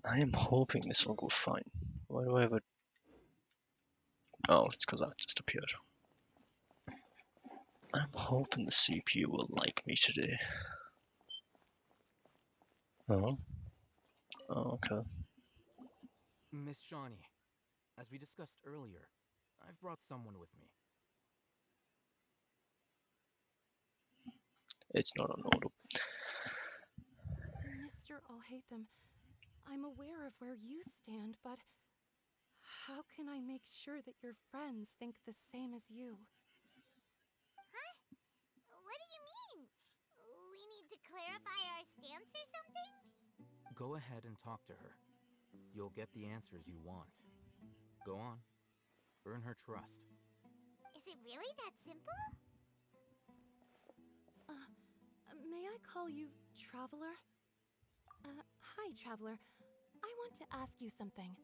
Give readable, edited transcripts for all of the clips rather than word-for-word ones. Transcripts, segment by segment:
I am hoping this will go fine. Why do I have a... Oh, it's because that just appeared. I'm hoping the CPU will like me today. Oh? Oh, okay. Miss Shawnee, as we discussed earlier, I've brought someone with me. It's not on auto. Mr. Alhaitham, I'm aware of where you stand, but how can I make sure that your friends think the same as you? Huh? What do you mean? We need to clarify our stance or something? Go ahead and talk to her. You'll get the answers you want. Go on. Earn her trust. Is it really that simple? May I call you Traveler? Hi, Traveler. I want to ask you something.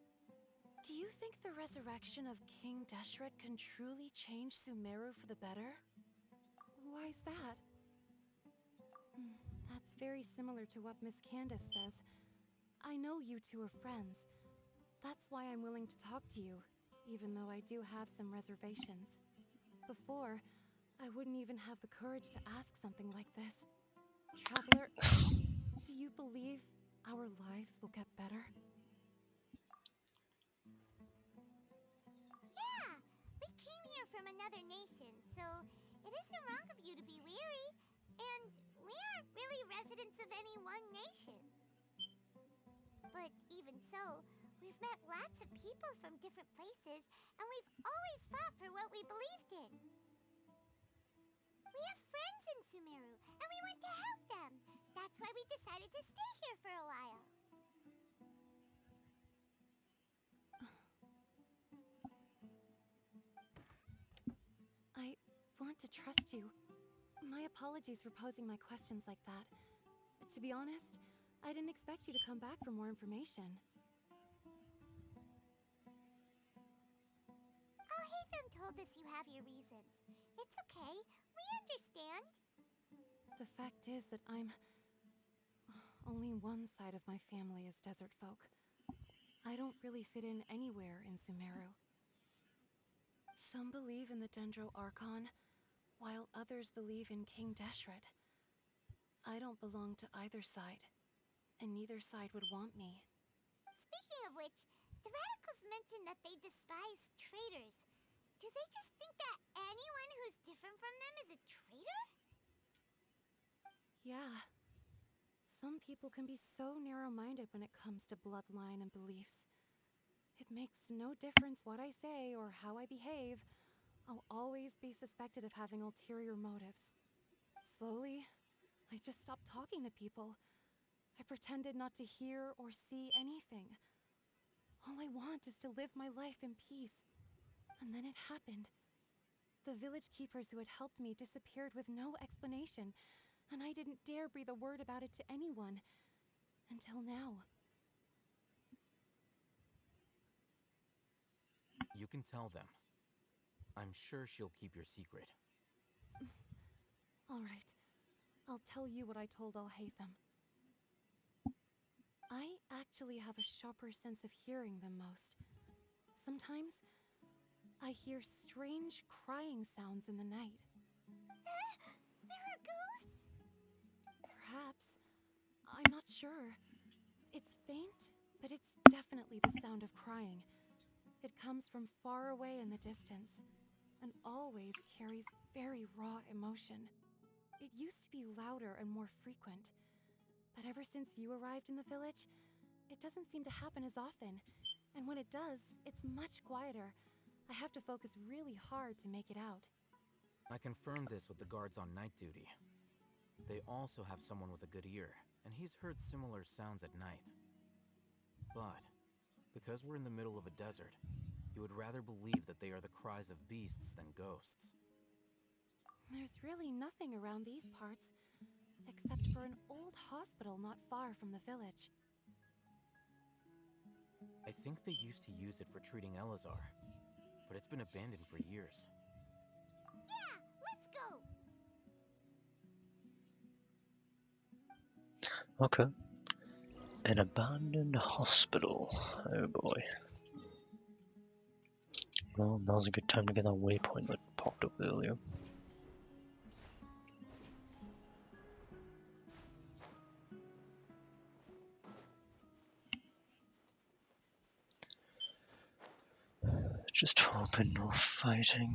Do you think the resurrection of King Deshret can truly change Sumeru for the better? Why's that? That's very similar to what Miss Candace says. I know you two are friends. That's why I'm willing to talk to you, even though I do have some reservations. Before, I wouldn't even have the courage to ask something like this. Traveler, do you believe our lives will get better? Yeah, we came here from another nation, so it isn't wrong of you to be weary. And we aren't really residents of any one nation. But even so, we've met lots of people from different places, and we've always fought for what we believed in. We have friends in Sumeru, and we want to help them. That's why we decided to stay here for a while. I want to trust you. My apologies for posing my questions like that. To be honest, I didn't expect you to come back for more information. Alhaitham told us you have your reasons. It's okay. We understand. The fact is that only one side of my family is desert folk. I don't really fit in anywhere in Sumeru. Some believe in the Dendro Archon, while others believe in King Deshret. I don't belong to either side, and neither side would want me. Speaking of which, the radicals mentioned that they despise traitors. Do they just think that anyone who's different from them is a traitor? Yeah. Some people can be so narrow-minded when it comes to bloodline and beliefs. It makes no difference what I say or how I behave. I'll always be suspected of having ulterior motives. Slowly, I just stopped talking to people. I pretended not to hear or see anything. All I want is to live my life in peace. And then it happened. The village keepers who had helped me disappeared with no explanation, and I didn't dare breathe a word about it to anyone. Until now. You can tell them. I'm sure she'll keep your secret. All right. I'll tell you what I told Alhaitham. I actually have a sharper sense of hearing than most. Sometimes, I hear strange crying sounds in the night. There are ghosts? Perhaps. I'm not sure. It's faint, but it's definitely the sound of crying. It comes from far away in the distance, and always carries very raw emotion. It used to be louder and more frequent, but ever since you arrived in the village, it doesn't seem to happen as often, and when it does, it's much quieter. I have to focus really hard to make it out. I confirmed this with the guards on night duty. They also have someone with a good ear, and he's heard similar sounds at night. But, because we're in the middle of a desert, you would rather believe that they are the cries of beasts than ghosts. There's really nothing around these parts, except for an old hospital not far from the village. I think they used to use it for treating Elazar, but it's been abandoned for years. Yeah, let's go! Okay. An abandoned hospital. Oh boy. Well, now's a good time to get that waypoint that popped up earlier. Just hoping no fighting.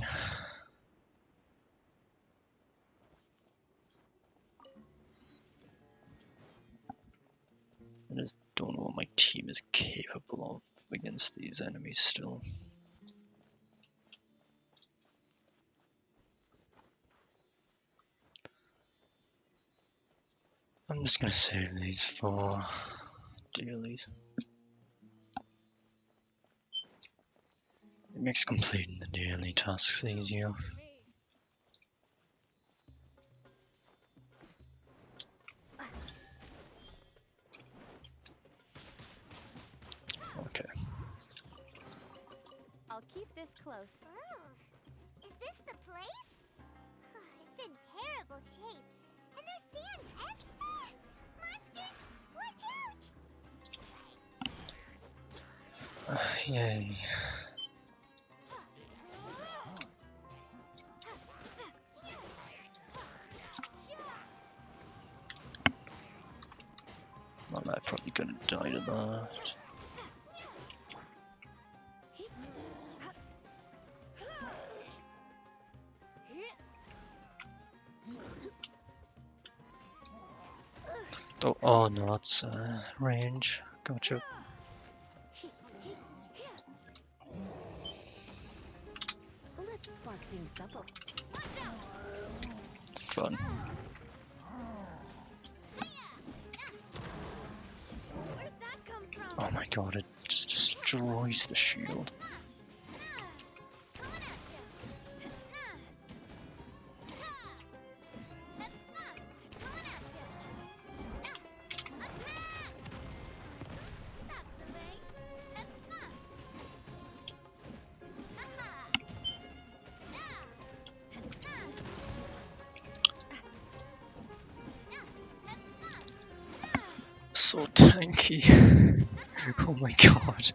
I just don't know what my team is capable of against these enemies still. I'm just gonna save these for dailies. It makes completing the daily tasks easier. Okay. I'll keep this close. Oh, is this the place? It's in terrible shape. And there's sand everywhere. Monsters, watch out! Yay. Well, I'm probably gonna die to that. Oh no, that's range. Gotcha. Let's spark things up. Fun. Where'd that come from? Oh my god, it just destroys the shield. So tanky. Oh my god.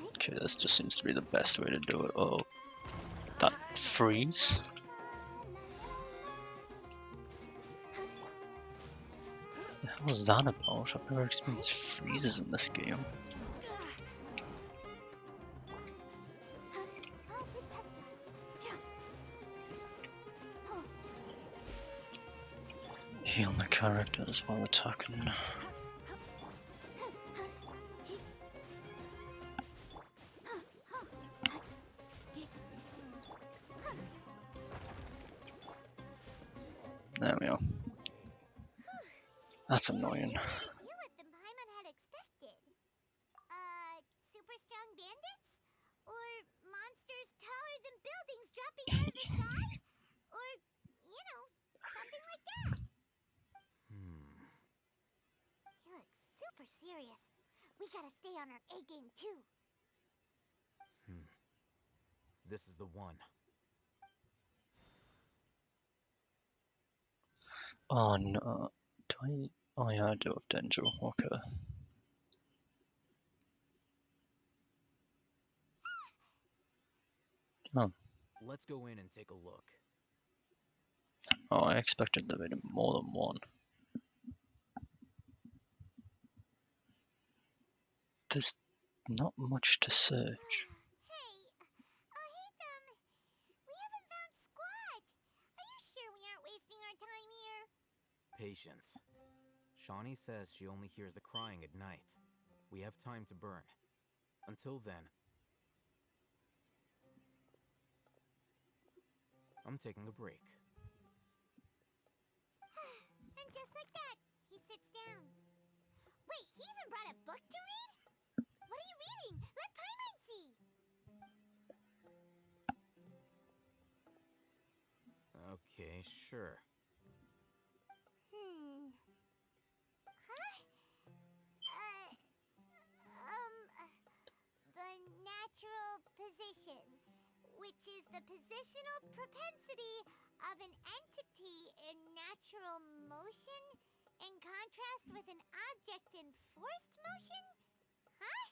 Okay, this just seems to be the best way to do it. Oh, that freeze? What the hell is that about? I've never experienced freezes in this game. Heal my characters while attacking. There we are. That's annoying. Deal with than Paimon had expected. Super strong bandits? Or monsters taller than buildings dropping out of the sky? Or, you know, something like that. He looks super serious. We gotta stay on our A game too. This is the one. Oh no. Do I? Oh yeah, I do have Denjo. Okay. Oh. Let's go in and take a look. Oh, I expected there to be more than one. There's not much to search. Hey, we haven't found Squad. Are you sure we aren't wasting our time here? Patience. Shawnee says she only hears the crying at night. We have time to burn. Until then, I'm taking a break. And just like that, he sits down. Wait, he even brought a book to read? What are you reading? Let Paimon see. Okay, sure. Huh? The natural position, which is the positional propensity of an entity in natural motion in contrast with an object in forced motion? Huh?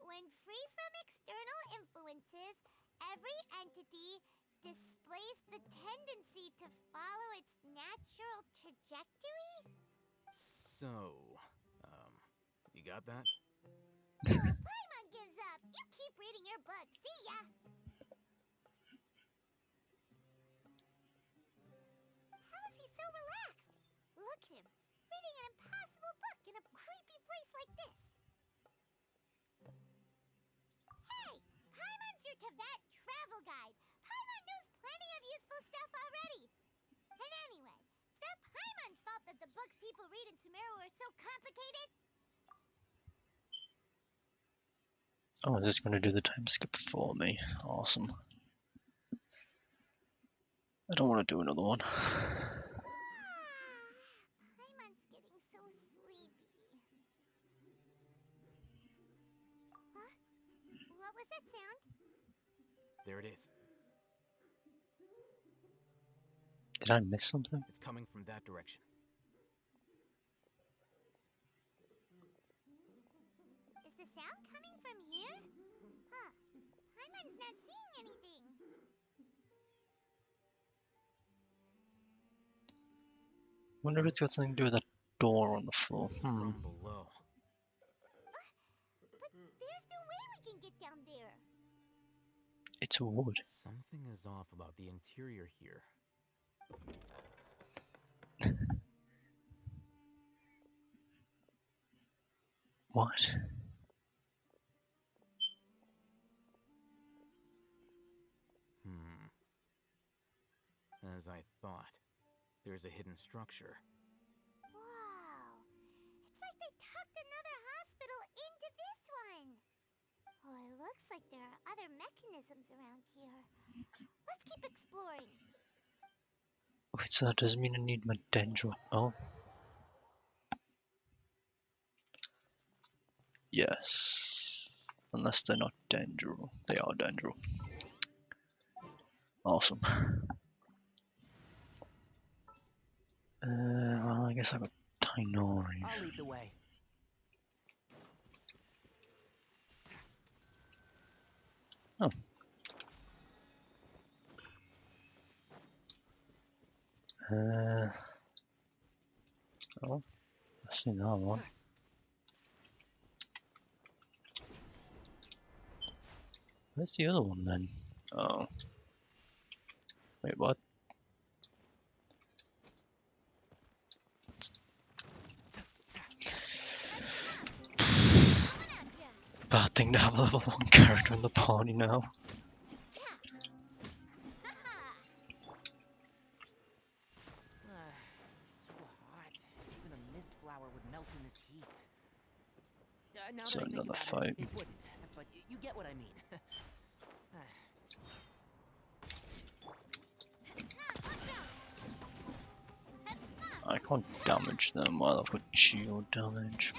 When free from external influences, every entity displays the tendency to follow its natural trajectory? So, you got that? Oh, Paimon gives up. You keep reading your book. See ya. How is he so relaxed? Look at him, reading an impossible book in a creepy place like this. Hey, Paimon's your Tibet travel guide. Paimon knows plenty of useful stuff already. And anyway, it's not Paimon's fault that the books people read in Sumeru are so complicated. Oh, is this going to do the time skip for me? Awesome. I don't want to do another one. Paimon's getting so sleepy. Huh? What was that sound? There it is. Did I miss something? It's coming from that direction. Is the sound coming from here? Huh. Paimon's not seeing anything. Wonder if it's got something to do with that door on the floor. From below. But there's no way we can get down there. It's wood. Something is off about the interior here. What? As I thought. There's a hidden structure. Wow. It's like they tucked another hospital into this one. Oh, it looks like there are other mechanisms around here. Let's keep exploring. Wait, so that doesn't mean I need my dendro. Oh. Yes. Unless they're not dendro. They are dendro. Awesome. Well, I guess I got Tainori. I'll lead the way. Oh. Oh, I've seen that one. Where's the other one then? Oh. Wait, what? Bad thing to have a level 1 character in the party now. So hot. Even a mist flower would melt in this heat. Now So that I think another about fight. it wouldn't. But you get what I mean. I can't damage them while I've got geo damage.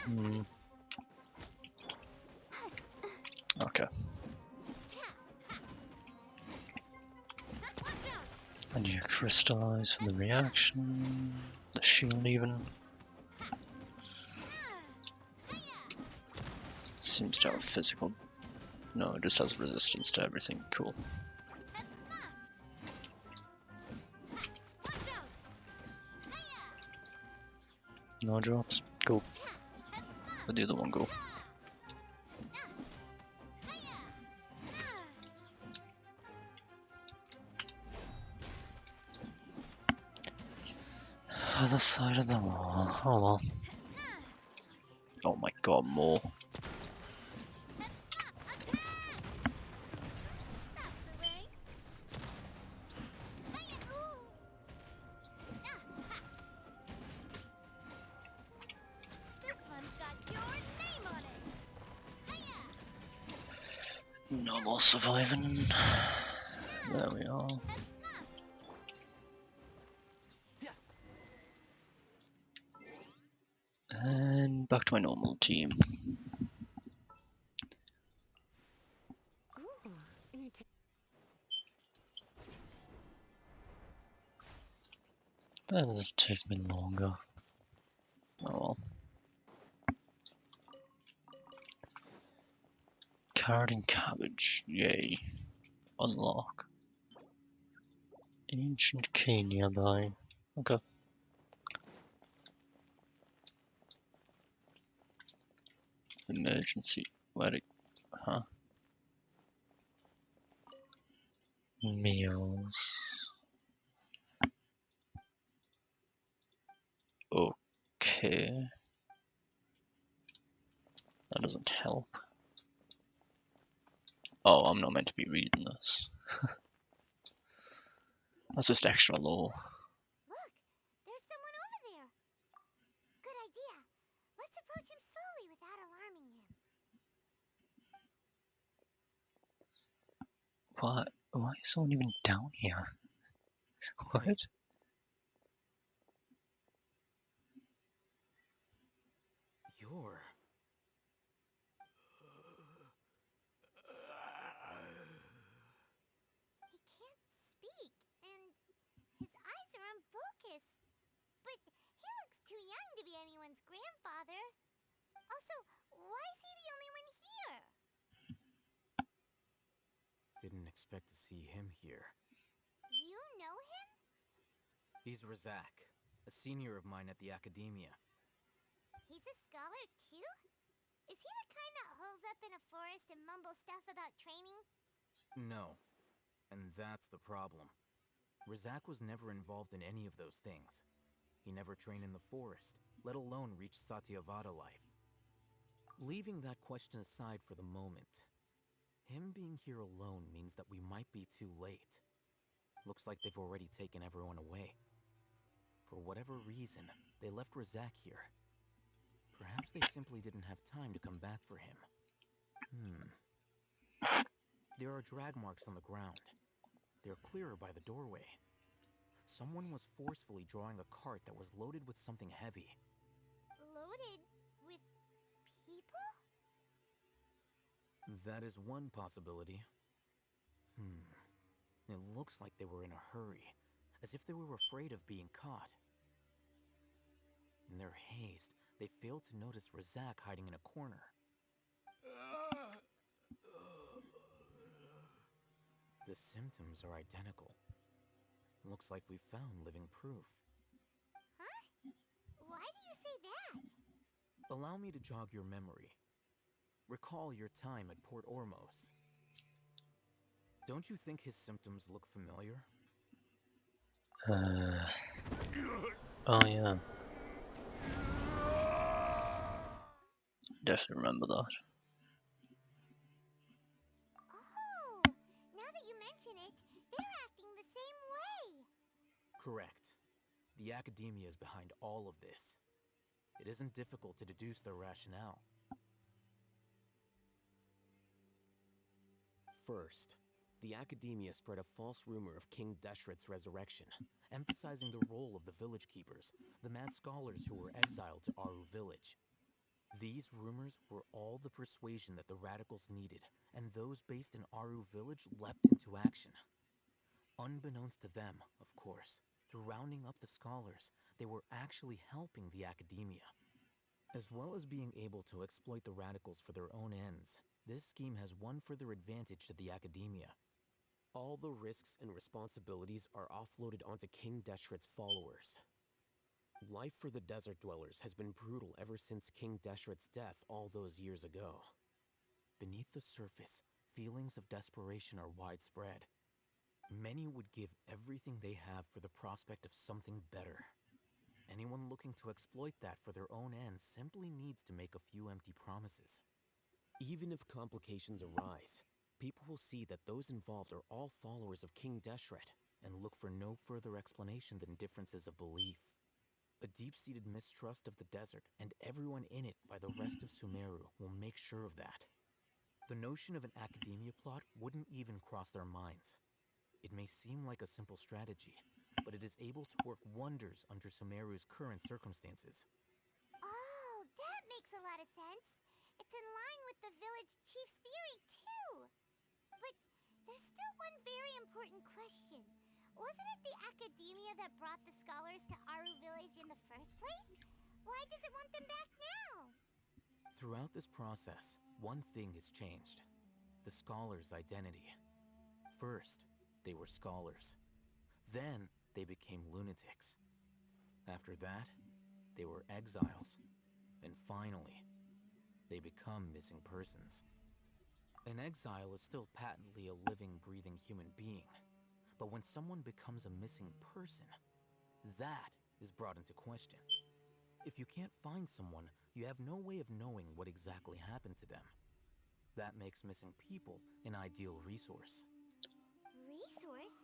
Okay. I need to crystallize for the reaction. The shield even. Seems to have physical. No, it just has resistance to everything. Cool. No drops. Go. Where'd the other one go? Other side of the wall. Oh well. Oh my god, more. No more surviving. There we are. And back to my normal team. Ooh, That just takes me longer. Oh well. Carrot and cabbage, yay. Unlock. Ancient key nearby. Okay. Emergency. Huh? Meals. Okay. That doesn't help. Oh, I'm not meant to be reading this. That's just extra low. Look, there's someone over there. Good idea. Let's approach him slowly without alarming him. What? Why is someone even down here? What? Hey, you're... He can't speak, and his eyes are unfocused. But he looks too young to be anyone's grandfather. Also, why is he the only one here? Didn't expect to see him here. You know him? He's Razak, a senior of mine at the academia. He's a scholar too? Is he the kind that holes up in a forest and mumbles stuff about training? No, and that's the problem. Razak was never involved in any of those things. He never trained in the forest, let alone reach Satyavada life. Leaving that question aside for the moment, him being here alone means that we might be too late. Looks like they've already taken everyone away. For whatever reason, they left Razak here. Perhaps they simply didn't have time to come back for him. There are drag marks on the ground. They're clearer by the doorway. Someone was forcefully drawing a cart that was loaded with something heavy. Loaded with people? That is one possibility. It looks like they were in a hurry, as if they were afraid of being caught. In their haste, they failed to notice Razak hiding in a corner. The symptoms are identical. Looks like we found living proof. Huh? Why do you say that? Allow me to jog your memory. Recall your time at Port Ormos. Don't you think his symptoms look familiar? Oh yeah. Definitely remember that. Oh, now that you mention it, they're acting the same way. Correct. The academia is behind all of this. It isn't difficult to deduce their rationale. First, the academia spread a false rumor of King Deshret's resurrection, emphasizing the role of the village keepers, the mad scholars who were exiled to Aru village. These rumors were all the persuasion that the radicals needed, and those based in Aru village leapt into action. Unbeknownst to them, of course, through rounding up the scholars, they were actually helping the academia. As well as being able to exploit the radicals for their own ends, this scheme has one further advantage to the academia. All the risks and responsibilities are offloaded onto King Deshret's followers. Life for the desert dwellers has been brutal ever since King Deshret's death all those years ago. Beneath the surface, feelings of desperation are widespread. Many would give everything they have for the prospect of something better. Anyone looking to exploit that for their own ends simply needs to make a few empty promises. Even if complications arise, people will see that those involved are all followers of King Deshret and look for no further explanation than differences of belief. A deep-seated mistrust of the desert and everyone in it by the rest of Sumeru will make sure of that. The notion of an academia plot wouldn't even cross their minds. It may seem like a simple strategy, but it is able to work wonders under Sumeru's current circumstances. Oh, that makes a lot of sense. It's in line with the village chief's theory, too. But there's still one very important question. Was Wasn't it the academia that brought the scholars to Aru Village in the first place? Why does it want them back now? Throughout this process, one thing has changed. The scholars' identity. First, they were scholars. Then, they became lunatics. After that, they were exiles. And finally, they become missing persons. An exile is still patently a living, breathing human being. But when someone becomes a missing person, that is brought into question. If you can't find someone, you have no way of knowing what exactly happened to them. That makes missing people an ideal resource. Resource?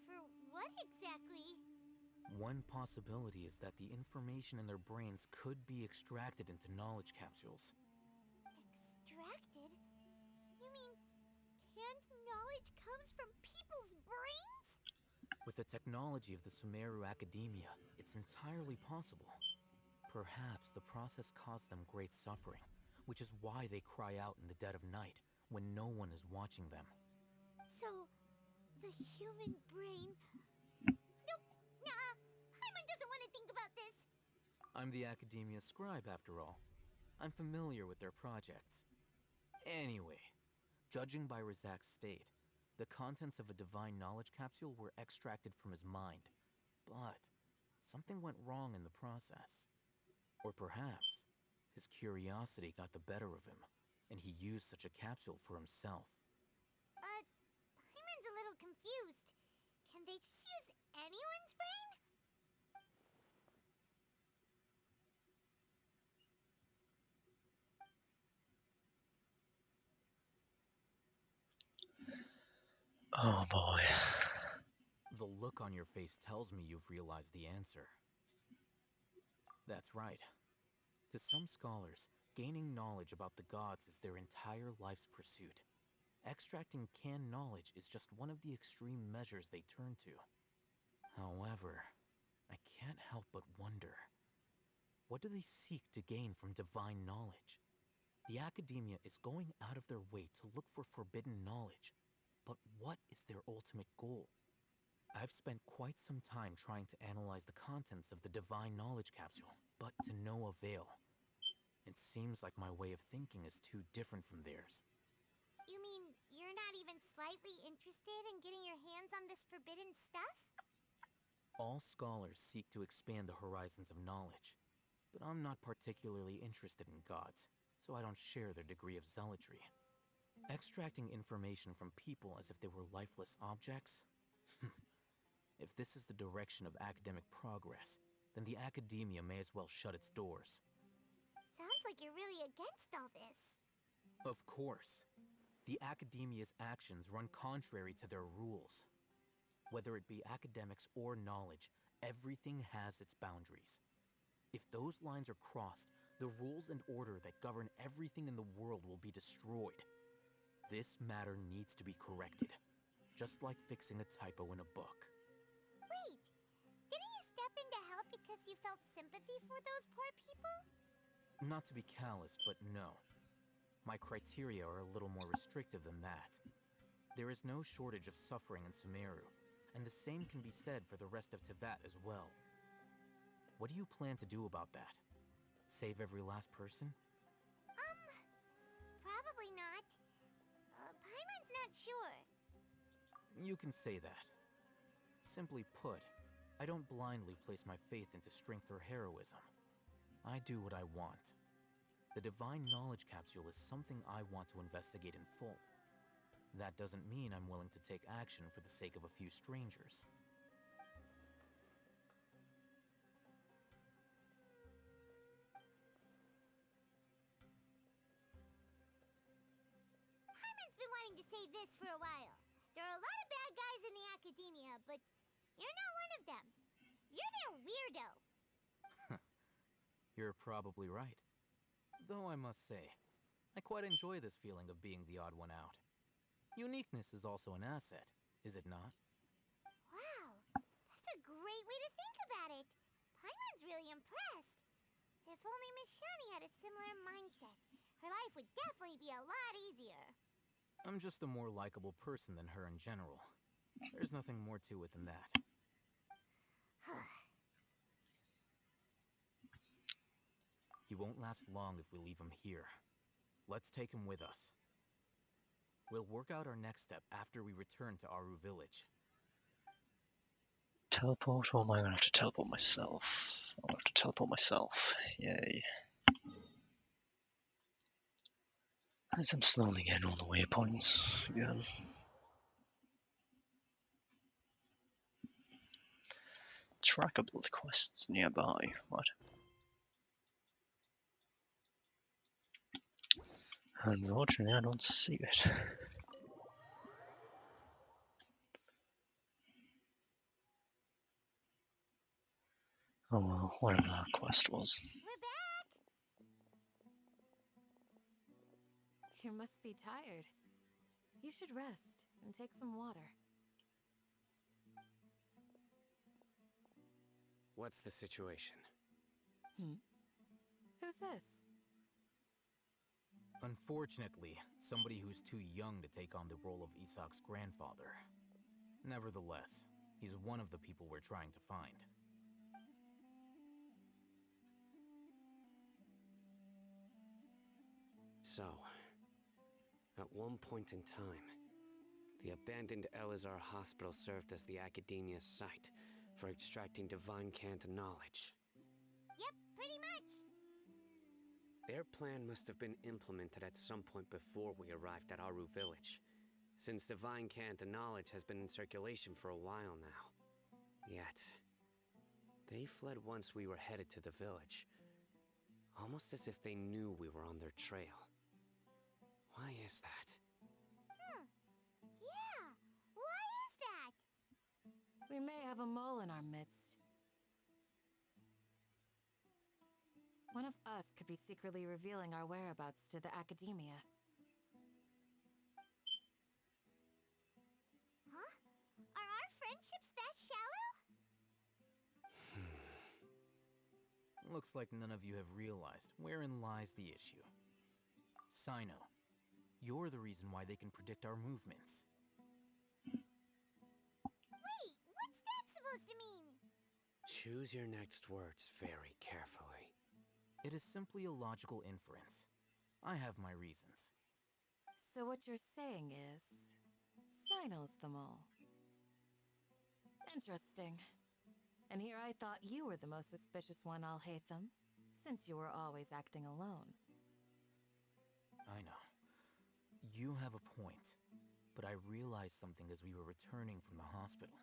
For what exactly? One possibility is that the information in their brains could be extracted into knowledge capsules. Extracted? You mean canned knowledge comes from people's brains? With the technology of the Sumeru Academia, it's entirely possible. Perhaps the process caused them great suffering, which is why they cry out in the dead of night when no one is watching them. So, the human brain... Nope, nah, Paimon doesn't want to think about this. I'm the Academia scribe, after all. I'm familiar with their projects. Anyway, judging by Razak's state, the contents of a divine knowledge capsule were extracted from his mind. But something went wrong in the process. Or perhaps his curiosity got the better of him, and he used such a capsule for himself. But Paimon's a little confused. Can they just use anyone's brain? Oh boy. The look on your face tells me you've realized the answer. That's right. To some scholars, gaining knowledge about the gods is their entire life's pursuit. Extracting canned knowledge is just one of the extreme measures they turn to. However, I can't help but wonder, what do they seek to gain from divine knowledge? The Academia is going out of their way to look for forbidden knowledge, but what is their ultimate goal? I've spent quite some time trying to analyze the contents of the divine knowledge capsule, but to no avail. It seems like my way of thinking is too different from theirs. You mean you're not even slightly interested in getting your hands on this forbidden stuff? All scholars seek to expand the horizons of knowledge, but I'm not particularly interested in gods, so I don't share their degree of zealotry. Extracting information from people as if they were lifeless objects? If this is the direction of academic progress, then the Academia may as well shut its doors. Sounds like you're really against all this. Of course. The Academia's actions run contrary to their rules. Whether it be academics or knowledge, everything has its boundaries. If those lines are crossed, the rules and order that govern everything in the world will be destroyed. This matter needs to be corrected, just like fixing a typo in a book. Wait, didn't you step in to help because you felt sympathy for those poor people? Not to be callous, but no. My criteria are a little more restrictive than that. There is no shortage of suffering in Sumeru, and the same can be said for the rest of Teyvat as well. What do you plan to do about that? Save every last person? Probably not. Paimon's not sure. You can say that. Simply put, I don't blindly place my faith into strength or heroism. I do what I want. The divine knowledge capsule is something I want to investigate in full. That doesn't mean I'm willing to take action for the sake of a few strangers. Paimon's been wanting to say this for a while. There are a lot of bad guys in the Academia, but you're not one of them. You're their weirdo. You're probably right. Though I must say, I quite enjoy this feeling of being the odd one out. Uniqueness is also an asset, is it not? Wow, that's a great way to think about it. Paimon's really impressed. If only Miss Shani had a similar mindset, her life would definitely be a lot easier. I'm just a more likable person than her in general. There's nothing more to it than that. He won't last long if we leave him here. Let's take him with us. We'll work out our next step after we return to Aru Village. Teleport, or am I gonna have to teleport myself? I'll have to teleport myself. Yay. As I'm slowly getting all the waypoints again. Trackable quests nearby. What? Unfortunately, I don't see it. Oh well, whatever that quest was. We're back! You must be tired. You should rest and take some water. What's the situation? Who's this? Unfortunately, somebody who's too young to take on the role of Isak's grandfather. Nevertheless, he's one of the people we're trying to find. So, at one point in time, the abandoned Elazar Hospital served as the Academia's site for extracting divine cant knowledge. Yep, pretty much. Their plan must have been implemented at some point before we arrived at Aru Village, since divine cant knowledge has been in circulation for a while now. Yet, they fled once we were headed to the village, almost as if they knew we were on their trail. Why is that? Yeah, why is that? We may have a mole in our midst. One of us could be secretly revealing our whereabouts to the Academia. Huh? Are our friendships that shallow? Looks like none of you have realized wherein lies the issue. Sino, you're the reason why they can predict our movements. Wait, what's that supposed to mean? Choose your next words very carefully. It is simply a logical inference. I have my reasons. So what you're saying is, Sino's the mole. Interesting. And here I thought you were the most suspicious one, Alhaitham, since you were always acting alone. I know. You have a point, but I realized something as we were returning from the hospital.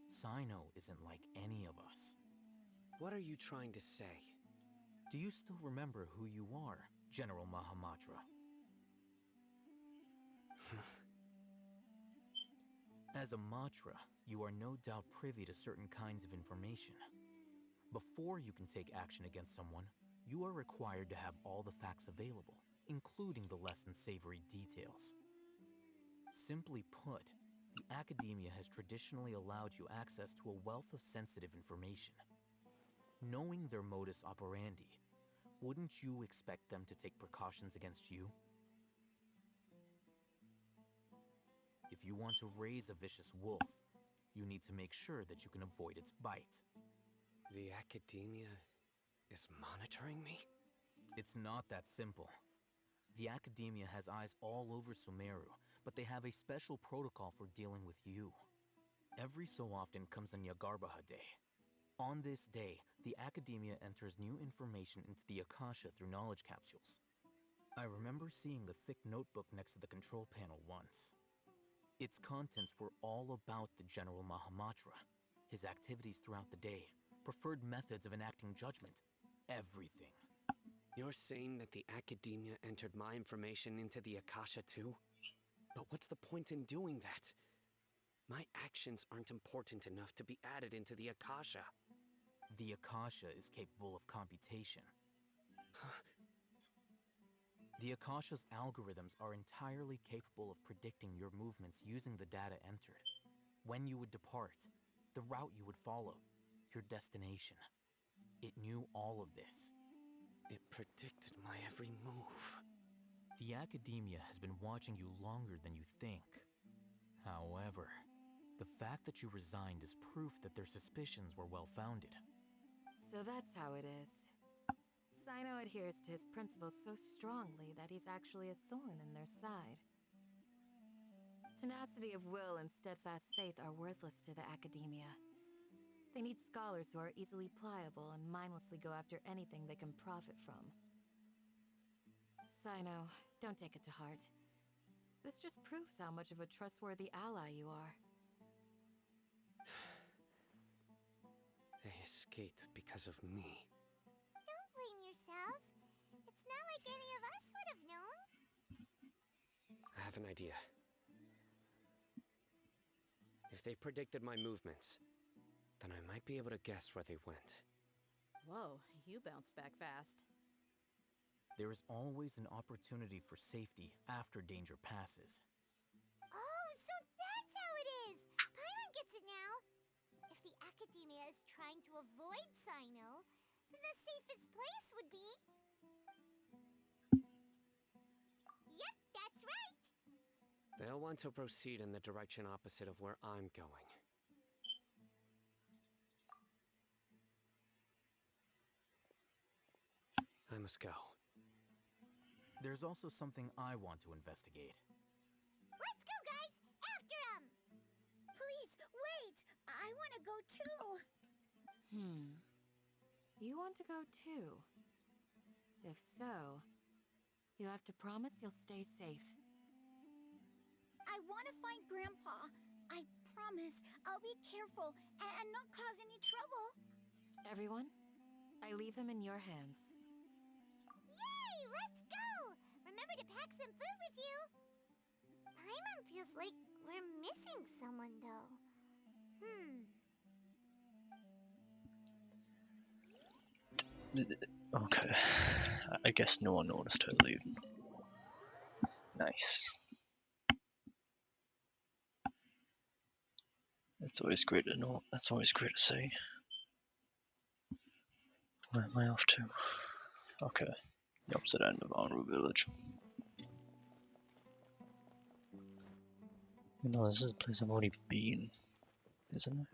Sino isn't like any of us. What are you trying to say? Do you still remember who you are, General Mahamatra? As a Matra, you are no doubt privy to certain kinds of information. Before you can take action against someone, you are required to have all the facts available, including the less than savory details. Simply put, the Academia has traditionally allowed you access to a wealth of sensitive information. Knowing their modus operandi, wouldn't you expect them to take precautions against you? If you want to raise a vicious wolf, you need to make sure that you can avoid its bite. The Academia is monitoring me? It's not that simple. The Academia has eyes all over Sumeru, but they have a special protocol for dealing with you. Every so often comes a Nyagarbaha Day. On this day, the Academia enters new information into the Akasha through knowledge capsules. I remember seeing the thick notebook next to the control panel once. Its contents were all about the General Mahamatra, his activities throughout the day, preferred methods of enacting judgment, everything. You're saying that the Academia entered my information into the Akasha too? But what's the point in doing that? My actions aren't important enough to be added into the Akasha. The Akasha is capable of computation. The Akasha's algorithms are entirely capable of predicting your movements using the data entered. When you would depart, the route you would follow, your destination. It knew all of this. It predicted my every move. The Academia has been watching you longer than you think. However, The fact that you resigned is proof that their suspicions were well-founded. So that's how it is. Sino adheres to his principles so strongly that he's actually a thorn in their side. Tenacity of will and steadfast faith are worthless to the academia. They need scholars who are easily pliable and mindlessly go after anything they can profit from. Sino, don't take it to heart. This just proves how much of a trustworthy ally you are. They escaped because of me. Don't blame yourself. It's not like any of us would have known. I have an idea. If they predicted my movements, then I might be able to guess where they went. Whoa, you bounced back fast. There is always an opportunity for safety after danger passes. Oh, so that's how it is! Paimon gets it now! If the academia is trying to avoid Sino, then the safest place would be... Yep, that's right! They'll want to proceed in the direction opposite of where I'm going. I must go. There's also something I want to investigate. Let's go, guys! After him! Please, wait! I want to go too! You want to go too? If so, you have to promise you'll stay safe. I want to find Grandpa. I promise I'll be careful and not cause any trouble. Everyone, I leave him in your hands. Yay! Let's go! Remember to pack some food with you! Paimon feels like we're missing someone, though. Okay. I guess no one noticed her leaving. Nice. That's always great to know. That's always great to see. Where am I off to? Okay. The opposite end of Aru Village. You know, this is a place I've already been, isn't it?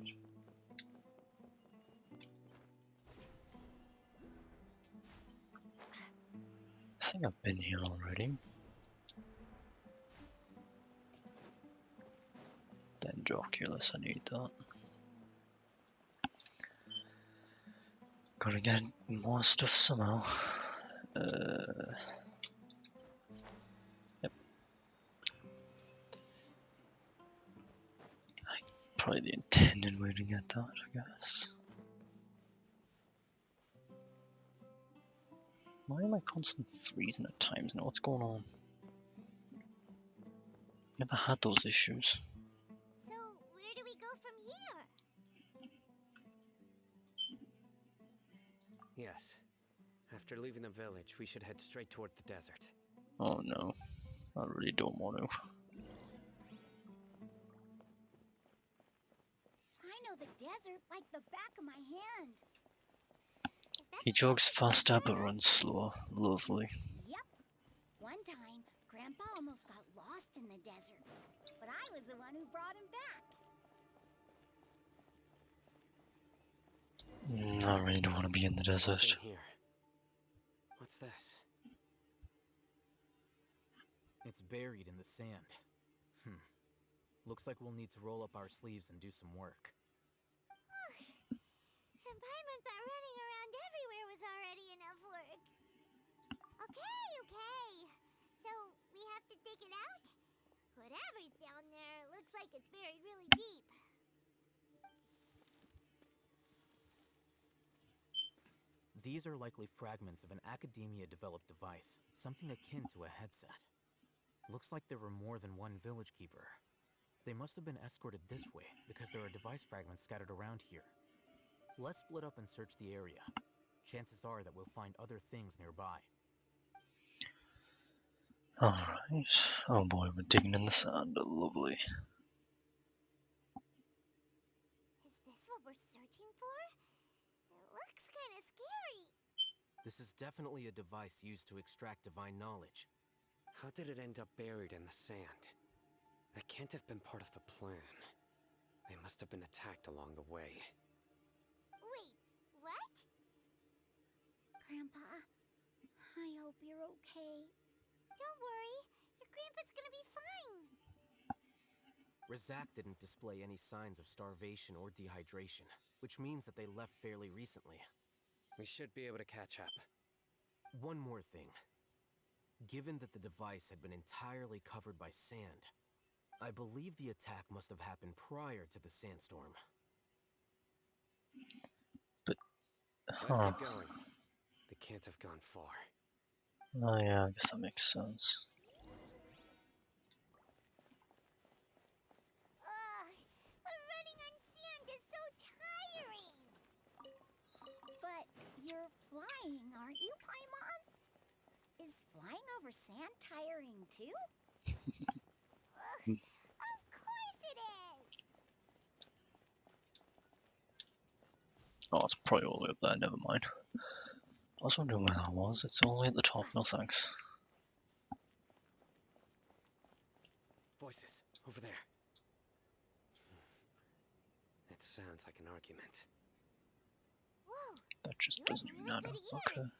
I think I've been here already. Dendroculus, I need that. Gotta get more stuff somehow. Yep. Probably the intended way to get that, I guess. Why am I constantly freezing at times now? What's going on? Never had those issues. So, where do we go from here? Yes. After leaving the village, we should head straight toward the desert. Oh no. I really don't want to. I know the desert like the back of my hand. Is that He the jogs desert faster but Grandpa? runs slower. Lovely. Yep. One time, Grandpa almost got lost in the desert, but I was the one who brought him back. I really don't want to be in the desert. Something here. What's this? It's buried in the sand. Looks like we'll need to roll up our sleeves and do some work. And Paimon thought running around everywhere was already enough work. Okay. So, we have to dig it out? Whatever's down there looks like it's buried really deep. These are likely fragments of an academia-developed device, something akin to a headset. Looks like there were more than one village keeper. They must have been escorted this way because there are device fragments scattered around here. Let's split up and search the area. Chances are that we'll find other things nearby. Alright. Oh boy, we're digging in the sand. Lovely. Is this what we're searching for? It looks kind of scary. This is definitely a device used to extract divine knowledge. How did it end up buried in the sand? That can't have been part of the plan. They must have been attacked along the way. Wait, what? Grandpa, I hope you're okay. Don't worry, your grandpa's gonna be fine. Razak didn't display any signs of starvation or dehydration, which means that they left fairly recently. We should be able to catch up. One more thing. Given that the device had been entirely covered by sand, I believe the attack must have happened prior to the sandstorm. Let's get going. They can't have gone far. Oh yeah, I guess that makes sense. Ugh, but running on sand is so tiring. But you're flying, aren't you, Paimon? Is flying over sand tiring too? Ugh, of course it is. Oh, it's probably all the way up there, never mind. I was wondering where that was. It's all the way at the top, no thanks. Voices, over there. It sounds like an argument. Whoa, That just you have doesn't really matter. good Okay. ears.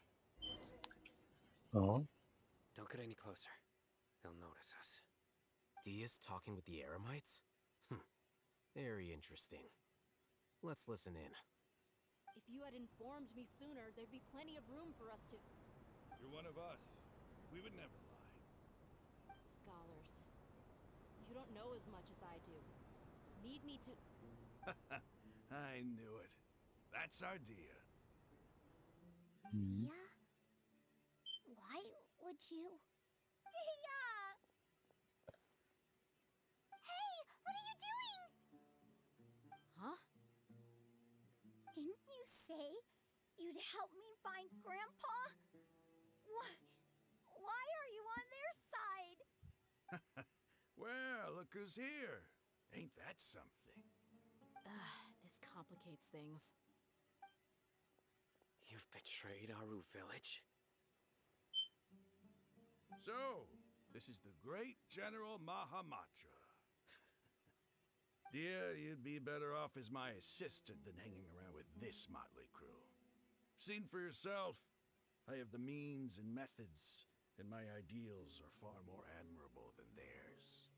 Oh, Don't get any closer. They'll notice us. Dia's talking with the Eremites? Very interesting. Let's listen in. If you had informed me sooner, there'd be plenty of room for us to... You're one of us. We would never lie. Scholars. You don't know as much as I do. Need me to... I knew it. That's our Dia. hmm. Dia? Why would you? Dia! Hey, what are you doing? Huh? Didn't you say you'd help me find Grandpa? Why are you on their side? Well, look who's here. Ain't that something? This complicates things. You've betrayed Aru village? So, this is the great General Mahamatra. Dear, you'd be better off as my assistant than hanging around with this motley crew. Seen for yourself, I have the means and methods, and my ideals are far more admirable than theirs.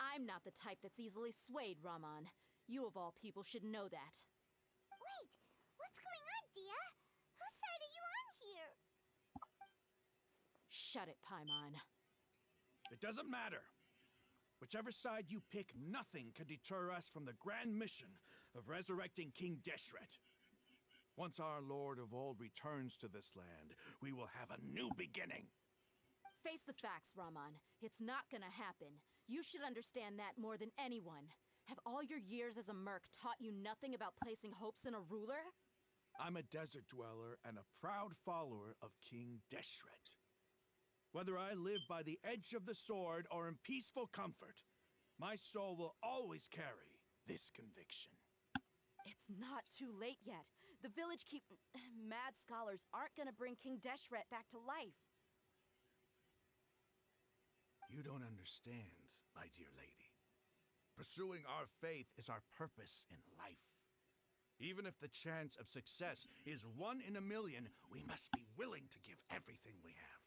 I'm not the type that's easily swayed, Raman. You of all people should know that. Wait, what's going on, Dia? Whose side are you on here? Shut it, Paimon. It doesn't matter. Whichever side you pick, nothing can deter us from the grand mission of resurrecting King Deshret. Once our Lord of Old returns to this land, we will have a new beginning. Face the facts, Raman. It's not gonna happen. You should understand that more than anyone. Have all your years as a merc taught you nothing about placing hopes in a ruler? I'm a desert dweller and a proud follower of King Deshret. Whether I live by the edge of the sword or in peaceful comfort, my soul will always carry this conviction. It's not too late yet. The village mad scholars aren't gonna bring King Deshret back to life. You don't understand, my dear lady. Pursuing our faith is our purpose in life. Even if the chance of success is 1 in a million, we must be willing to give everything we have.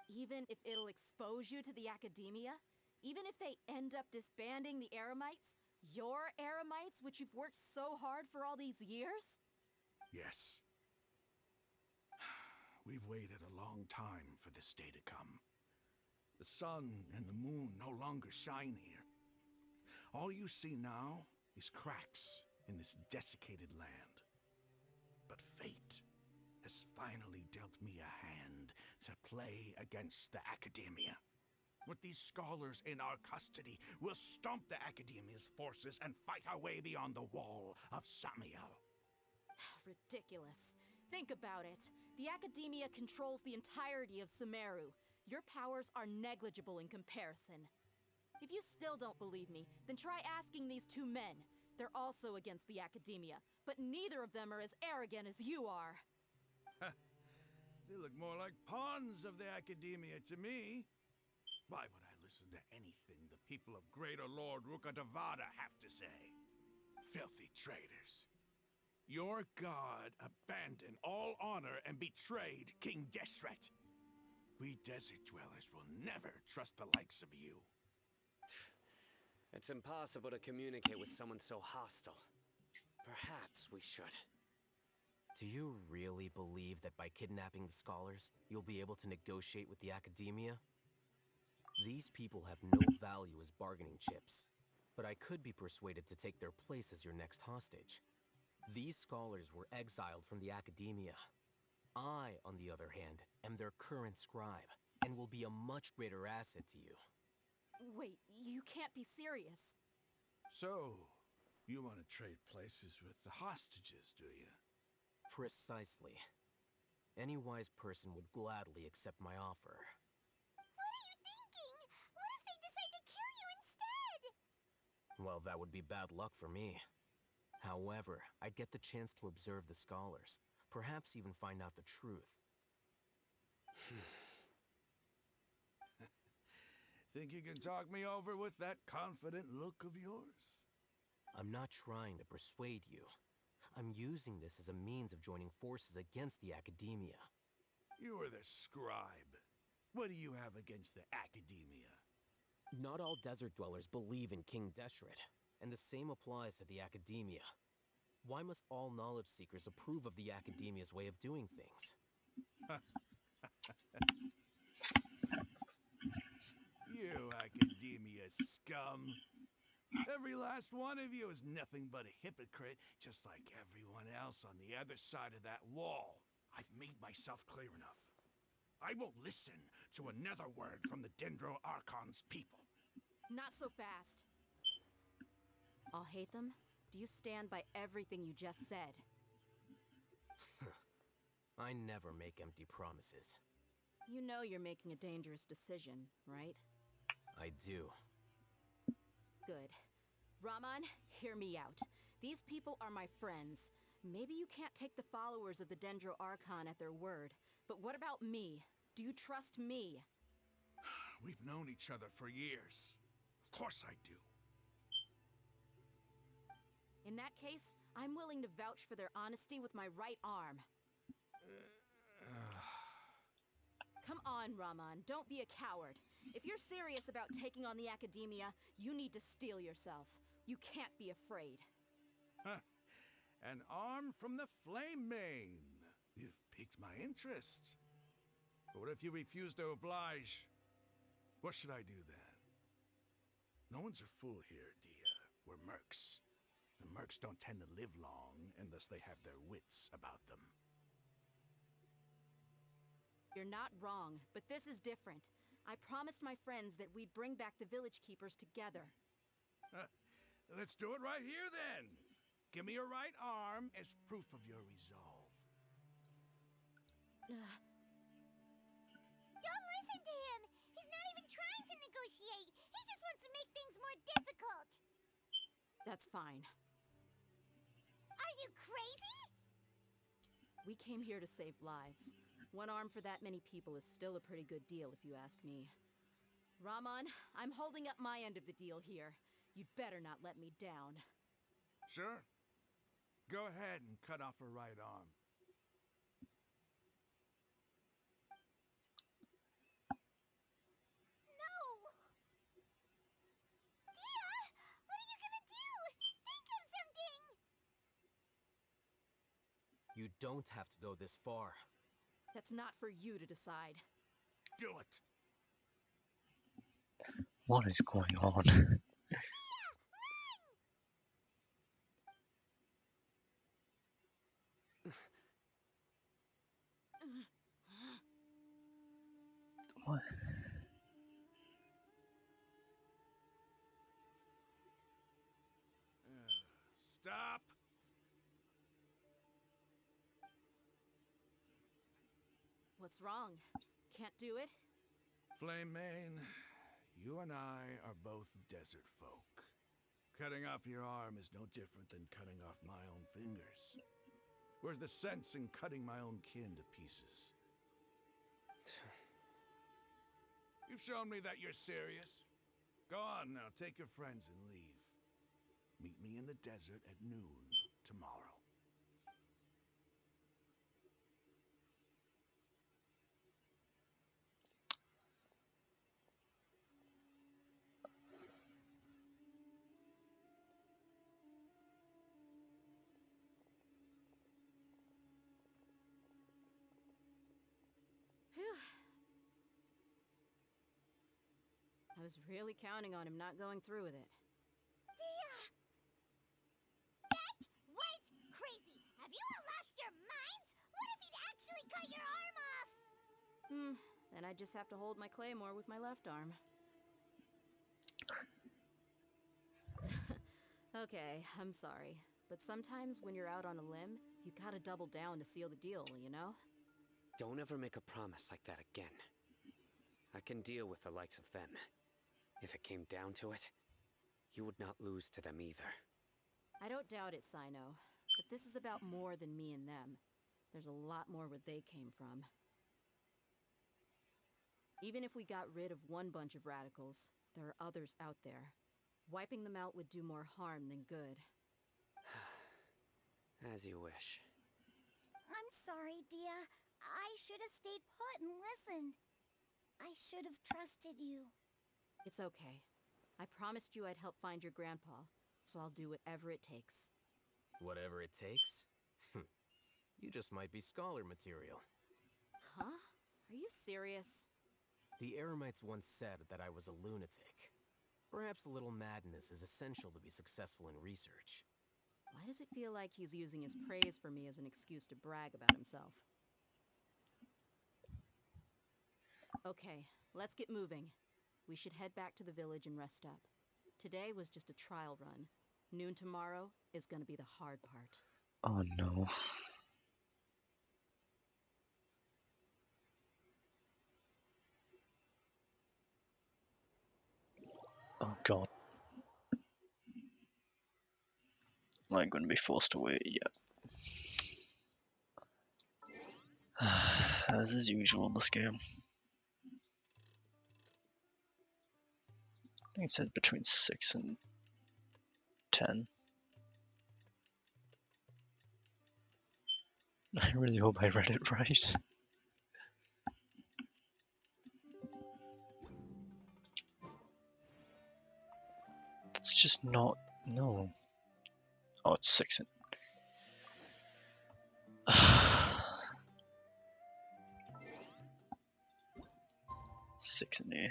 Even if it'll expose you to the academia? Even if they end up disbanding the Eremites? Your Eremites, which you've worked so hard for all these years? Yes. We've waited a long time for this day to come. The sun and the moon no longer shine here. All you see now is cracks in this desiccated land. But fate has finally dealt me a hand to play against the Academia. With these scholars in our custody, we'll stomp the Academia's forces and fight our way beyond the wall of Samiel. Ridiculous. Think about it. The Academia controls the entirety of Sumeru. Your powers are negligible in comparison. If you still don't believe me, then try asking these two men. They're also against the Academia, but neither of them are as arrogant as you are. They look more like pawns of the Academia to me. Why would I listen to anything the people of Greater Lord Rukadavada have to say? Filthy traitors. Your god abandoned all honor and betrayed King Deshret. We desert dwellers will never trust the likes of you. It's impossible to communicate with someone so hostile. Perhaps we should. Do you really believe that by kidnapping the scholars, you'll be able to negotiate with the academia? These people have no value as bargaining chips, but I could be persuaded to take their place as your next hostage. These scholars were exiled from the academia. I, on the other hand, am their current scribe, and will be a much greater asset to you. Wait, you can't be serious. So, you want to trade places with the hostages, do you? Precisely. Any wise person would gladly accept my offer. What are you thinking? What if they decide to kill you instead? Well, that would be bad luck for me. However, I'd get the chance to observe the scholars, perhaps even find out the truth. Think you can talk me over with that confident look of yours? I'm not trying to persuade you. I'm using this as a means of joining forces against the academia. You are the scribe. What do you have against the academia? Not all desert dwellers believe in King Deshret, and the same applies to the academia. Why must all knowledge seekers approve of the academia's way of doing things? You academia scum. Every last one of you is nothing but a hypocrite, just like everyone else on the other side of that wall. I've made myself clear enough. I won't listen to another word from the Dendro Archon's people. Not so fast. I'll hate them. Do you stand by everything you just said? I never make empty promises. You know you're making a dangerous decision, right? I do. Good. Raman, hear me out. These people are my friends. Maybe you can't take the followers of the Dendro Archon at their word, but what about me? Do you trust me? We've known each other for years. Of course I do. In that case, I'm willing to vouch for their honesty with my right arm. Come on, Raman, don't be a coward. If you're serious about taking on the academia, you need to steel yourself. You can't be afraid. An arm from the Flame Mane. You've piqued my interest. But what if you refuse to oblige? What should I do then? No one's a fool here, Dia. We're mercs. The mercs don't tend to live long unless they have their wits about them. You're not wrong, but this is different. I promised my friends that we'd bring back the village keepers together. Let's do it right here then. Give me your right arm as proof of your resolve. Don't listen to him! He's not even trying to negotiate! He just wants to make things more difficult! That's fine. Are you crazy? We came here to save lives. One arm for that many people is still a pretty good deal, if you ask me. Raman, I'm holding up my end of the deal here. You'd better not let me down. Sure. Go ahead and cut off her right arm. No! Dia! What are you gonna do? Think of something! You don't have to go this far. That's not for you to decide. Do it! What is going on? What? Stop! What's wrong? Can't do it? Flame Mane, you and I are both desert folk. Cutting off your arm is no different than cutting off my own fingers. Where's the sense in cutting my own kin to pieces? You've shown me that you're serious. Go on now, take your friends and leave. Meet me in the desert at noon tomorrow. Phew. I was really counting on him not going through with it. That was crazy! Have you all lost your minds? What if he'd actually cut your arm off? Then I just have to hold my claymore with my left arm. Okay, I'm sorry. But sometimes when you're out on a limb, you gotta double down to seal the deal, you know? Don't ever make a promise like that again. I can deal with the likes of them. If it came down to it, you would not lose to them either. I don't doubt it, Sino. But this is about more than me and them. There's a lot more where they came from. Even if we got rid of one bunch of radicals, there are others out there. Wiping them out would do more harm than good. As you wish. I'm sorry, Dia. I should have stayed put and listened. I should have trusted you. It's okay. I promised you I'd help find your grandpa, so I'll do whatever it takes. Whatever it takes? You just might be scholar material. Huh? Are you serious? The Eremites once said that I was a lunatic. Perhaps a little madness is essential to be successful in research. Why does it feel like he's using his praise for me as an excuse to brag about himself? Okay, let's get moving. We should head back to the village and rest up. Today was just a trial run. Noon tomorrow is gonna be the hard part. Oh no. Oh god. Am I going to be forced to wait yet? As is usual in this game. I think it said between 6 and 10. I really hope I read it right. It's just not. No. Oh, it's 6 and. 6 and 8.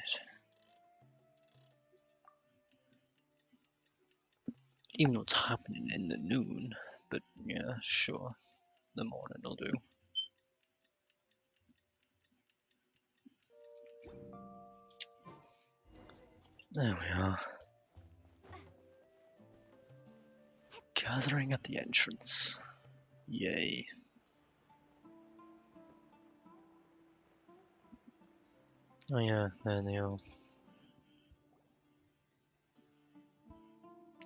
Even though it's happening in the noon, but yeah, sure. The morning will do. There we are. Gathering at the entrance. Yay. Oh yeah, there they are.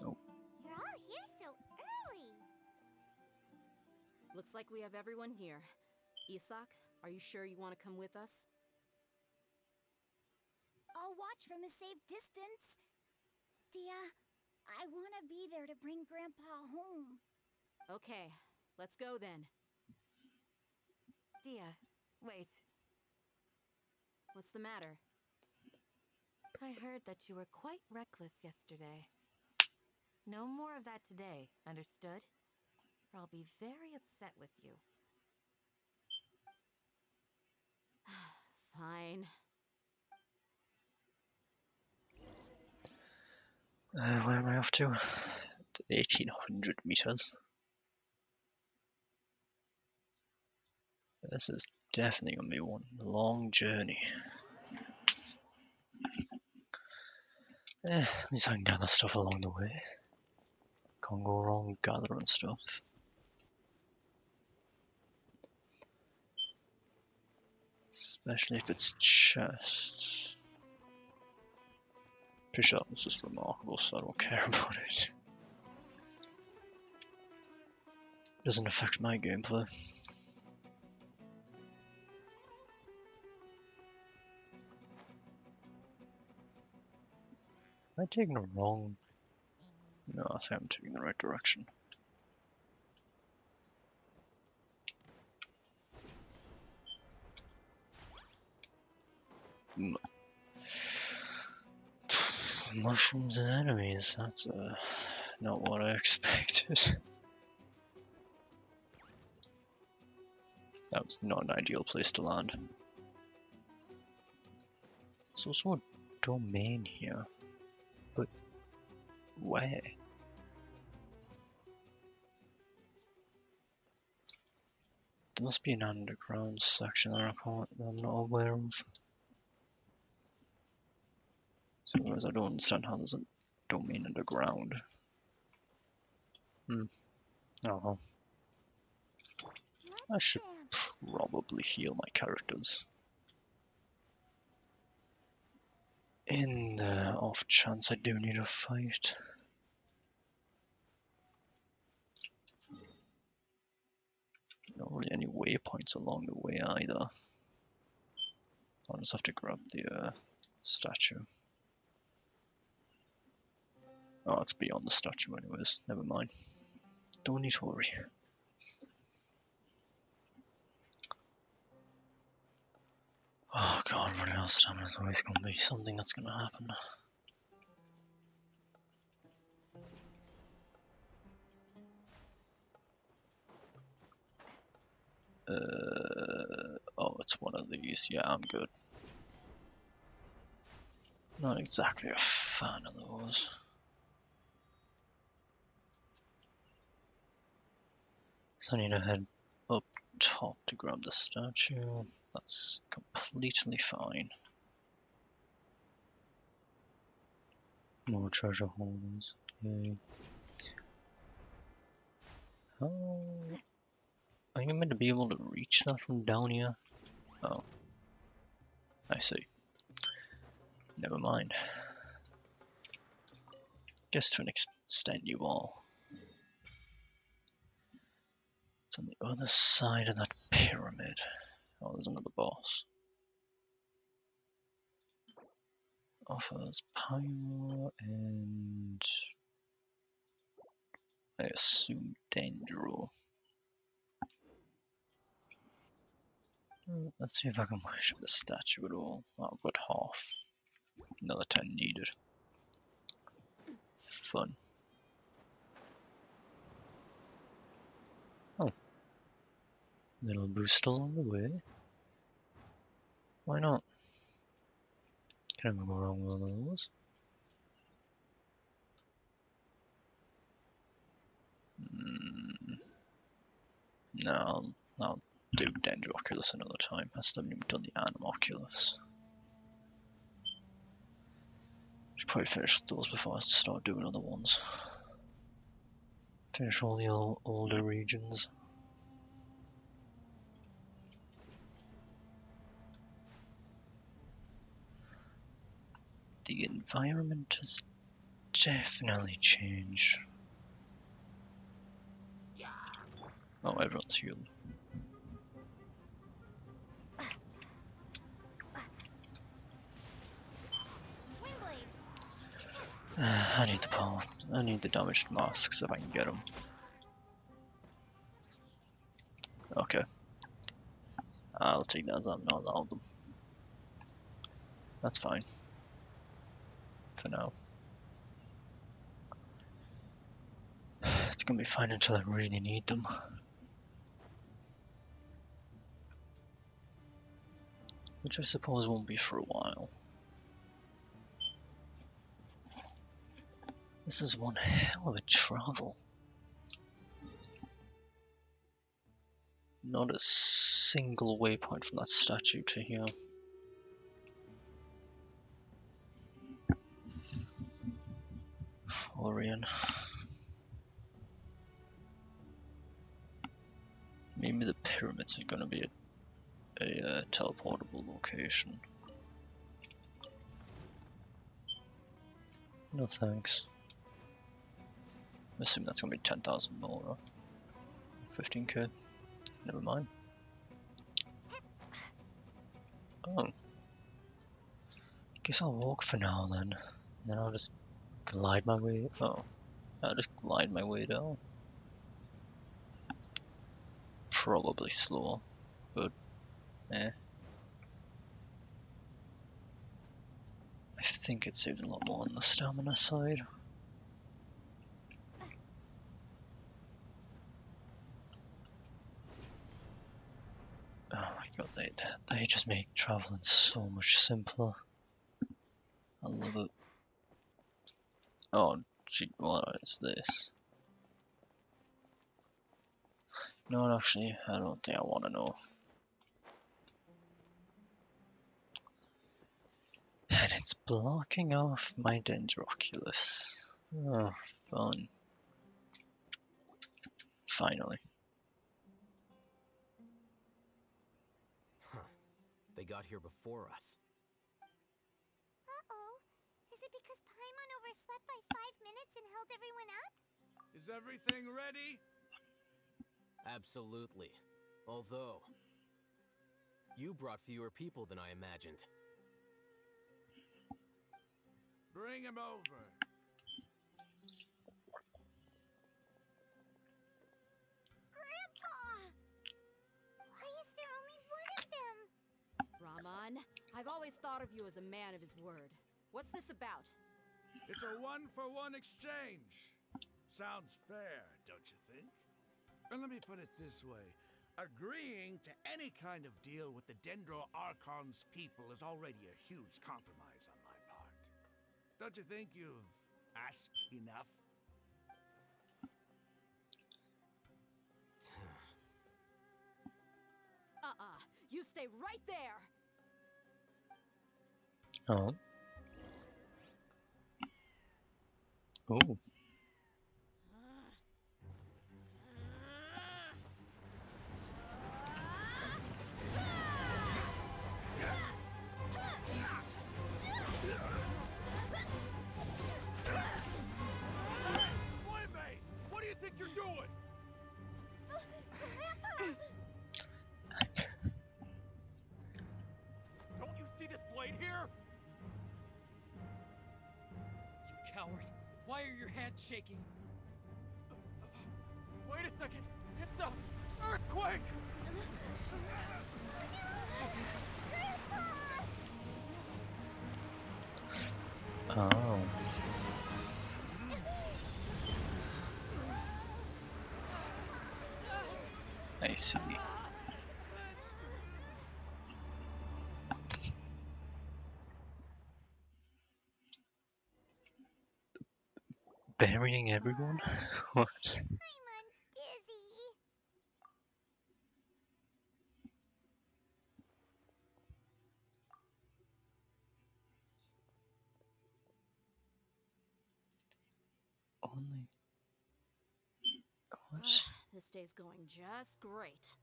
Oh. You're all here so early. Looks like we have everyone here. Isak, are you sure you want to come with us? I'll watch from a safe distance. Dia, I want to be there to bring Grandpa home. Okay, let's go then. Dia, wait. What's the matter? I heard that you were quite reckless yesterday. No more of that today, understood? Or I'll be very upset with you. Fine. Where am I off to? 1800 meters. This is definitely going to be one long journey. At least I can gather stuff along the way. Can't go wrong gathering stuff. Especially if it's chests. Pretty sure that was just remarkable, so I don't care about it. Doesn't affect my gameplay. Am I taking a wrong No, I think I'm taking the right direction. Mushrooms as enemies, that's not what I expected. That was not an ideal place to land. There's also a domain here, but where? There must be an underground section that I'm not aware of. So otherwise I don't understand how there's a domain underground. Oh well. I should probably heal my characters. In the off chance I do need a fight. Not really any waypoints along the way either. I'll just have to grab the statue. Oh, it's beyond the statue anyways. Never mind. Don't need to worry. Oh god, running out of stamina is always going to be something that's going to happen. Oh, it's one of these. Yeah, I'm good. Not exactly a fan of those. So I need to head up top to grab the statue. That's completely fine. More treasure holders. Yay. How are you meant to be able to reach that from down here? Oh. I see. Never mind. Guess to an extent you are. It's on the other side of that pyramid. Oh, there's another boss. Offers pyro and I assume Dendro. Let's see if I can worship the statue at all. Oh, I've got half. Another 10 needed. Fun. Oh. Little boost along the way. Why not? Can never go wrong with one of those. No, I'll do Dendroculus another time. I still haven't even done the Animoculus. Should probably finish those before I start doing other ones. Finish all the older regions. The environment has definitely changed. Oh, everyone's healed. I need the power. I need the damaged masks if I can get them. Okay. I'll take that as I'm not allowed them. That's fine. For now. It's gonna be fine until I really need them. Which I suppose won't be for a while. This is one hell of a travel. Not a single waypoint from that statue to here. Orion. Maybe the pyramids are gonna be a teleportable location. No thanks. I assume that's gonna be 10,000 more. 15k. Never mind. Oh. Guess I'll walk for now then. And then I'll just glide my way. Oh. I'll just glide my way down. Probably slow, but eh. I think it saves a lot more on the stamina side. Oh my god, they just make traveling so much simpler. I love it. Oh, gee, what is this? No, actually, I don't think I want to know. And it's blocking off my Dendroculus. Oh, fun. Finally. Huh. They got here before us. Uh-oh. Is it because Paimon overslept by 5 minutes and held everyone up? Is everything ready? Absolutely. Although, you brought fewer people than I imagined. Bring him over. Grandpa! Why is there only one of them? Raman, I've always thought of you as a man of his word. What's this about? It's a one-for-one exchange. Sounds fair, don't you think? And let me put it this way. Agreeing to any kind of deal with the Dendro Archon's people is already a huge compromise on my part. Don't you think you've asked enough? You stay right there! Oh. Oh. Playmate! What do you think you're doing? Don't you see this blade here? You coward! Why are your hands shaking? Wait a second! It's a earthquake! Oh. I see. Burying everyone? What? Paimon's dizzy. Only. What? This day's going just great.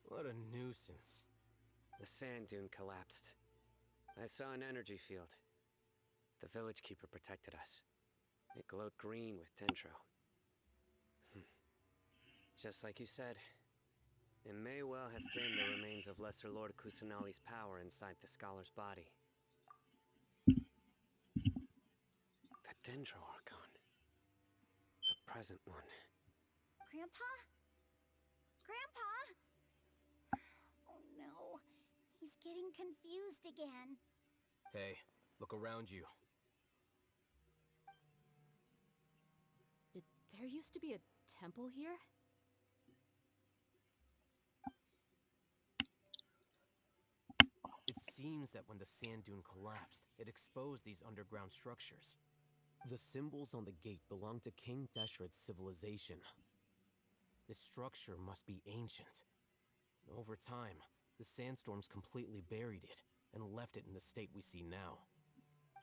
What a nuisance. The sand dune collapsed. I saw an energy field. The village keeper protected us. It glowed green with dendro. Just like you said, it may well have been the remains of Lesser Lord Kusanali's power inside the scholar's body. The Dendro Archon. The present one. Grandpa? Grandpa? Oh no. He's getting confused again. Hey, look around you. Did there used to be a temple here? It seems that when the sand dune collapsed, it exposed these underground structures. The symbols on the gate belong to King Deshret's civilization. This structure must be ancient. Over time, the sandstorms completely buried it and left it in the state we see now.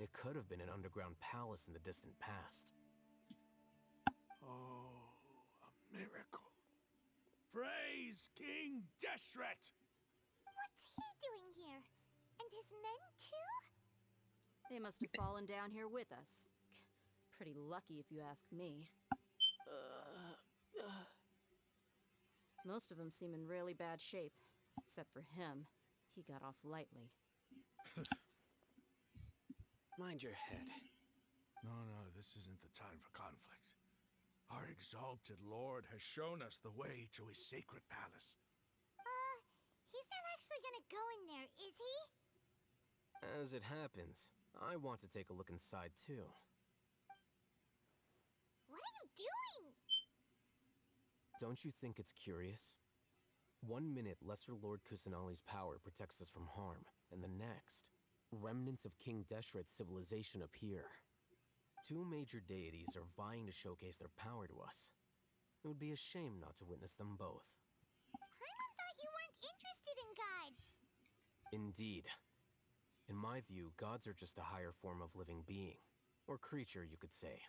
It could have been an underground palace in the distant past. Oh, a miracle. Praise King Deshret! What's he doing here? And his men too? They must have fallen down here with us. Pretty lucky if you ask me. Most of them seem in really bad shape. Except for him. He got off lightly. Mind your head. No, this this isn't the time for conflict. Our exalted lord has shown us the way to his sacred palace. He's not actually gonna go in there, is he? As it happens, I want to take a look inside too. What are you doing? Don't you think it's curious? 1 minute, Lesser Lord Kusanali's power protects us from harm, and the next, remnants of King Deshret's civilization appear. 2 major deities are vying to showcase their power to us. It would be a shame not to witness them both. Paimon thought you weren't interested in gods. Indeed. In my view, gods are just a higher form of living being, or creature, you could say.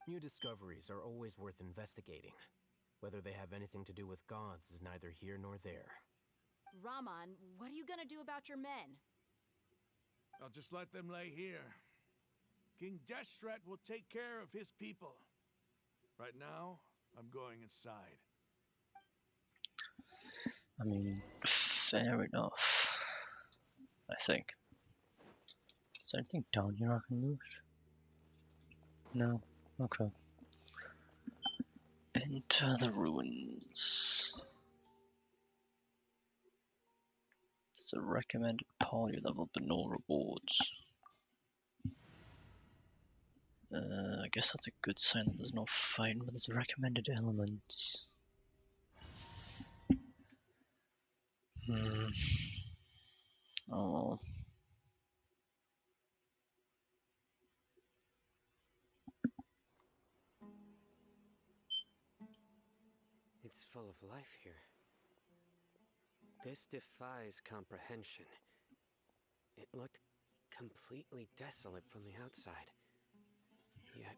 New discoveries are always worth investigating. Whether they have anything to do with gods is neither here nor there. Raman, what are you gonna do about your men? I'll just let them lay here. King Deshret will take care of his people. Right now, I'm going inside. I mean, fair enough. I think. Is there anything down here I can loot? No? Okay. Enter the ruins. It's a recommended party level, but no rewards. I guess that's a good sign that there's no fighting with its recommended elements. Oh. It's full of life here. This defies comprehension. It looked completely desolate from the outside. Yet,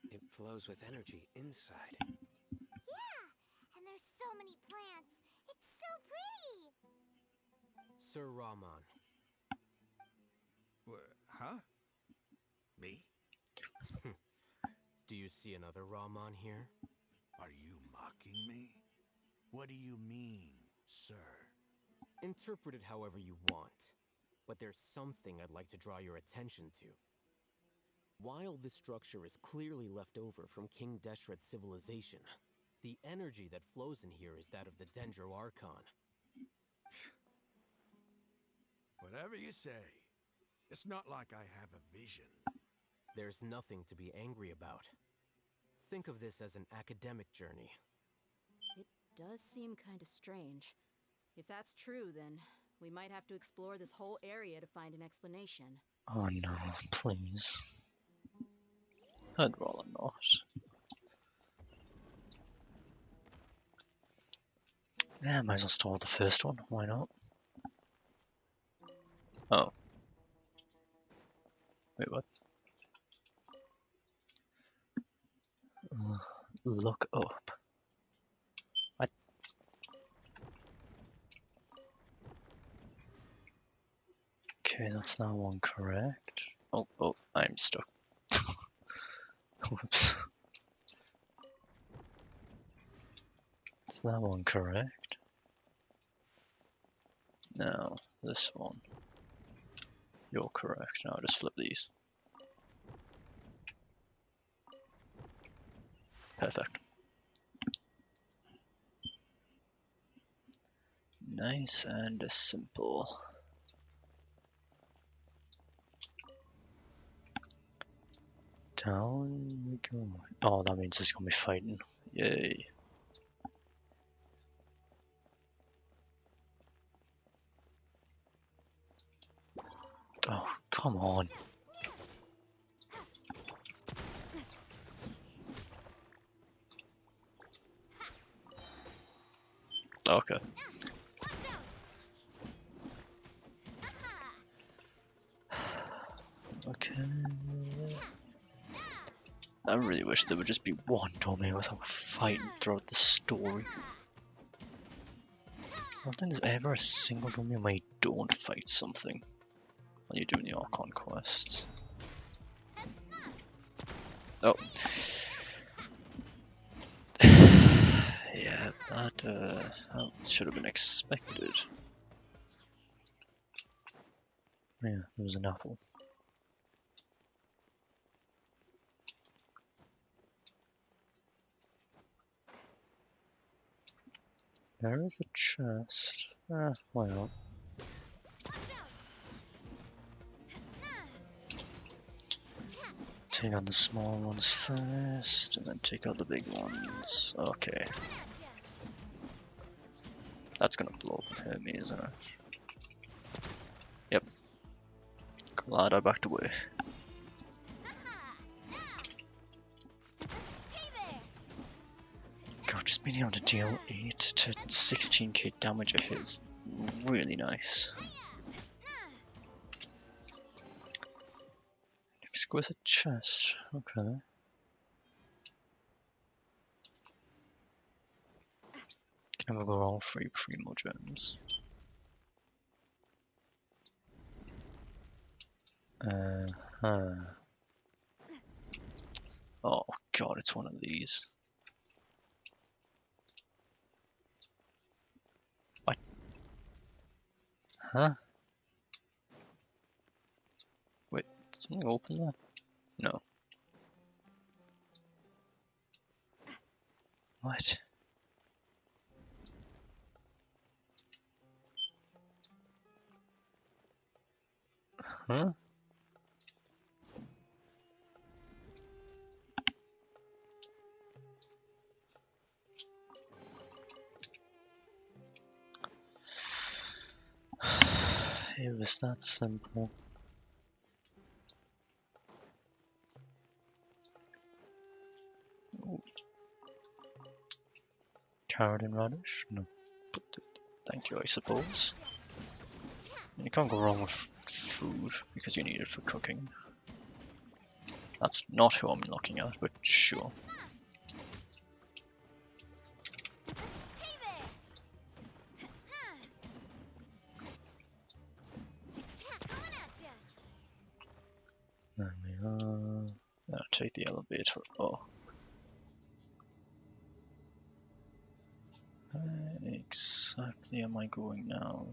it flows with energy inside. Yeah, and there's so many plants. It's so pretty. Sir Raman. Huh? Me? Do you see another Raman here? Are you mocking me? What do you mean, sir? Interpret it however you want, but there's something I'd like to draw your attention to. While this structure is clearly left over from King Deshret's civilization, the energy that flows in here is that of the Dendro Archon. Whatever you say. It's not like I have a vision. There's nothing to be angry about. Think of this as an academic journey. It does seem kinda strange. If that's true, then we might have to explore this whole area to find an explanation. Oh no, please. I'd rather not. Yeah, might as well start with the first one, why not? Oh. Wait, what? Look up. What? Okay, that's that one correct. Oh, I'm stuck. Whoops. Is that one correct? No, this one. You're correct. Now just flip these. Perfect. Nice and simple. Down we go. Oh, that means it's gonna be fighting. Yay. Oh, come on. Okay. Okay. I really wish there would just be one domain without fighting throughout the story. I don't think there's ever a single domain where you don't fight something when you're doing the Archon quests. Oh. Yeah, that should have been expected. Yeah, there was an apple. There is a chest. Why not? Take out the small ones first, and then take out the big ones. Okay. That's gonna blow up and hurt me, isn't it? Yep. Glad I backed away. God, just being able to deal 8 to 16k damage a hit is really nice. Exquisite chest, okay. Can never go wrong with 3 primo gems. Oh god, it's one of these. What? Huh? Wait, did something open there? No. What? Huh? It was that simple. Ooh. Carrot and radish? No. But thank you, I suppose. You can't go wrong with food because you need it for cooking. That's not who I'm looking at, but sure. There we are. Now take the elevator. Oh. Where exactly am I going now?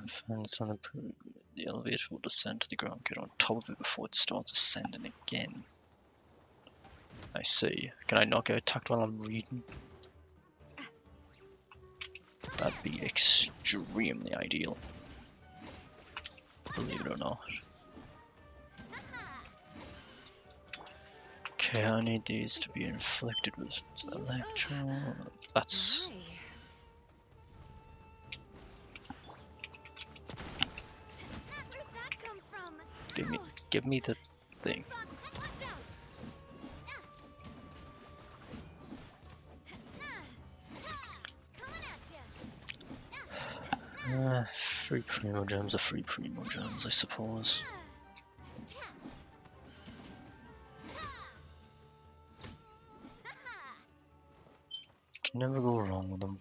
Fence on the elevator will descend to the ground. Get on top of it before it starts ascending again. I see. Can I not get attacked while I'm reading? That'd be extremely ideal. Believe it or not. Okay, I need these to be inflicted with electro. That's. Give me the thing. Free primo gems are free primo gems, I suppose. Can never go wrong with them.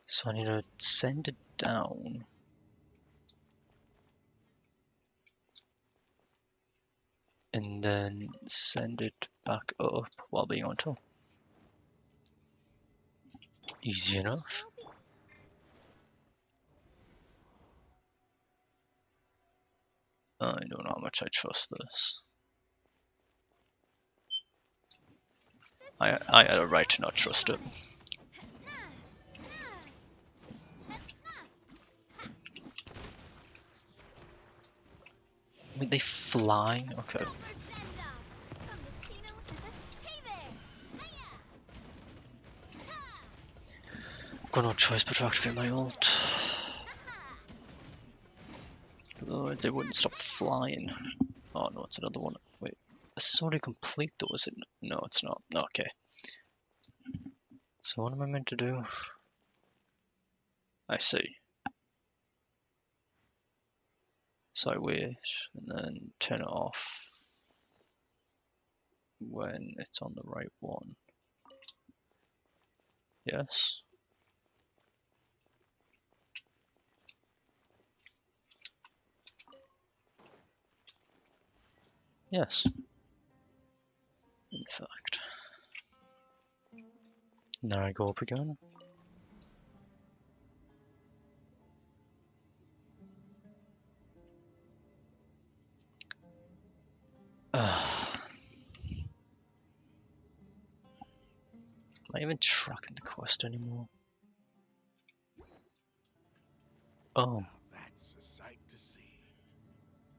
So I need to send it down. And then send it back up while being on top. Easy enough. I don't know how much I trust this. I had a right to not trust it. I mean, they fly? Okay. I've got no choice but to activate my ult. Otherwise they wouldn't stop flying. Oh no, it's another one. Wait, this is already complete though, is it? No, it's not. Okay. So what am I meant to do? I see. So I wait and then turn it off when it's on the right one. Yes. Yes. In fact. And there I go up again. I even tracking the quest anymore. Oh, Now that's a sight to see.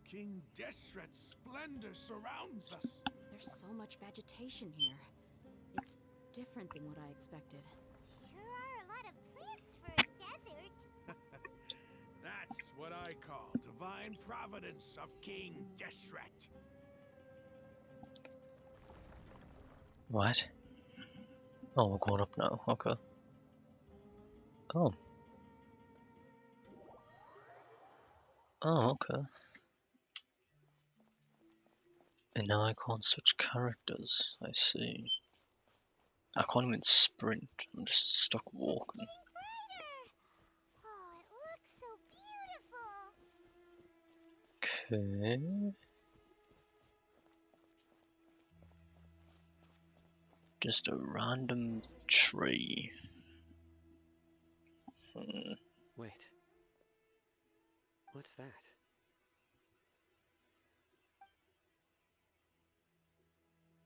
King Deshret's splendor surrounds us. There's so much vegetation here. It's different than what I expected. Sure are a lot of plants for a desert. That's what I call divine providence of King Deshret. what? Oh, we're going up now. Okay. Oh. Oh, okay. And now I can't switch characters. I see. I can't even sprint. I'm just stuck walking. Getting brighter. Oh, it looks so beautiful. Okay. Just a random tree. Wait. What's that?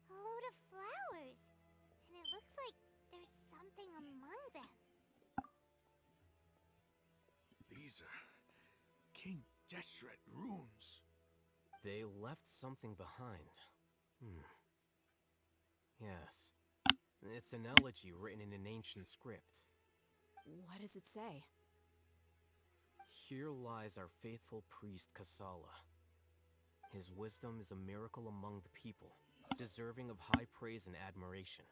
A load of flowers. And it looks like there's something among them. These are King Deshret runes. They left something behind. Yes. It's an elegy written in an ancient script. What does it say? Here lies our faithful priest Kasala. His wisdom is a miracle among the people, deserving of high praise and admiration.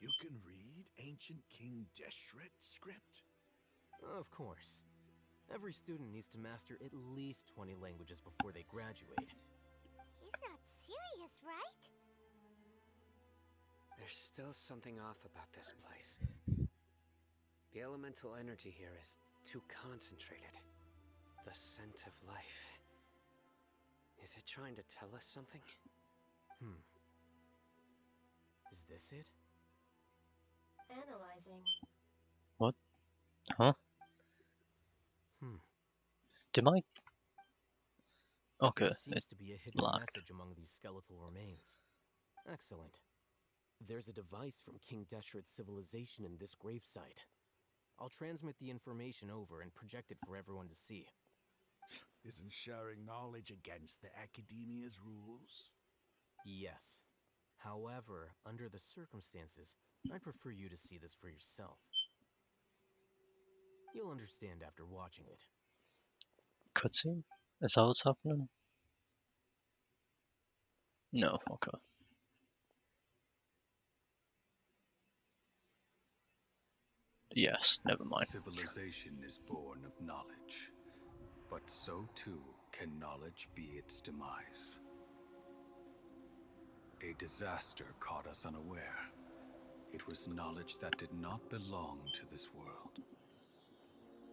You can read ancient King Deshret script? Of course. Every student needs to master at least 20 languages before they graduate. He's not serious, right? There's still something off about this place. The elemental energy here is too concentrated. The scent of life. Is it trying to tell us something? Is this it? Analyzing. What? Huh? Did I? Okay, There seems it to be a hidden lagged. message among these skeletal remains. Excellent. There's a device from King Deshret's civilization in this gravesite. I'll transmit the information over and project it for everyone to see. Isn't sharing knowledge against the Academia's rules? Yes. However, under the circumstances, I'd prefer you to see this for yourself. You'll understand after watching it. Cutscene? Is that what's happening? No, okay. Yes, never mind. Civilization is born of knowledge, but so too can knowledge be its demise. A disaster caught us unaware. It was knowledge that did not belong to this world.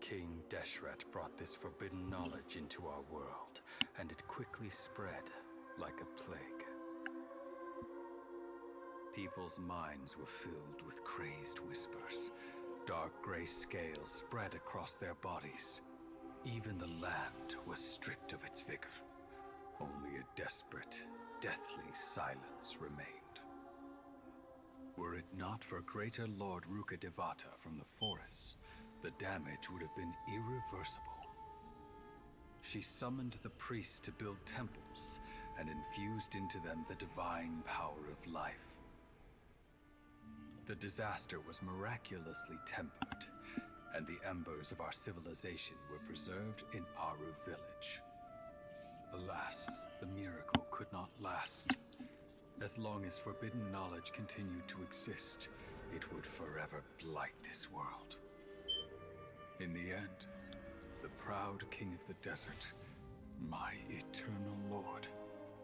King Deshret brought this forbidden knowledge into our world, and it quickly spread like a plague. People's minds were filled with crazed whispers. Dark gray scales spread across their bodies. Even the land was stripped of its vigor. Only a desperate, deathly silence remained. Were it not for greater Lord Ruka Devata from the forests, the damage would have been irreversible. She summoned the priests to build temples and infused into them the divine power of life. The disaster was miraculously tempered, and the embers of our civilization were preserved in Aru village. Alas, the miracle could not last. As long as forbidden knowledge continued to exist, it would forever blight this world. In the end, the proud king of the desert, my eternal lord,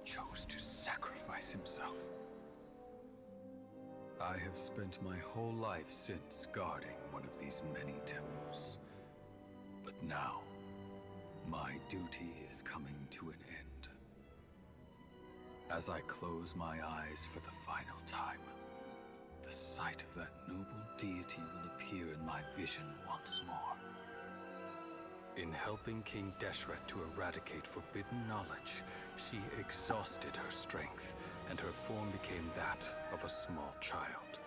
chose to sacrifice himself. I have spent my whole life since guarding one of these many temples. But now, my duty is coming to an end. As I close my eyes for the final time, the sight of that noble deity will appear in my vision once more. In helping King Deshret to eradicate forbidden knowledge, she exhausted her strength, and her form became that of a small child.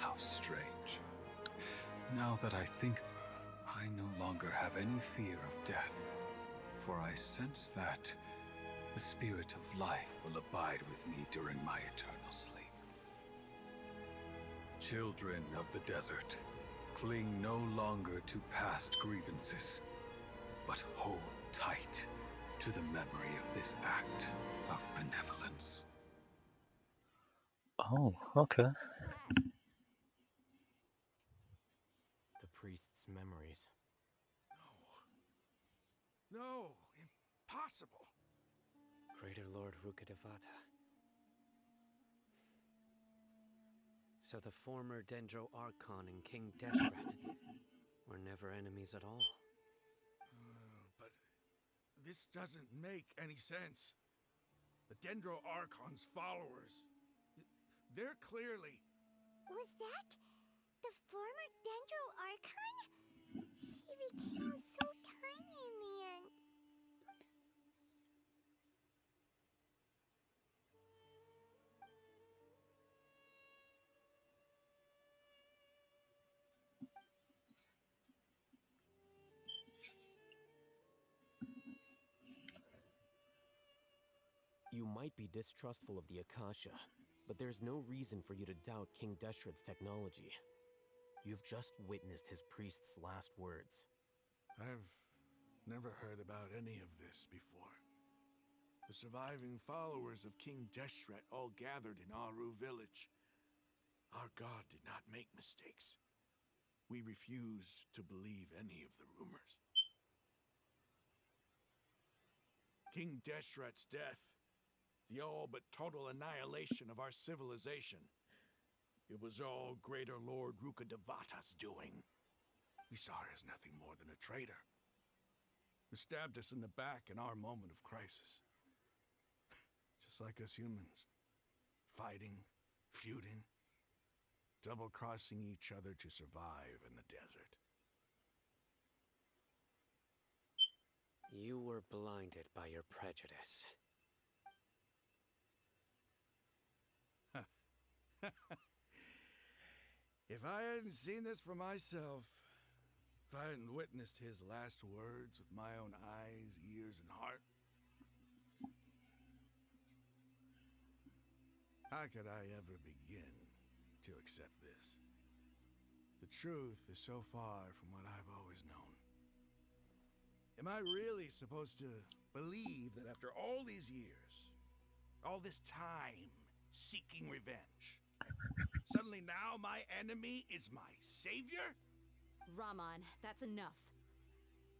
How strange. Now that I think of her, I no longer have any fear of death, for I sense that the spirit of life will abide with me during my eternal sleep. Children of the desert, cling no longer to past grievances, but hold tight to the memory of this act of benevolence. Oh, okay. The priest's memories. No, impossible. Greater Lord Rukkhadevata. So the former Dendro Archon and King Deshret were never enemies at all. But this doesn't make any sense. The Dendro Archon's followers, they're clearly... Was that the former Dendro Archon? He became so tiny in the end. You might be distrustful of the Akasha, but there's no reason for you to doubt King Deshret's technology. You've just witnessed his priest's last words. I've never heard about any of this before. The surviving followers of King Deshret all gathered in Aru village. Our god did not make mistakes. We refuse to believe any of the rumors. King Deshret's death, the all but total annihilation of our civilization, it was all Greater Lord Rukkhadevata's doing. We saw her as nothing more than a traitor, who stabbed us in the back in our moment of crisis. Just like us humans. Fighting, feuding, double-crossing each other to survive in the desert. You were blinded by your prejudice. If I hadn't seen this for myself, if I hadn't witnessed his last words with my own eyes, ears, and heart, how could I ever begin to accept this? The truth is so far from what I've always known. Am I really supposed to believe that after all these years, all this time seeking revenge, suddenly now my enemy is my savior? Raman, that's enough.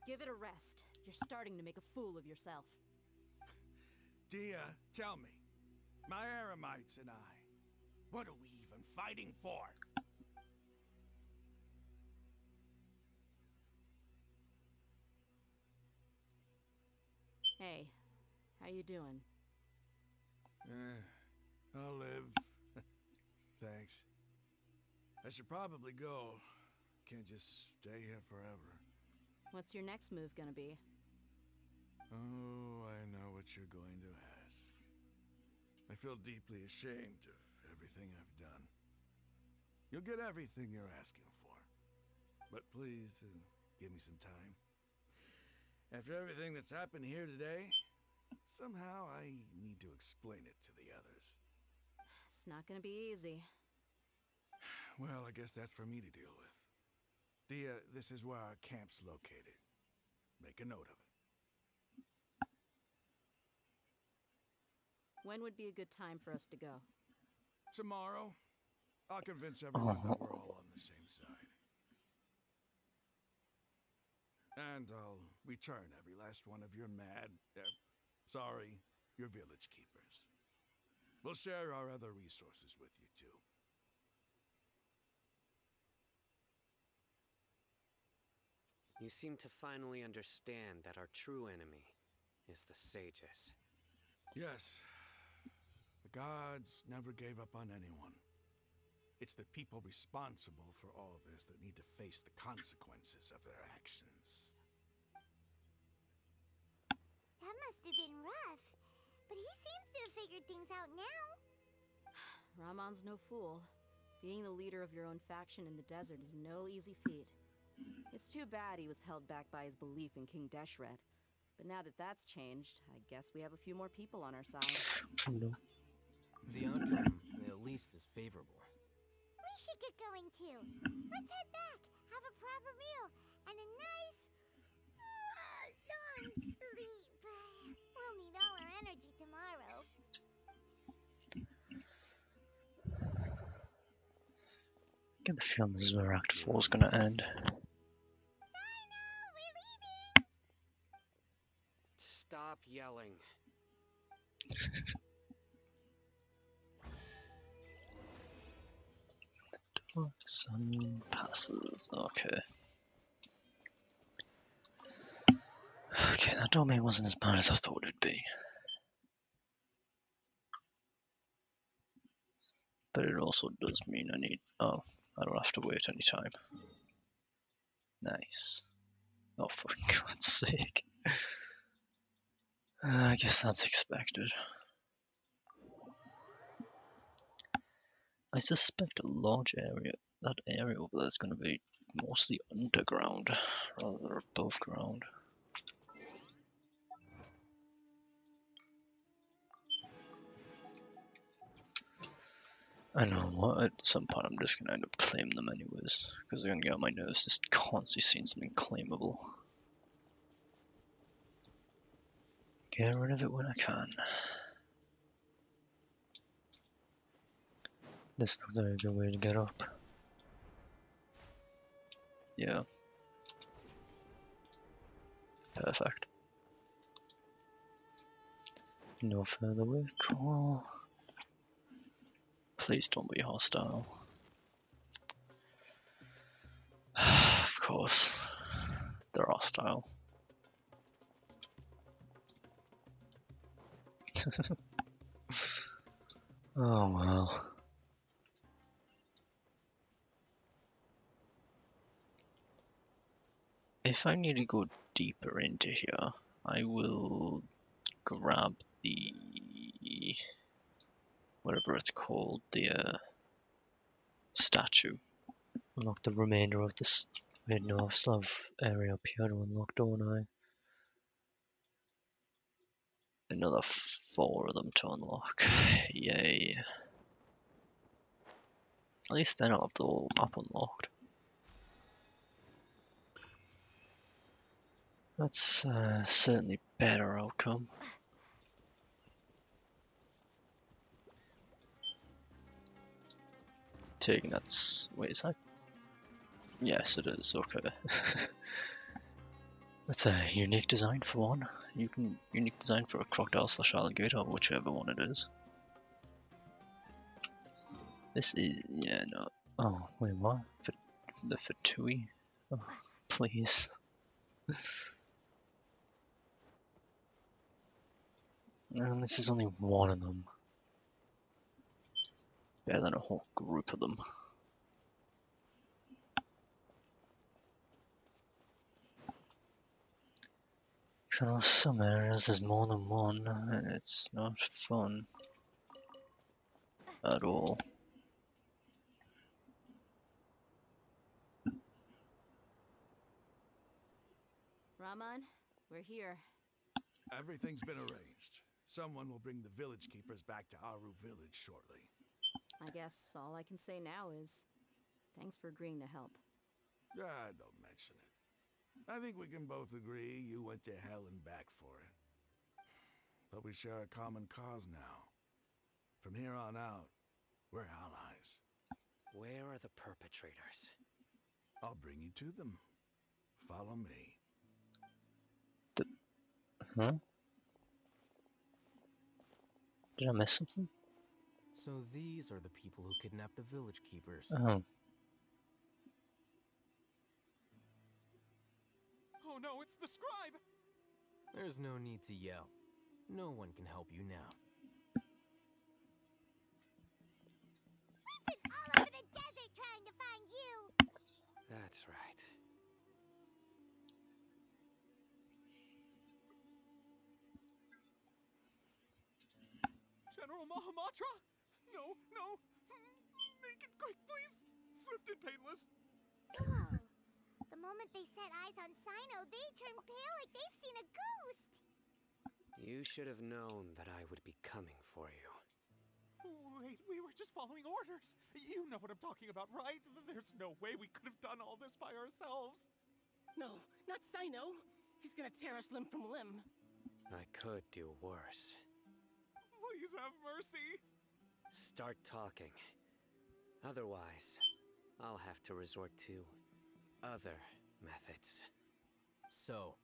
Give it a rest. You're starting to make a fool of yourself. Dia, tell me, my Eremites and I, what are we even fighting for? Hey, how you doing? I'll live. Thanks. I should probably go. Can't just stay here forever. What's your next move gonna be? Oh, I know what you're going to ask. I feel deeply ashamed of everything I've done. You'll get everything you're asking for. But please, give me some time. After everything that's happened here today, somehow I need to explain it to the others. It's not gonna be easy. Well, I guess that's for me to deal with. Dia, this is where our camp's located. Make a note of it. When would be a good time for us to go? Tomorrow, I'll convince everyone that we're all on the same side. And I'll return every last one of your your village keepers. We'll share our other resources with you too. You seem to finally understand that our true enemy is the sages. Yes. The gods never gave up on anyone. It's the people responsible for all this that need to face the consequences of their actions. That must have been rough, but he seems to have figured things out now. Ramon's no fool. Being the leader of your own faction in the desert is no easy feat. It's too bad he was held back by his belief in King Deshret. But now that that's changed, I guess we have a few more people on our side. No. The outcome, at least, is favorable. We should get going too. Let's head back, have a proper meal, and a nice long sleep. We'll need all our energy tomorrow. I get the feeling this is where Act 4 is gonna end. Sino, we're leaving! Stop yelling. Sun passes. Okay. Okay, that domain wasn't as bad as I thought it'd be. But it also does mean I need... Oh, I don't have to wait any time. Nice. Oh, for God's sake. I guess that's expected. I suspect a large area, that area over there is going to be mostly underground, rather than above ground. I know what, at some point I'm just going to end up claiming them anyways, because they're going to get on my nerves just constantly seeing something claimable. Get rid of it when I can. This looks like a good way to get up. Yeah. Perfect. No further way. Cool. Please don't be hostile. Of course. They're hostile. Oh well. If I need to go deeper into here, I will grab the whatever it's called, the statue. Unlock the remainder of this. Wait, no, I still have area up here to unlock, don't I? Another 4 of them to unlock. Yay. At least then I'll have the whole map unlocked. That's certainly better outcome. Taking that's... Wait, is that... Yes, it is, okay. That's a unique design for one. Unique design for a crocodile slash alligator, whichever one it is. This is... yeah, no. Oh, wait, what? The Fatui? Oh, please. And this is only one of them. Better than a whole group of them. Because I know some areas there's more than one, and it's not fun at all. Raman, we're here. Everything's been arranged. Someone will bring the village keepers back to Aru village shortly. I guess all I can say now is thanks for agreeing to help. Don't mention it. I think we can both agree you went to hell and back for it. But we share a common cause now. From here on out, we're allies. Where are the perpetrators? I'll bring you to them. Follow me. Huh? Did I miss something? So these are the people who kidnapped the village keepers. Oh. Oh no, it's the scribe! There's no need to yell. No one can help you now. We've been all over the desert trying to find you! That's right. General Mahamatra? No, no! Make it quick, please! swift and painless. Whoa. The moment they set eyes on Sino, they turn pale like they've seen a ghost. You should have known that I would be coming for you. Wait, we were just following orders. You know what I'm talking about, right? There's no way we could have done all this by ourselves. No, not Sino. He's gonna tear us limb from limb. I could do worse. Please have mercy. Start talking. Otherwise, I'll have to resort to other methods. So,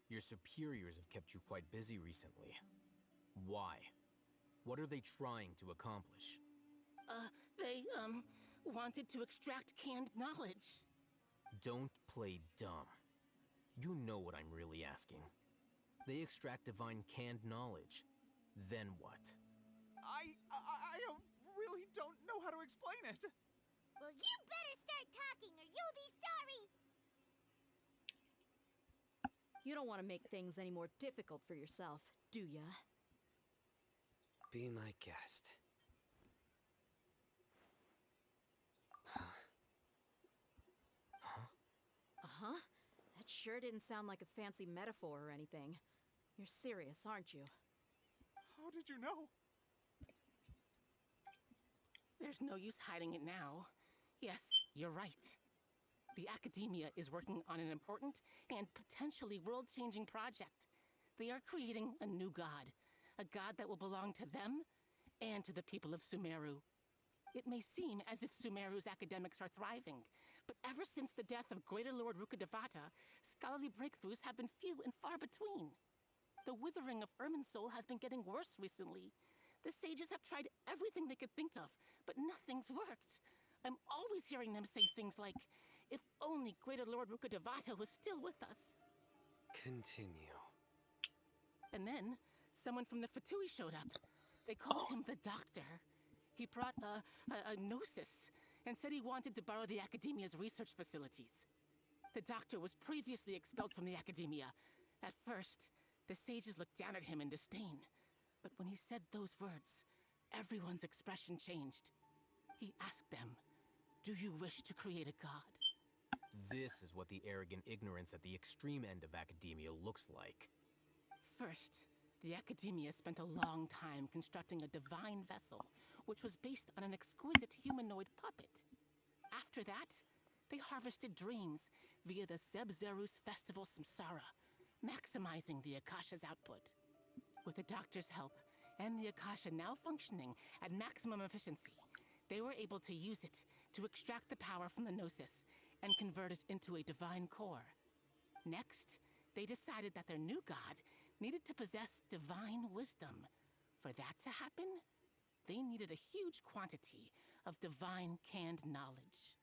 your superiors have kept you quite busy recently. Why? What are they trying to accomplish? They, wanted to extract canned knowledge. Don't play dumb. You know what I'm really asking. They extract divine canned knowledge. Then what? I really don't know how to explain it. Well, you better start talking or you'll be sorry. You don't want to make things any more difficult for yourself, do ya? Be my guest. Uh-huh. That sure didn't sound like a fancy metaphor or anything. You're serious, aren't you? How did you know? There's no use hiding it now. Yes, you're right. The Academia is working on an important and potentially world-changing project. They are creating a new god. A god that will belong to them and to the people of Sumeru. It may seem as if Sumeru's academics are thriving, but ever since the death of Greater Lord Rukkhadevata, scholarly breakthroughs have been few and far between. The withering of Irminsul has been getting worse recently. The sages have tried everything they could think of, but nothing's worked. I'm always hearing them say things like, if only Greater Lord Rukkhadevata was still with us. Continue. And then, someone from the Fatui showed up. They called him the Doctor. He brought a gnosis and said he wanted to borrow the Academia's research facilities. The Doctor was previously expelled from the Academia. At first, the sages looked down at him in disdain. But when he said those words, everyone's expression changed. He asked them, "Do you wish to create a god?" This is what the arrogant ignorance at the extreme end of academia looks like. First, the Academia spent a long time constructing a divine vessel, which was based on an exquisite humanoid puppet. After that, they harvested dreams via the Zeb-Zerus Festival Samsara, maximizing the Akasha's output. With the Doctor's help, and the Akasha now functioning at maximum efficiency, they were able to use it to extract the power from the Gnosis and convert it into a divine core. Next, they decided that their new god needed to possess divine wisdom. For that to happen, they needed a huge quantity of divine canned knowledge.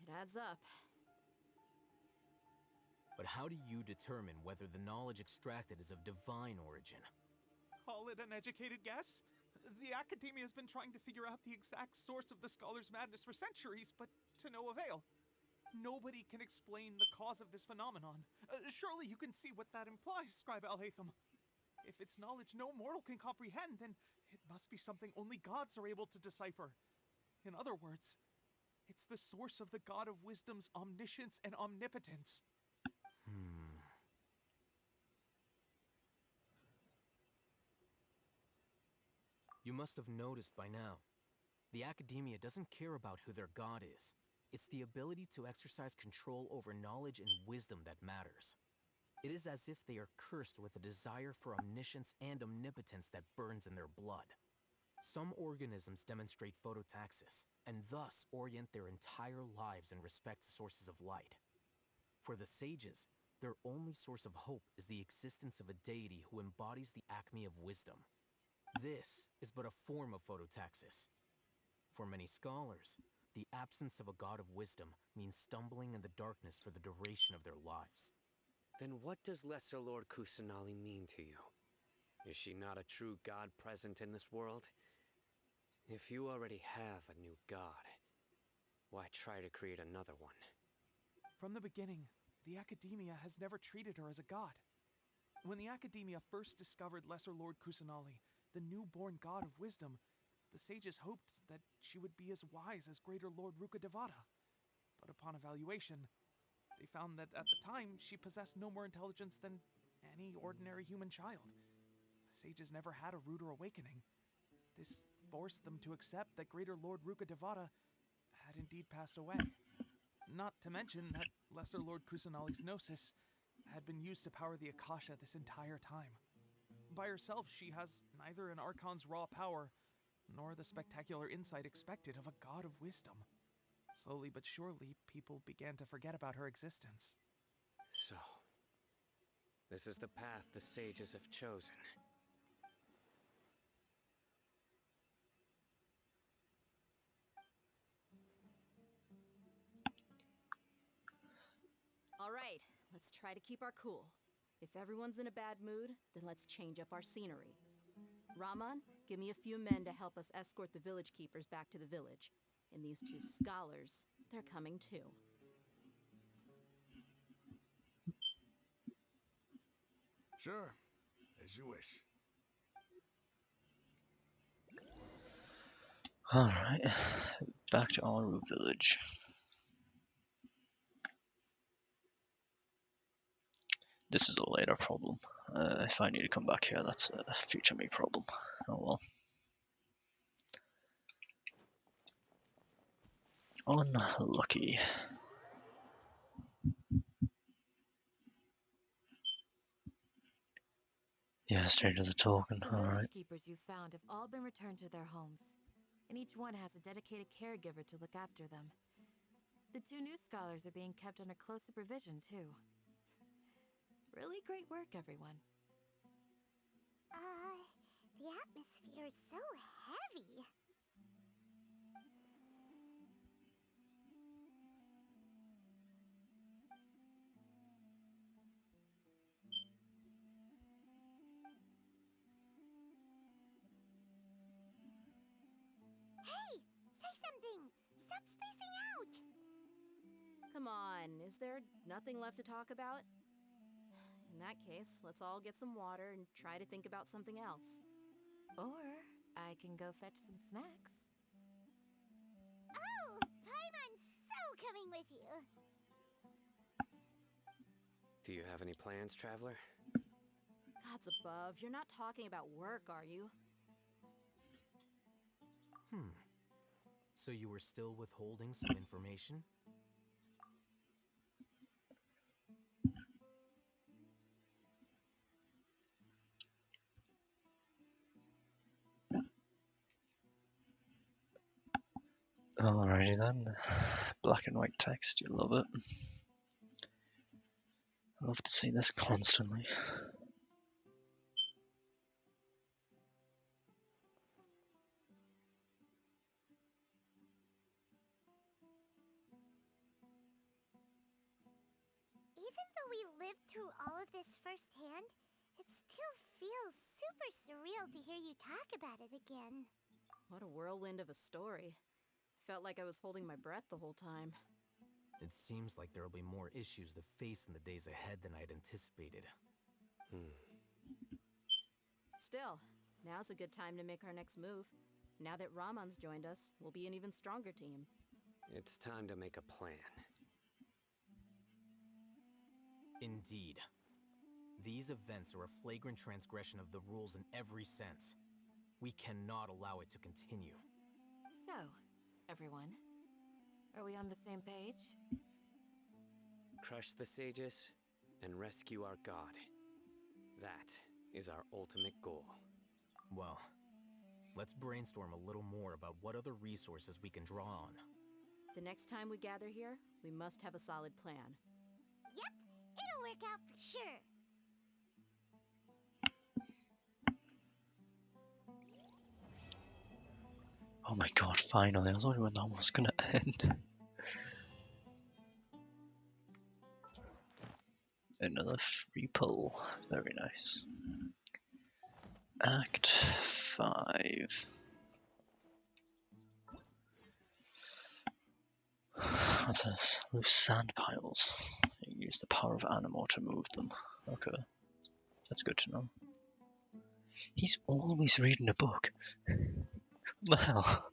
It adds up. But how do you determine whether the knowledge extracted is of divine origin? Call it an educated guess? The Academia has been trying to figure out the exact source of the Scholar's Madness for centuries, but to no avail. Nobody can explain the cause of this phenomenon. Surely you can see what that implies, Scribe Alhaitham. If it's knowledge no mortal can comprehend, then it must be something only gods are able to decipher. In other words, it's the source of the God of Wisdom's omniscience and omnipotence. You must have noticed by now. The Academia doesn't care about who their god is. It's the ability to exercise control over knowledge and wisdom that matters. It is as if they are cursed with a desire for omniscience and omnipotence that burns in their blood. Some organisms demonstrate phototaxis, and thus orient their entire lives in respect to sources of light. For the sages, their only source of hope is the existence of a deity who embodies the acme of wisdom. This is but a form of phototaxis. For many scholars, the absence of a god of wisdom means stumbling in the darkness for the duration of their lives. Then what does Lesser Lord Kusanali mean to you? Is she not a true god present in this world? If you already have a new god, why try to create another one? From the beginning, the Academia has never treated her as a god. When the Academia first discovered Lesser Lord Kusanali, the newborn god of wisdom, the sages hoped that she would be as wise as Greater Lord Ruka Devata. But upon evaluation, they found that at the time she possessed no more intelligence than any ordinary human child. The sages never had a ruder awakening. This forced them to accept that Greater Lord Ruka Devata had indeed passed away. Not to mention that Lesser Lord Kusanali's gnosis had been used to power the Akasha this entire time. By herself, she has neither an Archon's raw power, nor the spectacular insight expected of a god of wisdom. Slowly but surely, people began to forget about her existence. So, this is the path the sages have chosen. All right, let's try to keep our cool. If everyone's in a bad mood, then let's change up our scenery. Raman, give me a few men to help us escort the village keepers back to the village. And these two scholars, they're coming too. Sure, as you wish. Alright, back to Aru village. This is a later problem. If I need to come back here, that's a future me problem. Oh well. Unlucky. Yeah, straight to the token, The alright. village keepers you found have all been returned to their homes, and each one has a dedicated caregiver to look after them. The two new scholars are being kept under close supervision, too. Really great work, everyone. The atmosphere is so heavy. Hey! Say something! Stop spacing out! Come on, is there nothing left to talk about? In that case, let's all get some water and try to think about something else. Or I can go fetch some snacks. Oh! Paimon's so coming with you! Do you have any plans, traveler? Gods above, you're not talking about work, are you? So you were still withholding some information? Alrighty then. Black and white text, you love it. I love to see this constantly. Even though we lived through all of this firsthand, it still feels super surreal to hear you talk about it again. What a whirlwind of a story. Felt like I was holding my breath the whole time. It seems like there will be more issues to face in the days ahead than I'd anticipated. Still, now's a good time to make our next move. Now that Raman's joined us, we'll be an even stronger team. It's time to make a plan. Indeed. These events are a flagrant transgression of the rules in every sense. We cannot allow it to continue. So, everyone, are we on the same page? Crush the sages and rescue our god. That is our ultimate goal. Well, let's brainstorm a little more about what other resources we can draw on. The next time we gather here, we must have a solid plan. Yep, it'll work out for sure. Oh my god, finally. I was wondering when that was gonna end. Another free pull. Very nice. Act 5. What's this? Loose sand piles. You can use the power of Animo to move them. Okay. That's good to know. He's always reading a book. The hell?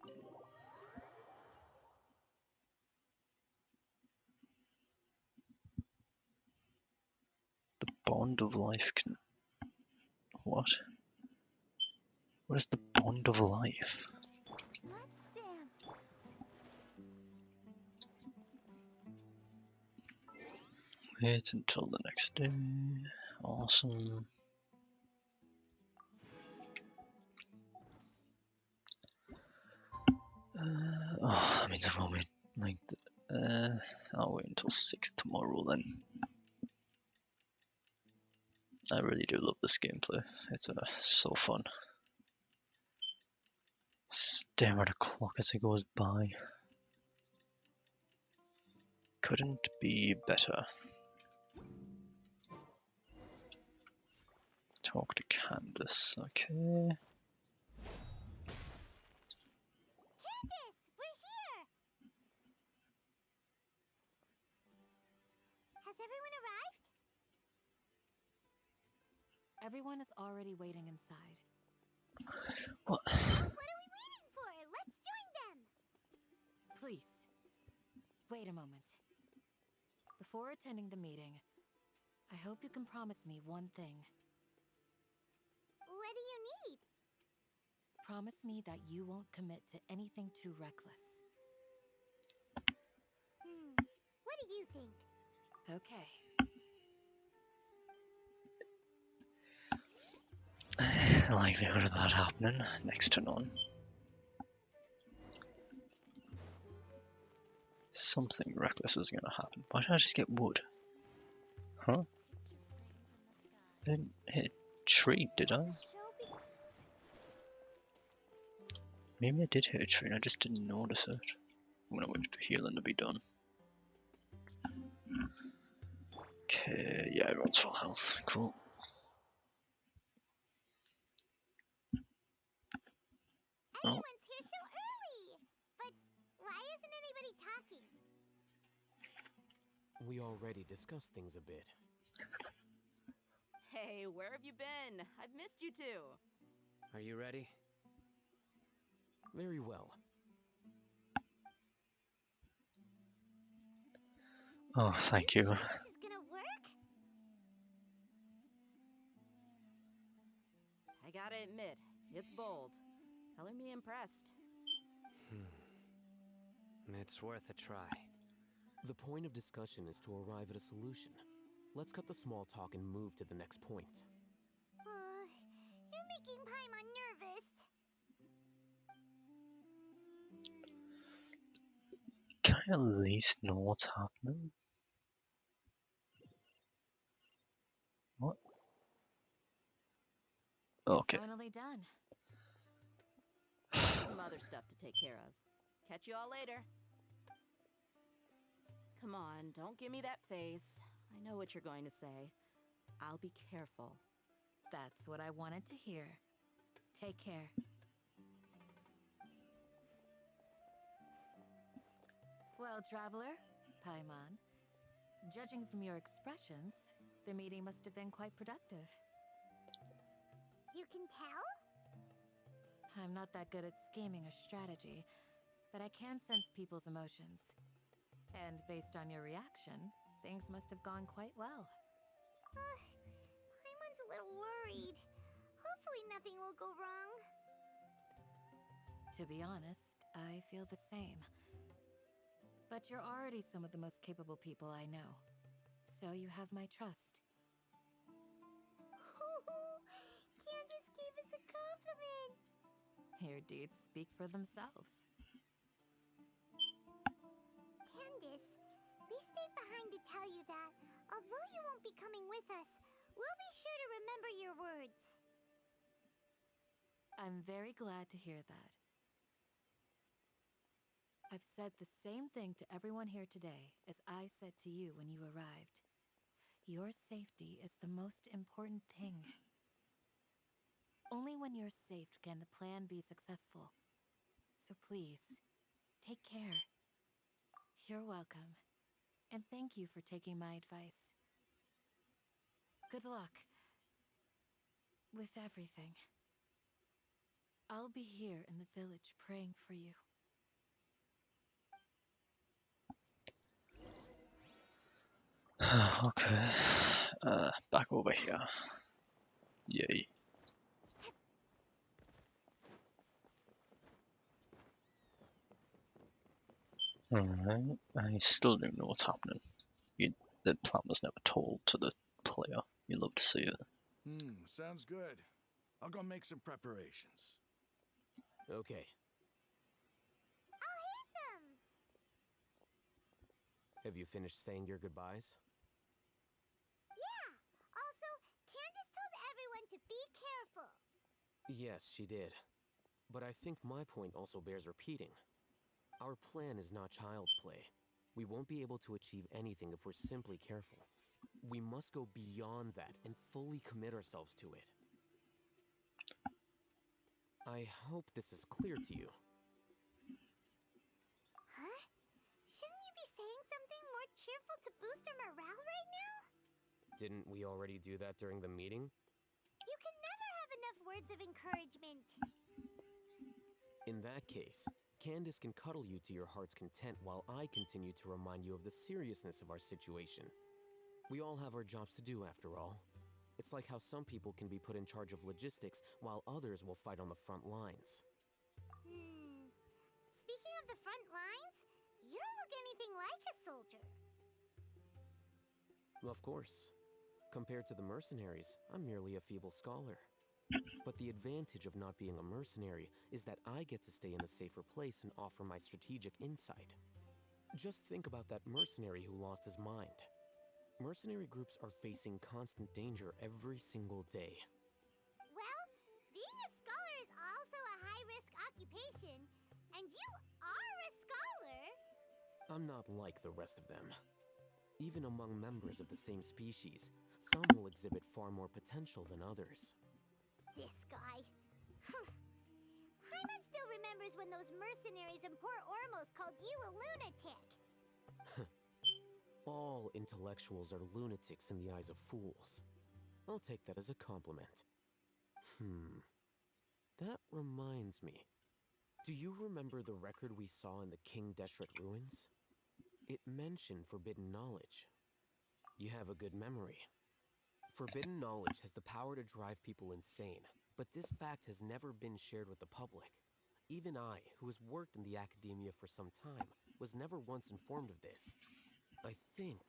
The bond of life can... What? What is the bond of life? Let's dance. Wait until the next day. Awesome. Oh, that means I've only like... I'll wait until 6 tomorrow then. I really do love this gameplay. It's so fun. Stare at a clock as it goes by. Couldn't be better. Talk to Candace, okay. Candace, we're here! Has everyone arrived? Everyone is already waiting inside. What? Well, what are we waiting for? Let's join them! Please, wait a moment. Before attending the meeting, I hope you can promise me one thing. What do you need? Promise me that you won't commit to anything too reckless. What do you think? Okay. Likelihood of that happening, next to none. Something reckless is gonna happen. Why did I just get wood? Huh? I didn't hit a tree, did I? Maybe I did hit a tree and I just didn't notice it. I'm gonna wait for healing to be done. Okay, yeah, everyone's full health. Cool. Everyone's here so early! But why isn't anybody talking? We already discussed things a bit. Hey, where have you been? I've missed you too. Are you ready? Very well. Oh, thank you. Sure this is gonna work? I gotta admit, it's bold. Color me impressed. It's worth a try. The point of discussion is to arrive at a solution. Let's cut the small talk and move to the next point. You're making Paimon nervous. Can I at least know what's happening? What? Okay. Finally done. Got some other stuff to take care of. Catch you all later. Come on, don't give me that face. I know what you're going to say. I'll be careful. That's what I wanted to hear. Take care. Well, traveler, Paimon, judging from your expressions, the meeting must have been quite productive. You can tell? I'm not that good at scheming or strategy, but I can sense people's emotions. And based on your reaction, things must have gone quite well. Paimon's a little worried. Hopefully nothing will go wrong. To be honest, I feel the same. But you're already some of the most capable people I know. So you have my trust. Candace gave us a compliment. Your deeds speak for themselves. Candace, we stayed behind to tell you that, although you won't be coming with us, we'll be sure to remember your words. I'm very glad to hear that. I've said the same thing to everyone here today as I said to you when you arrived. Your safety is the most important thing. Only when you're safe can the plan be successful. So please, take care. You're welcome. And thank you for taking my advice. Good luck with everything. I'll be here in the village praying for you. Okay. Back over here. Yay. Alright. I still don't know what's happening. The plan was never told to the player. You love to see it. Sounds good. I'll go make some preparations. Okay. I'll hit them! Have you finished saying your goodbyes? Yeah! Also, Candace told everyone to be careful. Yes, she did. But I think my point also bears repeating. Our plan is not child's play. We won't be able to achieve anything if we're simply careful. We must go beyond that and fully commit ourselves to it. I hope this is clear to you. Huh? Shouldn't you be saying something more cheerful to boost our morale right now? Didn't we already do that during the meeting? You can never have enough words of encouragement. In that case, Candace can cuddle you to your heart's content while I continue to remind you of the seriousness of our situation. We all have our jobs to do, after all. It's like how some people can be put in charge of logistics while others will fight on the front lines. Speaking of the front lines, you don't look anything like a soldier. Of course. Compared to the mercenaries, I'm merely a feeble scholar. But the advantage of not being a mercenary is that I get to stay in a safer place and offer my strategic insight. Just think about that mercenary who lost his mind. Mercenary groups are facing constant danger every single day. Well, being a scholar is also a high-risk occupation, and you are a scholar. I'm not like the rest of them. Even among members of the same species, some will exhibit far more potential than others. This guy. Paimon still remembers when those mercenaries in Port Ormos called you a lunatic. All intellectuals are lunatics in the eyes of fools. I'll take that as a compliment. That reminds me. Do you remember the record we saw in the King Deshret ruins? It mentioned forbidden knowledge. You have a good memory. Forbidden knowledge has the power to drive people insane, but this fact has never been shared with the public. Even I, who has worked in the academia for some time, was never once informed of this. I think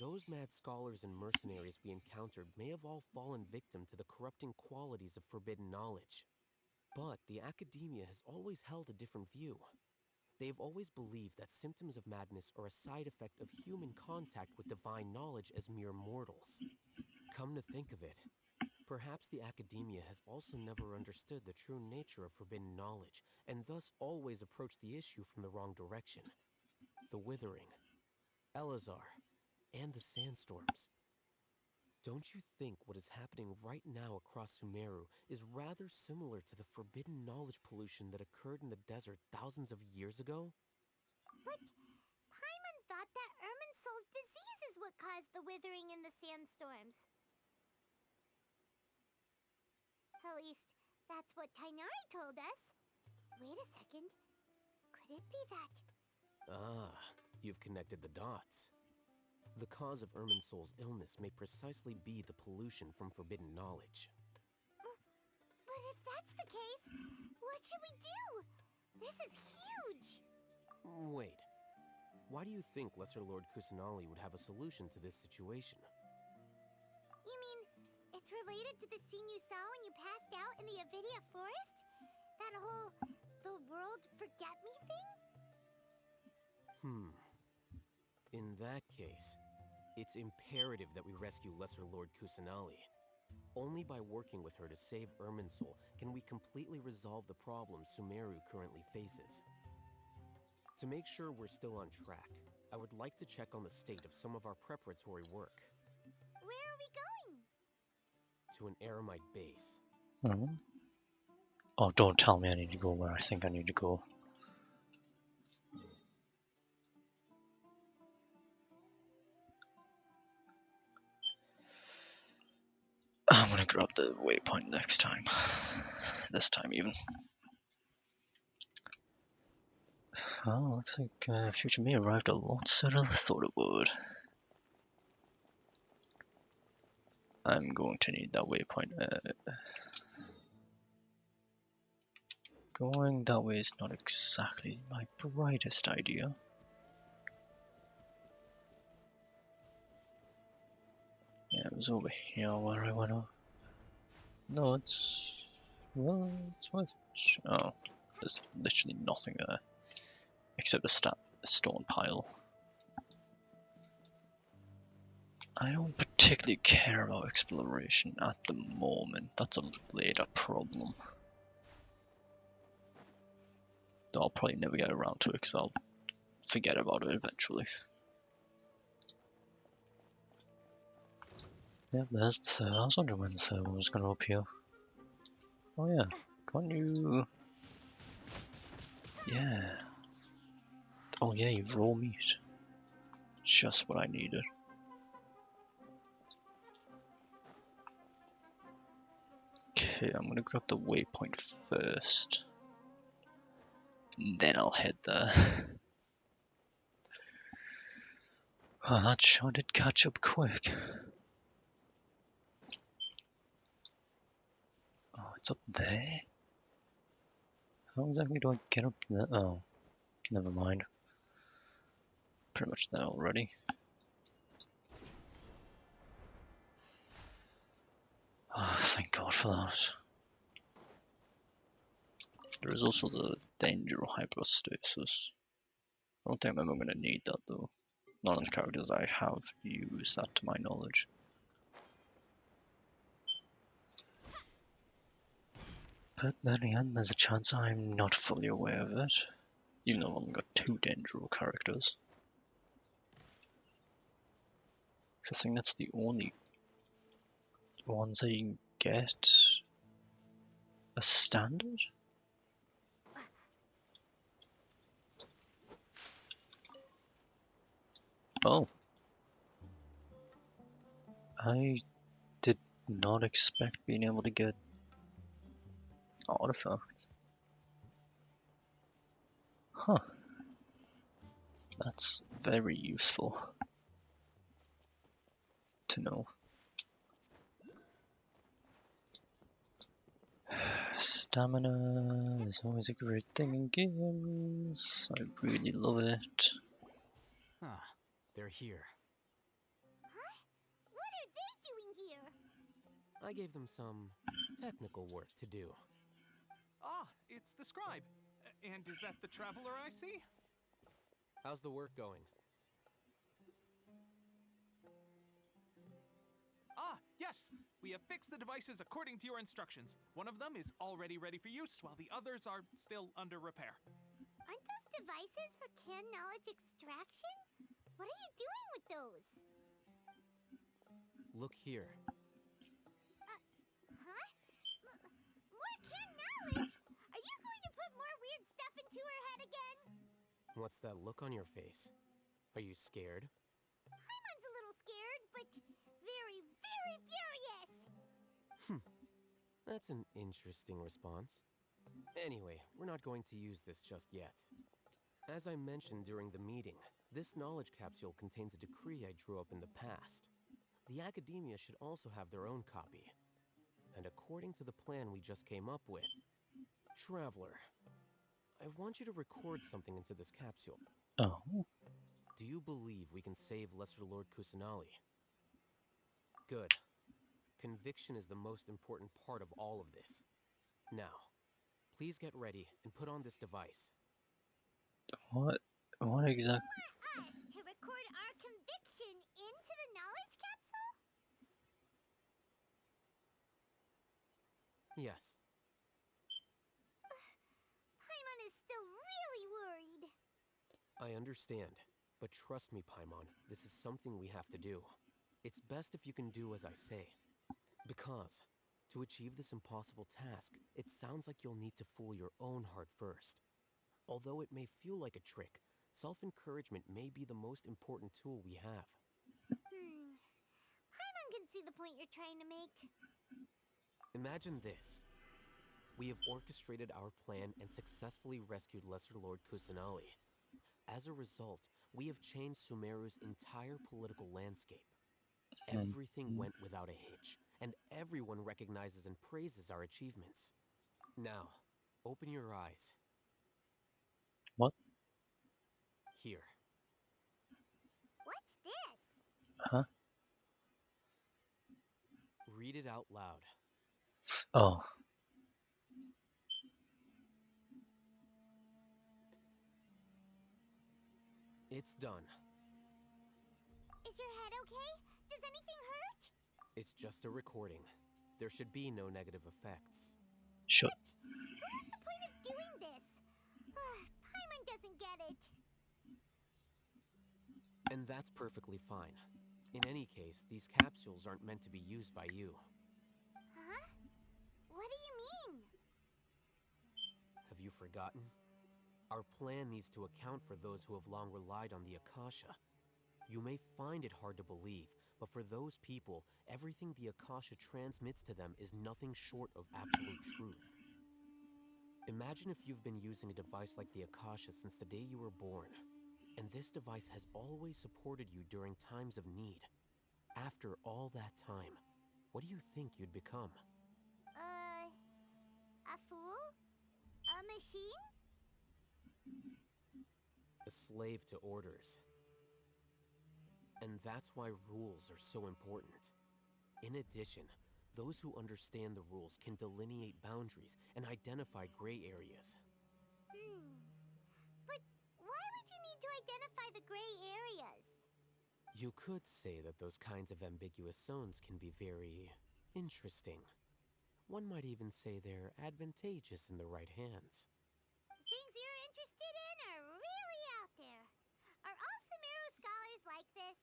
those mad scholars and mercenaries we encountered may have all fallen victim to the corrupting qualities of forbidden knowledge. But the academia has always held a different view. They have always believed that symptoms of madness are a side effect of human contact with divine knowledge as mere mortals. Come to think of it, perhaps the academia has also never understood the true nature of forbidden knowledge, and thus always approached the issue from the wrong direction. The Withering, Elazar, and the sandstorms. Don't you think what is happening right now across Sumeru is rather similar to the forbidden knowledge pollution that occurred in the desert thousands of years ago? But Paimon thought that Irminsul's disease is what caused the withering in the sandstorms. At least, that's what Tainari told us. Wait a second. Could it be that... Ah, you've connected the dots. The cause of Irminsul's illness may precisely be the pollution from forbidden knowledge. But if that's the case, what should we do? This is huge! Wait. Why do you think Lesser Lord Kusanali would have a solution to this situation? You mean, it's related to the scene you saw when you passed out in the Avidia forest? That whole... the world forget me thing? In that case, it's imperative that we rescue Lesser Lord Kusanali. Only by working with her to save Irminsul can we completely resolve the problems Sumeru currently faces. To make sure we're still on track, I would like to check on the state of some of our preparatory work. Where are we going? To an Eremite base. Oh, don't tell me I need to go where I think I need to go. I'm gonna grab the waypoint next time. This time even. Well, looks like future me arrived a lot sooner than I thought it would. I'm going to need that waypoint. Going that way is not exactly my brightest idea. Yeah, it was over here where I went off. No, it's... well, it's west. Oh, there's literally nothing there. Except a stone pile. I don't particularly care about exploration at the moment. That's a later problem. Though I'll probably never get around to it because I'll forget about it eventually. Yeah, there's the third. I was wondering when the third one was going to appear. Oh yeah, can't you... Yeah. Oh yeah, you raw meat. Just what I needed. Okay, I'm gonna grab the waypoint first. Then I'll head there. Oh, that sure did catch up quick. Oh, it's up there? How exactly do I get up there? Oh, never mind. Pretty much there already. Oh, thank God for that. There is also the danger of hypostasis. I don't think I'm ever going to need that though. None of the characters I have use that to my knowledge. But then again, there's a chance I'm not fully aware of it. Even though I've only got 2 Dendro characters. I think that's the only ones I can get a standard? Oh. I did not expect being able to get artifacts. Huh. That's very useful to know. Stamina is always a great thing in games. I really love it. Ah, they're here. Huh? What are they doing here? I gave them some technical work to do. Ah, it's the scribe. And is that the traveler I see? How's the work going? Ah, yes! We have fixed the devices according to your instructions. One of them is already ready for use, while the others are still under repair. Aren't those devices for can knowledge extraction? What are you doing with those? Look here. Huh? More can knowledge? Are you going to put more weird stuff into her head again? What's that look on your face? Are you scared? Paimon's a little scared, but very, very furious! That's an interesting response. Anyway, we're not going to use this just yet. As I mentioned during the meeting, this knowledge capsule contains a decree I drew up in the past. The academia should also have their own copy. And according to the plan we just came up with, Traveler, I want you to record something into this capsule. Oh. Do you believe we can save Lesser Lord Kusanali? Good. Conviction is the most important part of all of this. Now, please get ready and put on this device. What exactly? You want us to record our conviction into the knowledge capsule? Yes. Paimon is still really worried. I understand, but trust me, Paimon, this is something we have to do. It's best if you can do as I say. Because, to achieve this impossible task, it sounds like you'll need to fool your own heart first. Although it may feel like a trick, self-encouragement may be the most important tool we have. Paimon can see the point you're trying to make. Imagine this. We have orchestrated our plan and successfully rescued Lesser Lord Kusanali. As a result, we have changed Sumeru's entire political landscape. Everything went without a hitch, and everyone recognizes and praises our achievements. Now, open your eyes. What? Here. What's this? Huh? Read it out loud. Oh. It's done. Is your head okay? Does anything hurt? It's just a recording. There should be no negative effects. Shut. What is the point of doing this? Paimon doesn't get it. And that's perfectly fine. In any case, these capsules aren't meant to be used by you. Huh? What do you mean? Have you forgotten? Our plan needs to account for those who have long relied on the Akasha. You may find it hard to believe, but for those people, everything the Akasha transmits to them is nothing short of absolute truth. Imagine if you've been using a device like the Akasha since the day you were born, and this device has always supported you during times of need. After all that time, what do you think you'd become? A fool? A machine? A slave to orders. And that's why rules are so important. In addition, those who understand the rules can delineate boundaries and identify gray areas. But why would you need to identify the gray areas? You could say that those kinds of ambiguous zones can be very interesting. One might even say they're advantageous in the right hands. Things you're interested in are really out there. Are all Sumeru scholars like this?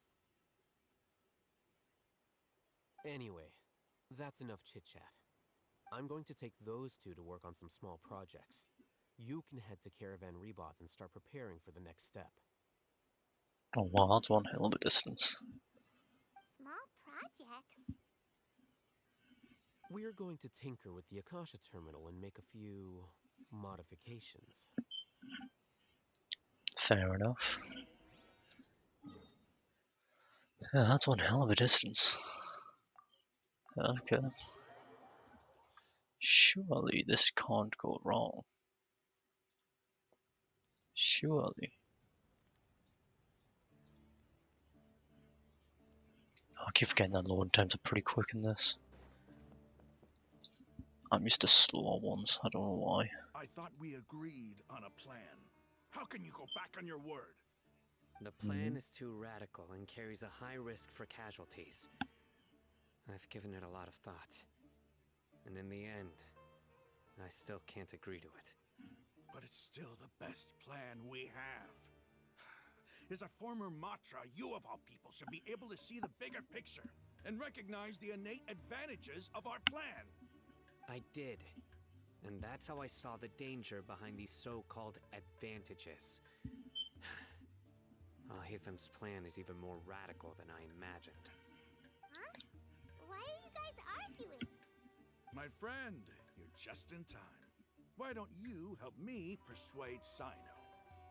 Anyway, that's enough chit-chat. I'm going to take those two to work on some small projects. You can head to Caravan Rebot and start preparing for the next step. Oh wow, that's one hell of a distance. Small projects? We're going to tinker with the Akasha terminal and make a few modifications. Fair enough. Yeah, that's one hell of a distance. Okay. Surely this can't go wrong. Surely. I keep forgetting that loading times are pretty quick in this. I'm used to slower ones, I don't know why. I thought we agreed on a plan. How can you go back on your word? The plan is too radical and carries a high risk for casualties. I've given it a lot of thought. And in the end, I still can't agree to it. But it's still the best plan we have. As a former Matra, you of all people should be able to see the bigger picture and recognize the innate advantages of our plan. I did. And that's how I saw the danger behind these so-called advantages. Hitham's plan is even more radical than I imagined. Huh? Why are you guys arguing? My friend, you're just in time. Why don't you help me persuade Sino?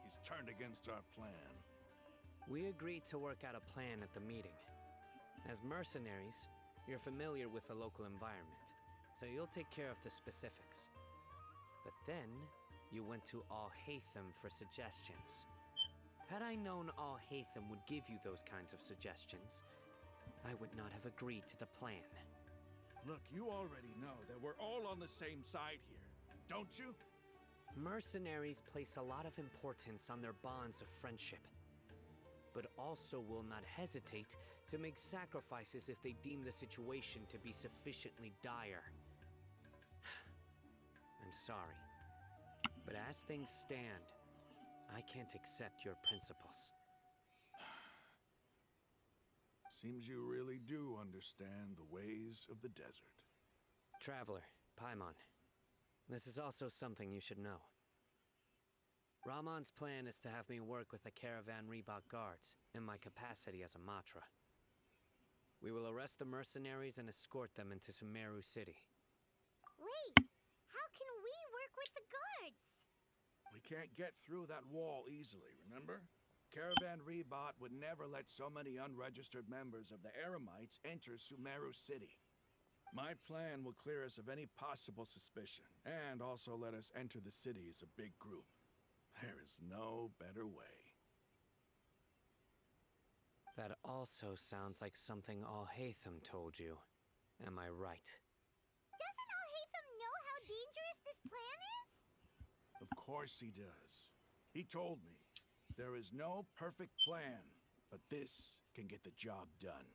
He's turned against our plan. We agreed to work out a plan at the meeting. As mercenaries, you're familiar with the local environment, so you'll take care of the specifics. But then, you went to Al-Haytham for suggestions. Had I known Al-Haytham would give you those kinds of suggestions, I would not have agreed to the plan. Look, you already know that we're all on the same side here, don't you? Mercenaries place a lot of importance on their bonds of friendship, but also will not hesitate to make sacrifices if they deem the situation to be sufficiently dire. I'm sorry, but as things stand, I can't accept your principles. Seems you really do understand the ways of the desert. Traveler, Paimon, this is also something you should know. Ramon's plan is to have me work with the Caravan Rebot guards in my capacity as a Matra. We will arrest the mercenaries and escort them into Sumeru City. can't get through that wall easily, remember? Caravan Rebot would never let so many unregistered members of the Eremites enter Sumeru City. My plan will clear us of any possible suspicion, and also let us enter the city as a big group. There is no better way. That also sounds like something Alhaitham told you. Am I right? Doesn't Alhaitham know how dangerous this plan is? Of course he does. He told me, there is no perfect plan, but this can get the job done.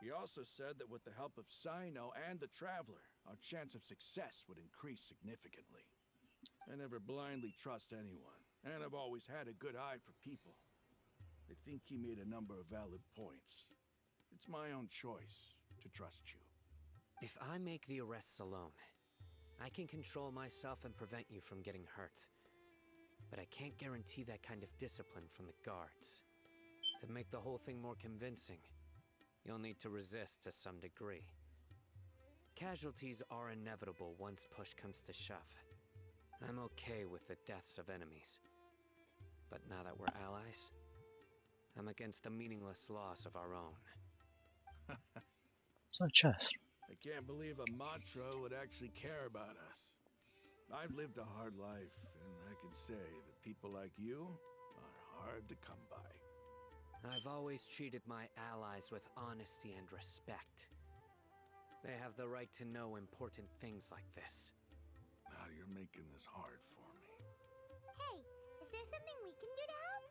He also said that with the help of Sino and the Traveler, our chance of success would increase significantly. I never blindly trust anyone, and I've always had a good eye for people. I think he made a number of valid points. It's my own choice to trust you. If I make the arrests alone, I can control myself and prevent you from getting hurt. But I can't guarantee that kind of discipline from the guards. To make the whole thing more convincing, you'll need to resist to some degree. Casualties are inevitable once push comes to shove. I'm okay with the deaths of enemies. But now that we're allies, I'm against the meaningless loss of our own. It's no chest. I can't believe a Matra would actually care about us. I've lived a hard life, and I can say that people like you are hard to come by. I've always treated my allies with honesty and respect. They have the right to know important things like this. Now you're making this hard for me. Hey, is there something we can do to help?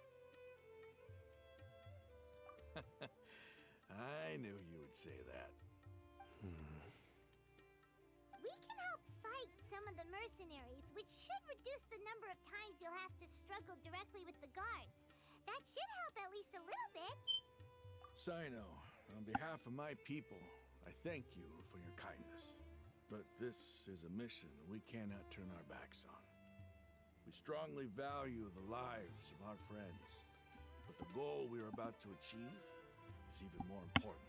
I knew you would say that. We can help fight some of the mercenaries, which should reduce the number of times you'll have to struggle directly with the guards. That should help at least a little bit. Sino, on behalf of my people, I thank you for your kindness. But this is a mission we cannot turn our backs on. We strongly value the lives of our friends, but the goal we are about to achieve is even more important.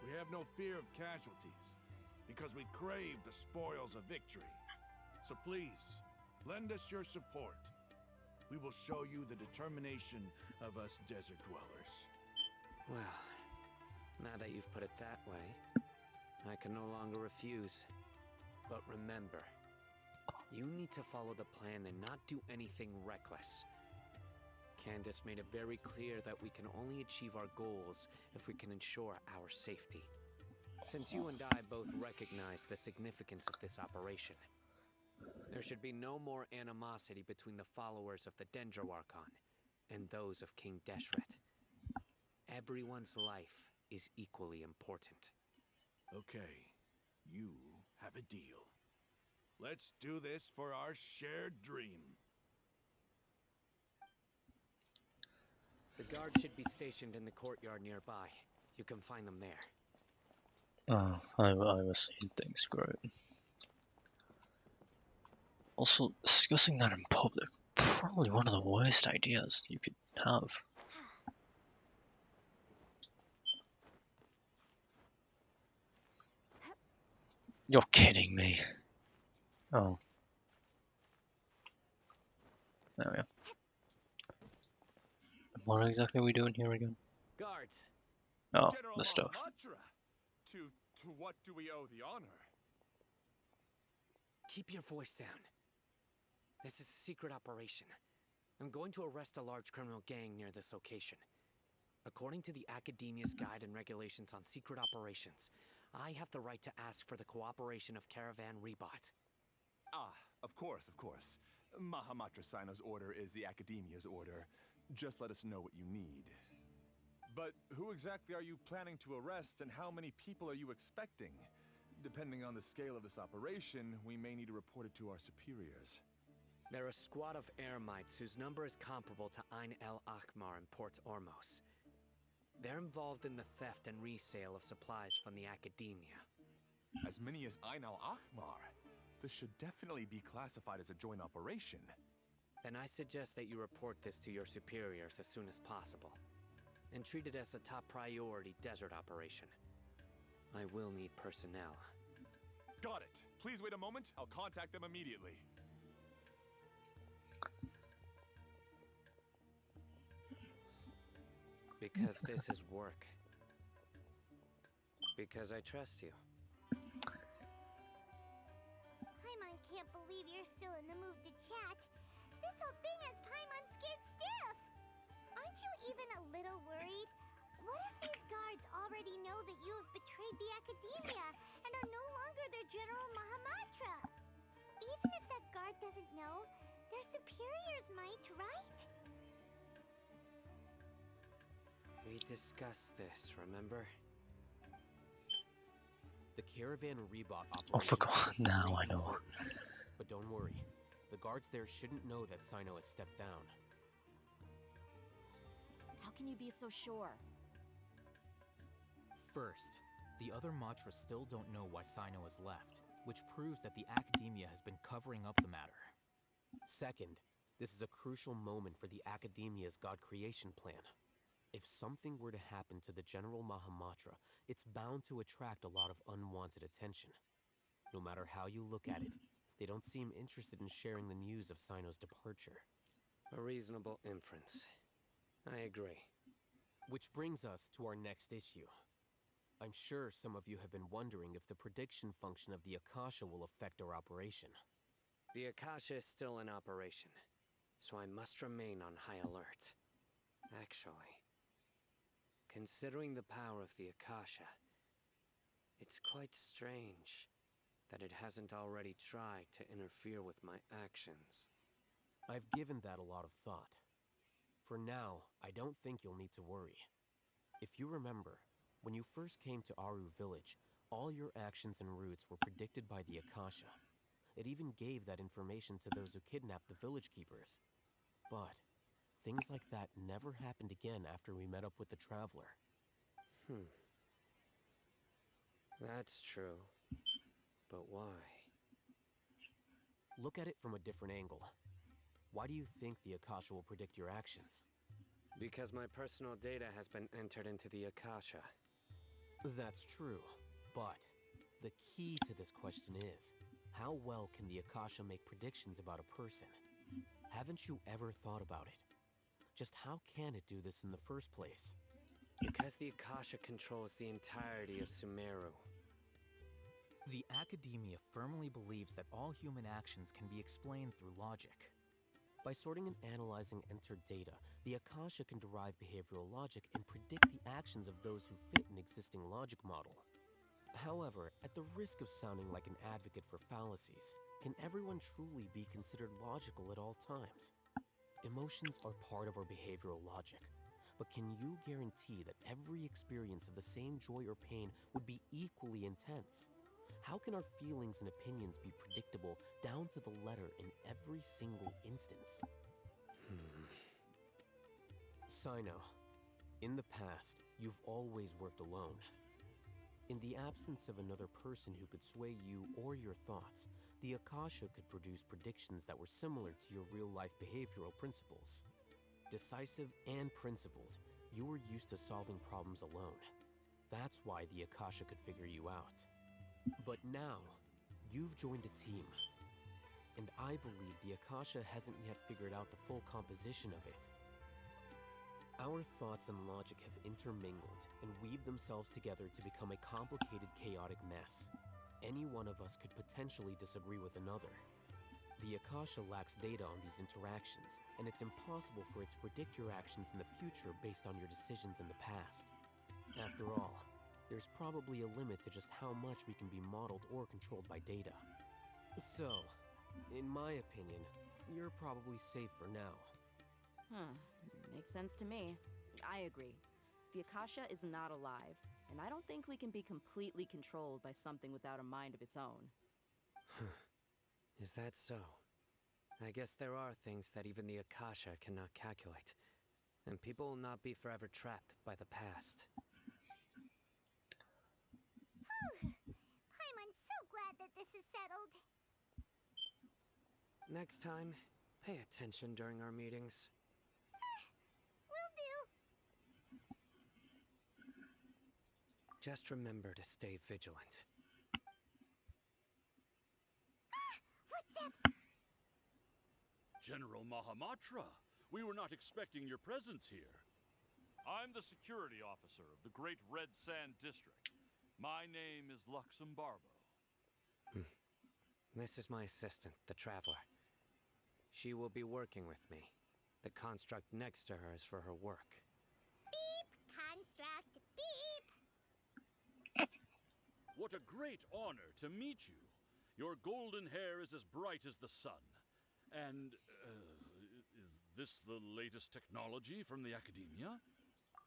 We have no fear of casualties, because we crave the spoils of victory. So please, lend us your support. We will show you the determination of us desert dwellers. Well, now that you've put it that way, I can no longer refuse. But remember, you need to follow the plan and not do anything reckless. Candace made it very clear that we can only achieve our goals if we can ensure our safety. Since you and I both recognize the significance of this operation, there should be no more animosity between the followers of the Dendro Archon and those of King Deshret. Everyone's life is equally important. Okay, you have a deal. Let's do this for our shared dream. The guard should be stationed in the courtyard nearby. You can find them there. Oh, I was seeing things great. Also, discussing that in public, probably one of the worst ideas you could have. You're kidding me. Oh. There we are. What exactly are we doing here again? Guards! Oh, General the stuff. Mahamatra! To what do we owe the honor? Keep your voice down. This is a secret operation. I'm going to arrest a large criminal gang near this location. According to the Academia's Guide and Regulations on Secret Operations, I have the right to ask for the cooperation of Caravan Rebot. Ah, of course, of course. Mahamatra Sino's order is the Academia's order. Just let us know what you need. But who exactly are you planning to arrest, and how many people are you expecting? Depending on the scale of this operation, we may need to report it to our superiors. They're a squad of Eremites whose number is comparable to Ain el Akhmar in Port Ormos. They're involved in the theft and resale of supplies from the Academia. As many as Ain el Akhmar? This should definitely be classified as a joint operation. Then I suggest that you report this to your superiors as soon as possible, and treat it as a top priority desert operation. I will need personnel. Got it. Please wait a moment. I'll contact them immediately. Because this is work. Because I trust you. Paimon can't believe you're still in the mood to chat. This whole thing has Paimon scared stiff. Aren't you even a little worried? What if these guards already know that you have betrayed the Academia and are no longer their General Mahamatra? Even if that guard doesn't know, their superiors might, right? We discussed this, remember? The caravan rebot Oh, operation forgot. is of Now great I know. importance. But don't worry, the guards there shouldn't know that Sino has stepped down. How can you be so sure? First, the other Matra still don't know why Sino has left, which proves that the Academia has been covering up the matter. Second, this is a crucial moment for the Academia's God creation plan. If something were to happen to the General Mahamatra, it's bound to attract a lot of unwanted attention. No matter how you look at it, they don't seem interested in sharing the news of Sino's departure. A reasonable inference. I agree. Which brings us to our next issue. I'm sure some of you have been wondering if the prediction function of the Akasha will affect our operation. The Akasha is still in operation, so I must remain on high alert. Actually, considering the power of the Akasha, it's quite strange that it hasn't already tried to interfere with my actions. I've given that a lot of thought. For now, I don't think you'll need to worry. If you remember, when you first came to Aru Village, all your actions and routes were predicted by the Akasha. It even gave that information to those who kidnapped the village keepers. But things like that never happened again after we met up with the Traveler. That's true. But why? Look at it from a different angle. Why do you think the Akasha will predict your actions? Because my personal data has been entered into the Akasha. That's true, but the key to this question is, how well can the Akasha make predictions about a person? Haven't you ever thought about it? Just how can it do this in the first place? Because the Akasha controls the entirety of Sumeru. The Academia firmly believes that all human actions can be explained through logic. By sorting and analyzing entered data, the Akasha can derive behavioral logic and predict the actions of those who fit an existing logic model. However, at the risk of sounding like an advocate for fallacies, can everyone truly be considered logical at all times? Emotions are part of our behavioral logic, but can you guarantee that every experience of the same joy or pain would be equally intense? How can our feelings and opinions be predictable down to the letter in every single instance? Sino, in the past, you've always worked alone. In the absence of another person who could sway you or your thoughts, the Akasha could produce predictions that were similar to your real-life behavioral principles. Decisive and principled, you were used to solving problems alone. That's why the Akasha could figure you out. But now, you've joined a team. And I believe the Akasha hasn't yet figured out the full composition of it. Our thoughts and logic have intermingled and weaved themselves together to become a complicated, chaotic mess. Any one of us could potentially disagree with another. The Akasha lacks data on these interactions, and it's impossible for it to predict your actions in the future based on your decisions in the past. After all, there's probably a limit to just how much we can be modeled or controlled by data. So, in my opinion, you're probably safe for now. Makes sense to me. I agree. The Akasha is not alive, and I don't think we can be completely controlled by something without a mind of its own. Is that so? I guess there are things that even the Akasha cannot calculate, and people will not be forever trapped by the past. Paimon's so glad that this is settled. Next time, pay attention during our meetings. Will do. Just remember to stay vigilant. Footsteps! General Mahamatra, we were not expecting your presence here. I'm the security officer of the Great Red Sand District. My name is Luxembarbo. This is my assistant, the Traveler. She will be working with me. The construct next to her is for her work. Beep! Construct, beep! What a great honor to meet you. Your golden hair is as bright as the sun. And, is this the latest technology from the Academia?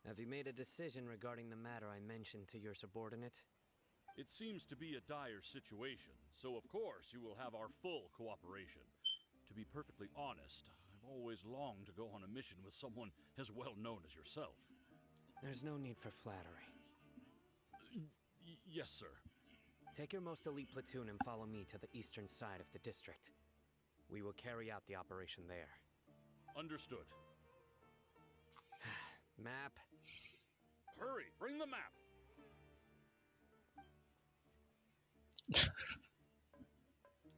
Have you made a decision regarding the matter I mentioned to your subordinate? It seems to be a dire situation, so of course you will have our full cooperation. To be perfectly honest, I've always longed to go on a mission with someone as well known as yourself. There's no need for flattery. Yes, sir. Take your most elite platoon and follow me to the eastern side of the district. We will carry out the operation there. Understood. Map. Hurry, bring the map.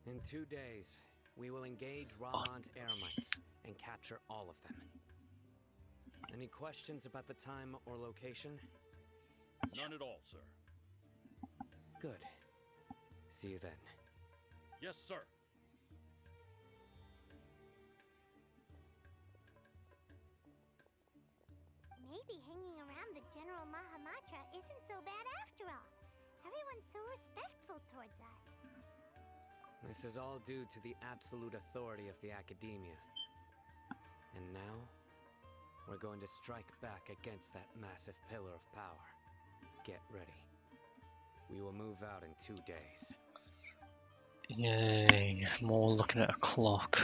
In 2 days, we will engage Rahman's Eremites and capture all of them. Any questions about the time or location? None at all, sir. Good. See you then. Yes, sir. Maybe hanging around the General Mahamatra isn't so bad after all. Everyone's so respectful towards us. This is all due to the absolute authority of the Academia. And now, we're going to strike back against that massive pillar of power. Get ready. We will move out in 2 days. Yay, more looking at a clock.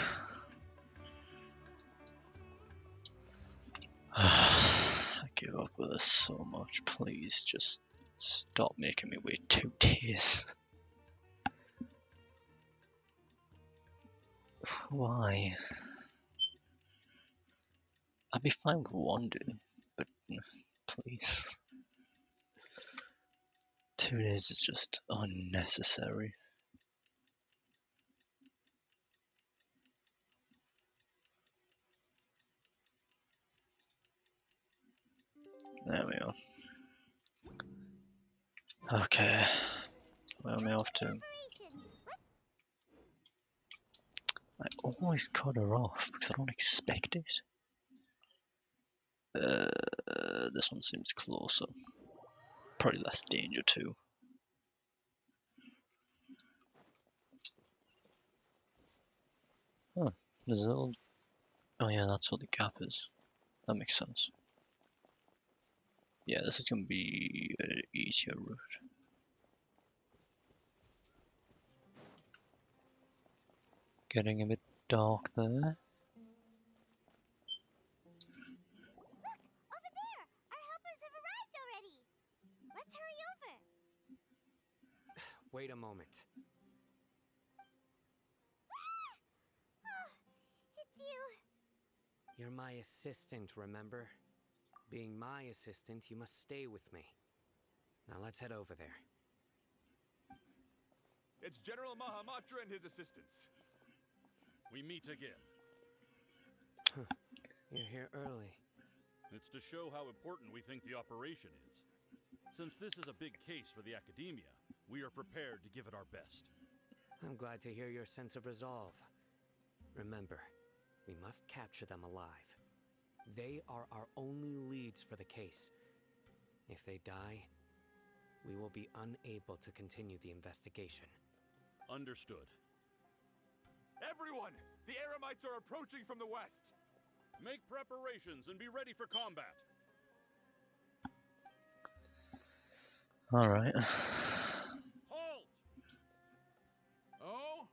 I give up with this so much. Please just stop making me wait 2 days. Why? I'd be fine with 1 day, but please. 2 days is just unnecessary. There we are. Okay. Where am I off to? I always cut her off because I don't expect it. This one seems closer. Probably less danger too. Huh. There's a little... Oh yeah, that's what the gap is. That makes sense. Yeah, this is gonna be an easier route. Getting a bit dark there. Look! Over there! Our helpers have arrived already! Let's hurry over! Wait a moment. Oh, it's you! You're my assistant, remember? Being my assistant, you must stay with me. Now let's head over there. It's General Mahamatra and his assistants. We meet again. You're here early. It's to show how important we think the operation is. Since this is a big case for the Academia, we are prepared to give it our best. I'm glad to hear your sense of resolve. Remember, we must capture them alive. They are our only leads for the case. If they die, we will be unable to continue the investigation. Understood. Everyone! The Eremites are approaching from the west! Make preparations and be ready for combat. Alright. Halt! Oh?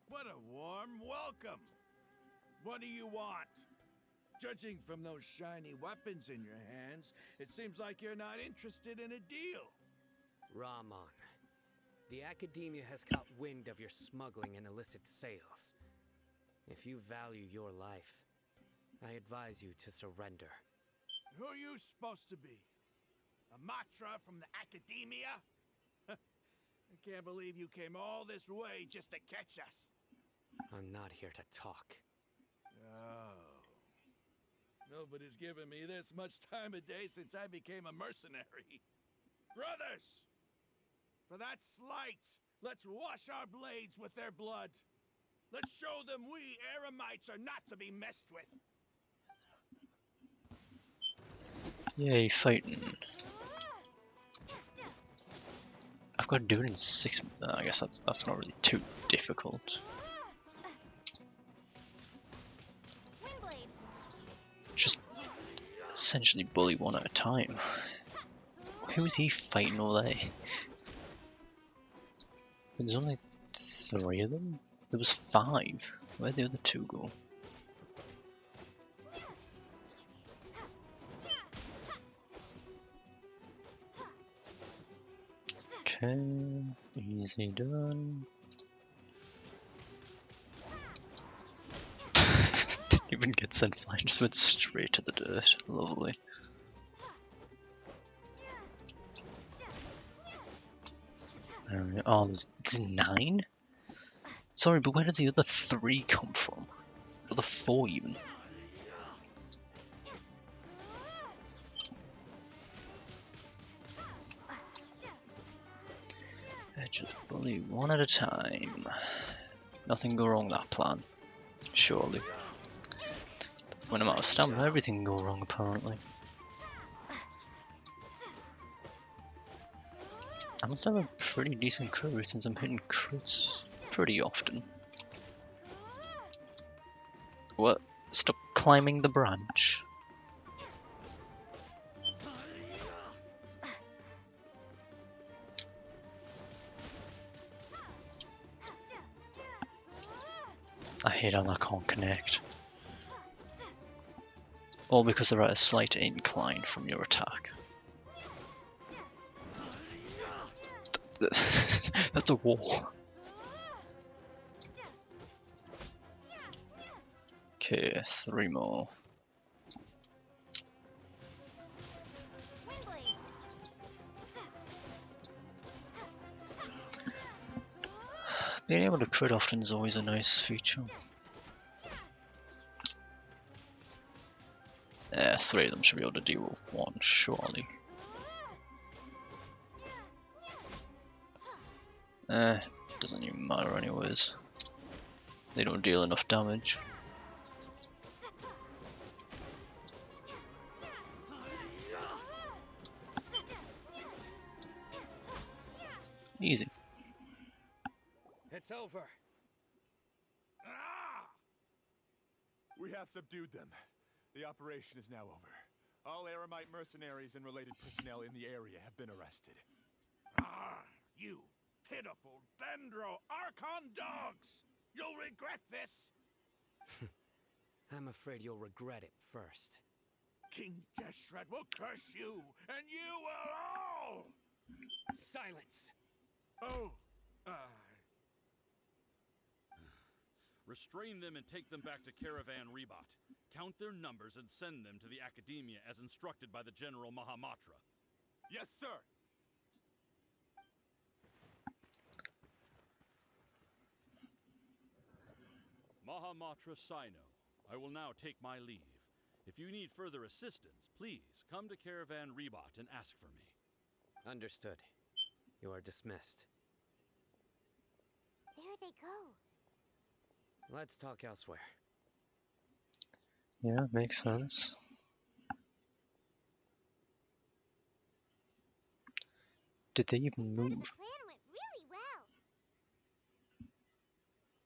What a warm welcome! What do you want? Judging from those shiny weapons in your hands, it seems like you're not interested in a deal. Rahman, the Academia has caught wind of your smuggling and illicit sales. If you value your life, I advise you to surrender. Who are you supposed to be? A Matra from the Academia? I can't believe you came all this way just to catch us. I'm not here to talk. Oh. Nobody's given me this much time of day since I became a mercenary. Brothers! For that slight, let's wash our blades with their blood. Let's show them we Eremites are not to be messed with. Yay, fighting. I've got to do it in 6. I guess that's not really too difficult. Just essentially bully one at a time. Who is he fighting all day? There's only 3 of them? There was 5. Where'd the other 2 go? Okay, easy done. Didn't even get sent flying, just went straight to the dirt. Lovely. Oh, there's 9? Sorry, but where did the other 3 come from? The other 4 even. Just bully one at a time. Nothing go wrong with that plan. Surely. When I'm out of stamina, everything can go wrong apparently. I must have a pretty decent crit rate since I'm hitting crits pretty often. What? Stop climbing the branch. I hate how I can't connect. All because they're at a slight incline from your attack. That's a wall. Okay, 3 more. Being able to crit often is always a nice feature. 3 of them should be able to deal with 1, surely. Doesn't even matter anyways. They don't deal enough damage. Easy. It's over. We have subdued them. The operation is now over. All Eremite mercenaries and related personnel in the area have been arrested. You pitiful Dendro Archon dogs! You'll regret this! I'm afraid you'll regret it first. King Deshret will curse you, and you will all! Silence! Oh, Restrain them and take them back to Caravan Rebot. Count their numbers and send them to the Academia as instructed by the General Mahamatra. Yes, sir! Mahamatra Sino, I will now take my leave. If you need further assistance, please come to Caravan Rebot and ask for me. Understood. You are dismissed. There they go. Let's talk elsewhere. Yeah, makes sense. Did they even move? The plan went really well.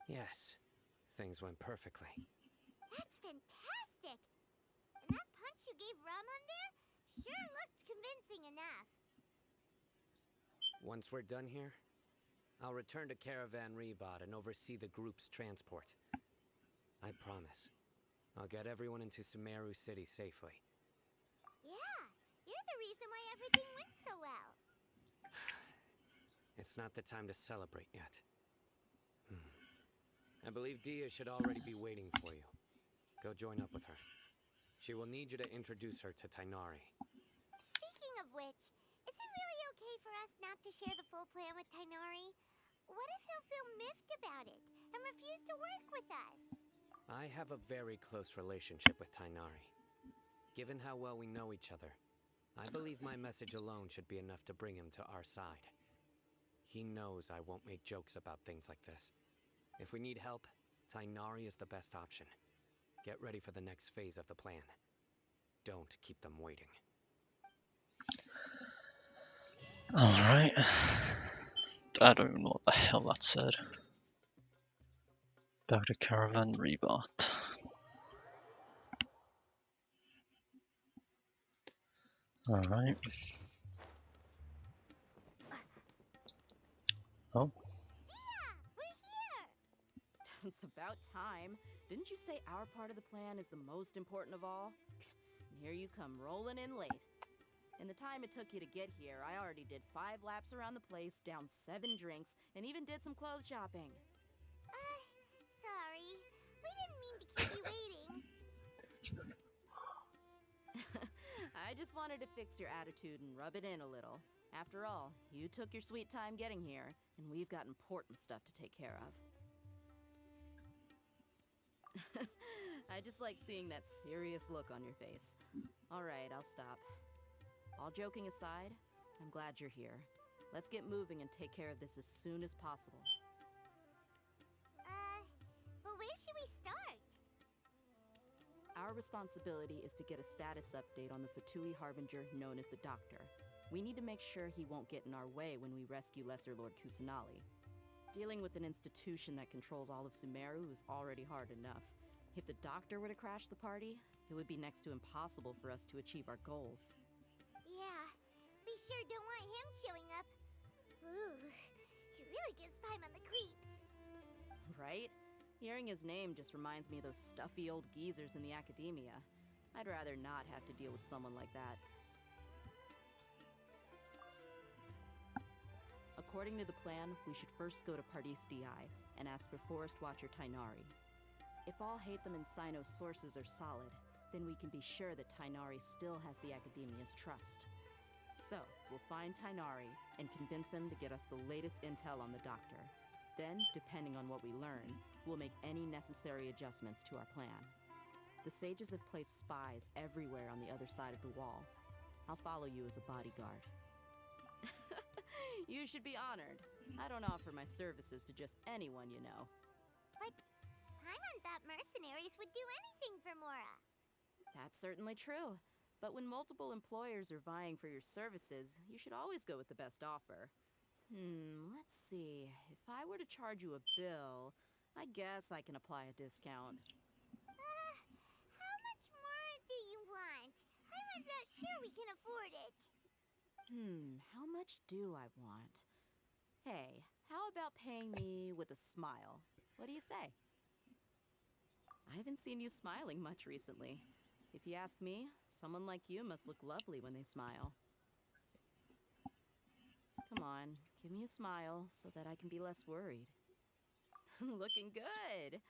Yes, things went perfectly. That's fantastic. And that punch you gave Ramon there sure looked convincing enough. Once we're done here, I'll return to Caravan Rebot and oversee the group's transport. I promise. I'll get everyone into Sumeru City safely. Yeah, you're the reason why everything went so well. It's not the time to celebrate yet. I believe Dia should already be waiting for you. Go join up with her. She will need you to introduce her to Tainari. Speaking of which, is it really okay for us not to share the full plan with Tainari? What if he'll feel miffed about it and refuse to work with us? I have a very close relationship with Tainari. Given how well we know each other, I believe my message alone should be enough to bring him to our side. He knows I won't make jokes about things like this. If we need help, Tighnari is the best option. Get ready for the next phase of the plan. Don't keep them waiting. Alright. I don't even know what the hell that said. About a caravan rebot. Alright. Oh. It's about time. Didn't you say our part of the plan is the most important of all? And here you come rolling in late. In the time it took you to get here, I already did 5 laps around the place, downed 7 drinks, and even did some clothes shopping. Sorry. We didn't mean to keep you waiting. I just wanted to fix your attitude and rub it in a little. After all, you took your sweet time getting here, and we've got important stuff to take care of. I just like seeing that serious look on your face. All right, I'll stop. All joking aside, I'm glad you're here. Let's get moving and take care of this as soon as possible. But where should we start? Our responsibility is to get a status update on the Fatui Harbinger known as the Doctor. We need to make sure he won't get in our way when we rescue Lesser Lord Kusanali. Dealing with an institution that controls all of Sumeru is already hard enough. If the Doctor were to crash the party, it would be next to impossible for us to achieve our goals. Yeah, we sure don't want him showing up. Ooh, he really gives Paimon the creeps. Right? Hearing his name just reminds me of those stuffy old geezers in the academia. I'd rather not have to deal with someone like that. According to the plan, we should first go to Pardis DI and ask for Forest Watcher Tighnari. If all Hatham and Sino's sources are solid, then we can be sure that Tighnari still has the Academia's trust. So, we'll find Tighnari and convince him to get us the latest intel on the Doctor. Then, depending on what we learn, we'll make any necessary adjustments to our plan. The sages have placed spies everywhere on the other side of the wall. I'll follow you as a bodyguard. You should be honored. I don't offer my services to just anyone you know. But Paimon thought mercenaries would do anything for Mora. That's certainly true. But when multiple employers are vying for your services, you should always go with the best offer. Let's see. If I were to charge you a bill, I guess I can apply a discount. How much more do you want? Paimon's not sure we can afford it. How much do I want? Hey, how about paying me with a smile? What do you say? I haven't seen you smiling much recently. If you ask me, someone like you must look lovely when they smile. Come on, give me a smile so that I can be less worried. Looking good!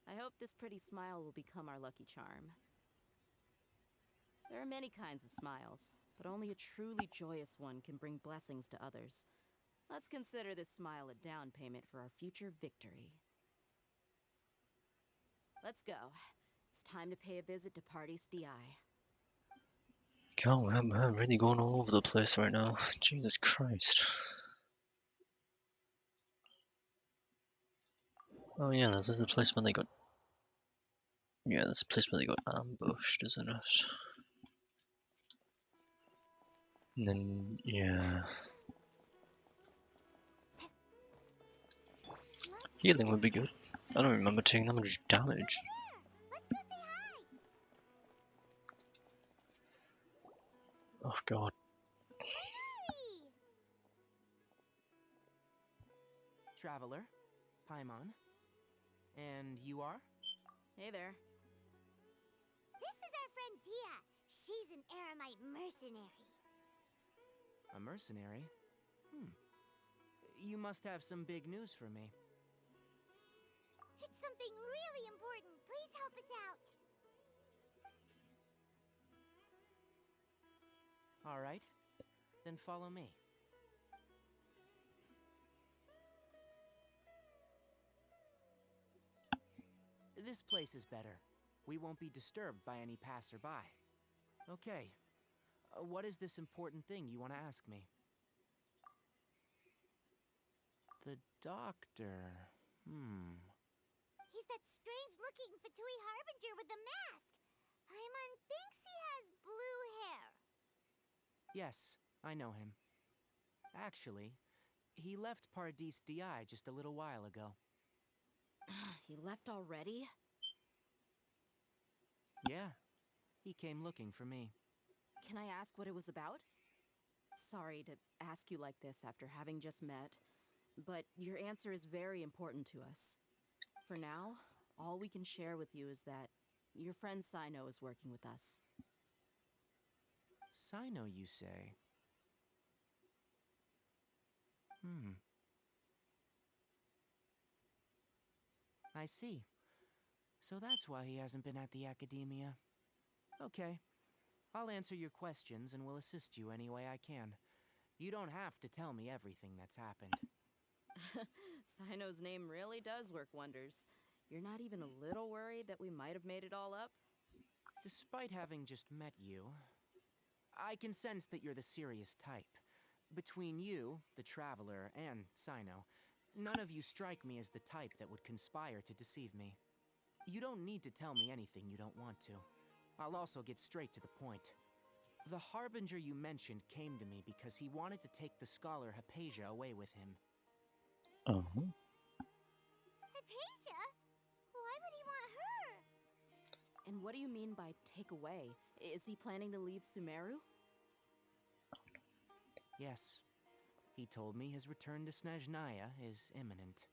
I hope this pretty smile will become our lucky charm. There are many kinds of smiles, but only a truly joyous one can bring blessings to others. Let's consider this smile a down payment for our future victory. Let's go. It's time to pay a visit to Pardis DI. God, we're really going all over the place right now. Jesus Christ. Oh yeah, this is the place where they got... Yeah, this is the place where they got ambushed, isn't it? And then, yeah... Healing would be good. I don't remember taking that much damage. Oh god. Traveler, Paimon, and you are? Hey there. This is our friend Dia. She's an Aramite mercenary. A mercenary? You must have some big news for me. It's something really important. Please help us out. All right, then follow me. This place is better. We won't be disturbed by any passerby. Okay. What is this important thing you want to ask me? The doctor. He's that strange-looking Fatui Harbinger with the mask. Paimon thinks he has blue hair. Yes, I know him. Actually, he left Paradis DI just a little while ago. He left already? Yeah, he came looking for me. Can I ask what it was about? Sorry to ask you like this after having just met, but your answer is very important to us. For now, all we can share with you is that your friend Sino is working with us. Sino, you say? I see. So that's why he hasn't been at the academia. Okay. I'll answer your questions and will assist you any way I can. You don't have to tell me everything that's happened. Sino's name really does work wonders. You're not even a little worried that we might have made it all up? Despite having just met you, I can sense that you're the serious type. Between you, the Traveler, and Sino, none of you strike me as the type that would conspire to deceive me. You don't need to tell me anything you don't want to. I'll also get straight to the point. The Harbinger you mentioned came to me because he wanted to take the scholar Hypatia away with him. Oh. Hypatia? Why would he want her? And what do you mean by take away? Is he planning to leave Sumeru? Yes. He told me his return to Snezhnaya is imminent.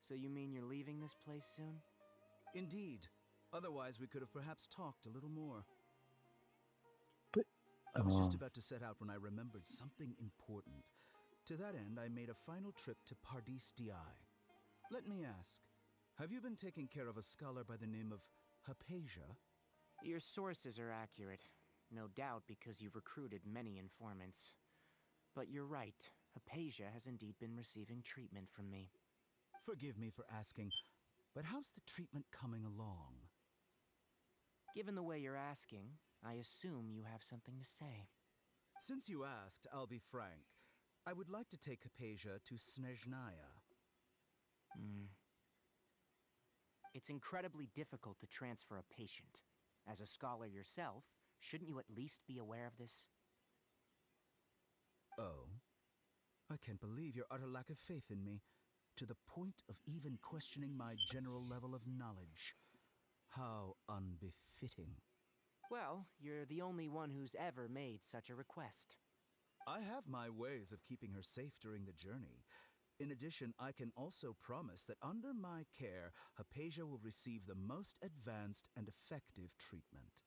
So you mean you're leaving this place soon? Indeed. Otherwise, we could have perhaps talked a little more. But I was just about to set out when I remembered something important. To that end, I made a final trip to Paradis DI. Let me ask, have you been taking care of a scholar by the name of Hypatia? Your sources are accurate. No doubt because you've recruited many informants. But you're right. Hypatia has indeed been receiving treatment from me. Forgive me for asking, but how's the treatment coming along? Given the way you're asking, I assume you have something to say. Since you asked, I'll be frank. I would like to take Hypatia to Snezhnaya. It's incredibly difficult to transfer a patient. As a scholar yourself, shouldn't you at least be aware of this? Oh? I can't believe your utter lack of faith in me, to the point of even questioning my general level of knowledge. How unbefitting. Well, you're the only one who's ever made such a request. I have my ways of keeping her safe during the journey. In addition, I can also promise that under my care, Hypatia will receive the most advanced and effective treatment.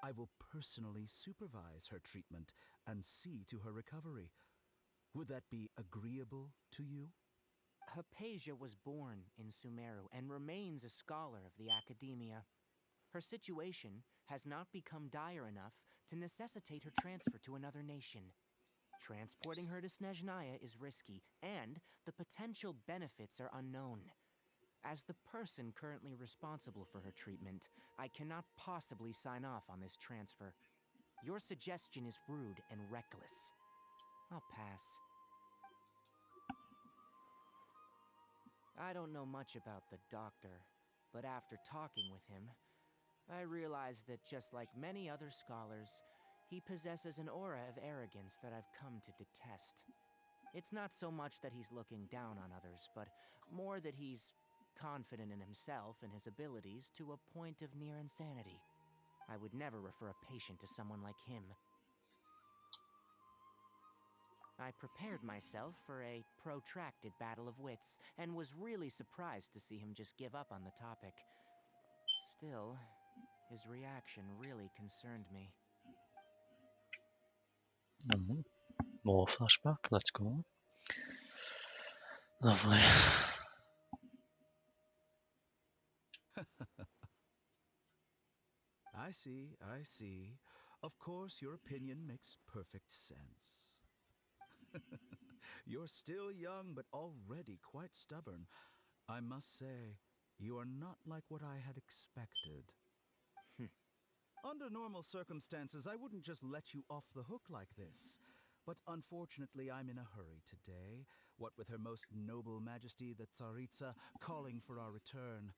I will personally supervise her treatment and see to her recovery. Would that be agreeable to you? Hypatia was born in Sumeru and remains a scholar of the academia. Her situation has not become dire enough to necessitate her transfer to another nation. Transporting her to Snezhnaya is risky, and the potential benefits are unknown. As the person currently responsible for her treatment, I cannot possibly sign off on this transfer. Your suggestion is rude and reckless. I'll pass. I don't know much about the doctor, but after talking with him, I realized that just like many other scholars, he possesses an aura of arrogance that I've come to detest. It's not so much that he's looking down on others, but more that he's confident in himself and his abilities to a point of near insanity. I would never refer a patient to someone like him. I prepared myself for a protracted battle of wits, and was really surprised to see him just give up on the topic. Still, his reaction really concerned me. More flashback, let's go. Lovely. I see, I see. Of course, your opinion makes perfect sense. You're still young, but already quite stubborn. I must say, You are not like what I had expected. Under normal circumstances, I wouldn't just let you off the hook like this. But unfortunately, I'm in a hurry today, what with Her Most Noble Majesty the Tsaritsa calling for our return.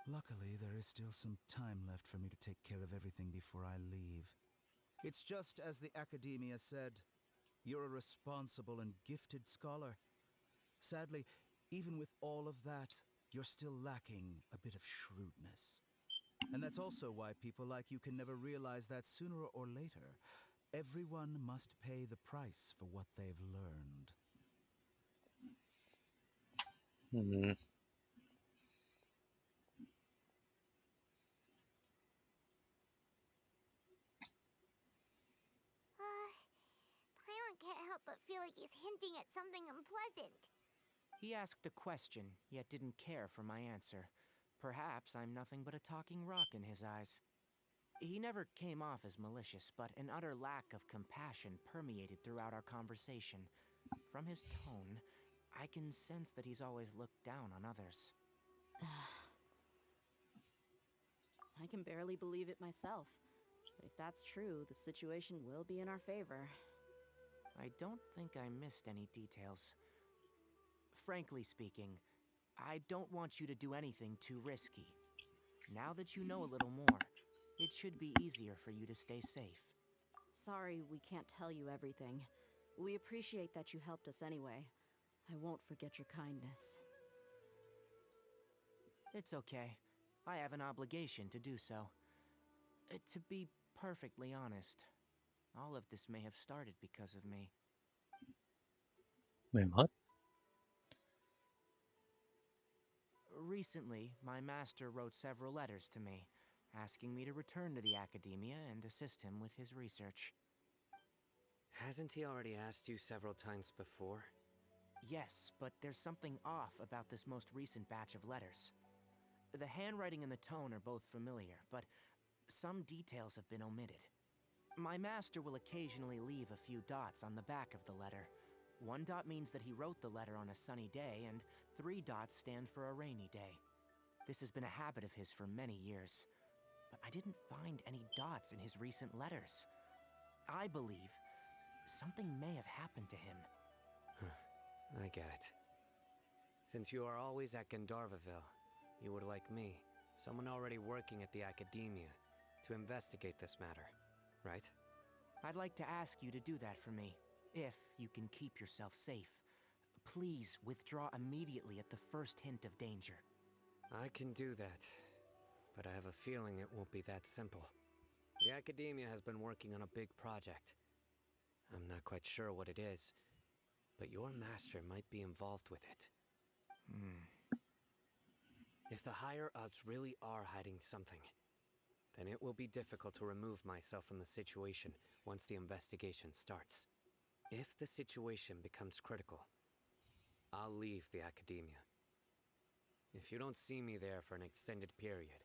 Luckily, there is still some time left for me to take care of everything before I leave. It's just as the Academia said, you're a responsible and gifted scholar. Sadly, even with all of that, you're still lacking a bit of shrewdness. And that's also why people like you can never realize that sooner or later, everyone must pay the price for what they've learned. Hmm. Paimon can't help but feel like he's hinting at something unpleasant. He asked a question, yet didn't care for my answer. Perhaps I'm nothing but a talking rock in his eyes. He never came off as malicious, but an utter lack of compassion permeated throughout our conversation. From his tone, I can sense that he's always looked down on others. I can barely believe it myself. But if that's true, the situation will be in our favor. I don't think I missed any details. Frankly speaking, I don't want you to do anything too risky. Now that you know a little more, it should be easier for you to stay safe. Sorry we can't tell you everything. We appreciate that you helped us anyway. I won't forget your kindness. It's okay. I have an obligation to do so. To be perfectly honest, all of this may have started because of me. Wait, what? Recently, my master wrote several letters to me, asking me to return to the Academia and assist him with his research. Hasn't he already asked you several times before? Yes, but there's something off about this most recent batch of letters. The handwriting and the tone are both familiar, but some details have been omitted. My master will occasionally leave a few dots on the back of the letter. 1 dot means that he wrote the letter on a sunny day, and 3 dots stand for a rainy day. This has been a habit of his for many years, but I didn't find any dots in his recent letters. I believe something may have happened to him. I get it. Since you are always at Gandharvaville, you would like me, someone already working at the Academia, to investigate this matter, right? I'd like to ask you to do that for me, if you can keep yourself safe. Please withdraw immediately at the first hint of danger. I can do that, but I have a feeling it won't be that simple. The Academia has been working on a big project. I'm not quite sure what it is, but your master might be involved with it. If the higher-ups really are hiding something, then it will be difficult to remove myself from the situation once the investigation starts. If the situation becomes critical, I'll leave the Academia. If you don't see me there for an extended period,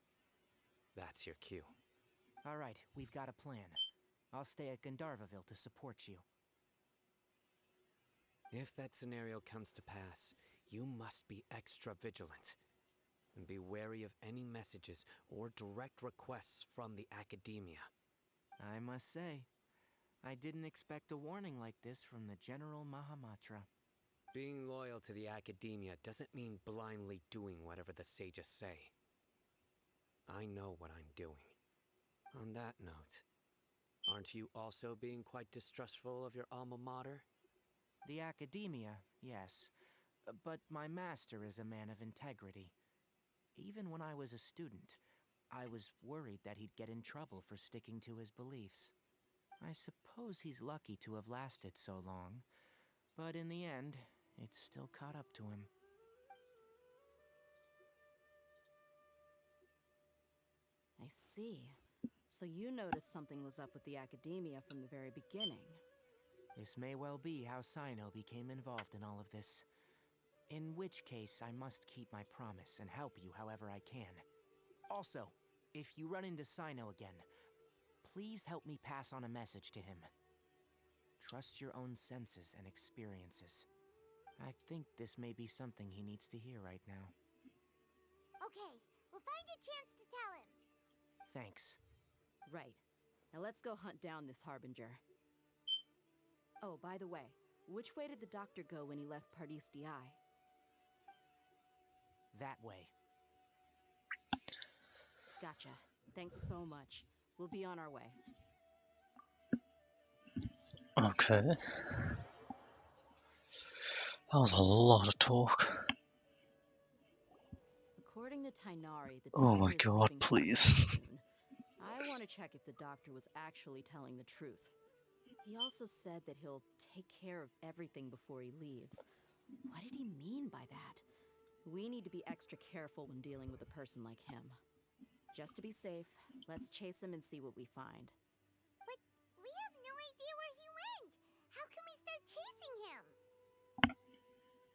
that's your cue. All right, we've got a plan. I'll stay at Gandharvaville to support you. If that scenario comes to pass, you must be extra vigilant. And be wary of any messages or direct requests from the Academia. I must say, I didn't expect a warning like this from the General Mahamatra. Being loyal to the Academia doesn't mean blindly doing whatever the sages say. I know what I'm doing. On that note, aren't you also being quite distrustful of your alma mater? The Academia, yes. But my master is a man of integrity. Even when I was a student, I was worried that he'd get in trouble for sticking to his beliefs. I suppose he's lucky to have lasted so long, but in the end, it's still caught up to him. I see. So you noticed something was up with the Academia from the very beginning. This may well be how Sino became involved in all of this. In which case, I must keep my promise and help you however I can. Also, if you run into Sino again, please help me pass on a message to him. Trust your own senses and experiences. I think this may be something he needs to hear right now. Okay, we'll find a chance to tell him. Thanks. Right. Now let's go hunt down this Harbinger. Oh, by the way, which way did the doctor go when he left Pardis Di? That way. Gotcha. Thanks so much. We'll be on our way. Okay. That was a lot of talk. According to Tainari, the Oh doctor my is god, leaving please. soon. I want to check if the doctor was actually telling the truth. He also said that he'll take care of everything before he leaves. What did he mean by that? We need to be extra careful when dealing with a person like him. Just to be safe, let's chase him and see what we find. But we have no idea where he went. How can we start chasing him?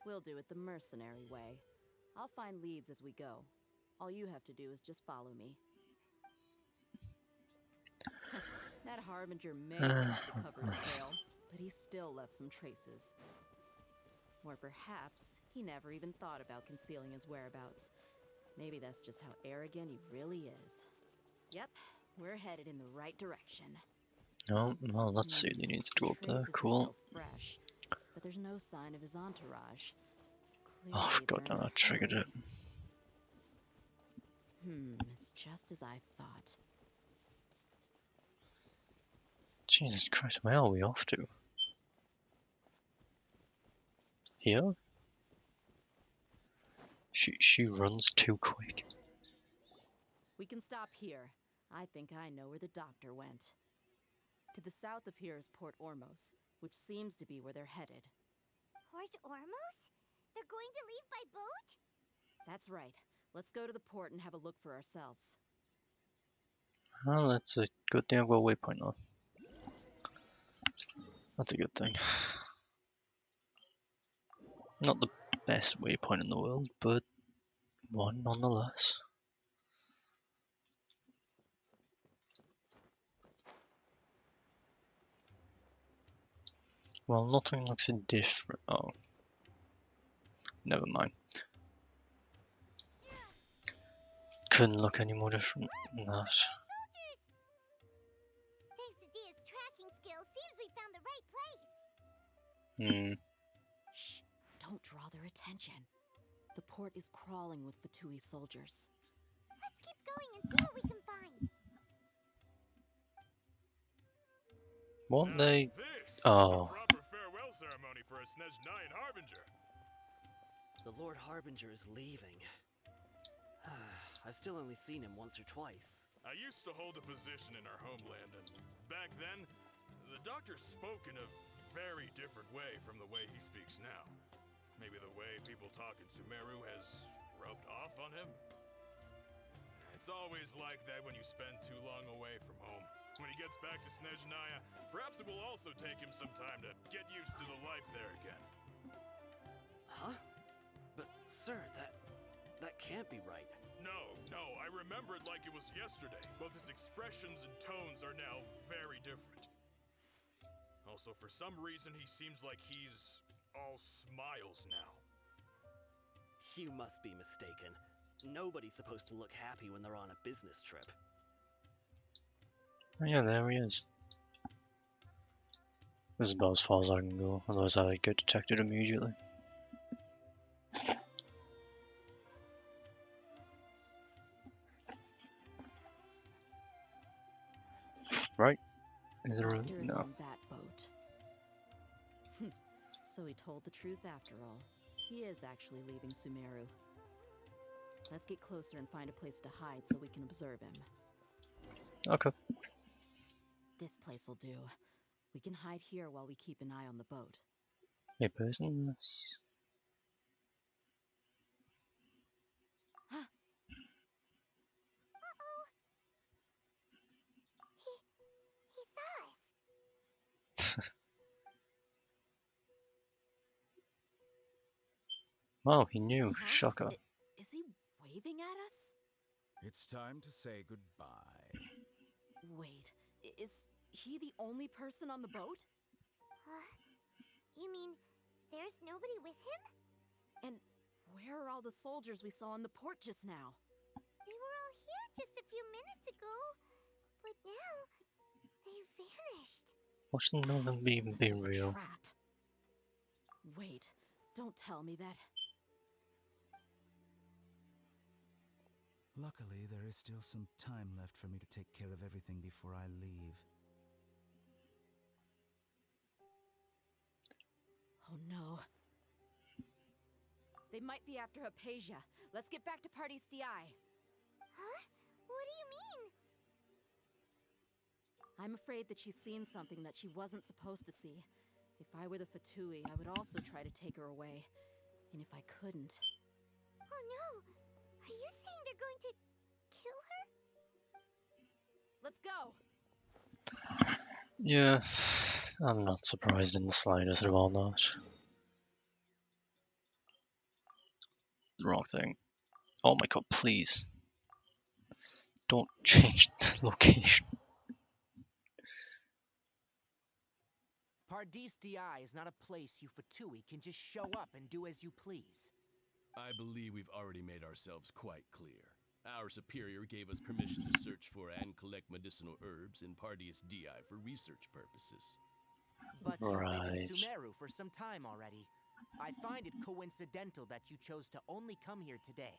We'll do it the mercenary way. I'll find leads as we go. All you have to do is just follow me. That Harbinger may have tried to cover his trail, but he still left some traces. Or perhaps he never even thought about concealing his whereabouts. Maybe that's just how arrogant he really is. Yep, we're headed in the right direction. Oh, well, that certainly needs to go up there. Traces are Cool. still fresh, but there's no sign of his entourage. Oh, I Clearly, forgot they're in now a that triggered hurry. it. It's just as I thought. Jesus Christ, where are we off to? Here? She runs too quick. We can stop here. I think I know where the doctor went. To the south of here is Port Ormos, which seems to be where they're headed. Port Ormos? They're going to leave by boat? That's right. Let's go to the port and have a look for ourselves. Well, that's a good thing I've got a waypoint on. That's a good thing. Not the best waypoint in the world, but one nonetheless. Well, nothing looks different. Oh. Never mind. Couldn't look any more different than that. Soldiers! Thanks to Dia's tracking skills, seems we found the right place. Shh! Don't draw their attention. The port is crawling with Fatui soldiers. Let's keep going and see what we can find. What they? This Oh. is a proper farewell ceremony for a Snezhnayan Harbinger. The Lord Harbinger is leaving. I've still only seen him once or twice. I used to hold a position in our homeland, and back then, the doctor spoke in a very different way from the way he speaks now. Maybe the way people talk in Sumeru has rubbed off on him? It's always like that when you spend too long away from home. When he gets back to Snezhnaya, perhaps it will also take him some time to get used to the life there again. Huh? But, sir, that can't be right. No, I remember it like it was yesterday. Both his expressions and tones are now very different. Also, for some reason, he seems like he's all smiles now. You must be mistaken. Nobody's supposed to look happy when they're on a business trip. Oh yeah, there he is. This is about as far as I can go, otherwise I get detected immediately. Right? Is there a... Doctor is No. on that boat. So he told the truth after all. He is actually leaving Sumeru. Let's get closer and find a place to hide so we can observe him. Okay. This place will do. We can hide here while we keep an eye on the boat. Hey, business. Uh-oh. He saw us. Wow, he knew. Shocker. Is he waving at us? It's time to say goodbye. Wait, is he the only person on the boat? You mean there's nobody with him? And Where are all the soldiers we saw in the port just now? They were all here just a few minutes ago, but now they've vanished. Watch them know them even be real. Trap. Wait, don't tell me that. Luckily, there is still some time left for me to take care of everything before I leave. Oh no. They might be after Hypatia. Let's get back to Party's DI. Huh? What do you mean? I'm afraid that she's seen something that she wasn't supposed to see. If I were the Fatui, I would also try to take her away. And if I couldn't... Oh no! Are you saying they're going to kill her? Let's go! Yeah, I'm not surprised in the slightest about that. Wrong thing. Oh my god, please. Don't change the location. Pardis DI is not a place you Fatui can just show up and do as you please. I believe we've already made ourselves quite clear. Our superior gave us permission to search for and collect medicinal herbs in Pardis DI for research purposes. But you've been in Right. Sumeru for some time already. I find it coincidental that you chose to only come here today.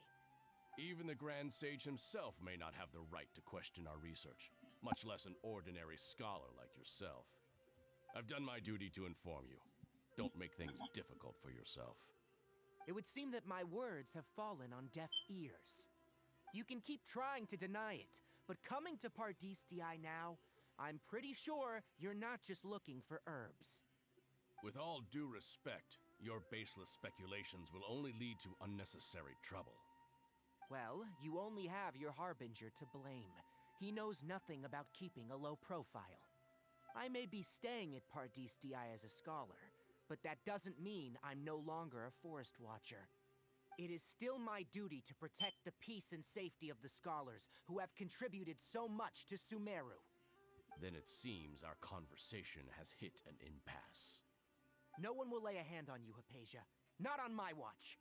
Even the Grand Sage himself may not have the right to question our research, much less an ordinary scholar like yourself. I've done my duty to inform you. Don't make things difficult for yourself. It would seem that my words have fallen on deaf ears. You can keep trying to deny it, but coming to Pardis DI now, I'm pretty sure you're not just looking for herbs. With all due respect, your baseless speculations will only lead to unnecessary trouble. Well, you only have your Harbinger to blame. He knows nothing about keeping a low profile. I may be staying at Pardis DI as a scholar, but that doesn't mean I'm no longer a forest watcher. It is still my duty to protect the peace and safety of the scholars who have contributed so much to Sumeru. Then it seems our conversation has hit an impasse. No one will lay a hand on you, Hypatia. Not on my watch.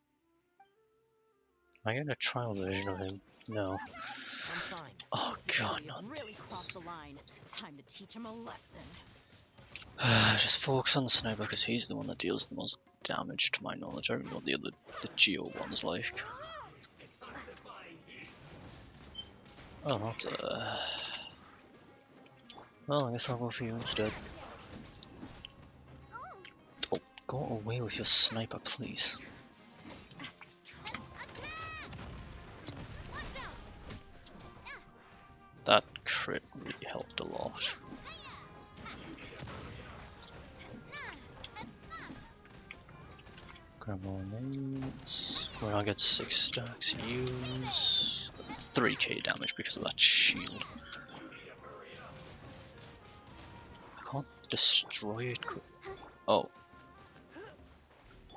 I get a trial version of him. No. I'm fine. Oh god, Fatui not have really crossed this. the line. Time to teach him a lesson. Just focus on the sniper because he's the one that deals the most damage to my knowledge. I don't know what the Geo one's like. Oh, that's well, I guess I'll go for you instead. Oh, go away with your sniper, please. That crit really helped a lot. Grab more nades. When I get 6 stacks, use 3k damage because of that shield. I can't destroy it. Oh.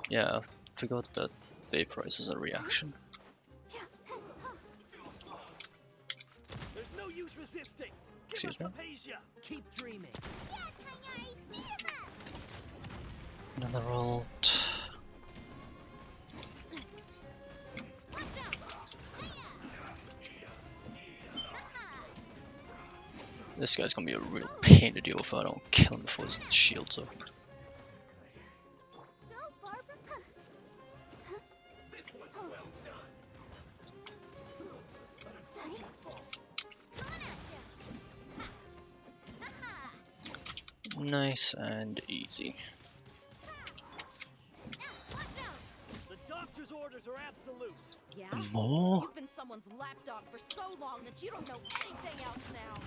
Yeah, I forgot that vaporizes a reaction. There's no use resisting. Excuse me? Keep dreaming. Another ult. This guy's gonna be a real pain to deal with if I don't kill him before his shield's up. Nice and easy. The doctor's orders are absolute. Yeah? More? You've been someone's lapdog for so long that you don't know anything else now.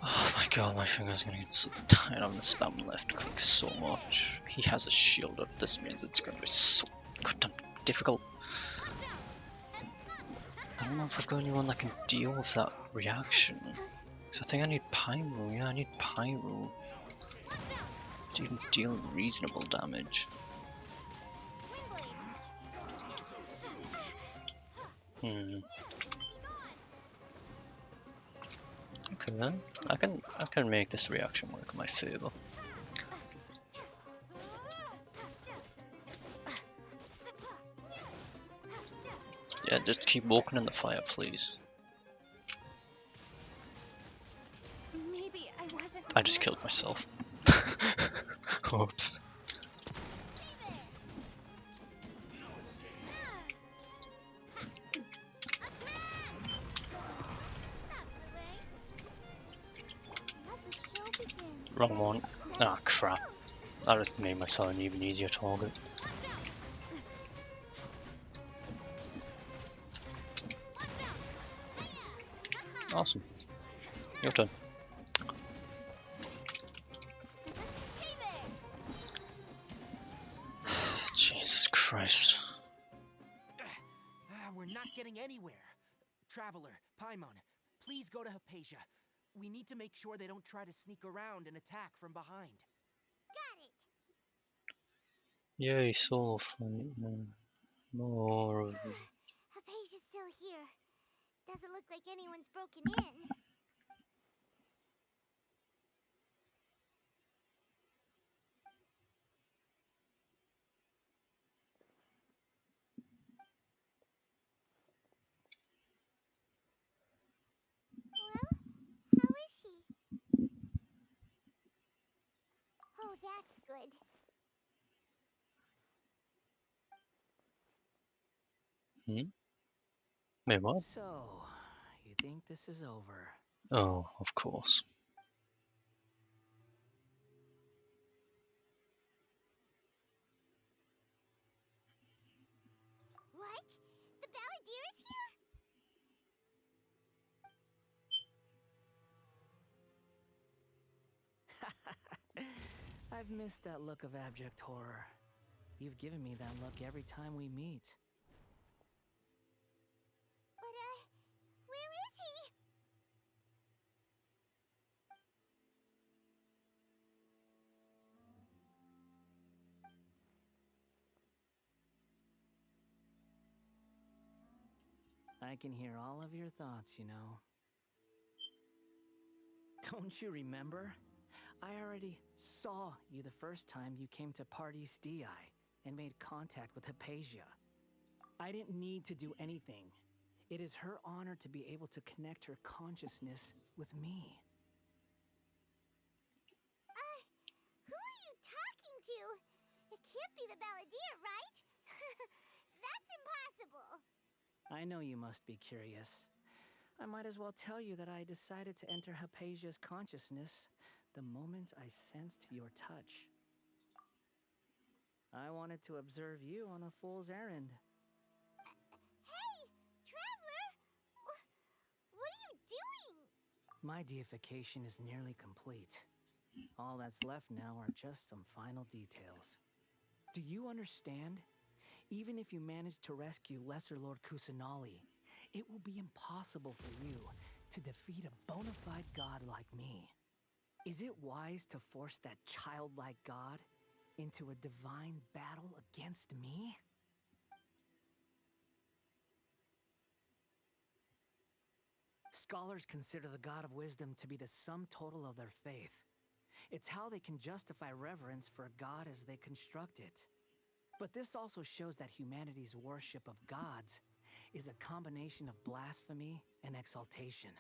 Oh my god, my finger's gonna get so tired. I'm gonna spam left click so much. He has a shield up. This means it's gonna be so goddamn difficult. I don't know if I've got anyone that can deal with that reaction. Because I think I need Pyro. Yeah, I need Pyro to even deal reasonable damage. Okay then, I can make this reaction work in my favor. Yeah, just keep walking in the fire, please. Maybe I wasn't I just prepared. killed myself. Oops. Wrong one. Ah, crap. That just made myself an even easier target. Awesome. Your turn. Jesus Christ. We're not getting anywhere. Traveler, Paimon, please go to Hypatia. We need to make sure they don't try to sneak around and attack from behind. Got it. Yay, solo fight. More of it. Hypatia's still here. Doesn't look like anyone's broken in. Well, how is she? Oh, that's good. Wait, what? So, you think this is over? Oh, of course. What? The Balladeer is here? I've missed that look of abject horror. You've given me that look every time we meet. But, where is he? I can hear all of your thoughts, you know. Don't you remember? I already saw you the first time you came to Party's DI and made contact with Hypatia. I didn't need to do anything. It is her honor to be able to connect her consciousness with me. Who are you talking to? It can't be the Balladeer, right? That's impossible. I know you must be curious. I might as well tell you that I decided to enter Hypatia's consciousness the moment I sensed your touch. I wanted to observe you on a fool's errand. Hey, Traveler! What are you doing? My deification is nearly complete. All that's left now are just some final details. Do you understand? Even if you manage to rescue Lesser Lord Kusanali, it will be impossible for you to defeat a bona fide god like me. Is it wise to force that childlike god into a divine battle against me? Scholars consider the god of wisdom to be the sum total of their faith. It's how they can justify reverence for a god as they construct it. But this also shows that humanity's worship of gods is a combination of blasphemy and exaltation.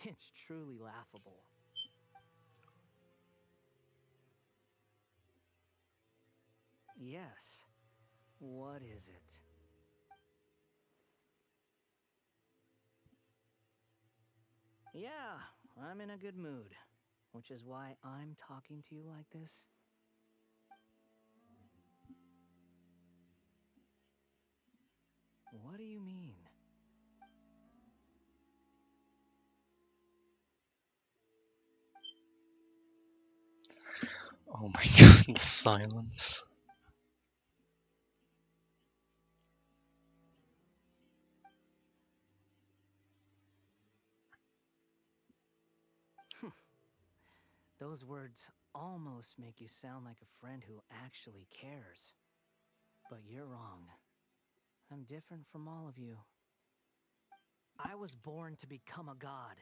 It's truly laughable. Yes. What is it? Yeah, I'm in a good mood, which is why I'm talking to you like this. What do you mean? Oh my god, the silence. Those words almost make you sound like a friend who actually cares. But you're wrong. I'm different from all of you. I was born to become a god.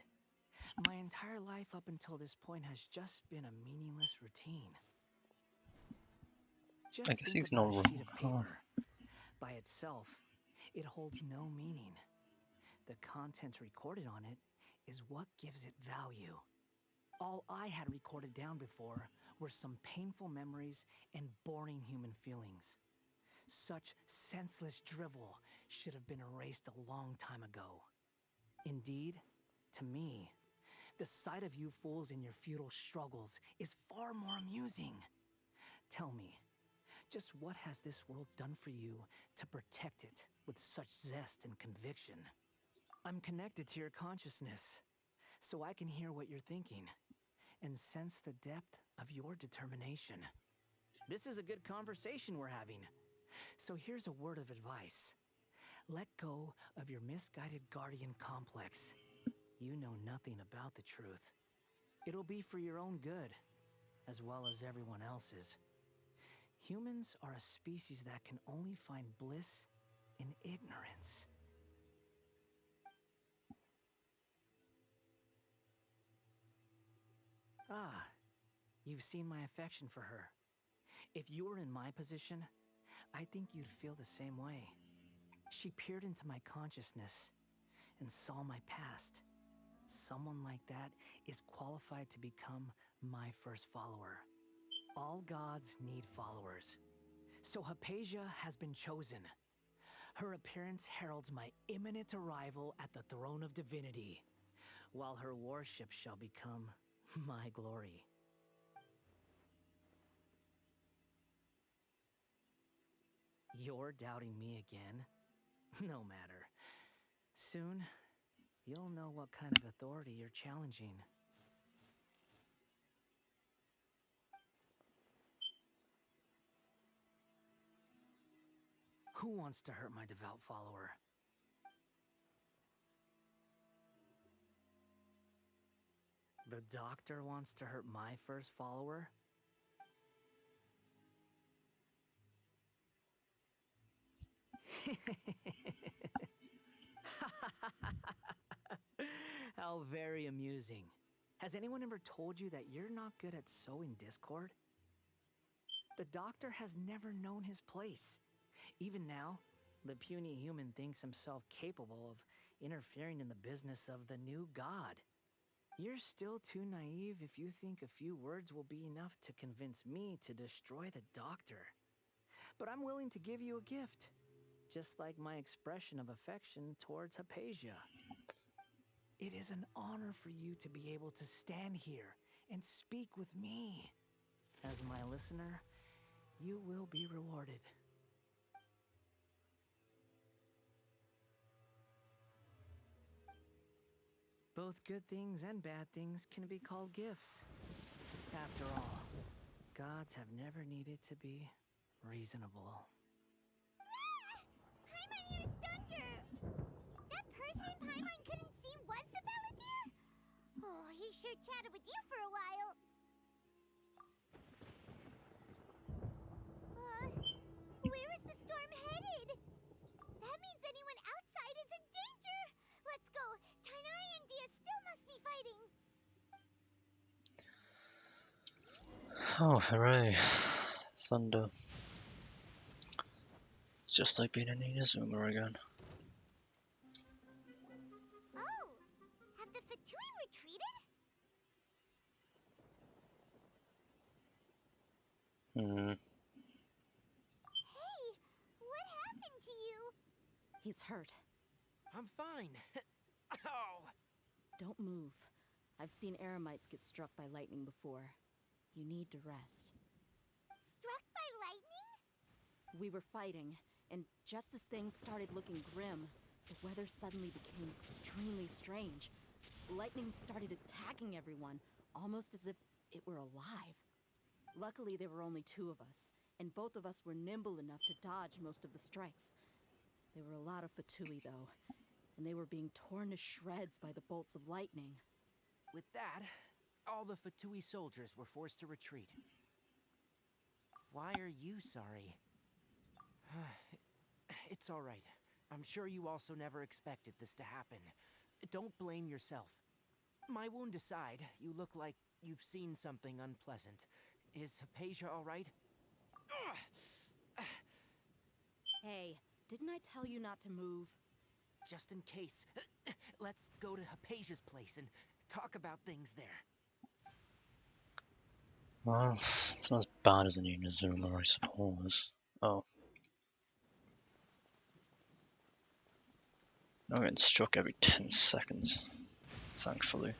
My entire life up until this point has just been a meaningless routine. I Just guess think he's about not a wrong. sheet of Huh. paper. By itself, it holds no meaning. The content recorded on it is what gives it value. All I had recorded down before were some painful memories and boring human feelings. Such senseless drivel should have been erased a long time ago. Indeed, to me, the sight of you fools in your futile struggles is far more amusing. Tell me, just what has this world done for you to protect it with such zest and conviction? I'm connected to your consciousness, so I can hear what you're thinking and sense the depth of your determination. This is a good conversation we're having. So here's a word of advice. Let go of your misguided guardian complex. You know nothing about the truth. It'll be for your own good, as well as everyone else's. Humans are a species that can only find bliss in ignorance. Ah, you've seen my affection for her. If you were in my position, I think you'd feel the same way. She peered into my consciousness and saw my past. Someone like that is qualified to become my first follower. All gods need followers. So Hypatia has been chosen. Her appearance heralds my imminent arrival at the throne of divinity, while her worship shall become my glory. You're doubting me again? No matter. Soon, you'll know what kind of authority you're challenging. Who wants to hurt my devout follower? The doctor wants to hurt my first follower? How very amusing. Has anyone ever told you that you're not good at sowing discord? The doctor has never known his place. Even now, the puny human thinks himself capable of interfering in the business of the new god. You're still too naive if you think a few words will be enough to convince me to destroy the doctor. But I'm willing to give you a gift, just like my expression of affection towards Hypatia. It is an honor for you to be able to stand here and speak with me. As my listener, you will be rewarded. Both good things and bad things can be called gifts. After all, gods have never needed to be reasonable. Paimon hears thunder! That person Paimon couldn't see was the Balladeer? Oh, he sure chatted with you for a while. Where is the storm headed? That means anyone outside is in danger! Let's go! Tainari and Dia still must be fighting! Oh, hooray. Thunder. It's just like being in Inazuma again. Oh! Have the Fatui retreated? Hey! What happened to you? He's hurt. I'm fine. Ow! Don't move. I've seen Eremites get struck by lightning before. You need to rest. Struck by lightning? We were fighting, and just as things started looking grim, the weather suddenly became extremely strange. Lightning started attacking everyone, almost as if it were alive. Luckily, there were only two of us, and both of us were nimble enough to dodge most of the strikes. There were a lot of Fatui, though, and they were being torn to shreds by the bolts of lightning. With that, all the Fatui soldiers were forced to retreat. Why are you sorry? It's all right. I'm sure you also never expected this to happen. Don't blame yourself. My wound aside, you look like you've seen something unpleasant. Is Hypatia all right? Hey, Didn't I tell you not to move? Just in case, let's go to Hypatia's place and talk about things there. Well, it's not as bad as an Inazuma, I suppose. Oh. I'm getting struck every 10 seconds, thankfully.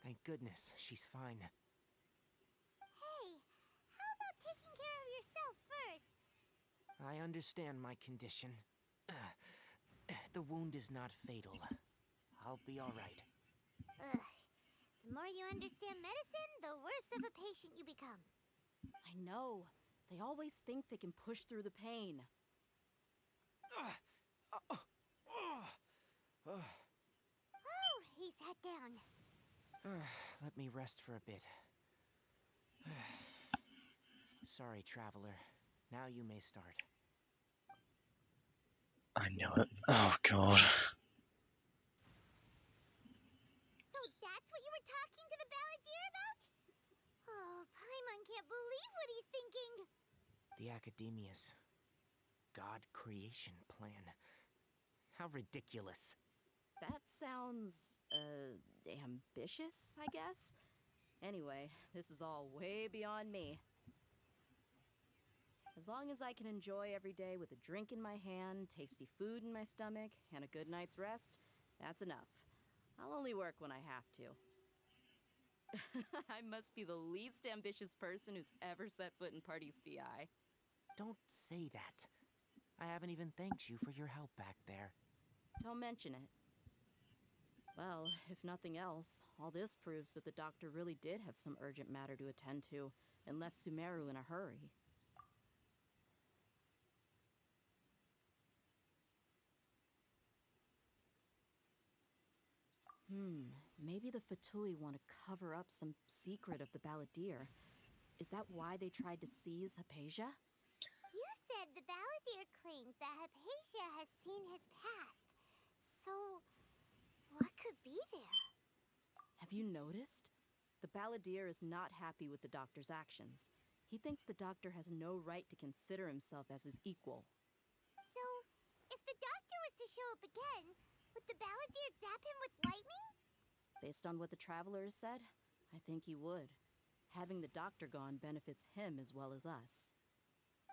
Thank goodness, she's fine. Hey, how about taking care of yourself first? I understand my condition. The wound is not fatal. I'll be alright. Ugh. The more you understand medicine, the worse of a patient you become. I know. They always think they can push through the pain. Oh, he sat down. Let me rest for a bit. Sorry, traveler. Now you may start. I know it. Oh god. So that's what you were talking to the balladeer about? Oh, Paimon can't believe what he's thinking. The Academia's God creation plan. How ridiculous. That sounds, ambitious, I guess? Anyway, this is all way beyond me. As long as I can enjoy every day with a drink in my hand, tasty food in my stomach, and a good night's rest, that's enough. I'll only work when I have to. I must be the least ambitious person who's ever set foot in Party's DI. Don't say that. I haven't even thanked you for your help back there. Don't mention it. Well, if nothing else, all this proves that the doctor really did have some urgent matter to attend to and left Sumeru in a hurry. Maybe the Fatui want to cover up some secret of the balladeer. Is that why they tried to seize Hypatia? You said the balladeer claimed that Hypatia has seen his past. So, what could be there? Have you noticed? The balladeer is not happy with the doctor's actions. He thinks the doctor has no right to consider himself as his equal. So, if the doctor was to show up again, would the balladeer zap him with lightning? Based on what the traveler has said, I think he would. Having the doctor gone benefits him as well as us.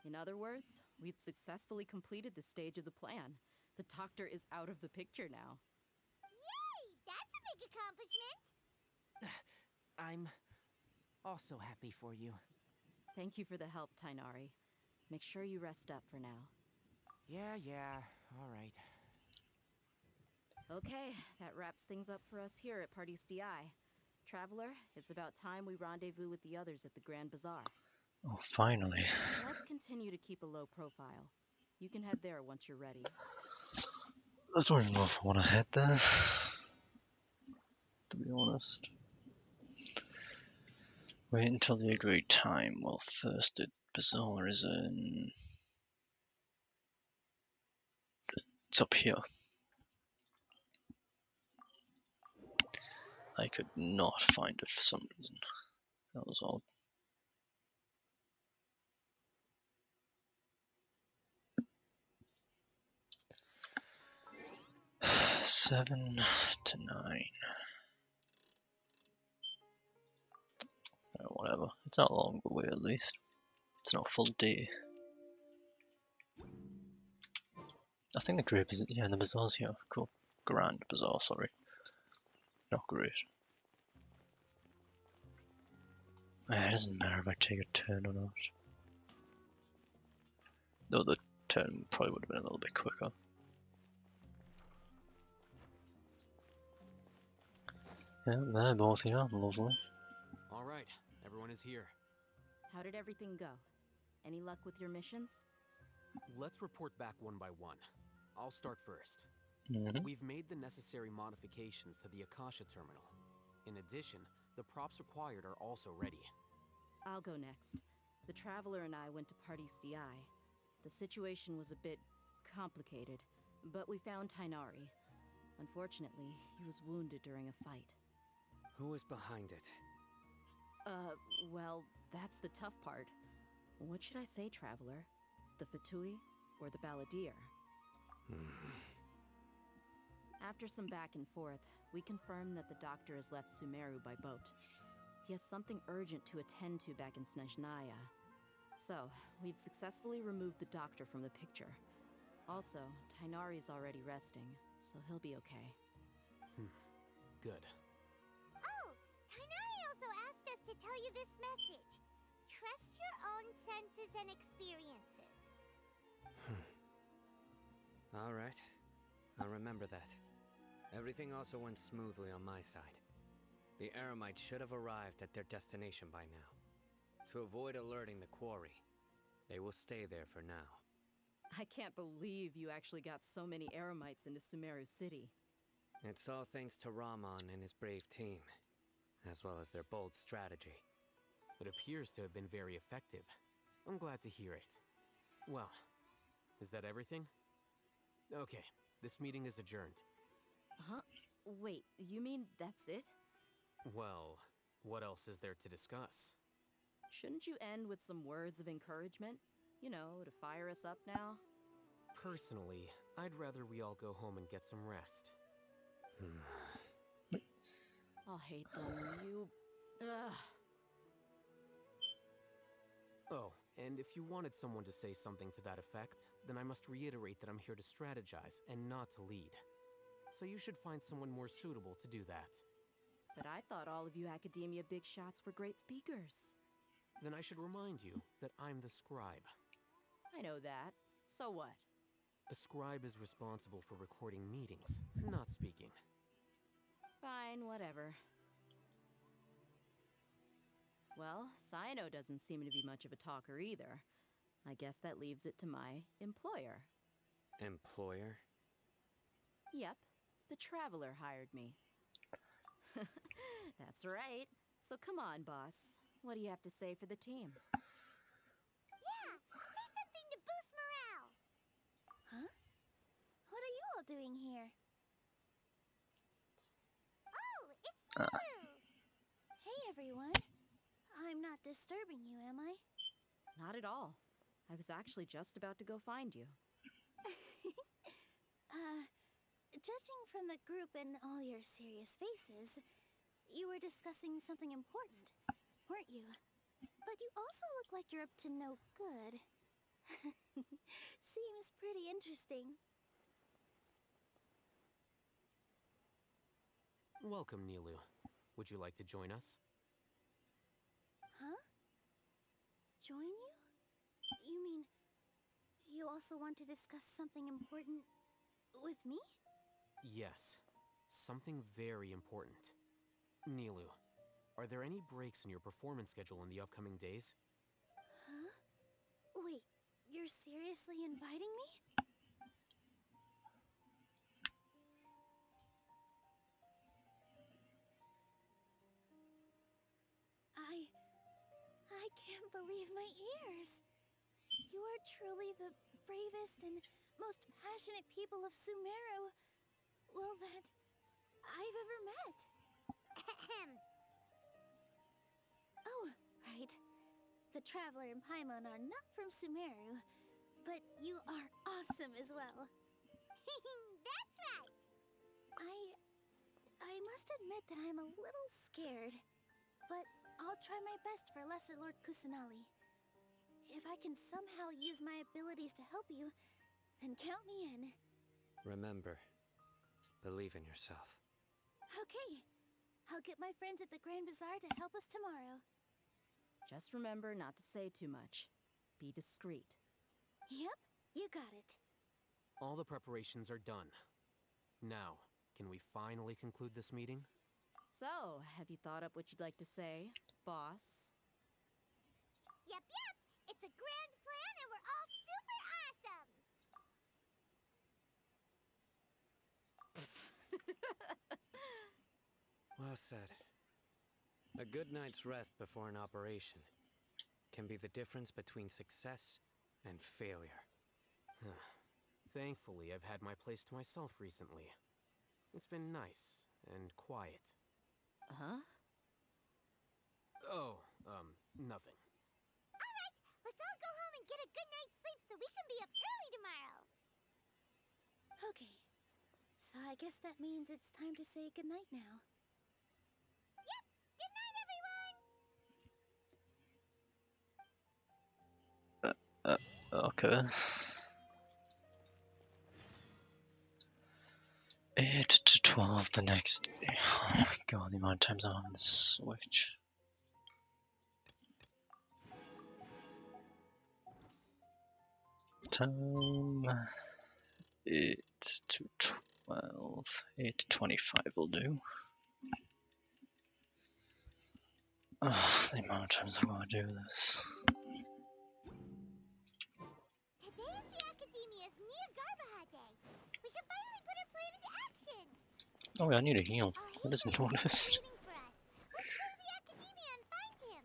In other words, we've successfully completed this stage of the plan. The doctor is out of the picture now. Yay! That's a big accomplishment! I'm also happy for you. Thank you for the help, Tainari. Make sure you rest up for now. Yeah, alright. Okay, that wraps things up for us here at Party's DI. Traveler, it's about time we rendezvous with the others at the Grand Bazaar. Oh, finally. Let's continue to keep a low profile. You can head there once you're ready. I don't even know if I want to head there, to be honest. Wait until the agreed time. Well, first the bazaar is in... It's up here. I could not find it for some reason. That was odd. Seven to 9. Whatever. It's not a long way at least. It's not a full day. I think the Great Bazaar, yeah, the bazaar's here. Cool. Grand Bazaar, sorry. Not great. It doesn't matter if I take a turn or not. Though the turn probably would have been a little bit quicker. Yeah, they're both here. Lovely. Alright, everyone is here. How did everything go? Any luck with your missions? Let's report back one by one. I'll start first. We've made the necessary modifications to the Akasha terminal. In addition, the props required are also ready. I'll go next. The Traveler and I went to Party's DI. The situation was a bit complicated, but we found Tainari. Unfortunately, he was wounded during a fight. Who is behind it? Well, that's the tough part. What should I say, Traveler? The Fatui or the Balladeer? After some back and forth, we confirmed that the doctor has left Sumeru by boat. He has something urgent to attend to back in Snezhnaya. So, we've successfully removed the doctor from the picture. Also, Tainari's already resting, so he'll be okay. Good. Oh, Tainari also asked us to tell you this message. Trust your own senses and experiences. All right. I'll remember that. Everything also went smoothly on my side. The Eremites should have arrived at their destination by now. To avoid alerting the quarry, they will stay there for now. I can't believe you actually got so many Eremites into Sumeru City. It's all thanks to Ramon and his brave team, as well as their bold strategy. It appears to have been very effective. I'm glad to hear it. Well, is that everything? Okay, this meeting is adjourned. Huh? Wait, you mean that's it? Well, what else is there to discuss? Shouldn't you end with some words of encouragement? You know, to fire us up now? Personally, I'd rather we all go home and get some rest. I'll hate them, you... Ugh. Oh, and if you wanted someone to say something to that effect, then I must reiterate that I'm here to strategize and not to lead. So you should find someone more suitable to do that. But I thought all of you Academia big shots were great speakers. Then I should remind you that I'm the scribe. I know that. So what? A scribe is responsible for recording meetings, not speaking. Fine, whatever. Well, Sino doesn't seem to be much of a talker either. I guess that leaves it to my employer. Employer? Yep, the Traveler hired me. That's right. So come on, boss. What do you have to say for the team? Yeah, say something to boost morale. Huh? What are you all doing here? Oh, it's Sumeru! Hey, everyone. I'm not disturbing you, am I? Not at all. I was actually just about to go find you. Judging from the group and all your serious faces, you were discussing something important, weren't you? But you also look like you're up to no good. Seems pretty interesting. Welcome, Nilu. Would you like to join us? Huh? Join you? You mean, you also want to discuss something important with me? Yes, something very important. Nilu, are there any breaks in your performance schedule in the upcoming days? Huh? Wait, you're seriously inviting me? I can't believe my ears. You are truly the bravest and most passionate people of Sumeru, well, that I've ever met. Oh, right. The Traveler and Paimon are not from Sumeru, but you are awesome as well. That's right. I must admit that I'm a little scared, but I'll try my best for Lesser Lord Kusanali. If I can somehow use my abilities to help you, then count me in. Remember, believe in yourself. Okay. I'll get my friends at the Grand Bazaar to help us tomorrow. Just remember not to say too much. Be discreet. Yep, you got it. All the preparations are done. Now, can we finally conclude this meeting? So, have you thought up what you'd like to say, boss? Yep. It's a grand plan and we're all super awesome. Well said. A good night's rest before an operation can be the difference between success and failure. Thankfully, I've had my place to myself recently. It's been nice and quiet. Huh? Oh, nothing. Alright, let's all go home and get a good night's sleep so we can be up early tomorrow. Okay. So I guess that means it's time to say goodnight now. Yep, good night, everyone! Okay. 8 to 12 the next day. Oh my god, the amount of times I'm having to switch. Time 8 to 12. 8 to 25 will do. Oh, the amount of times I'm going to do this. Today is the Academia's Niagarbaha Day. We can finally put our plan into action. Oh, yeah, I need a heal. I just noticed. Waiting for us. Let's go to the Academia and find him.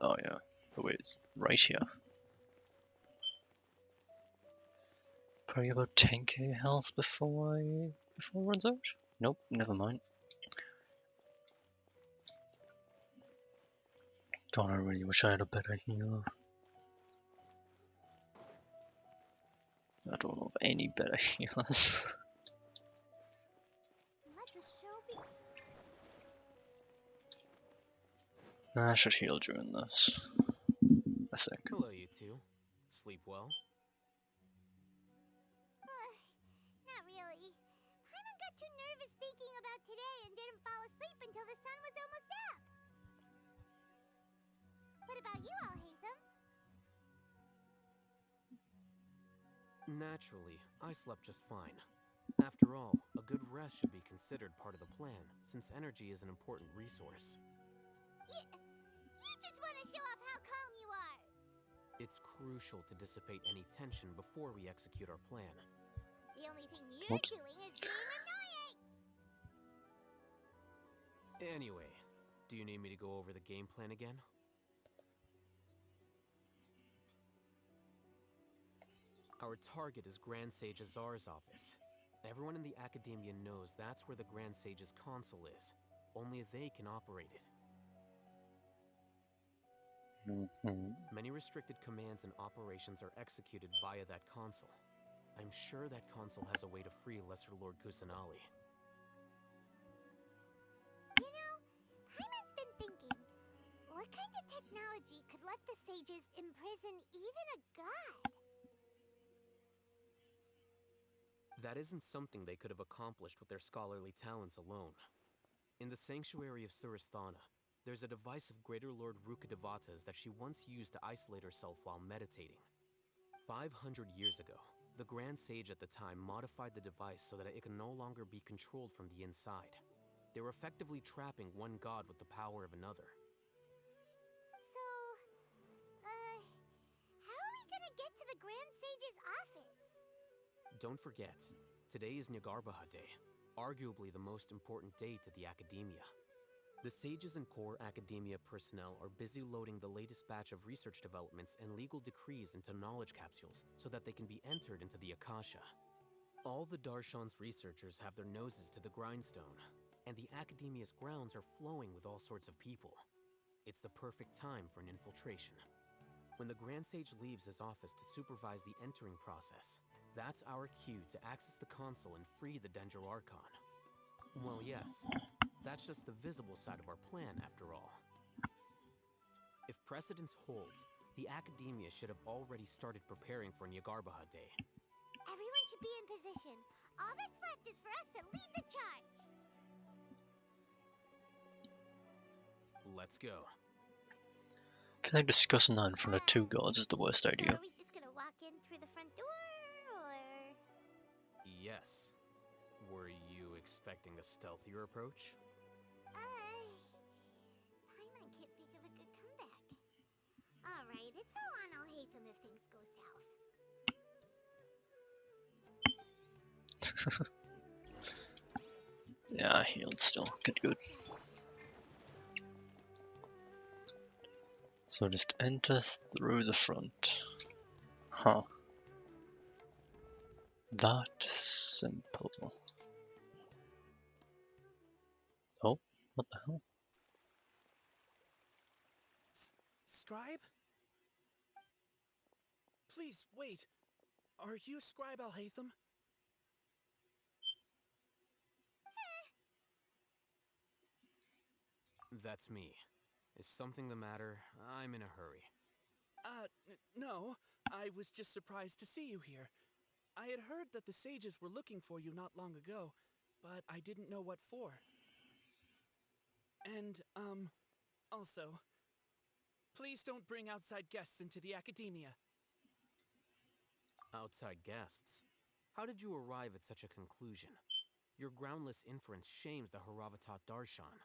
Oh yeah. Oh wait, it's right here. Probably about 10k health before it runs out. Nope, never mind. God, I really wish I had a better healer. I don't know of any better healers. Let the show be. I should heal during this, I think. Hello, you two. Sleep well? Not really. Hyman got too nervous thinking about today and didn't fall asleep until the sun was almost up. What about you all, Hatham? Naturally, I slept just fine. After all, a good rest should be considered part of the plan, since energy is an important resource. You just want to show off how calm you are. It's crucial to dissipate any tension before we execute our plan. The only thing you're doing is being annoying. Anyway, do you need me to go over the game plan again? Our target is Grand Sage Azar's office. Everyone in the Academia knows that's where the Grand Sage's console is. Only they can operate it. Many restricted commands and operations are executed via that console. I'm sure that console has a way to free Lesser Lord Kusanali. You know, Hyman's been thinking, what kind of technology could let the sages imprison even a god? That isn't something they could have accomplished with their scholarly talents alone. In the sanctuary of Surasthana, there's a device of Greater Lord Rukkhadevata's that she once used to isolate herself while meditating. 500 years ago, the Grand Sage at the time modified the device so that it can no longer be controlled from the inside. They were effectively trapping one god with the power of another. So, how are we gonna get to the Grand Sage's office? Don't forget, today is Niagarbaha Day, arguably the most important day to the Academia. The Sages and core Academia personnel are busy loading the latest batch of research developments and legal decrees into knowledge capsules so that they can be entered into the Akasha. All the Darshan's researchers have their noses to the grindstone, and the Academia's grounds are flowing with all sorts of people. It's the perfect time for an infiltration. When the Grand Sage leaves his office to supervise the entering process, that's our cue to access the console and free the Dendro Archon. Well, yes. That's just the visible side of our plan, after all. If precedence holds, the Academia should have already started preparing for Niagarbaha Day. Everyone should be in position. All that's left is for us to lead the charge. Let's go. I feel like discussing that in front of two gods is the worst So idea. are we just gonna walk in through the front door, or...? Yes. Were you expecting a stealthier approach? Paimon can't think of a good comeback. Alright, it's all on Alhaitham if things go south. Yeah, I healed still. Good. So just enter through the front. Huh. That simple. Oh, what the hell? Scribe? Please, wait. Are you Scribe Alhaitham? That's me. Is something the matter? I'm in a hurry. No. I was just surprised to see you here. I had heard that the sages were looking for you not long ago, but I didn't know what for. And, also, please don't bring outside guests into the academia. Outside guests? How did you arrive at such a conclusion? Your groundless inference shames the Haravatat Darshan.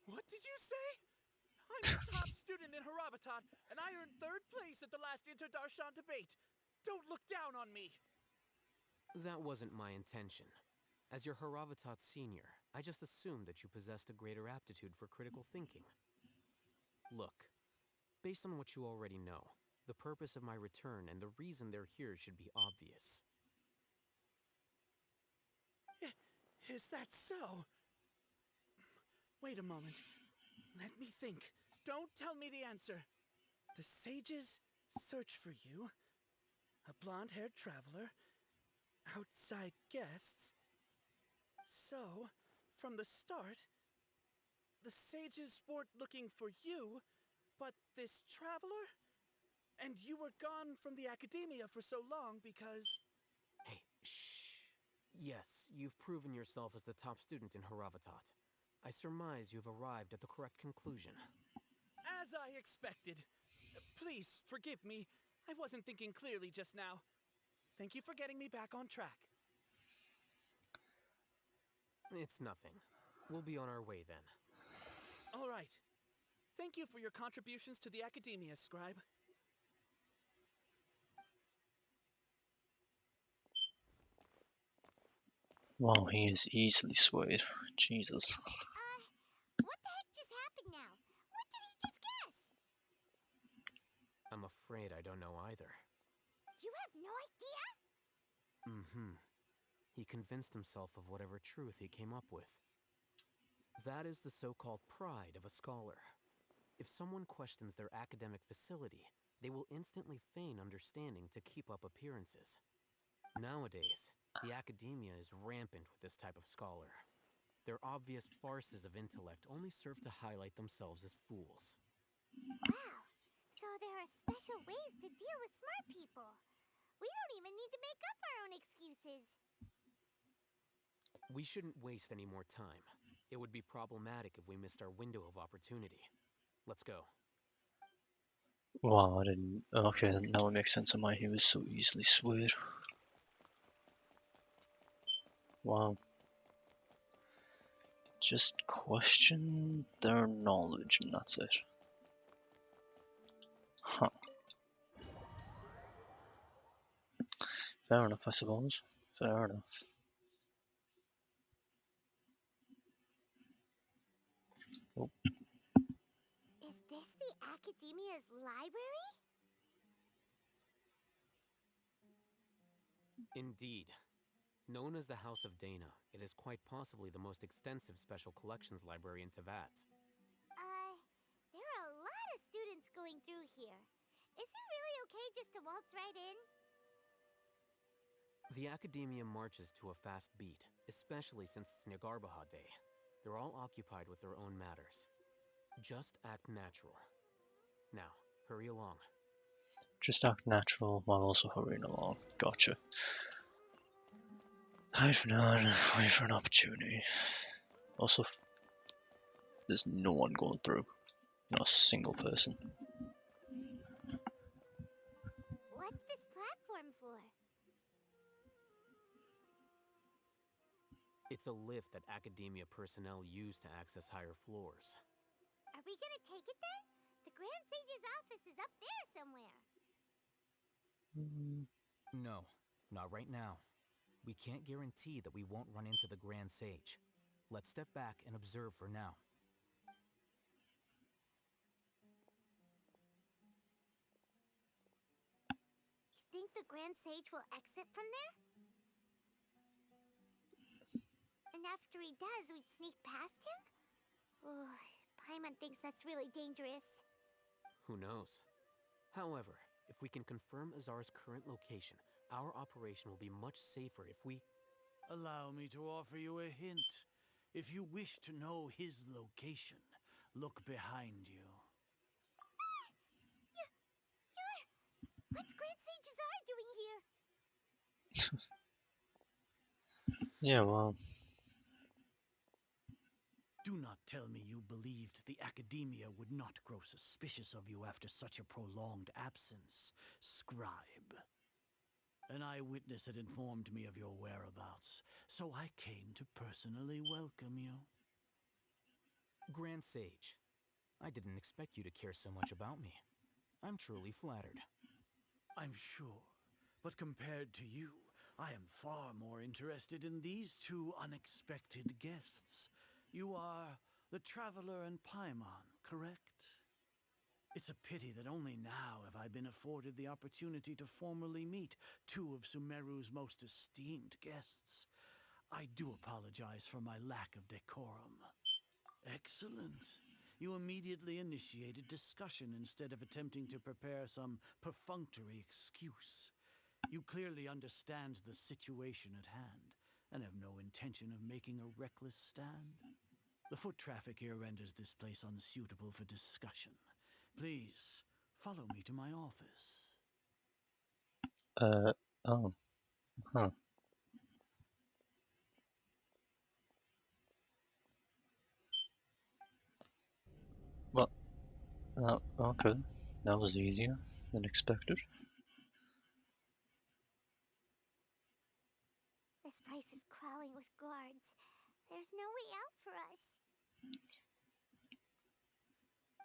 What did you say? I'm the top student in Haravatat, and I earned 3rd place at the last Inter-Darshan debate. Don't look down on me! That wasn't my intention. As your Haravatat senior, I just assumed that you possessed a greater aptitude for critical thinking. Look, based on what you already know, the purpose of my return and the reason they're here should be obvious. Is that so? Wait a moment. Let me think. Don't tell me the answer. The sages search for you. A blonde-haired traveler. Outside guests. So, from the start, the sages weren't looking for you, but this traveler? And you were gone from the academia for so long because... Hey, shh. Yes, you've proven yourself as the top student in Haravatat. I surmise you've arrived at the correct conclusion. As I expected. Please, forgive me. I wasn't thinking clearly just now. Thank you for getting me back on track. It's nothing. We'll be on our way then. All right. Thank you for your contributions to the academia, Scribe. Wow, he is easily swayed. Jesus. What the heck just happened now? What did he just guess? I'm afraid I don't know either. You have no idea? Mm-hmm. He convinced himself of whatever truth he came up with. That is the so-called pride of a scholar. If someone questions their academic facility, they will instantly feign understanding to keep up appearances. Nowadays, the academia is rampant with this type of scholar. Their obvious farces of intellect only serve to highlight themselves as fools. Wow. So there are special ways to deal with smart people. We don't even need to make up our own excuses. We shouldn't waste any more time. It would be problematic if we missed our window of opportunity. Let's go. Wow, I didn't. Okay, now it makes sense of why he was so easily swayed. Wow. Just question their knowledge and that's it. Huh. Fair enough, I suppose. Fair enough. Oh. Is this the academia's library? Indeed. Known as the House of Dana, it is quite possibly the most extensive special collections library in Teyvat. There are a lot of students going through here. Is it really okay just to waltz right in? The academia marches to a fast beat, especially since it's Nagarbaha Day. They're all occupied with their own matters. Just act natural. Now, hurry along. Just act natural while also hurrying along. Gotcha. Hide for now and wait for an opportunity. Also, there's no one going through. Not a single person. What's this platform for? It's a lift that academia personnel use to access higher floors. Are we gonna take it then? The Grand Sage's office is up there somewhere. No, not right now. We can't guarantee that we won't run into the Grand Sage. Let's step back and observe for now. think the Grand Sage will exit from there? And after he does, we'd sneak past him? Oh, Paimon thinks that's really dangerous. Who knows? However, if we can confirm Azar's current location, our operation will be much safer if we... Allow me to offer you a hint. If you wish to know his location, look behind you. What's Grand Sage Azar doing here? Yeah, well. Do not tell me you believed the Academia would not grow suspicious of you after such a prolonged absence, scribe. An eyewitness had informed me of your whereabouts, so I came to personally welcome you. Grand Sage, I didn't expect you to care so much about me. I'm truly flattered. I'm sure, but compared to you, I am far more interested in these two unexpected guests. You are the Traveler and Paimon, correct? It's a pity that only now have I been afforded the opportunity to formally meet two of Sumeru's most esteemed guests. I do apologize for my lack of decorum. Excellent. You immediately initiated discussion instead of attempting to prepare some perfunctory excuse. You clearly understand the situation at hand and have no intention of making a reckless stand. The foot traffic here renders this place unsuitable for discussion. Please, follow me to my office. Oh. Huh. Well, okay. That was easier than expected. This place is crawling with guards. There's no way out for us.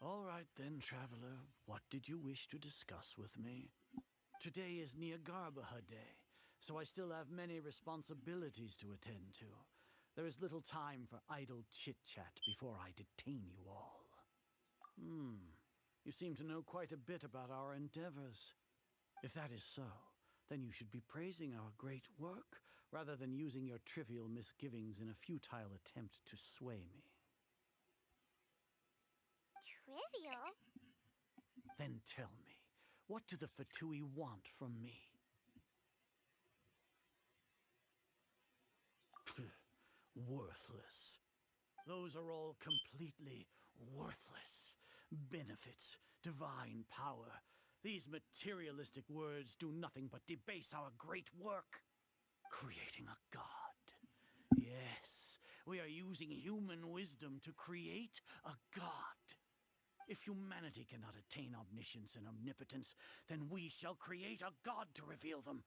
All right then, Traveler. What did you wish to discuss with me? Today is Niagarbaha Day, so I still have many responsibilities to attend to. There is little time for idle chit-chat before I detain you all. You seem to know quite a bit about our endeavors. If that is so, then you should be praising our great work, rather than using your trivial misgivings in a futile attempt to sway me. Trivial? Then tell me, what do the Fatui want from me? Worthless. Those are all completely worthless. Benefits, divine power. These materialistic words do nothing but debase our great work. Creating a god. Yes, we are using human wisdom to create a god. If humanity cannot attain omniscience and omnipotence, then we shall create a god to reveal them.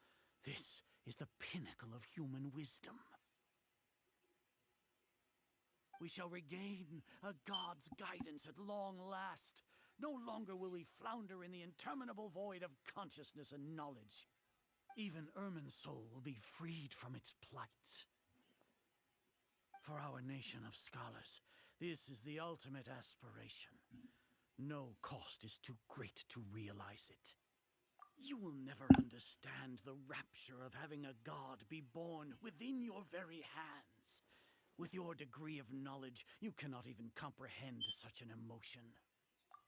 This is the pinnacle of human wisdom. We shall regain a god's guidance at long last. No longer will we flounder in the interminable void of consciousness and knowledge. Even Irminsul will be freed from its plight. For our nation of scholars, this is the ultimate aspiration. No cost is too great to realize it. You will never understand the rapture of having a god be born within your very hands. With your degree of knowledge, you cannot even comprehend such an emotion.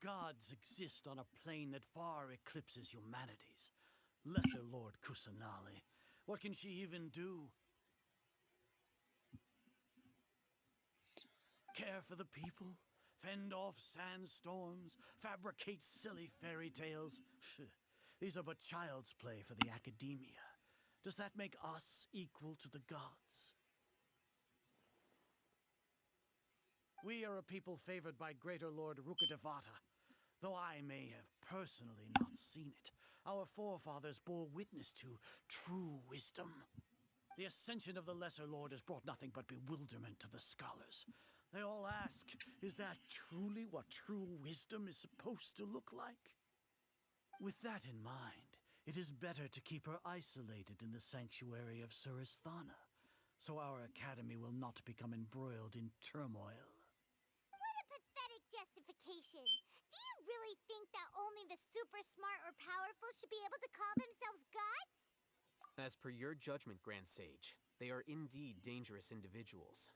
Gods exist on a plane that far eclipses humanity's. Lesser Lord Kusanali, what can she even do? Care for the people? Fend off sandstorms? Fabricate silly fairy tales? These are but child's play for the Academia. Does that make us equal to the gods? We are a people favored by Greater Lord Rukkhadevata. Though I may have personally not seen it, our forefathers bore witness to true wisdom. The ascension of the Lesser Lord has brought nothing but bewilderment to the scholars. They all ask, is that truly what true wisdom is supposed to look like? With that in mind, it is better to keep her isolated in the sanctuary of Suristhana, so our academy will not become embroiled in turmoil. What a pathetic justification! Do you really think that only only the super smart or powerful should be able to call themselves gods? As per your judgment, Grand Sage, they are indeed dangerous individuals.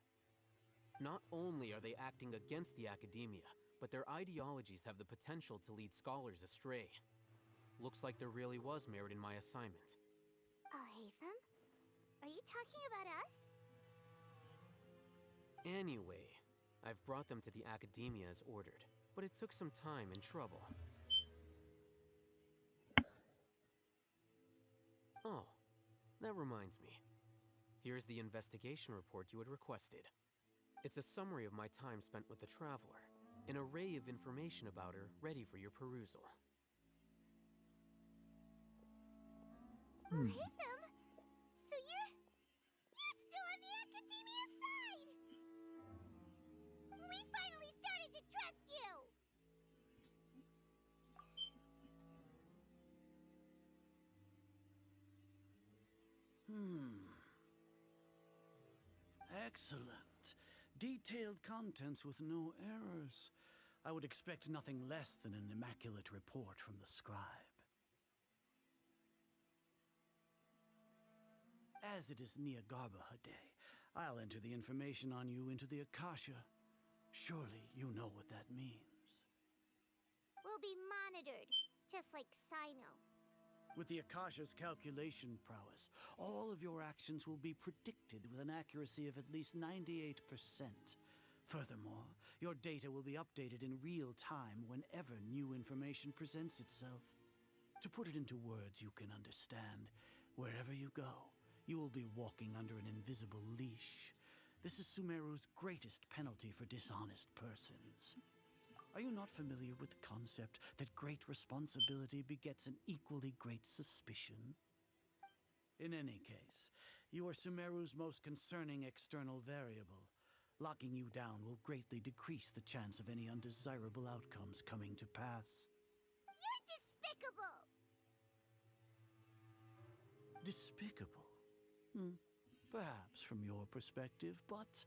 Not only are they acting against the academia, but their ideologies have the potential to lead scholars astray. Looks like there really was merit in my assignment. Alhaitham? Are you talking about us? Anyway, I've brought them to the academia as ordered, but it took some time and trouble. Oh, that reminds me. Here's the investigation report you had requested. It's a summary of my time spent with the Traveler, an array of information about her ready for your perusal. Alhaitham? So you're still on the academia side! We finally started to trust you! Excellent. Detailed contents with no errors. I would expect nothing less than an immaculate report from the scribe. As it is Niagarbaha Day, I'll enter the information on you into the Akasha. Surely you know what that means. We'll be monitored, just like Sino. With the Akasha's calculation prowess, all of your actions will be predicted with an accuracy of at least 98%. Furthermore, your data will be updated in real time whenever new information presents itself. To put it into words you can understand, wherever you go, you will be walking under an invisible leash. This is Sumeru's greatest penalty for dishonest persons. Are you not familiar with the concept that great responsibility begets an equally great suspicion? In any case, you are Sumeru's most concerning external variable. Locking you down will greatly decrease the chance of any undesirable outcomes coming to pass. You're despicable! Despicable? Perhaps from your perspective, but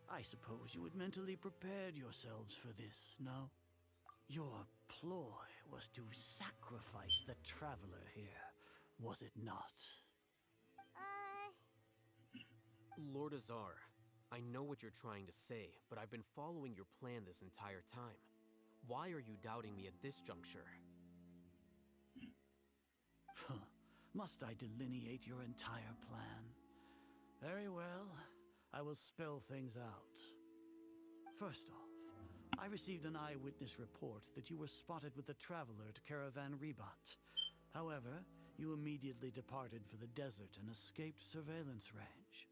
I suppose you had mentally prepared yourselves for this, no? Your ploy was to sacrifice the Traveler here, was it not? Lord Azar, I know what you're trying to say, but I've been following your plan this entire time. Why are you doubting me at this juncture? Must I delineate your entire plan? Very well, I will spell things out. First off, I received an eyewitness report that you were spotted with the Traveler at Caravan Ribat. However, you immediately departed for the desert and escaped surveillance range.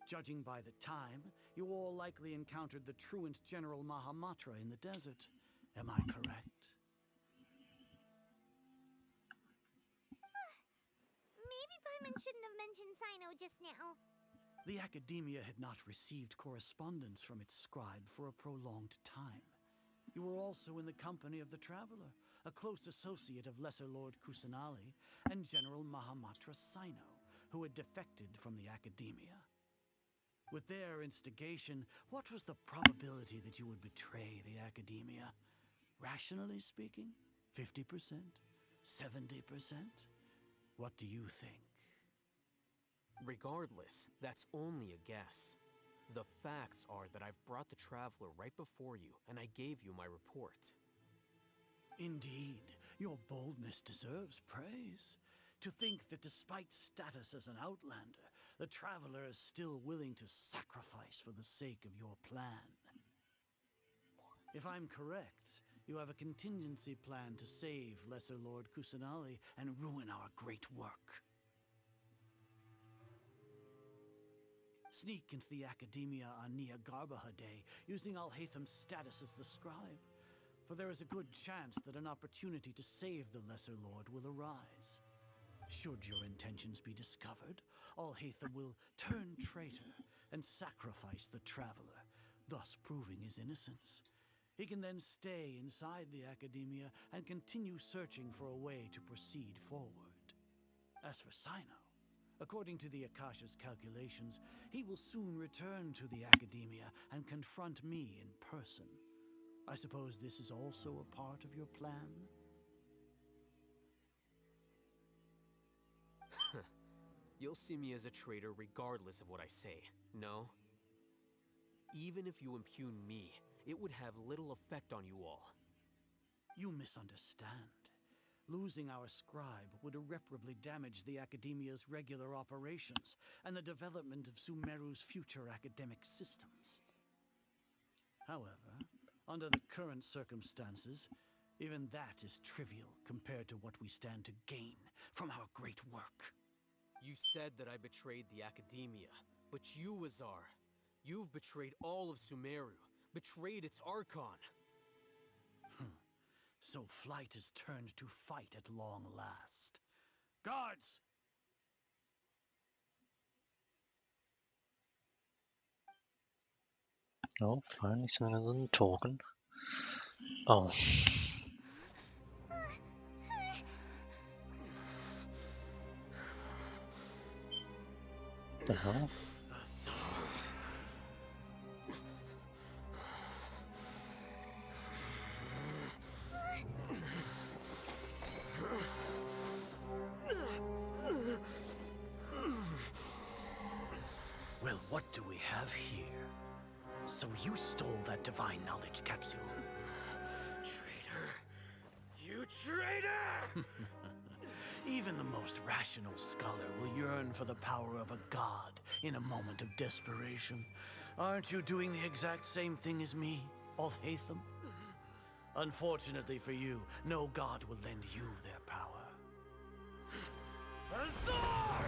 Judging by the time, you all likely encountered the truant General Mahamatra in the desert. Am I correct? Maybe Paimon shouldn't have mentioned Sino just now. The Academia had not received correspondence from its scribe for a prolonged time. You were also in the company of the Traveler, a close associate of Lesser Lord Kusanali and General Mahamatra Sino, who had defected from the Academia. With their instigation, what was the probability that you would betray the Academia? Rationally speaking, 50%? 70%? What do you think? Regardless, that's only a guess. The facts are that I've brought the Traveler right before you, and I gave you my report. Indeed, your boldness deserves praise. To think that despite status as an outlander, the Traveler is still willing to sacrifice for the sake of your plan. If I'm correct, you have a contingency plan to save Lesser Lord Kusanali and ruin our great work. Sneak into the Academia on Niagarbaha Day, using Alhaitham's status as the scribe. For there is a good chance that an opportunity to save the Lesser Lord will arise. Should your intentions be discovered, Alhaitham will turn traitor and sacrifice the Traveler, thus proving his innocence. He can then stay inside the Academia and continue searching for a way to proceed forward. As for Sino, according to the Akasha's calculations, he will soon return to the Academia and confront me in person. I suppose this is also a part of your plan? You'll see me as a traitor regardless of what I say, no? Even if you impugn me, it would have little effect on you all. You misunderstand. Losing our scribe would irreparably damage the Academia's regular operations and the development of Sumeru's future academic systems. However, under the current circumstances, even that is trivial compared to what we stand to gain from our great work. You said that I betrayed the Academia, but you, Azar, you've betrayed all of Sumeru, betrayed its Archon. So flight is turned to fight at long last. Guards! Oh, finally something other than talking. Oh. The hell? Well, what do we have here? So you stole that divine knowledge capsule? Traitor! You traitor! Even the most rational scholar will yearn for the power of a god in a moment of desperation. Aren't you doing the exact same thing as me, Alhaitham? Unfortunately for you, no god will lend you their power. Azar!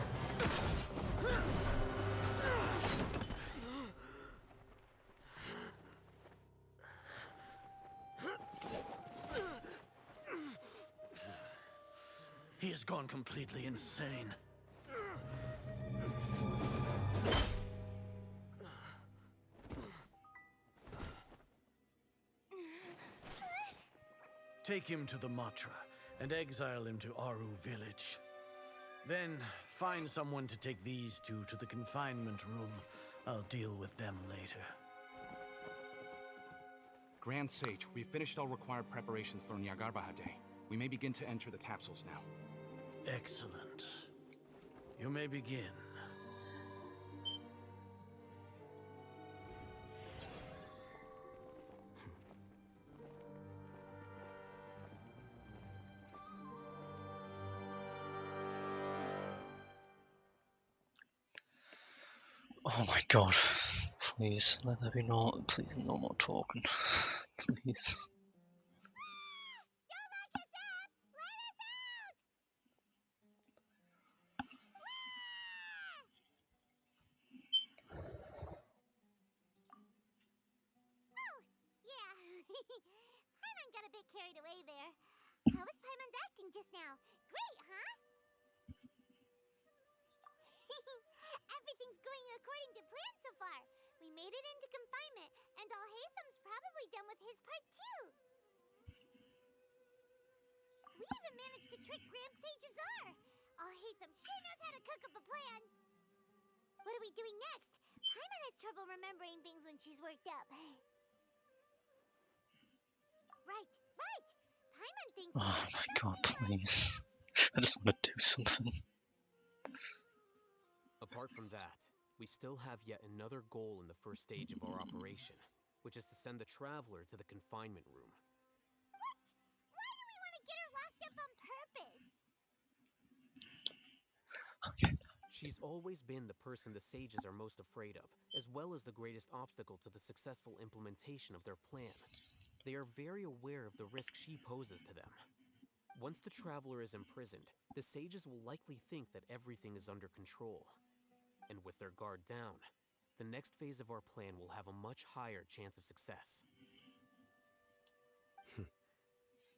He has gone completely insane. Take him to the Matra and exile him to Aru village. Then find someone to take these two to the confinement room. I'll deal with them later. Grand Sage, we've finished all required preparations for Nyargarbha Day. We may begin to enter the capsules now. Excellent. You may begin. Oh my god. Please, let there be please no more talking. Please. Paimon got a bit carried away there. How was Paimon acting just now? Great, huh? Everything's going according to plan so far. We made it into confinement, and Alhaitham's probably done with his part too. We even managed to trick Grand Sage Azar. Alhaitham sure knows how to cook up a plan. What are we doing next? Paimon has trouble remembering things when she's worked up. Right. Paimon thinks. Oh my god, please. I just want to do something. Apart from that, we still have yet another goal in the first stage of our operation, which is to send the Traveler to the confinement room. What? Why do we want to get her locked up on purpose? Okay. She's always been the person the sages are most afraid of, as well as the greatest obstacle to the successful implementation of their plan. They are very aware of the risk she poses to them. Once the Traveler is imprisoned, the sages will likely think that everything is under control. And with their guard down, the next phase of our plan will have a much higher chance of success.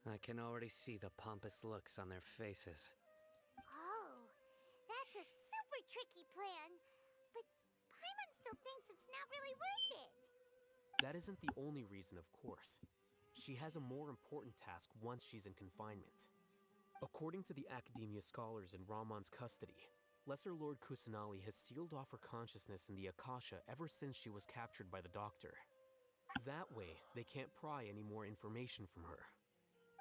I can already see the pompous looks on their faces. Oh, that's a super tricky plan. But Paimon still thinks it's not really worth it. That isn't the only reason, of course. She has a more important task once she's in confinement. According to the Academia scholars in Ramon's custody, Lesser Lord Kusanali has sealed off her consciousness in the Akasha ever since she was captured by the Doctor. That way, they can't pry any more information from her.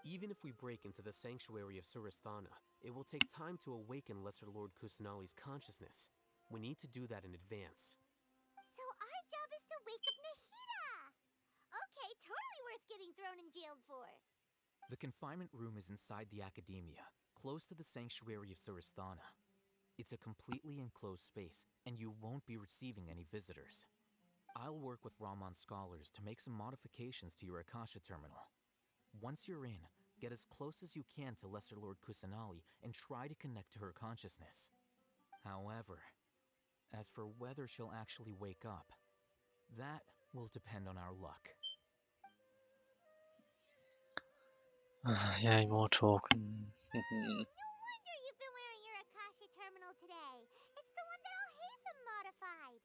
Even if we break into the sanctuary of Surasthana, it will take time to awaken Lesser Lord Kusanali's consciousness. We need to do that in advance. So our job is to wake up Nahida! Okay, totally worth getting thrown in jail for. The confinement room is inside the Academia, close to the sanctuary of Surasthana. It's a completely enclosed space, and you won't be receiving any visitors. I'll work with Ramon's scholars to make some modifications to your Akasha terminal. Once you're in, get as close as you can to Lesser Lord Kusanali and try to connect to her consciousness. However, as for whether she'll actually wake up, that will depend on our luck. Yeah, more talking. No wonder you've been wearing your Akasha terminal today. It's the one that Al-Haytham modified.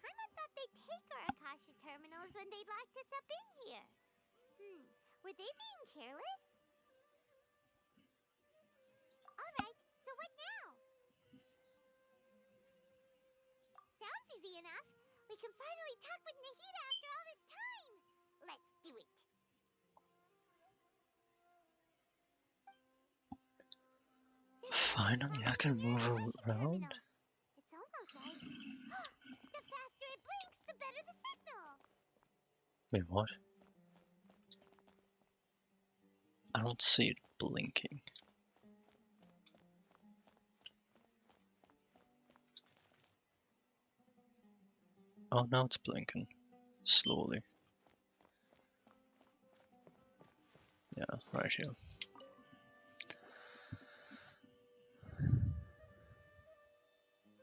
Paimon thought they'd take our Akasha terminals when they locked us up in here. Were they being careless? Alright, so what now? Sounds easy enough. We can finally talk with Nahida after all this time. Let's do it. Finally, I can move around. It's almost like... the faster it blinks, the better the signal. Wait, what? I don't see it blinking. Oh, now it's blinking. Slowly. Yeah, right here.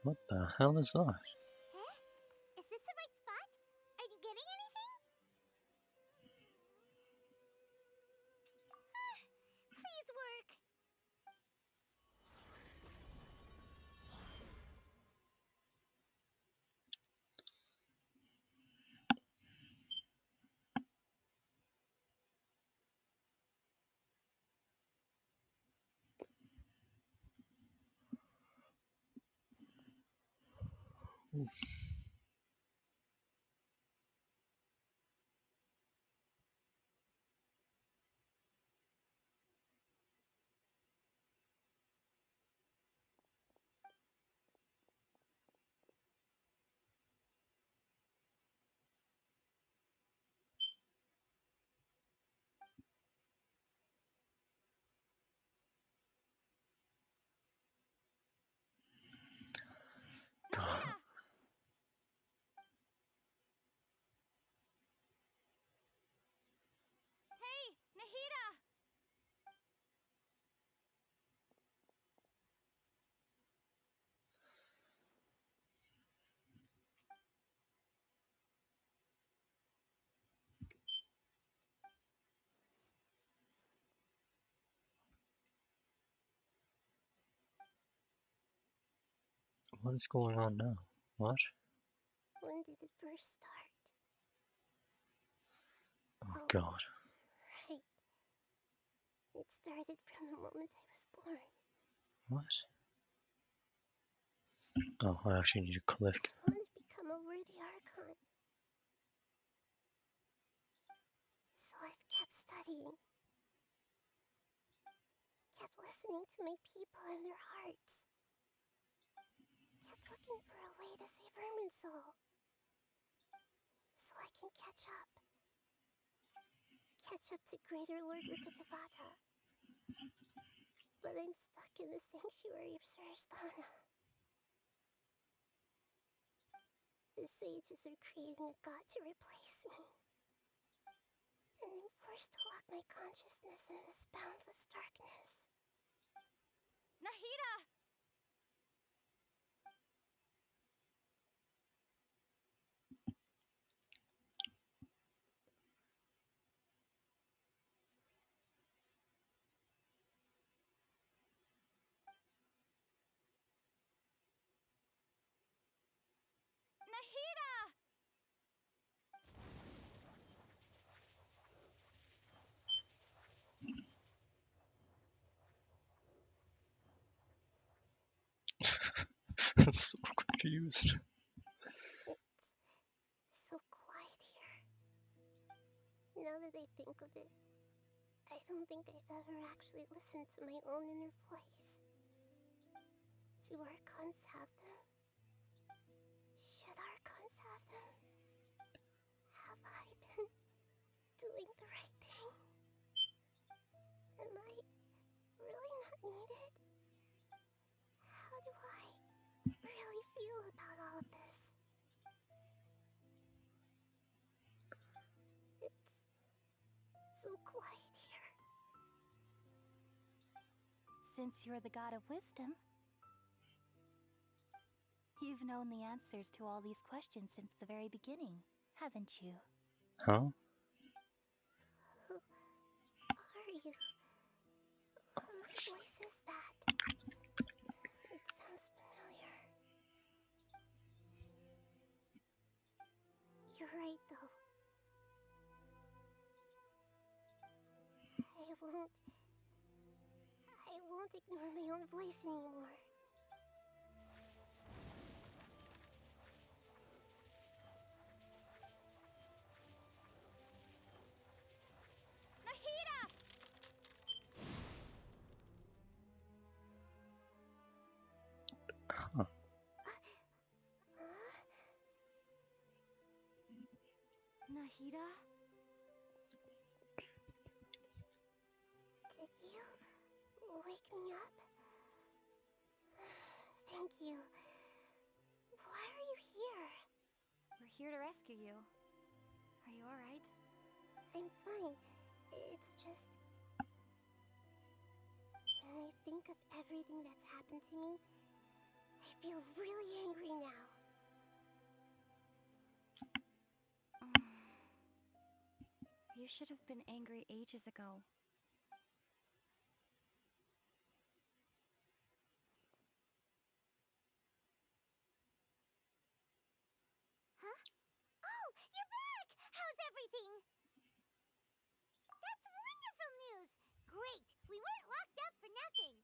What the hell is that? Huh? Is this the right spot? Are you getting anything? Please work. God. Hey, Nahida! What is going on now? What? When did it first start? Oh God. Right. It started from the moment I was born. What? Oh, I actually need to click. I want to become a worthy Archon. So I've kept studying. Kept listening to my people and their hearts. Kept looking for a way to save Irminsul. So I can catch up. Catch up to Greater Lord Rukkhadevata. But I'm stuck in the sanctuary of Surasthana. The sages are creating a god to replace me. And I'm forced to lock my consciousness in this boundless darkness. Nahida! Nahida! I'm so confused. It's so quiet here. Now that I think of it, I don't think I've ever actually listened to my own inner voice. Do Archons have them? Should Archons have them? Have I been doing the right thing? Am I really not needed? How do I really feel about all of this? It's so quiet here. Since you're the god of wisdom, you've known the answers to all these questions since the very beginning, haven't you? Huh? Who are you? Whose voice is that? It sounds familiar. You're right, though. I won't ignore my own voice anymore. Nahida! Huh. Nahida? Did you wake me up? Thank you. Why are you here? We're here to rescue you. Are you alright? I'm fine. It's just... when I think of everything that's happened to me, I feel really angry now. You should have been angry ages ago. Huh? Oh, you're back! How's everything? That's wonderful news! Great! We weren't locked up for nothing!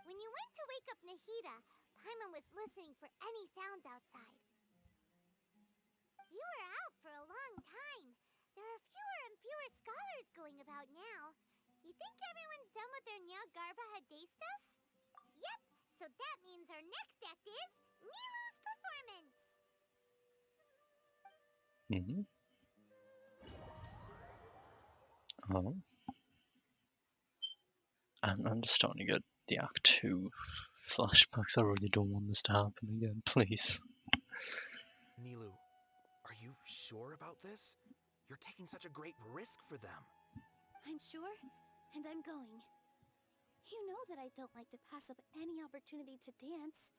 When you went to wake up Nahida, Paimon was listening for any sounds outside. You were out for a long time. There are fewer and fewer scholars going about now. You think everyone's done with their Nyargarba Day stuff? Yep, so that means our next act is Nilu's performance! Mm-hmm. Oh. I'm starting to get the Act 2 flashbacks. I really don't want this to happen again, please. Nilu, are you sure about this? You're taking such a great risk for them. I'm sure, and I'm going. You know that I don't like to pass up any opportunity to dance,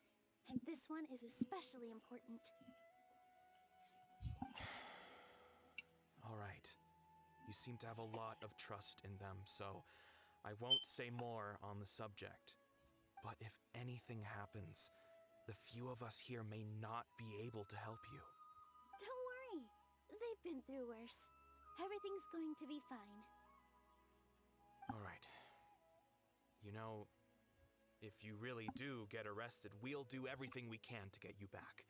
and this one is especially important. All right. You seem to have a lot of trust in them, so I won't say more on the subject. But if anything happens, the few of us here may not be able to help you. Don't worry. They've been through worse. Everything's going to be fine. All right. You know, if you really do get arrested, we'll do everything we can to get you back.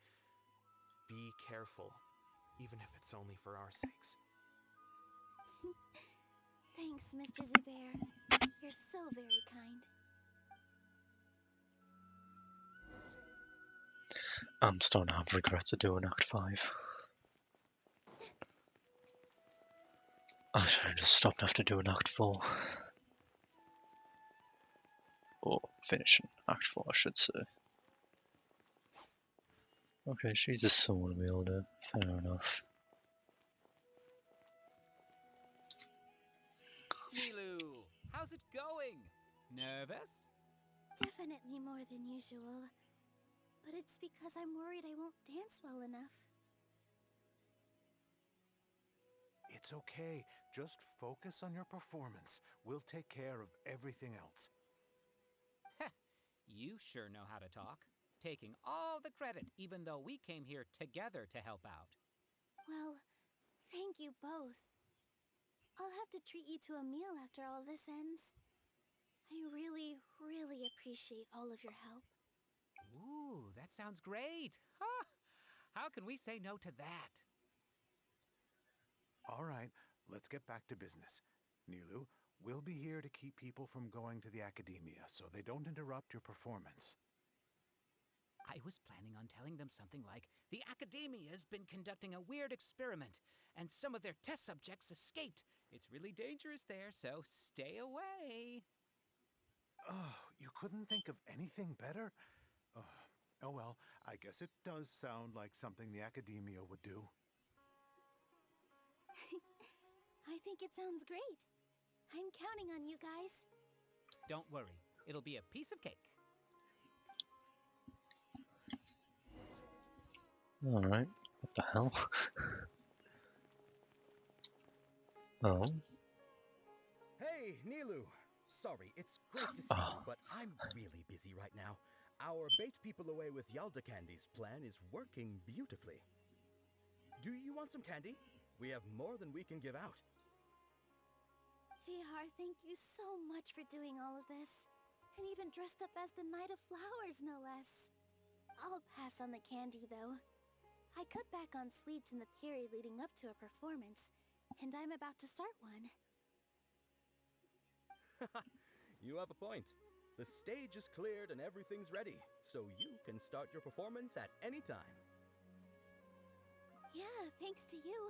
Be careful, even if it's only for our sakes. Thanks, Mr. Zubair. You're so very kind. I'm starting to have regrets of doing Act 5. I should have just stopped after doing Act 4. Or finishing Act 4, I should say. Okay, she's a soul wielder. Fair enough. Nilu, how's it going? Nervous? Definitely more than usual. But it's because I'm worried I won't dance well enough. It's okay. Just focus on your performance. We'll take care of everything else. You sure know how to talk. Taking all the credit, even though we came here together to help out. Well, thank you both. I'll have to treat you to a meal after all this ends. I really, really appreciate all of your help. Ooh, that sounds great. Ha! How can we say no to that? let's get back to business. Nilu, we'll be here to keep people from going to the academia so they don't interrupt your performance. I was planning on telling them something like, the Academia has been conducting a weird experiment, and some of their test subjects escaped. It's really dangerous there, so stay away. Oh, you couldn't think of anything better? Oh well, I guess it does sound like something the Academia would do. I think it sounds great. I'm counting on you guys. Don't worry, it'll be a piece of cake. Alright, what the hell? Oh. Hey, Nilu! Sorry, it's great to see you, but I'm really busy right now. Our bait people away with Yalda candies plan is working beautifully. Do you want some candy? We have more than we can give out. Vihar, thank you so much for doing all of this. And even dressed up as the Knight of Flowers, no less. I'll pass on the candy, though. I cut back on sweets in the period leading up to a performance, and I'm about to start one. You have a point. The stage is cleared and everything's ready, so you can start your performance at any time. Yeah, thanks to you.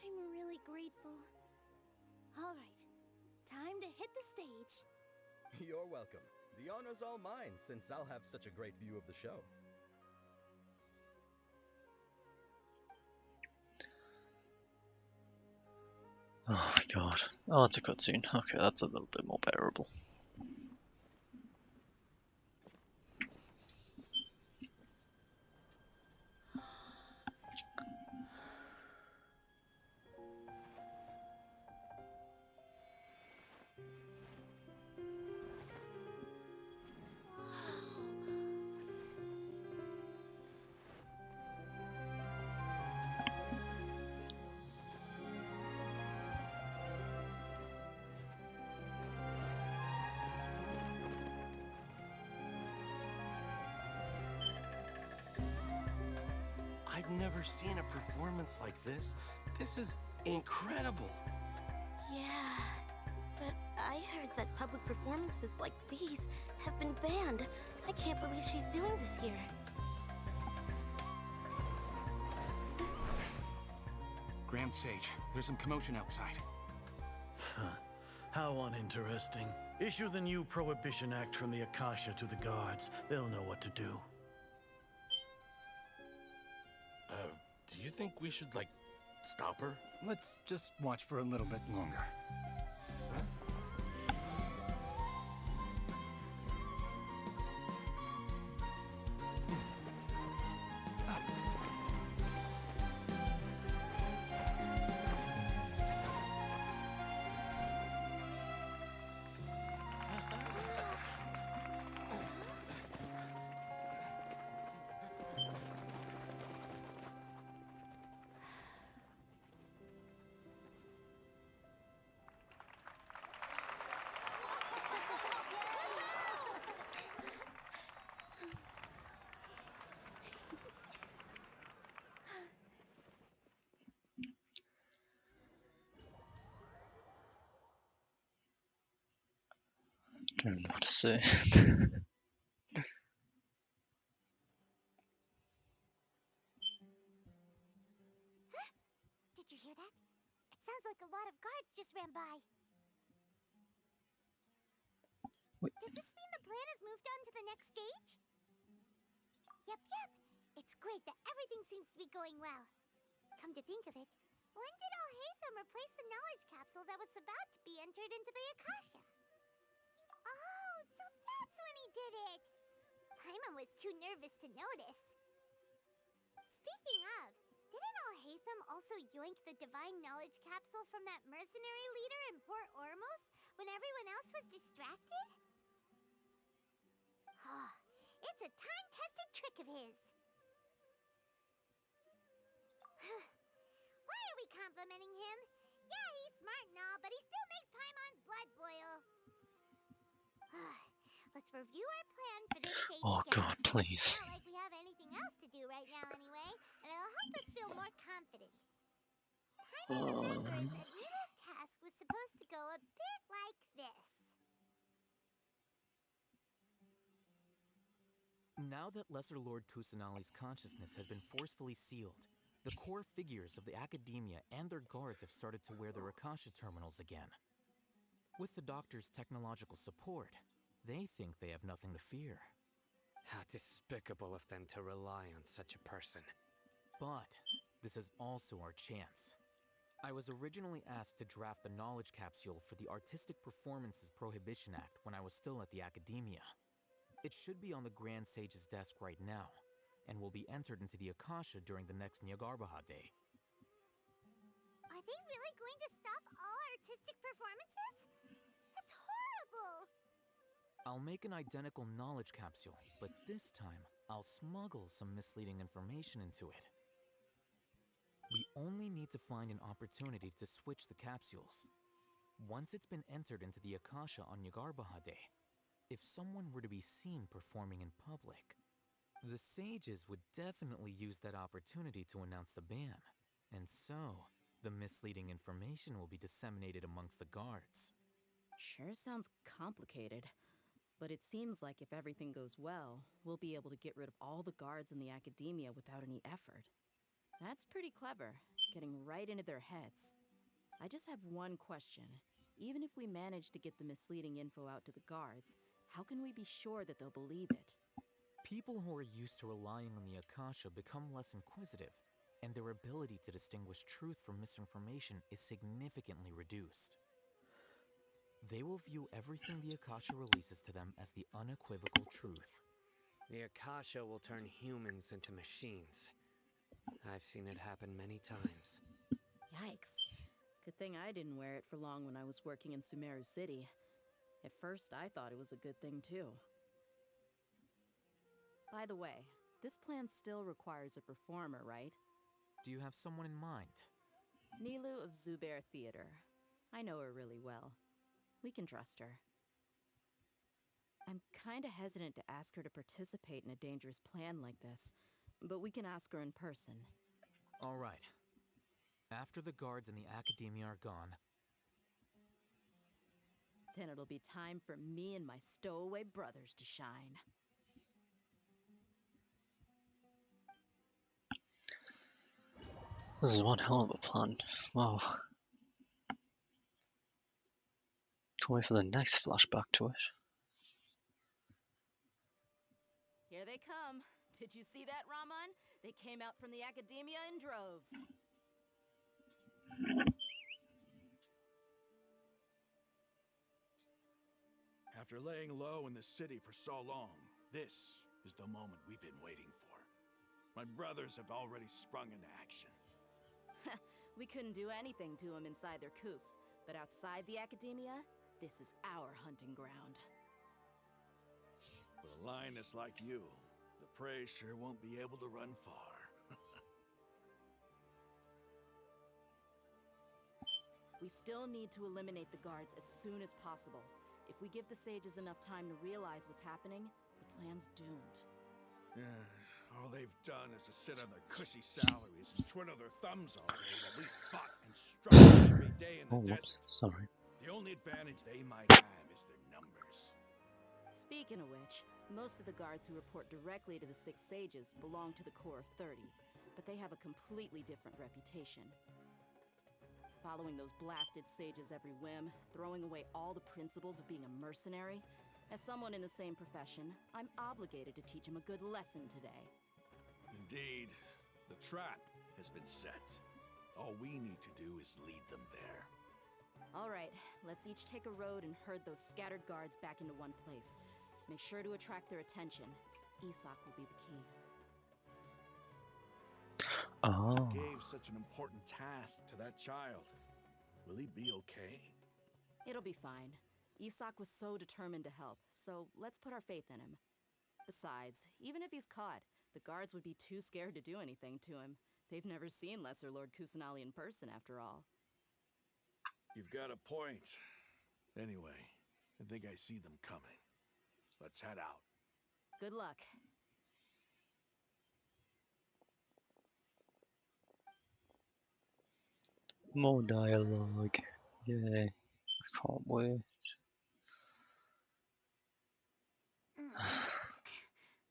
I'm really grateful. All right, time to hit the stage. You're welcome. The honor's all mine, since I'll have such a great view of the show. Oh my god. Oh, it's a cutscene. Okay, that's a little bit more bearable. I've never seen a performance like this. This is incredible. Yeah, but I heard that public performances like these have been banned. I can't believe she's doing this here. Grand Sage, there's some commotion outside. How uninteresting. Issue the new Prohibition Act from the Akasha to the guards. They'll know what to do. Do you think we should, like, stop her? Let's just watch for a little bit longer. Don't know what to say. Did you hear that? It sounds like a lot of guards just ran by. Wait. Does this mean the plan has moved on to the next stage? Yep. It's great that everything seems to be going well. Come to think of it, when did Alhaitham replace the knowledge capsule that was about to be entered into the Akasha? Oh, so that's when he did it! Paimon was too nervous to notice. Speaking of, didn't Alhaitham also yoink the divine knowledge capsule from that mercenary leader in Port Ormos when everyone else was distracted? It's a time-tested trick of his. Why are we complimenting him? Yeah, he's smart and all, but he still makes Paimon's blood boil. Let's review our plan for this stage Oh again. god, please. Not like we have anything else to do right now anyway, and it'll help us feel more confident. Paimon remembers that we will Now that Lesser Lord Kusanali's consciousness has been forcefully sealed, the core figures of the Academia and their guards have started to wear their Akasha terminals again. With the Doctor's technological support, they think they have nothing to fear. How despicable of them to rely on such a person. But this is also our chance. I was originally asked to draft the knowledge capsule for the Artistic Performances Prohibition Act when I was still at the Academia. It should be on the Grand Sage's desk right now, and will be entered into the Akasha during the next Nyagarbha Day. Are they really going to stop all artistic performances? That's horrible! I'll make an identical knowledge capsule, but this time, I'll smuggle some misleading information into it. We only need to find an opportunity to switch the capsules. Once it's been entered into the Akasha on Nyagarbha Day, if someone were to be seen performing in public, the sages would definitely use that opportunity to announce the ban, and so the misleading information will be disseminated amongst the guards. Sure sounds complicated, but it seems like if everything goes well, we'll be able to get rid of all the guards in the Academia without any effort. That's pretty clever, getting right into their heads. I just have one question. Even if we manage to get the misleading info out to the guards, how can we be sure that they'll believe it? People who are used to relying on the Akasha become less inquisitive, and their ability to distinguish truth from misinformation is significantly reduced. They will view everything the Akasha releases to them as the unequivocal truth. The Akasha will turn humans into machines. I've seen it happen many times. Yikes. Good thing I didn't wear it for long when I was working in Sumeru City. At first, I thought it was a good thing too. By the way, this plan still requires a performer, right? Do you have someone in mind? Nilu of Zubair Theater. I know her really well. We can trust her. I'm kinda hesitant to ask her to participate in a dangerous plan like this, but we can ask her in person. All right. After the guards in the Academia are gone, then it'll be time for me and my stowaway brothers to shine. This is one hell of a plan. Wow. Can't wait for the next flashback to it. Here they come. Did you see that, Raman? They came out from the Academia in droves. After laying low in the city for so long, this is the moment we've been waiting for. My brothers have already sprung into action. We couldn't do anything to them inside their coop, but outside the Academia, this is our hunting ground. With a lioness like you, the prey sure won't be able to run far. We still need to eliminate the guards as soon as possible. If we give the sages enough time to realize what's happening, the plan's doomed. Yeah, all they've done is to sit on their cushy salaries and twiddle their thumbs all day while we fought and struggled every day in the desert. Sorry. The only advantage they might have is their numbers. Speaking of which, most of the guards who report directly to the Six Sages belong to the Corps of 30, but they have a completely different reputation. Following those blasted sages every whim, throwing away all the principles of being a mercenary. As someone in the same profession, I'm obligated to teach him a good lesson today. Indeed, the trap has been set. All we need to do is lead them there. All right, let's each take a road and herd those scattered guards back into one place. Make sure to attract their attention. Isak will be the key. Oh. You gave such an important task to that child. Will he be okay? It'll be fine. Isak was so determined to help, so let's put our faith in him. Besides, even if he's caught, the guards would be too scared to do anything to him. They've never seen Lesser Lord Kusanali in person, after all. You've got a point. Anyway, I think I see them coming. Let's head out. Good luck. More dialogue. Yay. I can't wait.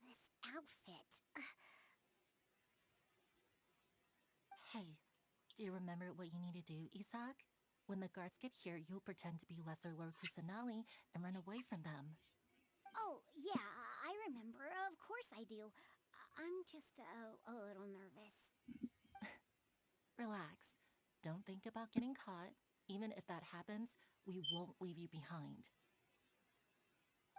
This Do you remember what you need to do, Isak? When the guards get here, you'll pretend to be Lesser Lord Kusanali and run away from them. Oh, yeah, I remember. Of course I do. I'm just a little nervous. Relax. Don't think about getting caught. Even if that happens, we won't leave you behind.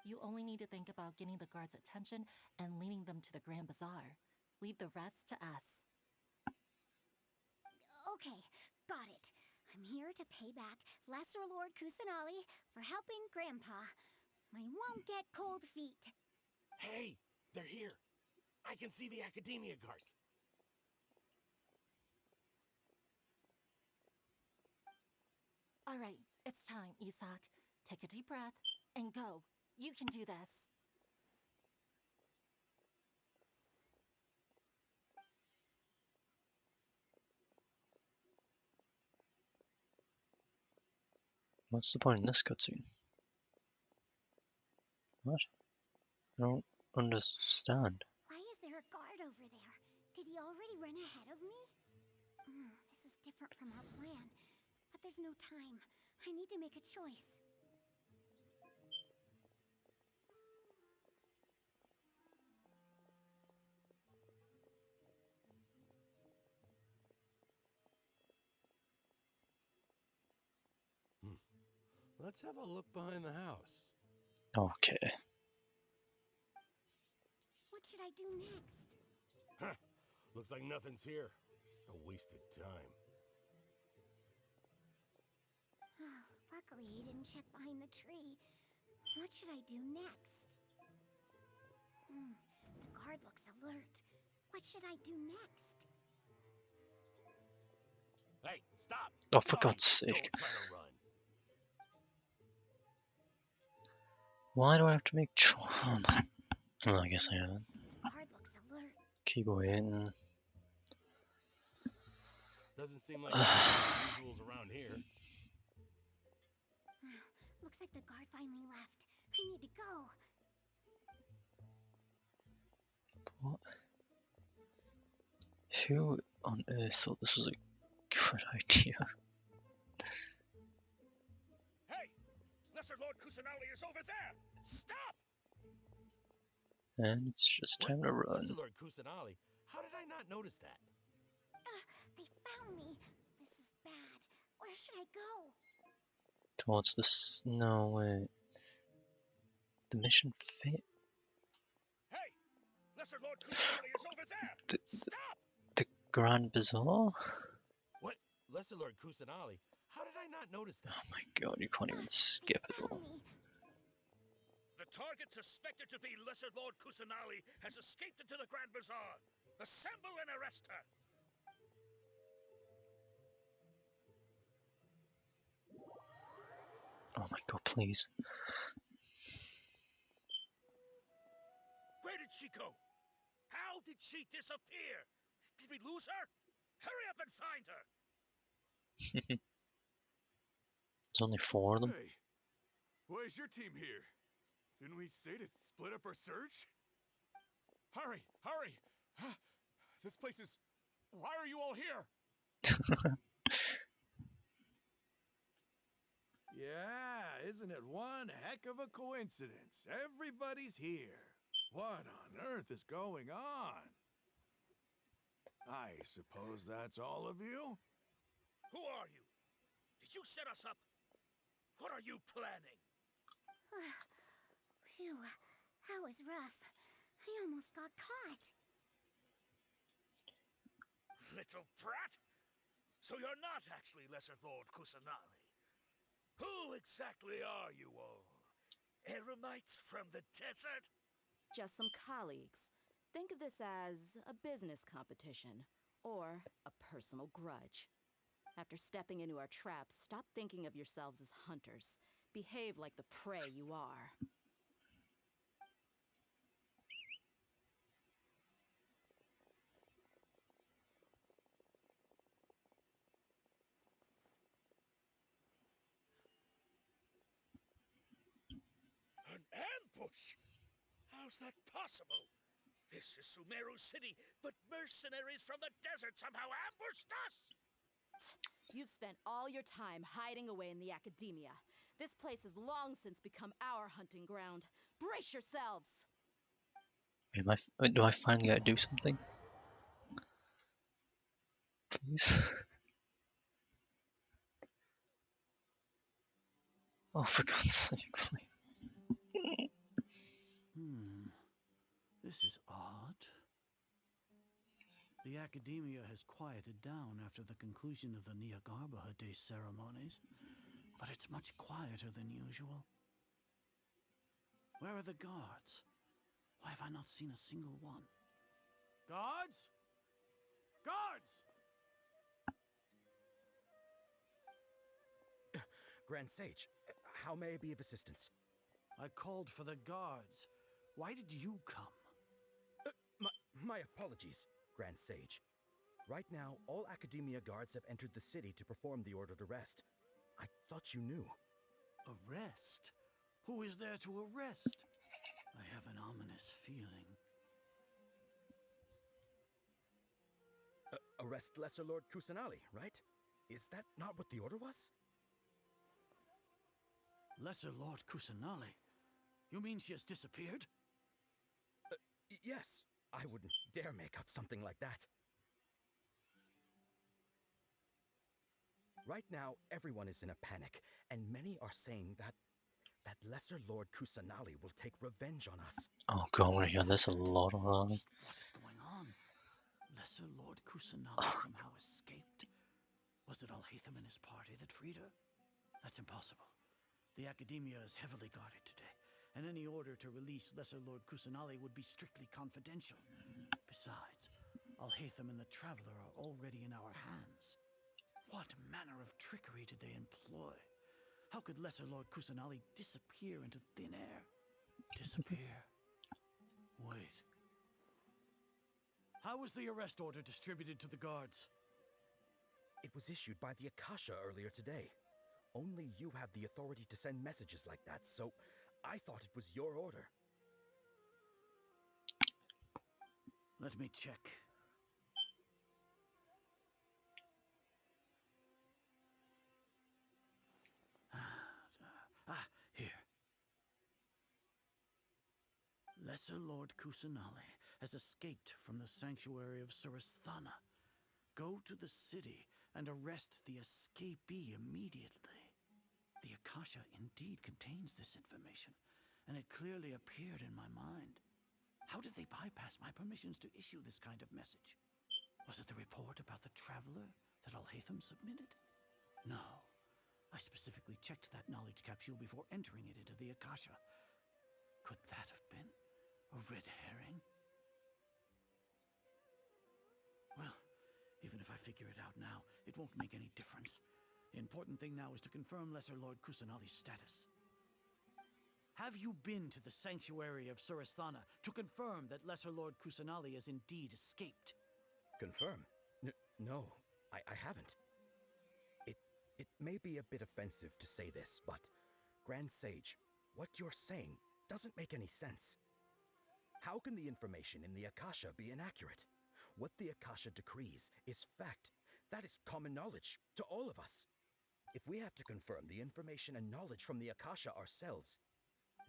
You only need to think about getting the guards' attention and leading them to the Grand Bazaar. Leave the rest to us. Okay, got it. I'm here to pay back Lesser Lord Kusanali for helping Grandpa. I won't get cold feet. Hey, they're here. I can see the Academia guards. All right, it's time, Isak. Take a deep breath and go. You can do this. What's the point in this cutscene? What? I don't understand. Why is there a guard over there? Did he already run ahead of me? This is different from our plan. But there's no time. I need to make a choice. Let's have a look behind the house. Okay. What should I do next? Huh. Looks like nothing's here. A wasted time. Luckily, he didn't check behind the tree. What should I do next? The guard looks alert. What should I do next? Hey, stop! Oh, for God's sake. Don't try to run. Why do I have to make oh, well, I guess I haven't. The guard looks alert. Keep waiting. Doesn't seem like there's any usuals around here. Looks like the guard finally left. I need to go. What? Who on earth thought this was a good idea? Hey! Lesser Lord Kusanali is over there! Stop! And it's just time to run. Lesser Lord Kusanali? How did I not notice that? They found me. This is bad. Where should I go? Towards the no way. The mission fit. Hey! Lesser Lord Kusanali is over there! Stop! The Grand Bazaar? What? Lesser Lord Kusanali? How did I not notice that? Oh my god, you can't even skip it all. The target suspected to be Lesser Lord Kusanali has escaped into the Grand Bazaar. Assemble and arrest her! Oh my god, please. Where did she go? How did she disappear? Did we lose her? Hurry up and find her! There's only 4 of them. Hey, why is your team here? Didn't we say to split up our search? Hurry! Hurry! This place is... Why are you all here? Yeah, isn't it one heck of a coincidence? Everybody's here. What on earth is going on? I suppose that's all of you? Who are you? Did you set us up? What are you planning? Phew, that was rough. I almost got caught. Little brat? So you're not actually Lesser Lord Kusanali. Who exactly are you all? Eremites from the desert? Just some colleagues. Think of this as a business competition or a personal grudge. After stepping into our traps, stop thinking of yourselves as hunters. Behave like the prey you are. An ambush? How's that possible? This is Sumeru City, but mercenaries from the desert somehow ambushed us! You've spent all your time hiding away in the academia. This place has long since become our hunting ground. Brace yourselves! Wait, do I finally gotta do something? Please? Oh, for God's sake, please. This is odd. The academia has quieted down after the conclusion of the Niagarbaha Day ceremonies, but it's much quieter than usual. Where are the guards? Why have I not seen a single one? Guards? Guards! Grand Sage, how may I be of assistance? I called for the guards. Why did you come? My apologies, Grand Sage. Right now, all Academia guards have entered the city to perform the ordered arrest. I thought you knew. Arrest? Who is there to arrest? I have an ominous feeling. Arrest Lesser Lord Kusanali, right? Is that not what the order was? Lesser Lord Kusanali? You mean she has disappeared? Yes. I wouldn't dare make up something like that. Right now, everyone is in a panic, and many are saying that Lesser Lord Kusanali will take revenge on us. Oh god, we're hearing this a lot already. What is going on? Lesser Lord Kusanali somehow escaped? Was it Alhaitham and his party that freed her? That's impossible. The Academia is heavily guarded today, and any order to release Lesser Lord Kusanali would be strictly confidential. Besides, Alhaitham and the Traveler are already in our hands. What manner of trickery did they employ? How could Lesser Lord Kusanali disappear into thin air? Disappear? Wait. How was the arrest order distributed to the guards? It was issued by the Akasha earlier today. Only you have the authority to send messages like that, so I thought it was your order. Let me check. Here. Lesser Lord Kusanali has escaped from the sanctuary of Suristhana. Go to the city and arrest the escapee immediately. The Akasha indeed contains this information, and it clearly appeared in my mind. How did they bypass my permissions to issue this kind of message? Was it the report about the Traveler that Alhaitham submitted? No. I specifically checked that knowledge capsule before entering it into the Akasha. Could that have been a red herring? Well, even if I figure it out now, it won't make any difference. The important thing now is to confirm Lesser Lord Kusanali's status. Have you been to the sanctuary of Suristhana to confirm that Lesser Lord Kusanali has indeed escaped? Confirm? No, I haven't. It may be a bit offensive to say this, but Grand Sage, what you're saying doesn't make any sense. How can the information in the Akasha be inaccurate? What the Akasha decrees is fact. That is common knowledge to all of us. If we have to confirm the information and knowledge from the Akasha ourselves,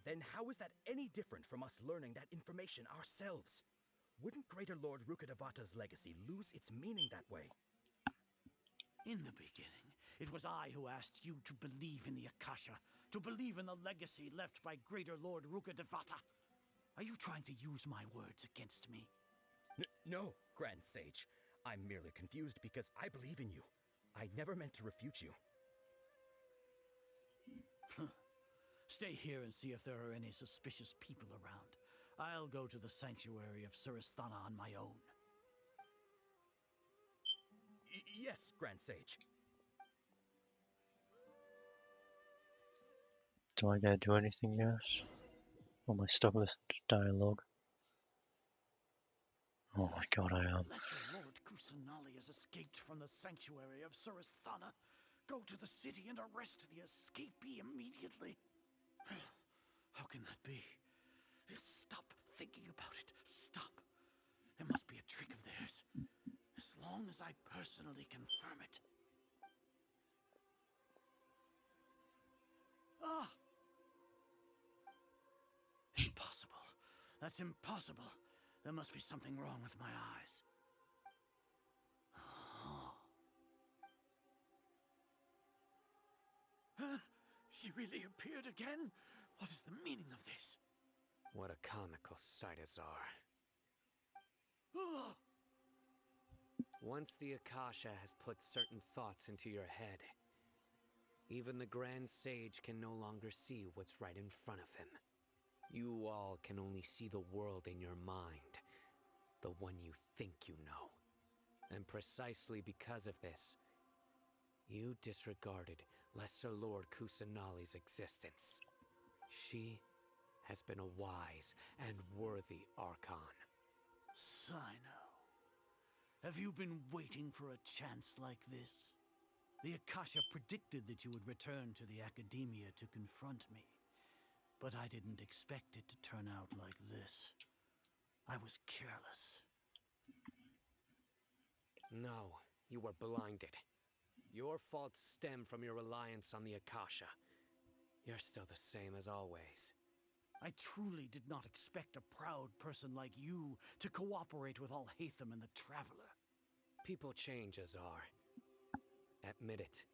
then how is that any different from us learning that information ourselves? Wouldn't Greater Lord Rukkhadevata's legacy lose its meaning that way? In the beginning, it was I who asked you to believe in the Akasha, to believe in the legacy left by Greater Lord Rukkhadevata. Are you trying to use my words against me? No, Grand Sage. I'm merely confused because I believe in you. I never meant to refute you. Stay here and see if there are any suspicious people around. I'll go to the sanctuary of Suristhana on my own. Yes, Grand Sage. Do I gotta do anything yet? Or am I stuck listening to dialogue? Oh my god, I am. Lesser Lord Kusanali has escaped from the sanctuary of Suristhana. Go to the city and arrest the escapee immediately. How can that be? Stop thinking about it. Stop. It must be a trick of theirs. As long as I personally confirm it. That's impossible. There must be something wrong with my eyes. Huh? She really appeared again? What is the meaning of this? What a comical sight, Azar. Oh! Once the Akasha has put certain thoughts into your head, even the Grand Sage can no longer see what's right in front of him. You all can only see the world in your mind, the one you think you know. And precisely because of this, you disregarded Lesser Lord Kusanali's existence. She has been a wise and worthy Archon. Sino, have you been waiting for a chance like this? The Akasha predicted that you would return to the Academia to confront me, but I didn't expect it to turn out like this. I was careless. No, you were blinded. Your faults stem from your reliance on the Akasha. You're still the same as always. I truly did not expect a proud person like you to cooperate with Alhaitham and the Traveler. People change, Azar. Admit it.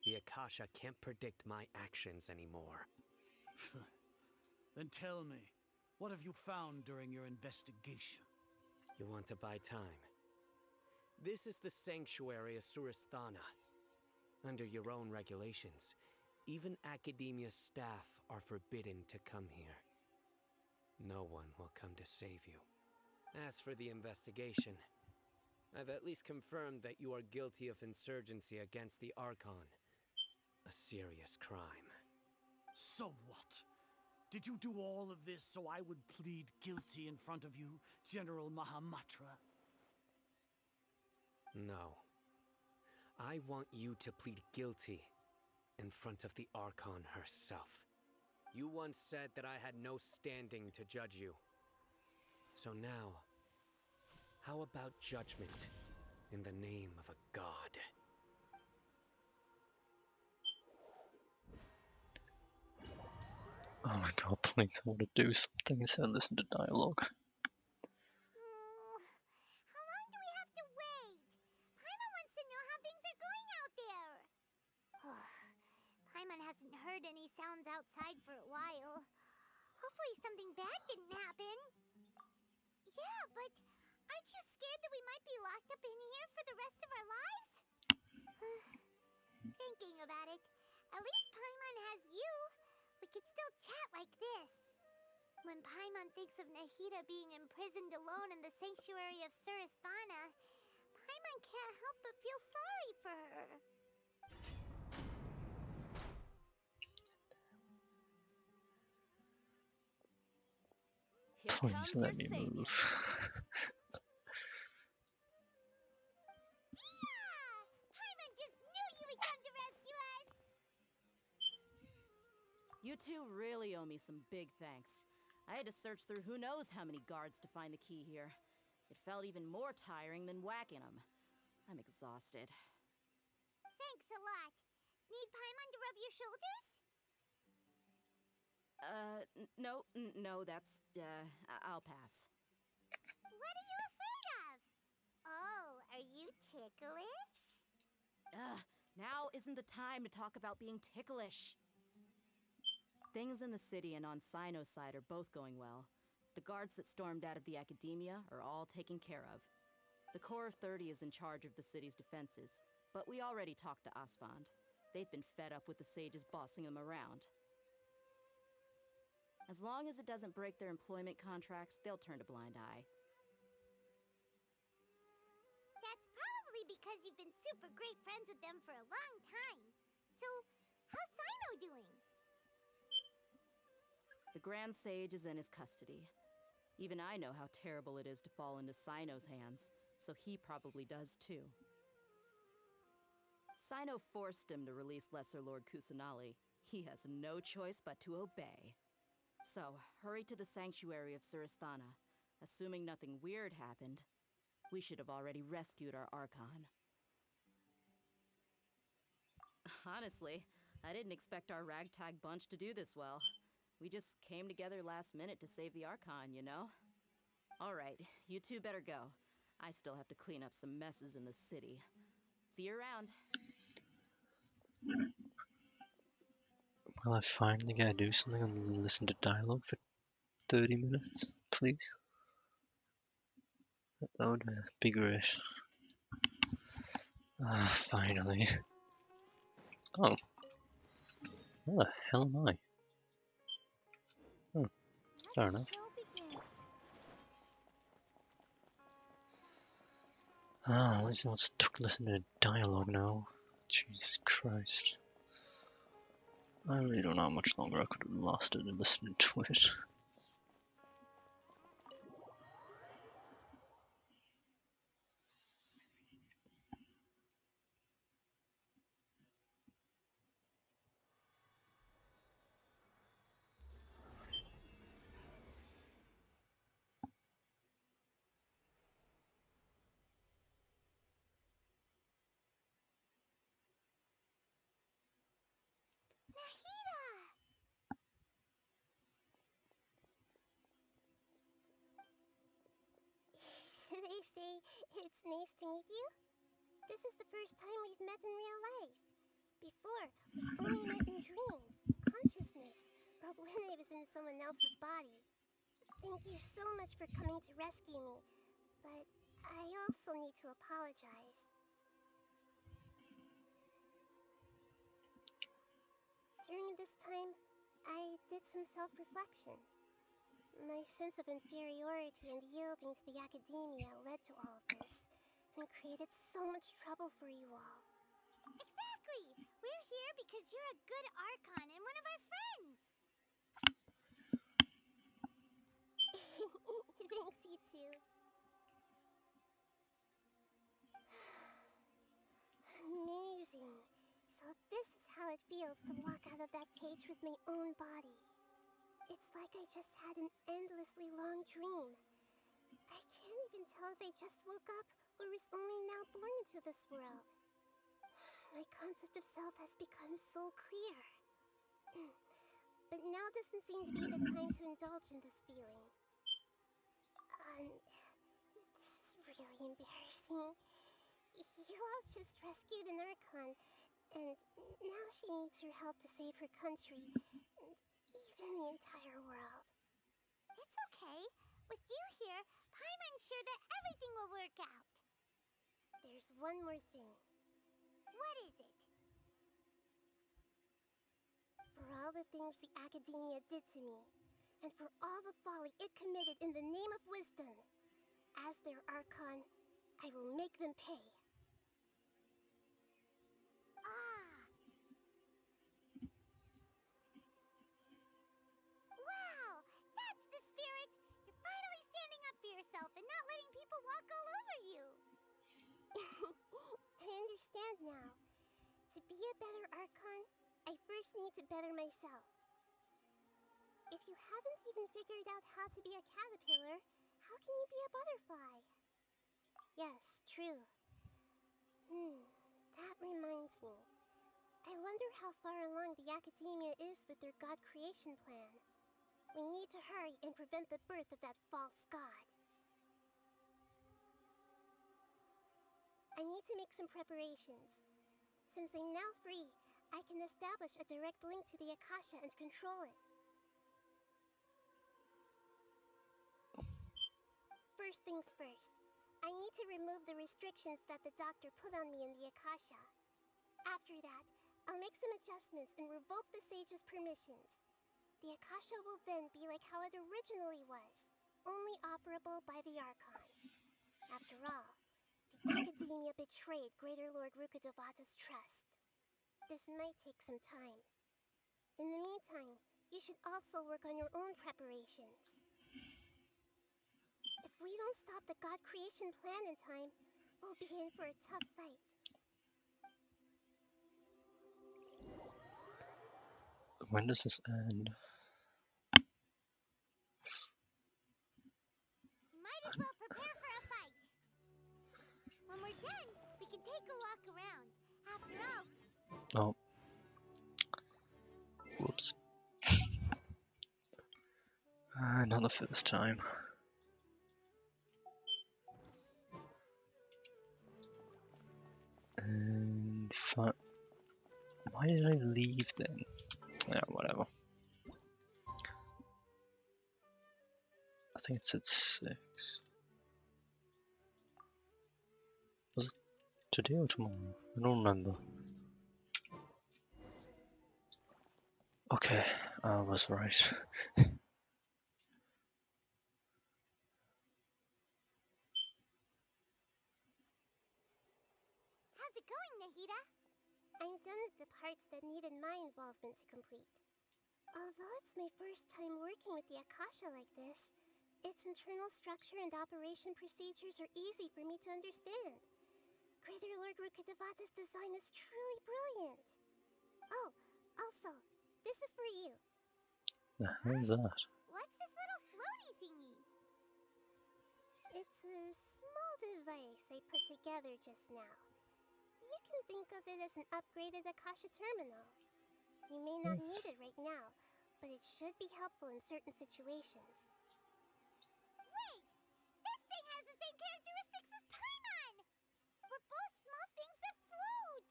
The Akasha can't predict my actions anymore. Then tell me, what have you found during your investigation? You want to buy time? This is the sanctuary of Suristhana. Under your own regulations, even Academia staff are forbidden to come here. No one will come to save you. As for the investigation, I've at least confirmed that you are guilty of insurgency against the Archon. A serious crime. So what? Did you do all of this so I would plead guilty in front of you, General Mahamatra? No. I want you to plead guilty in front of the Archon herself. You once said that I had no standing to judge you. So now, how about judgment in the name of a god? Oh my god, please, I want to do something instead of listen to dialogue. How long do we have to wait? Paimon wants to know how things are going out there. Paimon hasn't heard any sounds outside for a while. Hopefully something bad didn't happen. Yeah, but aren't you scared that we might be locked up in here for the rest of our lives? Thinking about it, at least Paimon has you. We could still chat like this. When Paimon thinks of Nahida being imprisoned alone in the sanctuary of Suristhana, Paimon can't help but feel sorry for her. Here Please comes let your me savior. move. Paimon just knew you would come to rescue us! You two really owe me some big thanks. I had to search through who knows how many guards to find the key here. It felt even more tiring than whacking them. I'm exhausted. Thanks a lot. Need Paimon to rub your shoulders? No, that's, I'll pass. What are you afraid of? Oh, are you ticklish? Now isn't the time to talk about being ticklish. Things in the city and on Sino's side are both going well. The guards that stormed out of the Academia are all taken care of. The Corps of 30 is in charge of the city's defenses, but we already talked to Asfand. They've been fed up with the sages bossing them around. As long as it doesn't break their employment contracts, they'll turn a blind eye. That's probably because you've been super great friends with them for a long time. So, how's Sino doing? The Grand Sage is in his custody. Even I know how terrible it is to fall into Sino's hands, so he probably does too. Sino forced him to release Lesser Lord Kusanali. He has no choice but to obey. So, hurry to the sanctuary of Suristhana. Assuming nothing weird happened, we should have already rescued our Archon. Honestly, I didn't expect our ragtag bunch to do this well. We just came together last minute to save the Archon, you know? Alright, you two better go. I still have to clean up some messes in the city. See you around. Will I finally get to do something and listen to dialogue for 30 minutes, please? That would be great. Ah, finally. Oh. Where the hell am I? Oh, fair enough. Ah, at least I'm not stuck listening to dialogue now. Jesus Christ. I really don't know how much longer I could have lasted in listening to it. Should I say it's nice to meet you? This is the first time we've met in real life. Before, we've only met in dreams, consciousness, or when I was in someone else's body. Thank you so much for coming to rescue me, but I also need to apologize. During this time, I did some self-reflection. My sense of inferiority and yielding to the academia led to all of this, and created so much trouble for you all. Exactly! We're here because you're a good Archon and one of our friends! Thanks, you too. Amazing. So this is how it feels to walk out of that cage with my own body. It's like I just had an endlessly long dream. I can't even tell if I just woke up or was only now born into this world. My concept of self has become so clear. But now doesn't seem to be the time to indulge in this feeling. This is really embarrassing. You all just rescued an Archon, and now she needs your help to save her country, and even the entire world. It's okay. With you here, Paimon's sure that everything will work out. There's one more thing. What is it? For all the things the academia did to me, and for all the folly it committed in the name of wisdom, as their Archon, I will make them pay. Wow! That's the spirit! You're finally standing up for yourself and not letting people walk all over you! I understand now. To be a better Archon, I first need to better myself. If you haven't even figured out how to be a caterpillar, how can you be a butterfly? Yes, true. That reminds me. I wonder how far along the academia is with their god creation plan. We need to hurry and prevent the birth of that false god. I need to make some preparations. Since I'm now free, I can establish a direct link to the Akasha and control it. First things first, I need to remove the restrictions that the doctor put on me in the Akasha. After that, I'll make some adjustments and revoke the sage's permissions. The Akasha will then be like how it originally was, only operable by the Archon. After all, the academia betrayed Greater Lord Rukkhadevata's trust. This might take some time. In the meantime, you should also work on your own preparations. If we don't stop the god creation plan in time, we'll be in for a tough fight. When does this end? Might as well prepare for a fight. When we're done, we can take a walk around. After all... Oh. Whoops. Not the first time. And why did I leave then? Yeah, whatever. I think it said 6. Was it today or tomorrow? I don't remember. Okay, I was right. How's it going, Nahida? I'm done with the parts that needed my involvement to complete. Although it's my first time working with the Akasha like this, its internal structure and operation procedures are easy for me to understand. Greater Lord Rukkhadevata's design is truly brilliant. Oh, also, this is for you. The hell is that? What's this little floaty thingy? It's a small device I put together just now. You can think of it as an upgraded Akasha terminal. You may not need it right now, but it should be helpful in certain situations. Wait! This thing has the same characteristics as Paimon! We're both small things that float!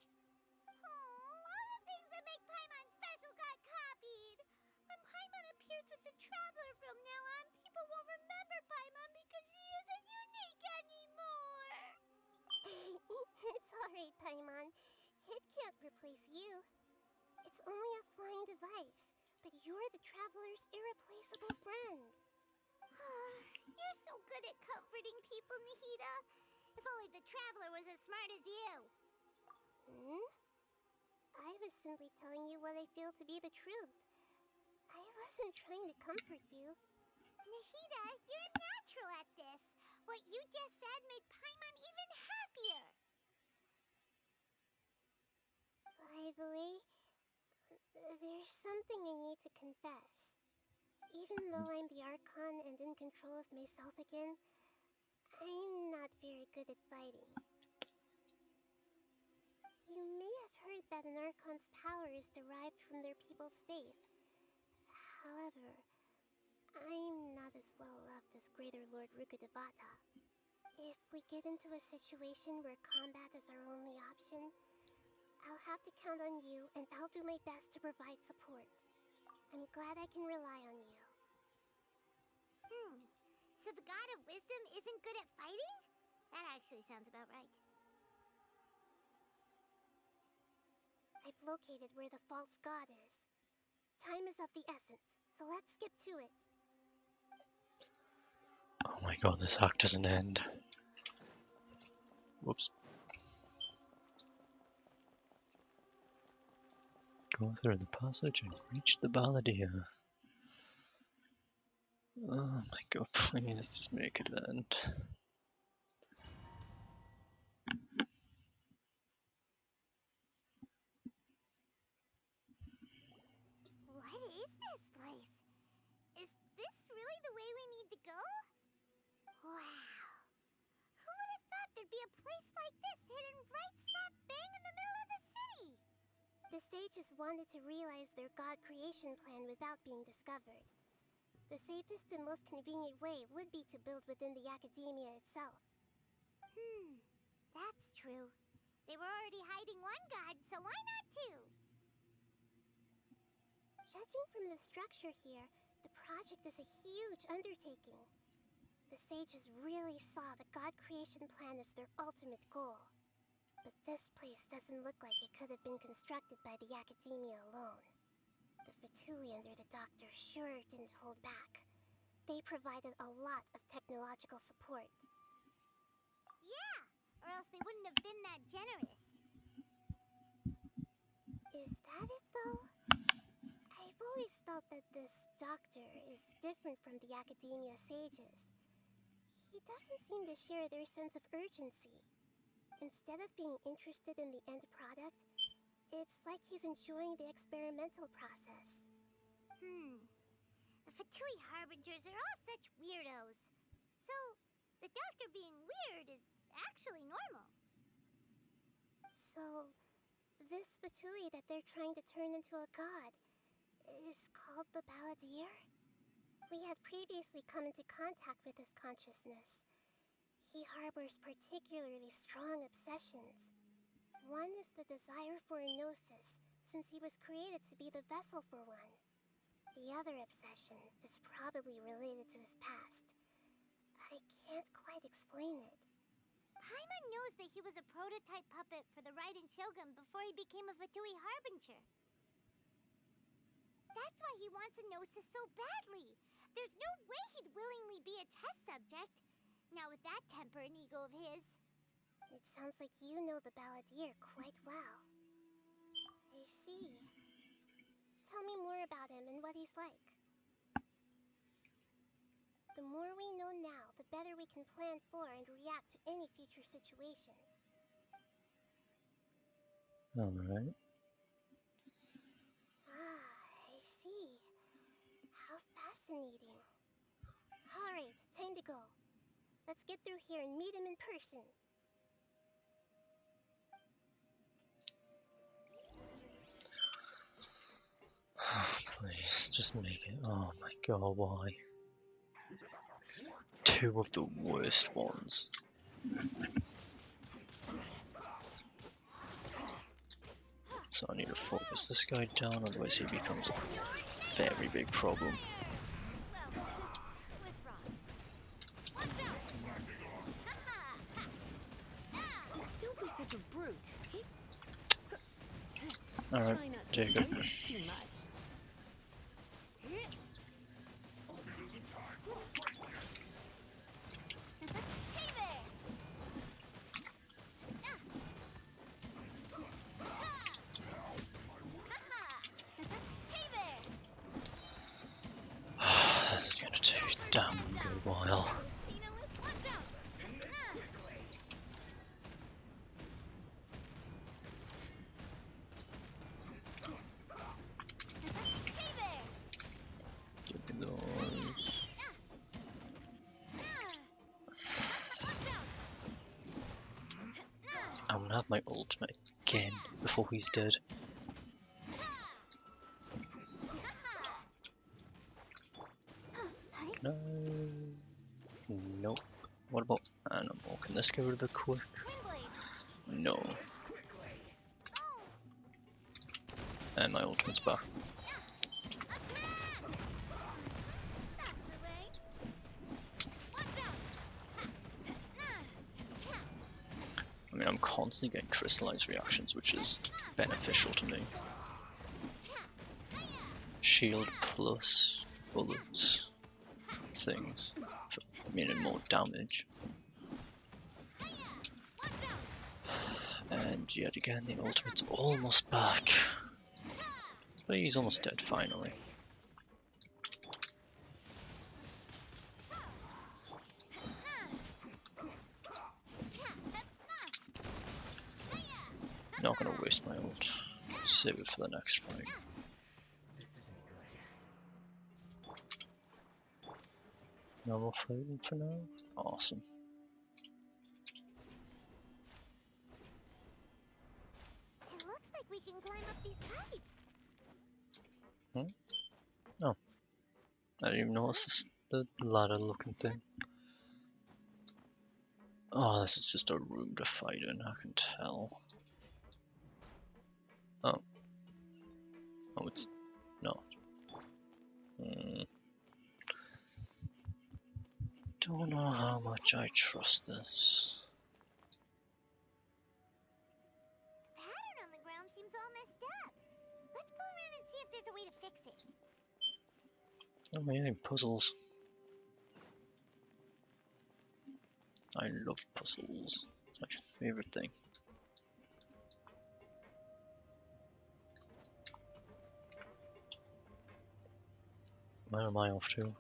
Oh, all the things that make Paimon special got copied! When Paimon appears with the Traveler from now on, people won't remember Paimon because she isn't unique anymore! It's alright, Paimon. It can't replace you. It's only a flying device, but you're the Traveler's irreplaceable friend. You're so good at comforting people, Nahida. If only the Traveler was as smart as you. I was simply telling you what I feel to be the truth. I wasn't trying to comfort you. Nahida, you're a natural at this. What you just said made Paimon even happier. By the way, there's something I need to confess. Even though I'm the Archon and in control of myself again, I'm not very good at fighting. You may have heard that an Archon's power is derived from their people's faith. However, I'm not as well loved as Greater Lord Rukkhadevata. If we get into a situation where combat is our only option, I'll have to count on you, and I'll do my best to provide support. I'm glad I can rely on you. So the God of Wisdom isn't good at fighting? That actually sounds about right. I've located where the false god is. Time is of the essence, so let's skip to it. Oh my god, this hack doesn't end. Whoops. Go through the passage and reach the balladeer. Oh my god, please just make it end. What is this place? Is this really the way we need to go? Wow. Who would have thought there'd be a place like this hidden right slap bang in the middle of the city? The sages wanted to realize their god creation plan without being discovered. The safest and most convenient way would be to build within the academia itself. That's true. They were already hiding one god, so why not two? Judging from the structure here, the project is a huge undertaking. The sages really saw the god creation plan as their ultimate goal. But this place doesn't look like it could have been constructed by the academia alone. The Fatui under the Doctor sure didn't hold back. They provided a lot of technological support. Yeah, or else they wouldn't have been that generous. Is that it, though? I've always felt that this Doctor is different from the Academia sages. He doesn't seem to share their sense of urgency. Instead of being interested in the end product, it's like he's enjoying the experimental process. The Fatui Harbingers are all such weirdos. So, the Doctor being weird is actually normal. So, this Fatui that they're trying to turn into a god is called the Balladeer? We had previously come into contact with his consciousness. He harbors particularly strong obsessions. One is the desire for a gnosis, since he was created to be the vessel for one. The other obsession is probably related to his past. I can't quite explain it. Paimon knows that he was a prototype puppet for the Raiden Shogun before he became a Fatui Harbinger. That's why he wants a gnosis so badly. There's no way he'd willingly be a test subject. Now with that temper and ego of his. It sounds like you know the Balladeer quite well. I see. Tell me more about him and what he's like. The more we know now, the better we can plan for and react to any future situation. Alright. I see. How fascinating. Alright, time to go. Let's get through here and meet him in person. Please, just make it. Oh my god, why? Two of the worst ones. So I need to focus this guy down, otherwise he becomes a very big problem. Don't be such a brute. Alright, take it. This is gonna take a damn good while. Give me those. I'm gonna have my ultimate again before he's dead. Can I? Nope. What about animal? Can this get rid of the quick? No. And my ultimate's back. I mean, I'm constantly getting crystallized reactions, which is beneficial to me. Shield plus bullets things, for meaning more damage. And yet again, the ultimate's almost back. But he's almost dead finally. Not gonna waste my ult. Save it for the next fight. Normal fighting for now? Awesome. It looks like we can climb up these pipes. Oh. I didn't even notice the ladder looking thing. Oh, this is just a room to fight in, I can tell. Oh. Oh, it's not. Don't know how much I trust this. The pattern on the ground seems all messed up. Let's go around and see if there's a way to fix it. Oh man, puzzles. I love puzzles. It's my favorite thing. Where am I off to?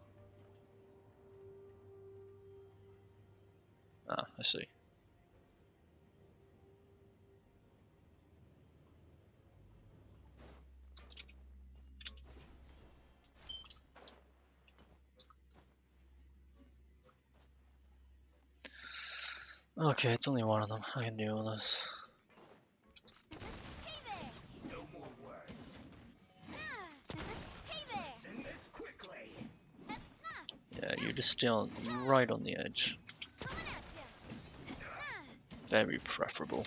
Ah, I see. Okay, it's only one of them. I can deal with this. No more words. Send this quickly. just stay on, right on the edge. Very preferable.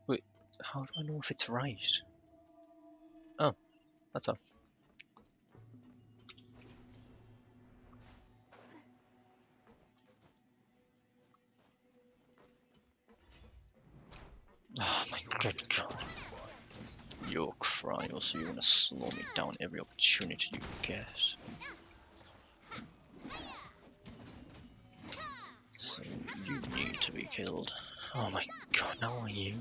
Wait, how do I know if it's right? Oh, that's all. Oh my good god. You're crying, so you're gonna slow me down every opportunity you get. So you need to be killed. Oh my god, now are you?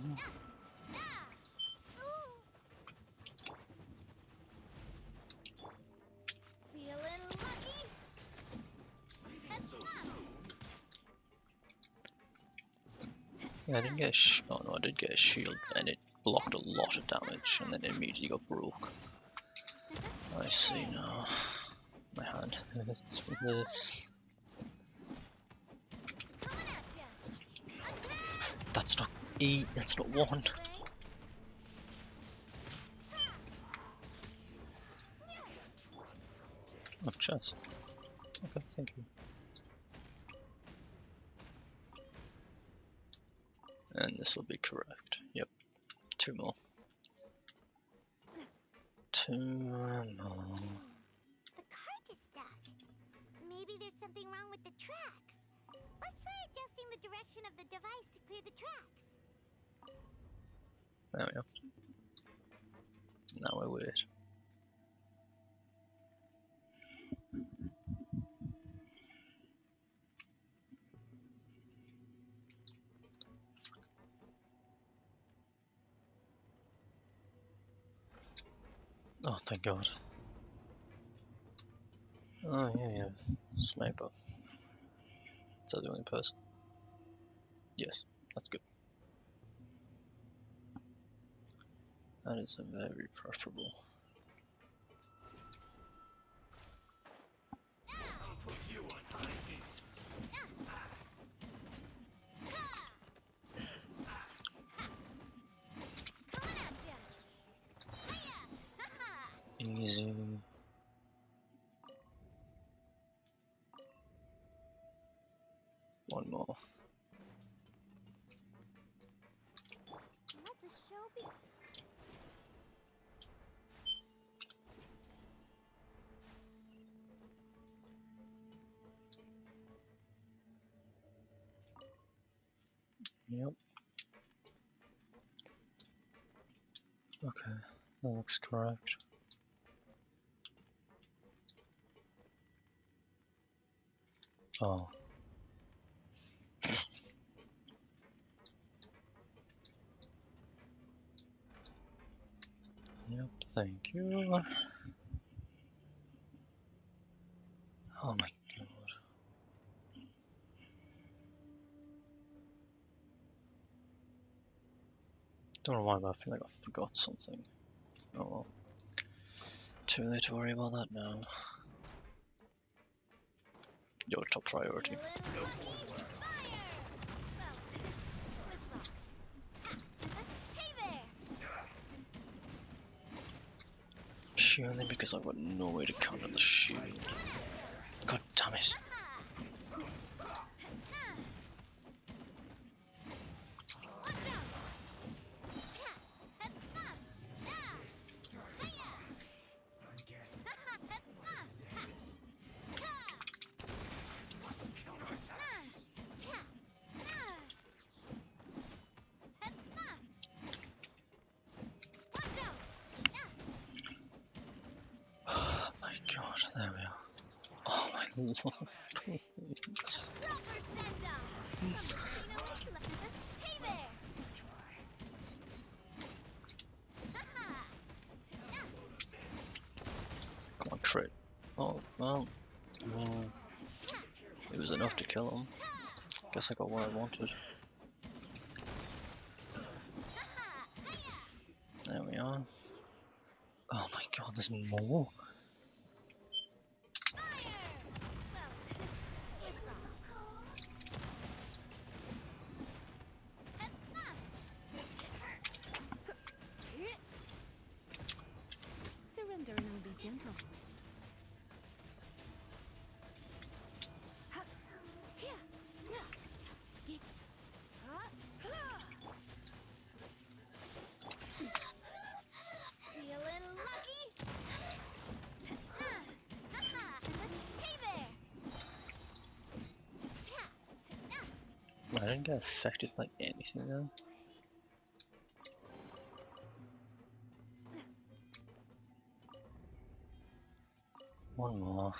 Yeah, I didn't get a oh no, I did get a shield, and it blocked a lot of damage, and then it immediately got broke. I see now. My hand hurts for this. That's not E, that's not 1. Oh, chest. Okay, thank you. And this will be correct. Yep. 2 more. 2 more. The cart is stuck. Maybe there's something wrong with the tracks. Let's try adjusting the direction of the device to clear the tracks. There we go. Now I wait. Oh, thank god. Oh, yeah. Sniper. Is that the only person? Yes, that's good. That is very preferable. Easy. One more. Let the show be. Yep. Okay, that looks correct. Oh. Yep, thank you. Oh my god. Don't know why, but I feel like I forgot something. Oh well. Too late to worry about that now. Your top priority. Purely because I've got no way to counter the shield. God damn it. Oh my god, there we are. Oh my lord, please. Come on, crit. Oh, well. It was enough to kill him. Guess I got what I wanted. There we are. Oh my god, there's more. I didn't get affected by anything though. One more.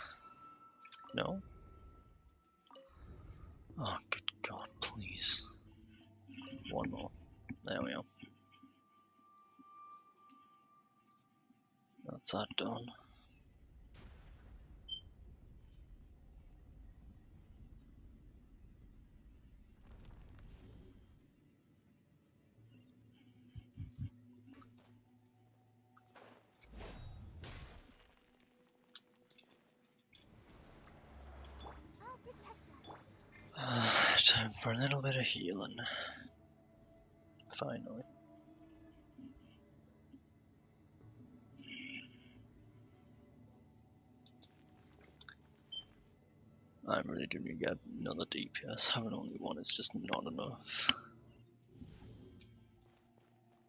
No? Oh, good God, please. One more. There we go. That's that done. I'll protect us. Time for a little bit of healing. Finally. I really do need to get another DPS. Having only one is just not enough.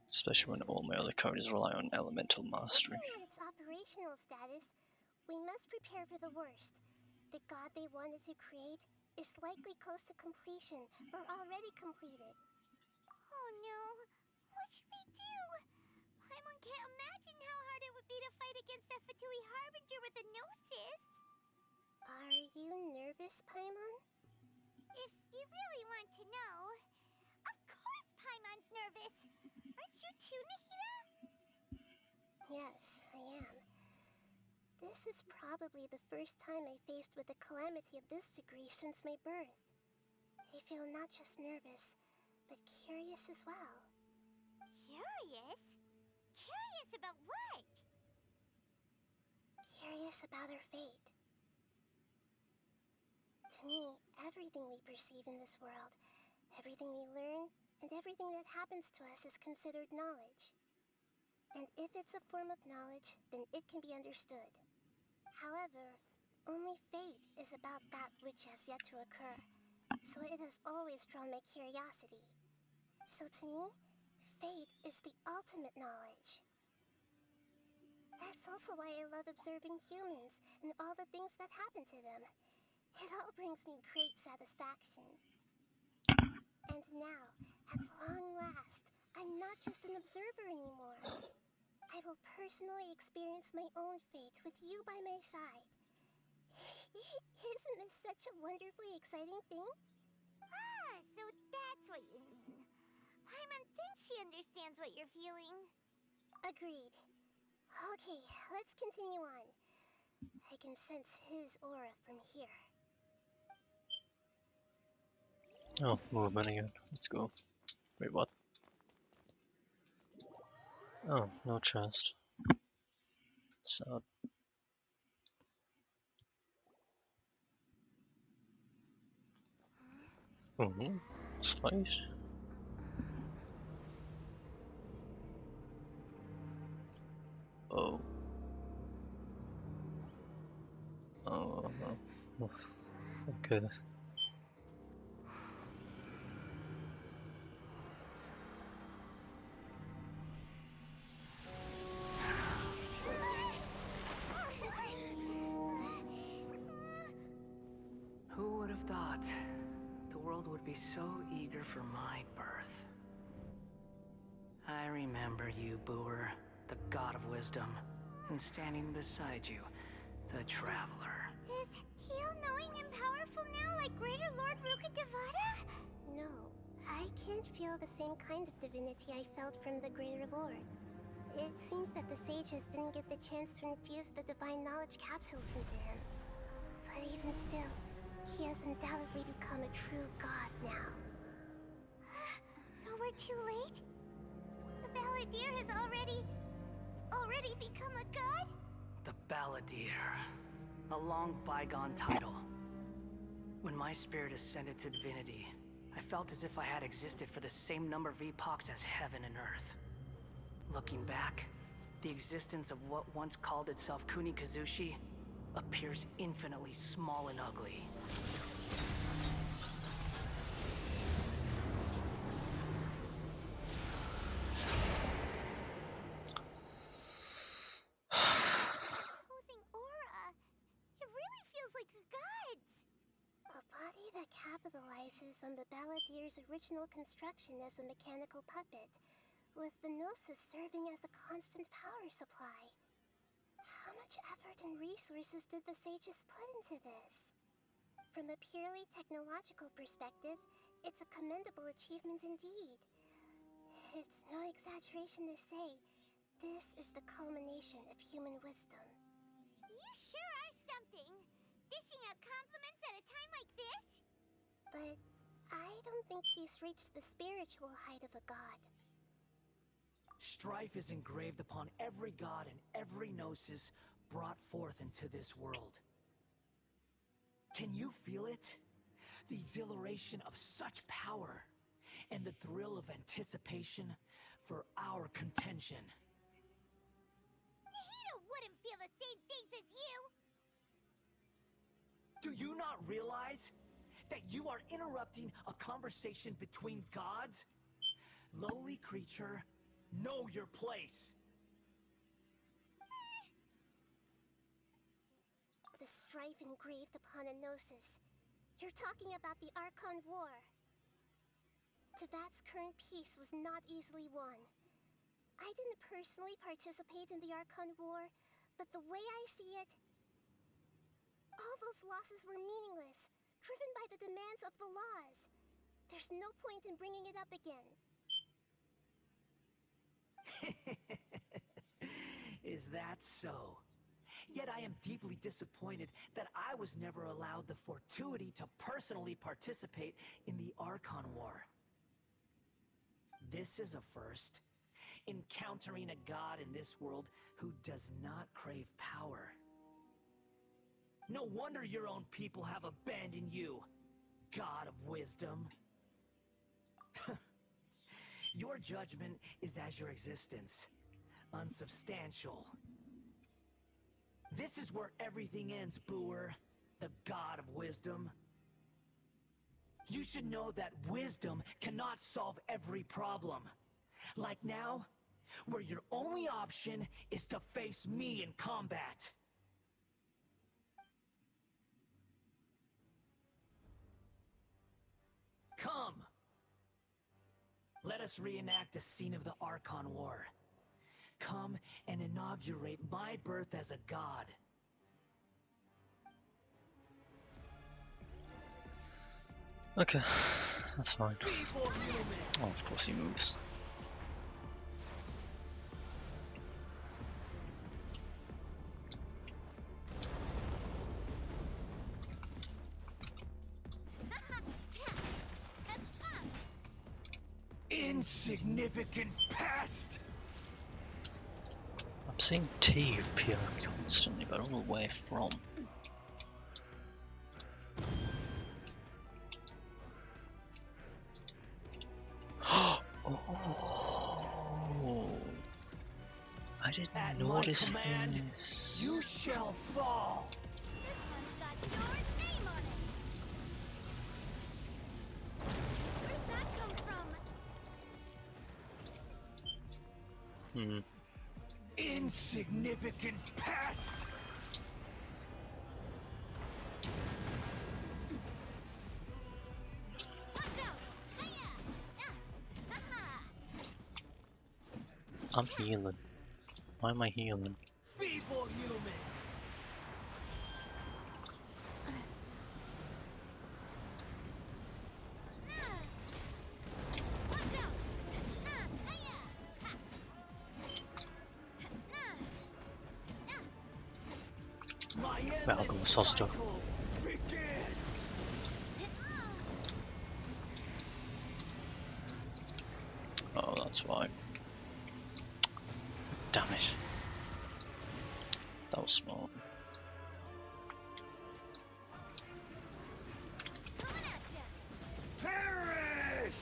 Especially when all my other characters rely on elemental mastery. Looking at its operational status, we must prepare for the worst. The god they wanted to create is likely close to completion or already completed. Oh no, what should we do? Paimon can't imagine how hard it would be to fight against a Fatui Harbinger with a Gnosis. Are you nervous, Paimon? If you really want to know, of course Paimon's nervous. Aren't you too, Nahida? Yes, I am. This is probably the first time I faced with a calamity of this degree since my birth. I feel not just nervous, but curious as well. Curious? Curious about what? Curious about our fate. To me, everything we perceive in this world, everything we learn, and everything that happens to us is considered knowledge. And if it's a form of knowledge, then it can be understood. However, only fate is about that which has yet to occur, so it has always drawn my curiosity. So to me, fate is the ultimate knowledge. That's also why I love observing humans and all the things that happen to them. It all brings me great satisfaction. And now, at long last, I'm not just an observer anymore. I will personally experience my own fate with you by my side. Isn't this such a wonderfully exciting thing? Ah, so that's what you mean. Paimon thinks she understands what you're feeling. Agreed. Okay, let's continue on. I can sense his aura from here. Oh, movement again. Let's go. Wait, what? Oh, no chest. Sad. Let's fight. Oh. Oh. Okay. Who would have thought the world would be so eager for my birth? I remember you, Booer, the god of wisdom, and standing beside you, the traveler. Is he all-knowing and powerful now like Greater Lord Rukkhadevata? No, I can't feel the same kind of divinity I felt from the Greater Lord. It seems that the sages didn't get the chance to infuse the divine knowledge capsules into him. But even still, he has undoubtedly become a true god now. So we're too late? The Balladeer has already become a god? The Balladeer. A long bygone title. When my spirit ascended to divinity, I felt as if I had existed for the same number of epochs as heaven and earth. Looking back, the existence of what once called itself Kunikazushi appears infinitely small and ugly. Imposing aura. It really feels like a god's. A body that capitalizes focuses on the Balladier's original construction as a mechanical puppet, with the Gnosis serving as a constant power supply. How much effort and resources did the sages put into this? From a purely technological perspective, it's a commendable achievement indeed. It's no exaggeration to say, this is the culmination of human wisdom. You sure are something! Dishing out compliments at a time like this? But I don't think he's reached the spiritual height of a god. Strife is engraved upon every god and every gnosis brought forth into this world. Can you feel it? The exhilaration of such power, and the thrill of anticipation for our contention. Nahida wouldn't feel the same things as you! Do you not realize that you are interrupting a conversation between gods? Lowly creature, know your place. The strife engraved upon a gnosis. You're talking about the Archon War. Teyvat's current peace was not easily won. I didn't personally participate in the Archon War, but the way I see it, all those losses were meaningless, driven by the demands of the laws. There's no point in bringing it up again. Is that so? Yet I am deeply disappointed that I was never allowed the fortuity to personally participate in the Archon War. This is a first. Encountering a god in this world who does not crave power. No wonder your own people have abandoned you, god of wisdom. Your judgment is as your existence, unsubstantial. This is where everything ends, Booer, the god of wisdom. You should know that wisdom cannot solve every problem. Like now, where your only option is to face me in combat. Come! Let us reenact a scene of the Archon War. Come and inaugurate my birth as a god. Okay, that's fine. Oh, of course he moves. Insignificant pest! I'm seeing T appear constantly, but I don't know where from. Oh! I didn't notice this. You shall fall! This one's got Dora's name on it! Where'd that come from? Insignificant pest! Watch out! Hiya! I'm healing. Why am I healing? Feeble human! Well, I'll go with Sosto. Oh, that's why. Damn it. That was smart. Perish!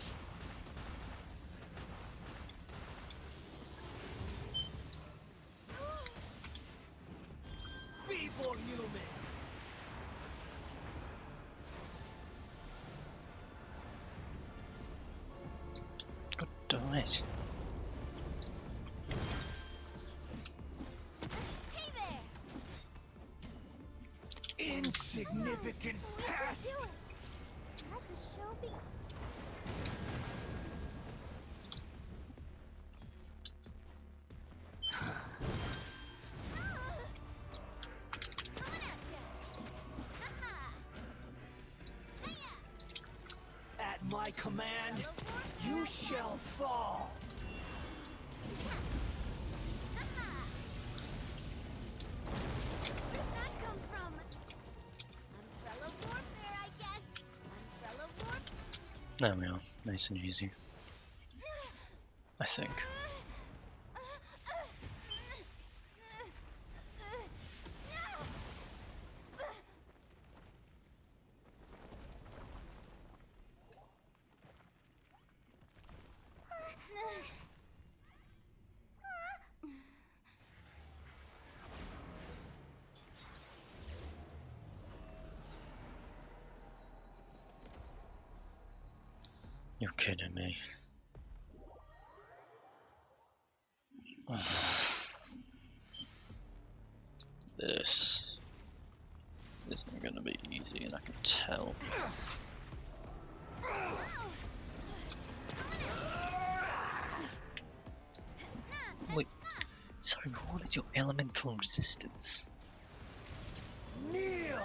Feeble human! God damn it. Insignificant pest! Let the show be... At my command, you shall fall. Where'd that come from? Umbrella warfare, I guess. Umbrella warfare. There we are, nice and easy. I think. You're kidding me. This isn't gonna be easy, and I can tell. Wait, sorry, but what is your elemental resistance? Kneel!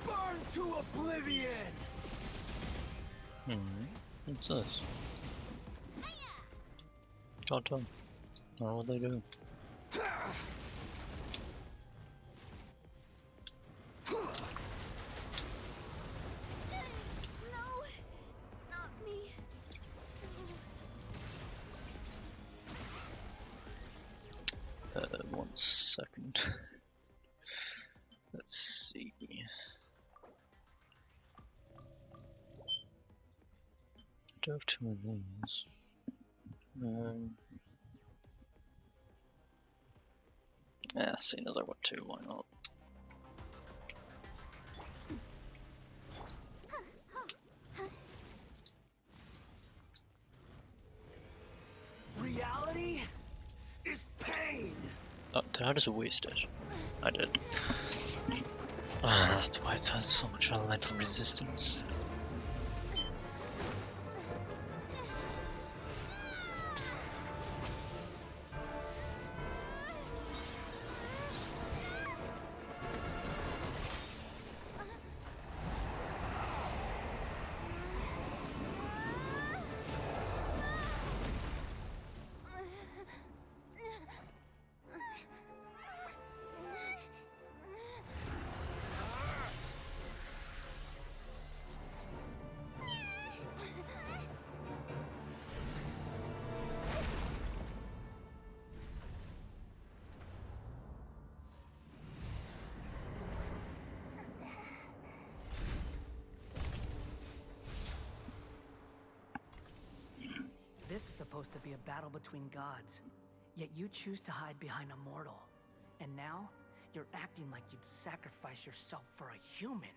Burn to oblivion! What's this? Archon. I don't know what they do. Not me. 1 second. Let's see. I do have 2 of these. Yeah, seeing as I got 2, why not? Reality is pain. Oh, did I just waste it? I did. That's why it has so much elemental resistance. This is supposed to be a battle between gods, yet you choose to hide behind a mortal. And now, you're acting like you'd sacrifice yourself for a human.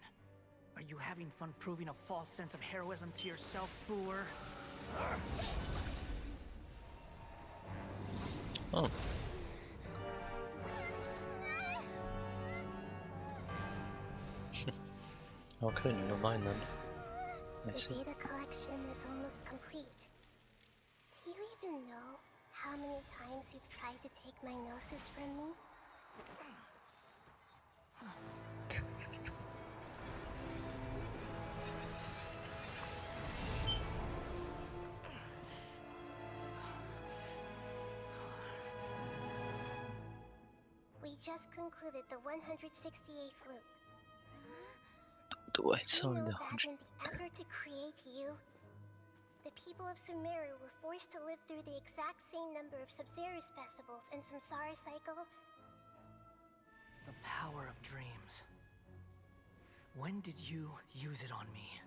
Are you having fun proving a false sense of heroism to yourself, Booer? Oh. Okay, never mind then. I see. The data collection is almost complete. Do you even know how many times you've tried to take my gnosis from me? We just concluded the 168th loop. Do I saw You know the that 100? in the effort to create you, the people of Sumeru were forced to live through the exact same number of Sub-Zerus festivals and Samsara cycles? The power of dreams. When did you use it on me?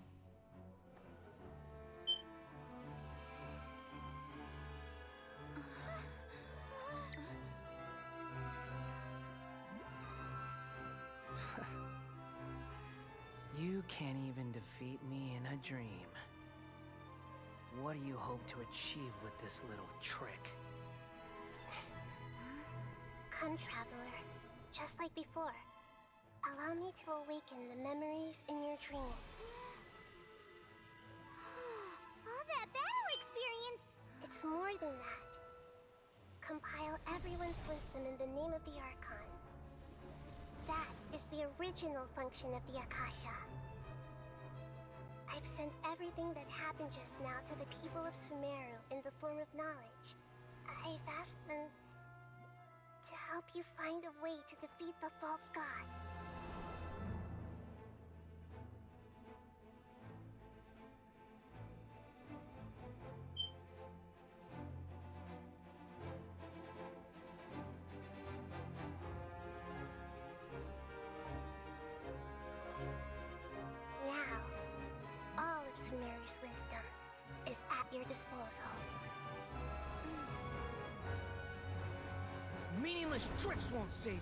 You can't even defeat me in a dream. What do you hope to achieve with this little trick? Come, traveler. Just like before. Allow me to awaken the memories in your dreams. All that battle experience! It's more than that. Compile everyone's wisdom in the name of the Archon. That is the original function of the Akasha. I've sent everything that happened just now to the people of Sumeru in the form of knowledge. I've asked them to help you find a way to defeat the false god. Now, all of Sumeru's wisdom is at your disposal. Meaningless tricks won't save you.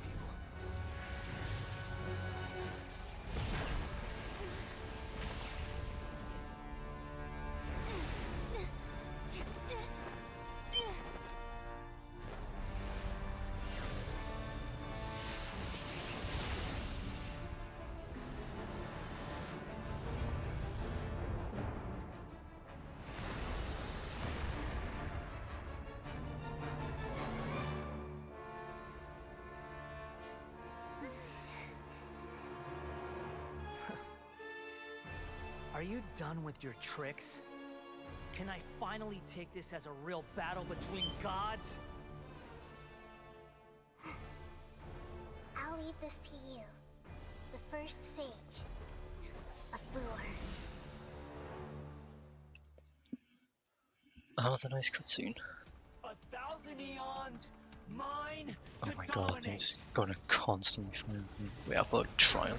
Are you done with your tricks? Can I finally take this as a real battle between gods? I'll leave this to you. The first sage of Boor. That was a nice cutscene. 1,000 eons, mine Oh to my god, dominate. things gonna constantly find me. We have got a trial.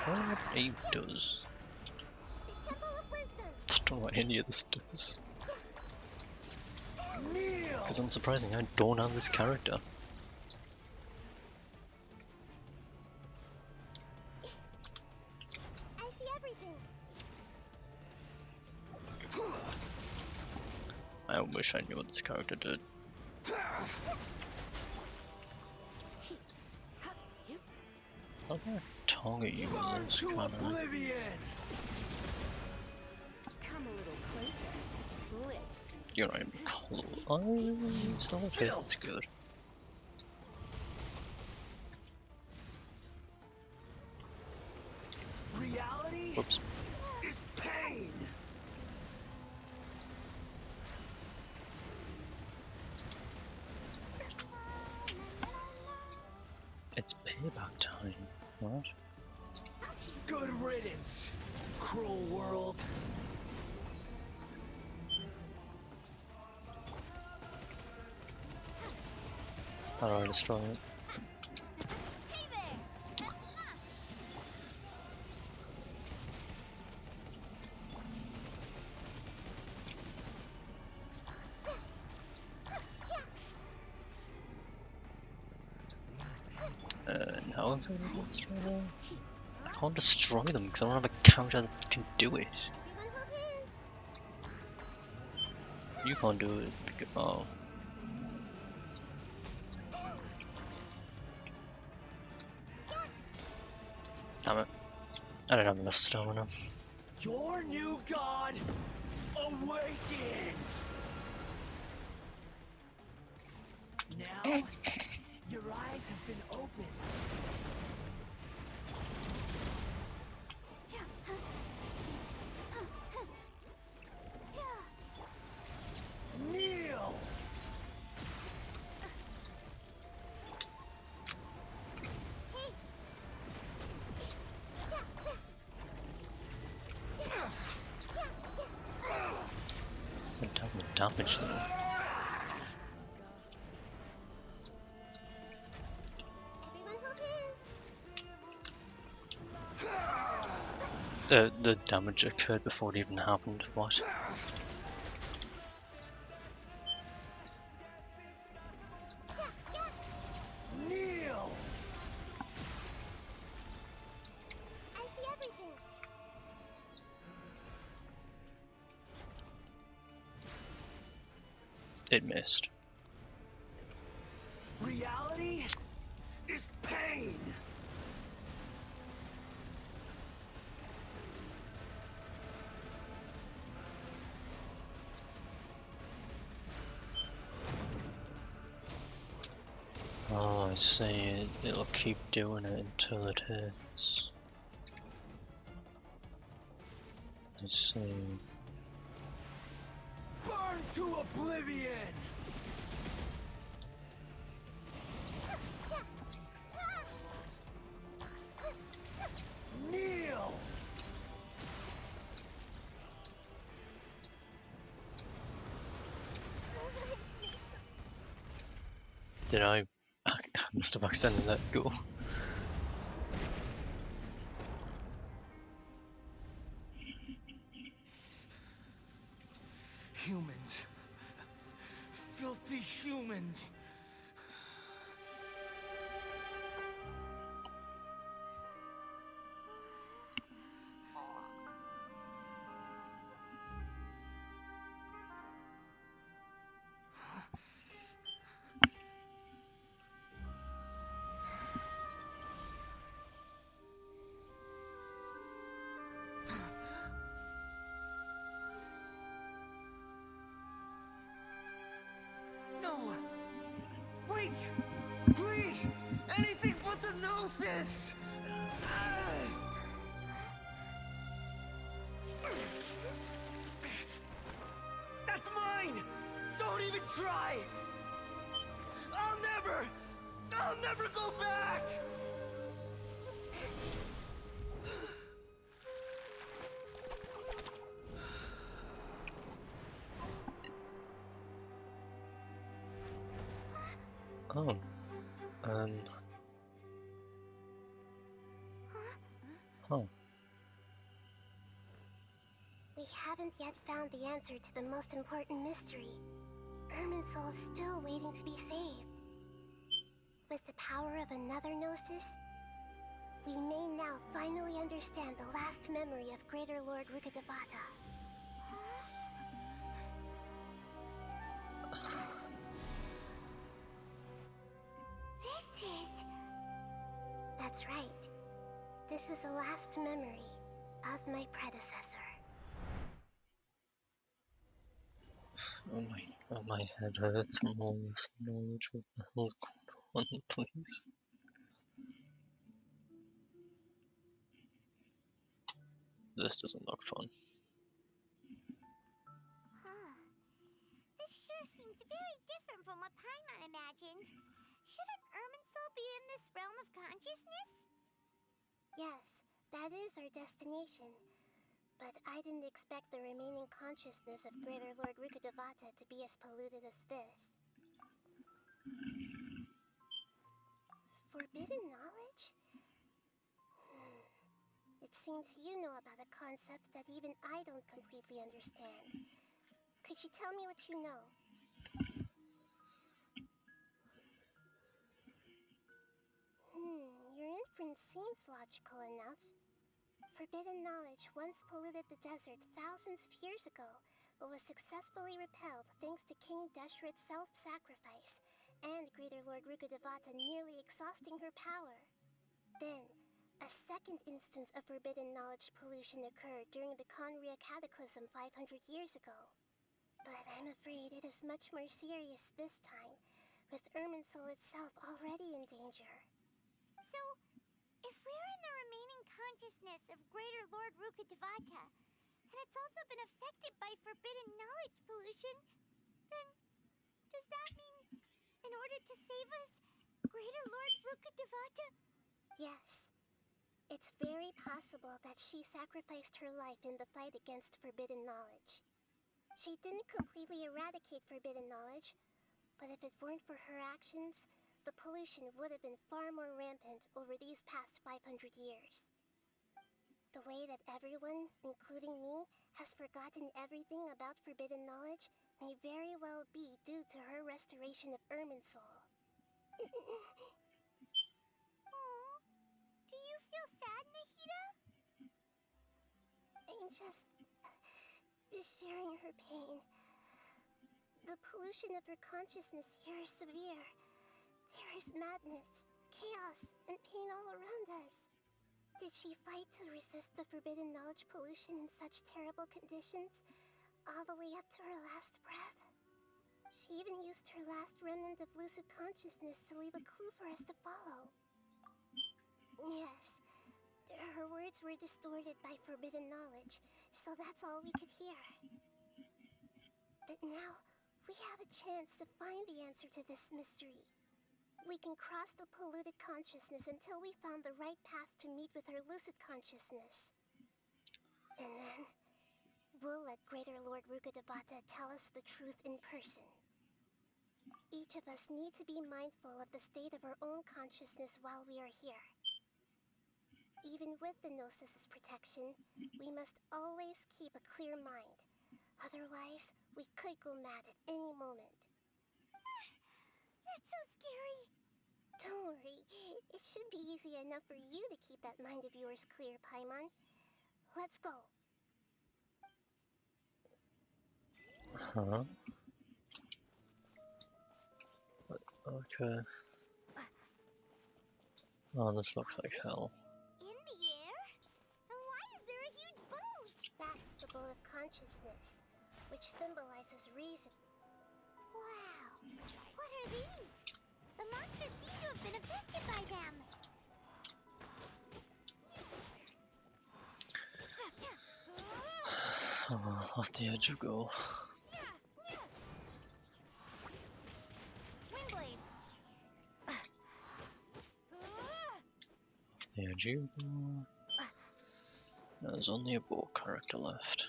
I don't know what aim does. I don't know what any of this does. Because unsurprisingly, I don't have this character. I see everything. I wish I knew what this character did. I'm gonna target you with this kind of. Come a little closer. Blitz. You're not even close. Oh, still a hit. That's good. Reality Whoops. is pain. It's payback time. What? Good riddance, cruel world. How do I destroy it? How am I gonna destroy them? I can't destroy them because I don't have a counter that can do it. You can't do it because, oh. Damn it. I don't have enough stamina. Your new god awakens. Now, your eyes have been opened. Kneel. What type of damage though? The damage occurred before it even happened. What? Kneel. I see everything. It missed. Reality is pain. Oh, I see. It'll keep doing it until it hits. I see. Burn to oblivion. Kneel. Did I must have accidentally let go. Humans. Filthy humans. No! Wait! Please! Anything but the Gnosis! That's mine! Don't even try! I'll never go back! Oh. Huh. We haven't yet found the answer to the most important mystery. Irminsul is still waiting to be saved. With the power of another Gnosis, we may now finally understand the last memory of Greater Lord Rukkhadevata. This is... That's right. This is the last memory of my predecessor. Oh my head hurts from all this knowledge. What the hell's going on, please? This doesn't look fun. Huh. This sure seems very different from what Paimon imagined. Shouldn't Irminsul be in this realm of consciousness? Yes, that is our destination. But I didn't expect the remaining consciousness of Greater Lord Rukkhadevata to be as polluted as this. Forbidden knowledge? It seems you know about a concept that even I don't completely understand. Could you tell me what you know? Your inference seems logical enough. Forbidden knowledge once polluted the desert thousands of years ago, but was successfully repelled thanks to King Deshret's self-sacrifice, and Greater Lord Rukkhadevata nearly exhausting her power. Then, a second instance of forbidden knowledge pollution occurred during the Conria Cataclysm 500 years ago. But I'm afraid it is much more serious this time, with Irminsul itself already in danger. So, if we're in the remaining consciousness of Greater Lord Rukkhadevata, and it's also been affected by forbidden knowledge pollution, then does that mean, in order to save us, Greater Lord Rukkhadevata? Yes. It's very possible that she sacrificed her life in the fight against forbidden knowledge. She didn't completely eradicate forbidden knowledge, but if it weren't for her actions, the pollution would have been far more rampant over these past 500 years. The way that everyone, including me, has forgotten everything about forbidden knowledge may very well be due to her restoration of Irminsul. Aww. Do you feel sad, Nahida? I'm just sharing her pain. The pollution of her consciousness here is severe. There is madness, chaos, and pain all around us. Did she fight to resist the forbidden knowledge pollution in such terrible conditions, all the way up to her last breath? She even used her last remnant of lucid consciousness to leave a clue for us to follow. Yes, her words were distorted by forbidden knowledge, so that's all we could hear. But now, we have a chance to find the answer to this mystery. We can cross the polluted consciousness until we found the right path to meet with her lucid consciousness. And then, we'll let Greater Lord Rukkhadevata tell us the truth in person. Each of us need to be mindful of the state of our own consciousness while we are here. Even with the Gnosis' protection, we must always keep a clear mind. Otherwise, we could go mad at any moment. That's so scary. Don't worry, it should be easy enough for you to keep that mind of yours clear, Paimon. Let's go. Huh? Okay. Oh, this looks like hell. In the air? And why is there a huge boat? That's the boat of consciousness, which symbolizes reason. Wow, what are these? The monsters seem to have been affected by them. Oh, off the edge you go. Windblade. Off the edge you go. There's only a boat character left.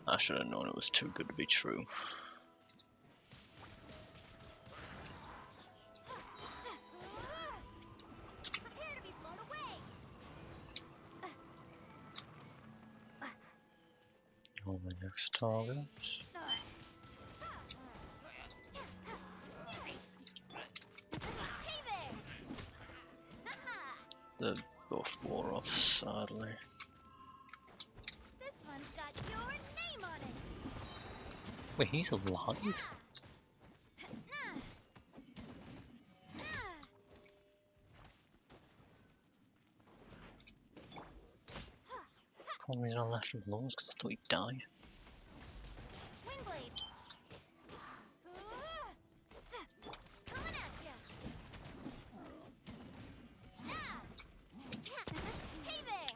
I should have known it was too good to be true. Prepare to be blown away. Oh, my next target. Hey there. They both wore off, sadly. This one's got your name on it. Wait, he's alive? Only reason I left him alone is because I thought he died. Windblade. Coming at ya. Hey there.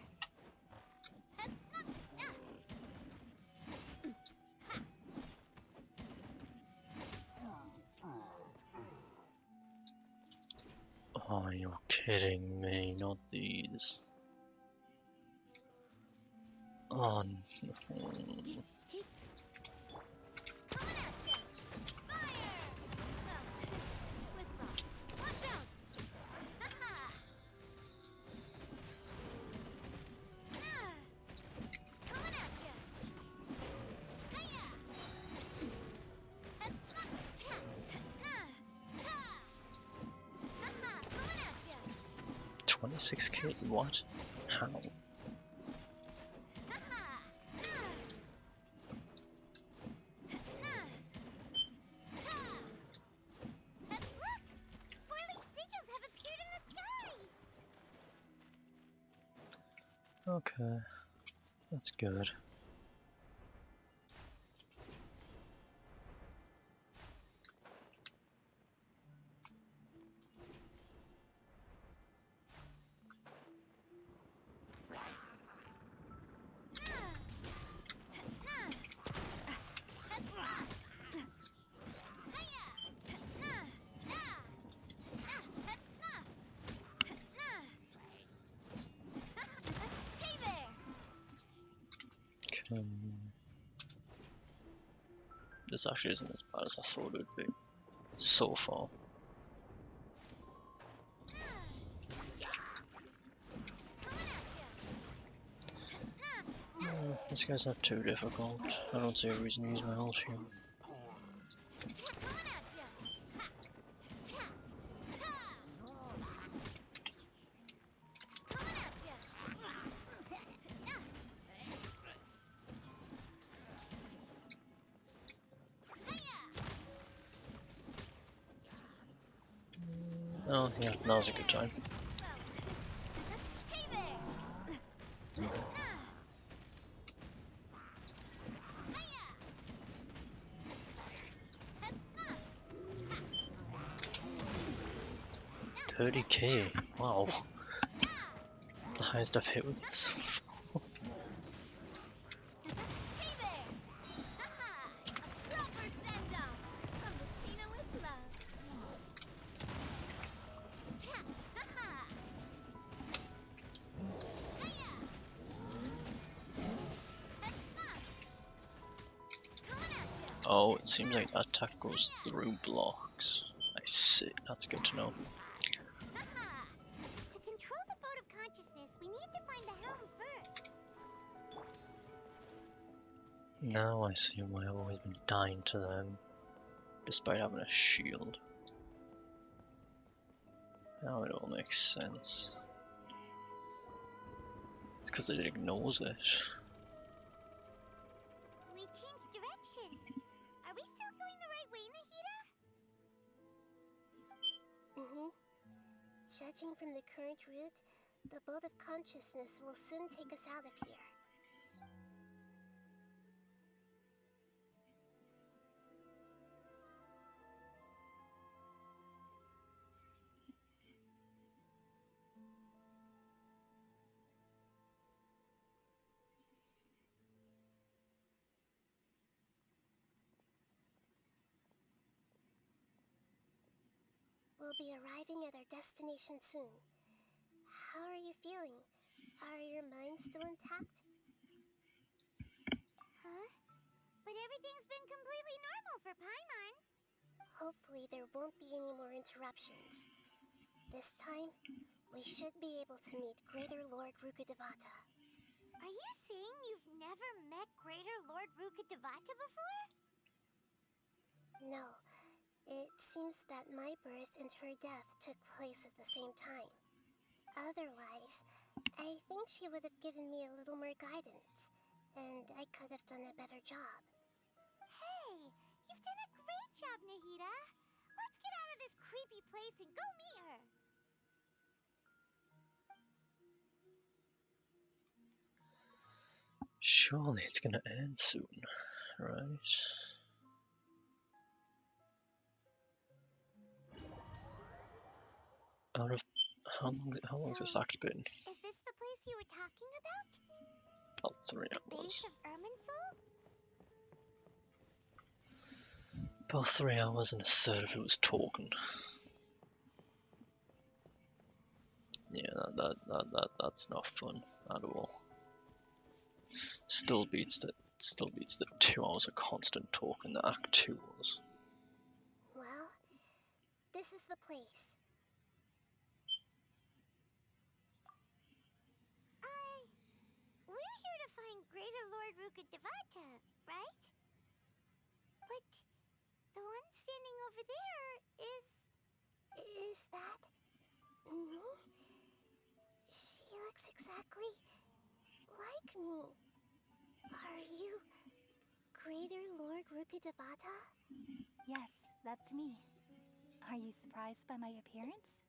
Oh, you're kidding me, not these. Oh, no. $26K? What? How? Okay, that's good. This actually isn't as bad as I thought it would be, so far. This guy's not too difficult. I don't see a reason to use my ult here. Oh yeah, now's a good time. Hey there! 30k, wow. That's the highest I've hit with this. Hey there! Haha! A proper send-off from Messina with love. Cha! Haha! Hiya! Coming at ya! Oh, it seems like that attack goes through blocks. I see, that's good to know. Haha! To control the boat of consciousness, we need to find the helm first. Now I see why I've always been dying to them, despite having a shield. Now it all makes sense. It's because it ignores it. We changed direction. Are we still going the right way, Nahida? Mm-hmm. Judging from the current route, the boat of consciousness will soon take us out of here. We'll be arriving at our destination soon. How are you feeling? Are your minds still intact? Huh? But everything's been completely normal for Paimon. Hopefully there won't be any more interruptions. This time, we should be able to meet Greater Lord Rukkhadevata. Are you saying you've never met Greater Lord Rukkhadevata before? No, it seems that my birth and her death took place at the same time. Otherwise, I think she would have given me a little more guidance, and I could have done a better job. Hey, you've done a great job, Nahida. Let's get out of this creepy place and go meet her. Surely it's gonna end soon, right? Out of how long's this act been? Is this the place you were talking about? About 3 The base hours. of Irminsul? About 3 hours and a third of it was talking. Yeah, that's not fun at all. Still beats the 2 hours of constant talking that Act 2 was. Well, this is the place. We're here to find Greater Lord Rukkhadevata, right? But the one standing over there is... Is that me? She looks exactly like me. Are you Greater Lord Rukkhadevata? Yes, that's me. Are you surprised by my appearance?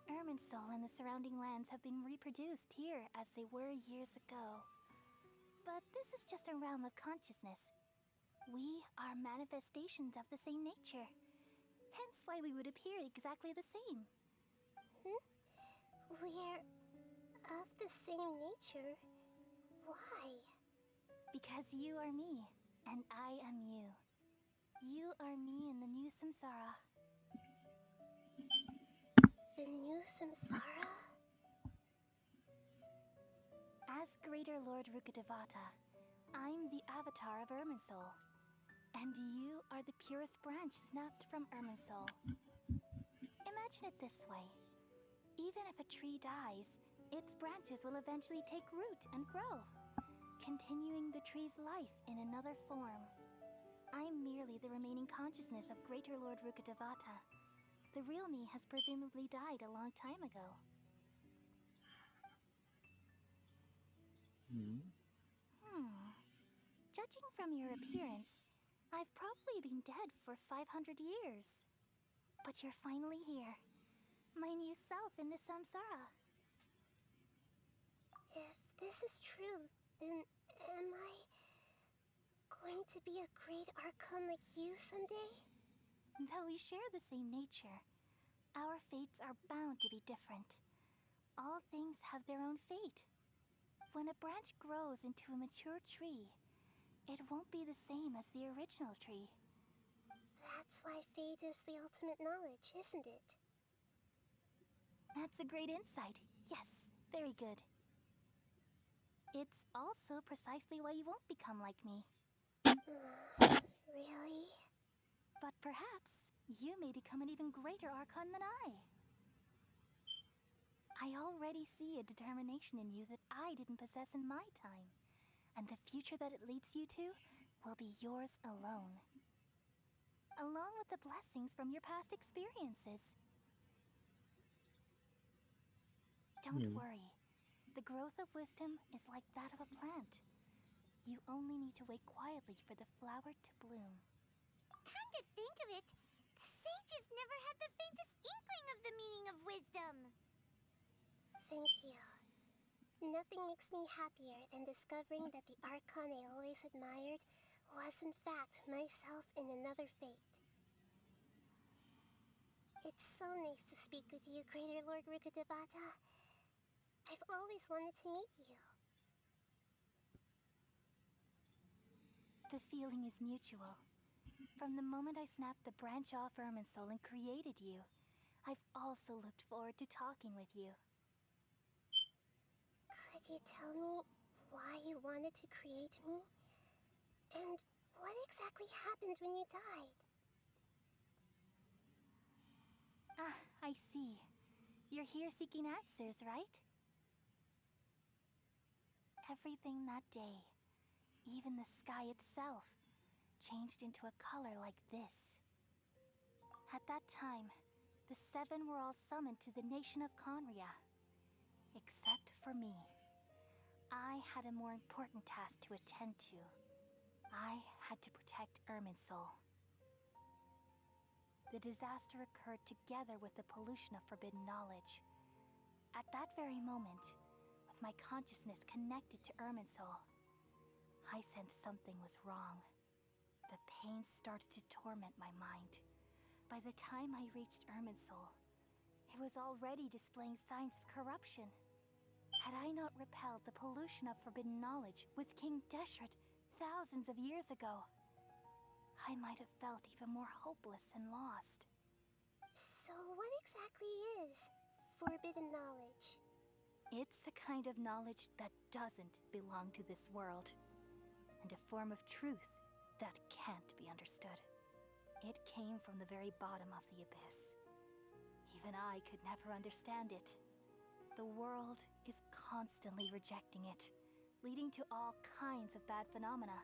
Irminsul and the surrounding lands have been reproduced here as they were years ago. But this is just a realm of consciousness. We are manifestations of the same nature. Hence why we would appear exactly the same. We're of the same nature. Why? Because you are me, and I am you. You are me in the new samsara. The new samsara? As Greater Lord Rukkhadevata, I'm the avatar of Irminsul. And you are the purest branch snapped from Irminsul. Imagine it this way. Even if a tree dies, its branches will eventually take root and grow, continuing the tree's life in another form. I'm merely the remaining consciousness of Greater Lord Rukkhadevata. The real me has presumably died a long time ago. Judging from your appearance, I've probably been dead for 500 years. But you're finally here. My new self in the samsara. If this is true, then am I going to be a great Archon like you someday? Though we share the same nature, our fates are bound to be different. All things have their own fate. When a branch grows into a mature tree, it won't be the same as the original tree. That's why fate is the ultimate knowledge, isn't it? That's a great insight. Yes, very good. It's also precisely why you won't become like me. Really? But perhaps you may become an even greater Archon than I. I already see a determination in you that I didn't possess in my time, and the future that it leads you to will be yours alone. Along with the blessings from your past experiences. Don't worry. The growth of wisdom is like that of a plant. You only need to wait quietly for the flower to bloom. Come to think of it, the sages never had the faintest inkling of the meaning of wisdom. Thank you. Nothing makes me happier than discovering that the Archon I always admired was in fact myself in another fate. It's so nice to speak with you, Greater Lord Rukkhadevata. I've always wanted to meet you. The feeling is mutual. From the moment I snapped the branch off Irminsul and created you, I've also looked forward to talking with you. Could you tell me why you wanted to create me? And what exactly happened when you died? Ah, I see. You're here seeking answers, right? Everything that day, even the sky itself, changed into a color like this. At that time, the seven were all summoned to the nation of Conria. Except for me. I had a more important task to attend to. I had to protect Irminsul. The disaster occurred together with the pollution of forbidden knowledge. At that very moment, with my consciousness connected to Irminsul, I sensed something was wrong. The pain started to torment my mind. By the time I reached Irminsul, it was already displaying signs of corruption. Had I not repelled the pollution of forbidden knowledge with King Deshret thousands of years ago, I might have felt even more hopeless and lost. So what exactly is forbidden knowledge? It's a kind of knowledge that doesn't belong to this world, and a form of truth that can't be understood. It came from the very bottom of the abyss. Even I could never understand it. The world is constantly rejecting it, leading to all kinds of bad phenomena.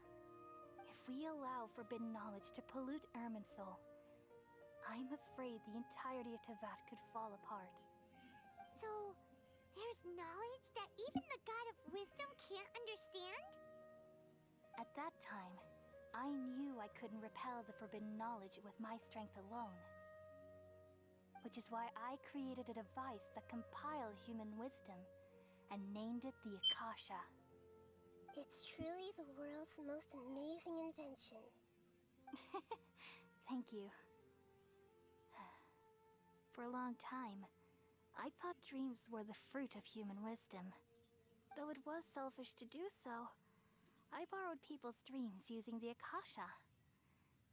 If we allow forbidden knowledge to pollute Irminsul, I'm afraid the entirety of Tevat could fall apart. So, there's knowledge that even the God of Wisdom can't understand? At that time, I knew I couldn't repel the forbidden knowledge with my strength alone. Which is why I created a device that compiled human wisdom and named it the Akasha. It's truly the world's most amazing invention. Thank you. For a long time, I thought dreams were the fruit of human wisdom. Though it was selfish to do so, I borrowed people's dreams using the Akasha.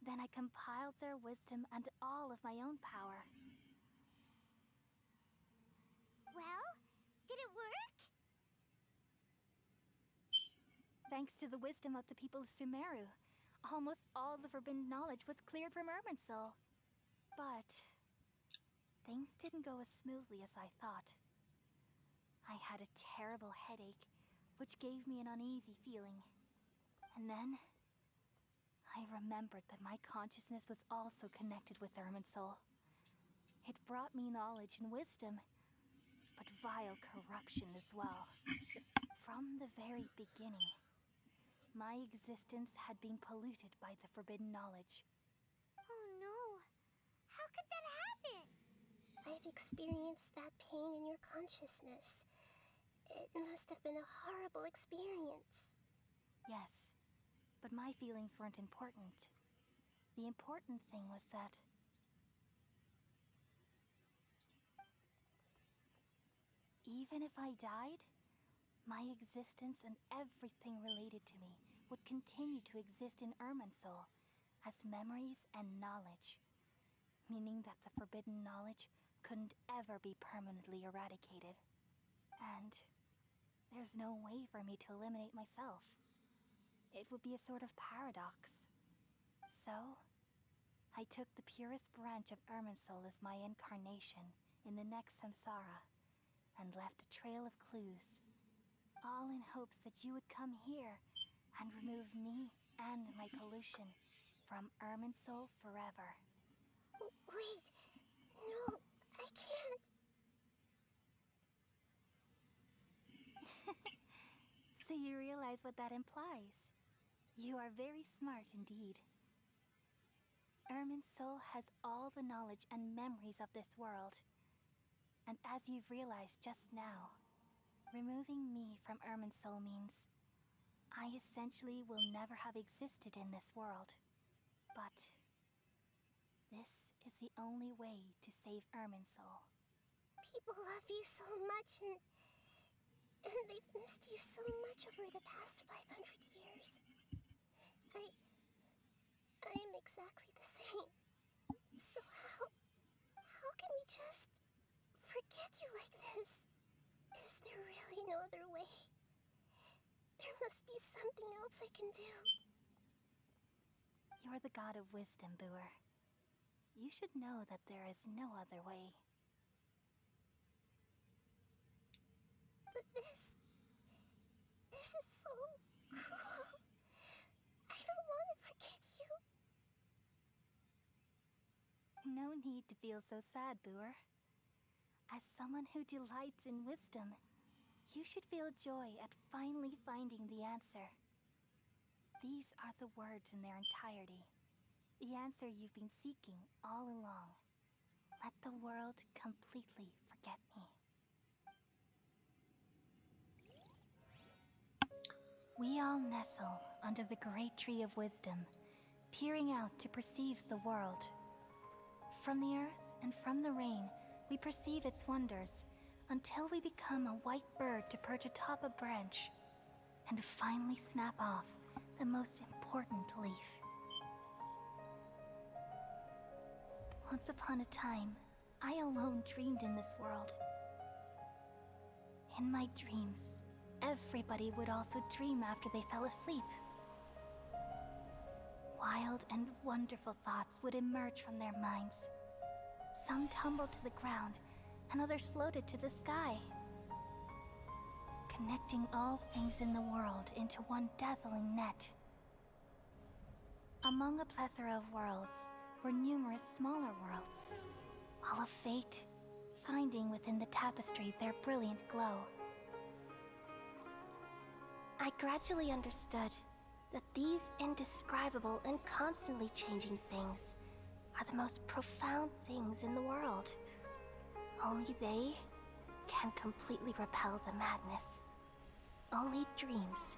Then I compiled their wisdom and all of my own power. Well, did it work? Thanks to the wisdom of the people of Sumeru, almost all the forbidden knowledge was cleared from Irminsul. But things didn't go as smoothly as I thought. I had a terrible headache, which gave me an uneasy feeling. And then I remembered that my consciousness was also connected with Irminsul. It brought me knowledge and wisdom, but vile corruption as well. From the very beginning, my existence had been polluted by the forbidden knowledge. Oh no. How could that happen? I've experienced that pain in your consciousness. It must have been a horrible experience. Yes, but my feelings weren't important. The important thing was that even if I died, my existence and everything related to me would continue to exist in Irminsul as memories and knowledge, meaning that the forbidden knowledge couldn't ever be permanently eradicated. And there's no way for me to eliminate myself. It would be a sort of paradox. So, I took the purest branch of Irminsul as my incarnation in the next samsara, and left a trail of clues, all in hopes that you would come here and remove me and my pollution from Irminsul forever. Wait, no, I can't. So you realize what that implies. You are very smart indeed. Irminsul has all the knowledge and memories of this world. And as you've realized just now, removing me from Irminsul means I essentially will never have existed in this world. But this is the only way to save Irminsul. People love you so much, and they've missed you so much over the past 500 years. I'm exactly the same. So how can we just forget you like this? Is there really no other way? There must be something else I can do. You're the god of wisdom, Booer. You should know that there is no other way. But this is so cruel. I don't want to forget you. No need to feel so sad, Booer. As someone who delights in wisdom, you should feel joy at finally finding the answer. These are the words in their entirety. The answer you've been seeking all along. Let the world completely forget me. We all nestle under the great tree of wisdom, peering out to perceive the world. From the earth and from the rain, we perceive its wonders, until we become a white bird to perch atop a branch, and finally snap off the most important leaf. Once upon a time, I alone dreamed in this world. In my dreams, everybody would also dream after they fell asleep. Wild and wonderful thoughts would emerge from their minds. Some tumbled to the ground, and others floated to the sky, connecting all things in the world into one dazzling net. Among a plethora of worlds were numerous smaller worlds, all of fate, finding within the tapestry their brilliant glow. I gradually understood that these indescribable and constantly changing things are the most profound things in the world. Only they can completely repel the madness. Only dreams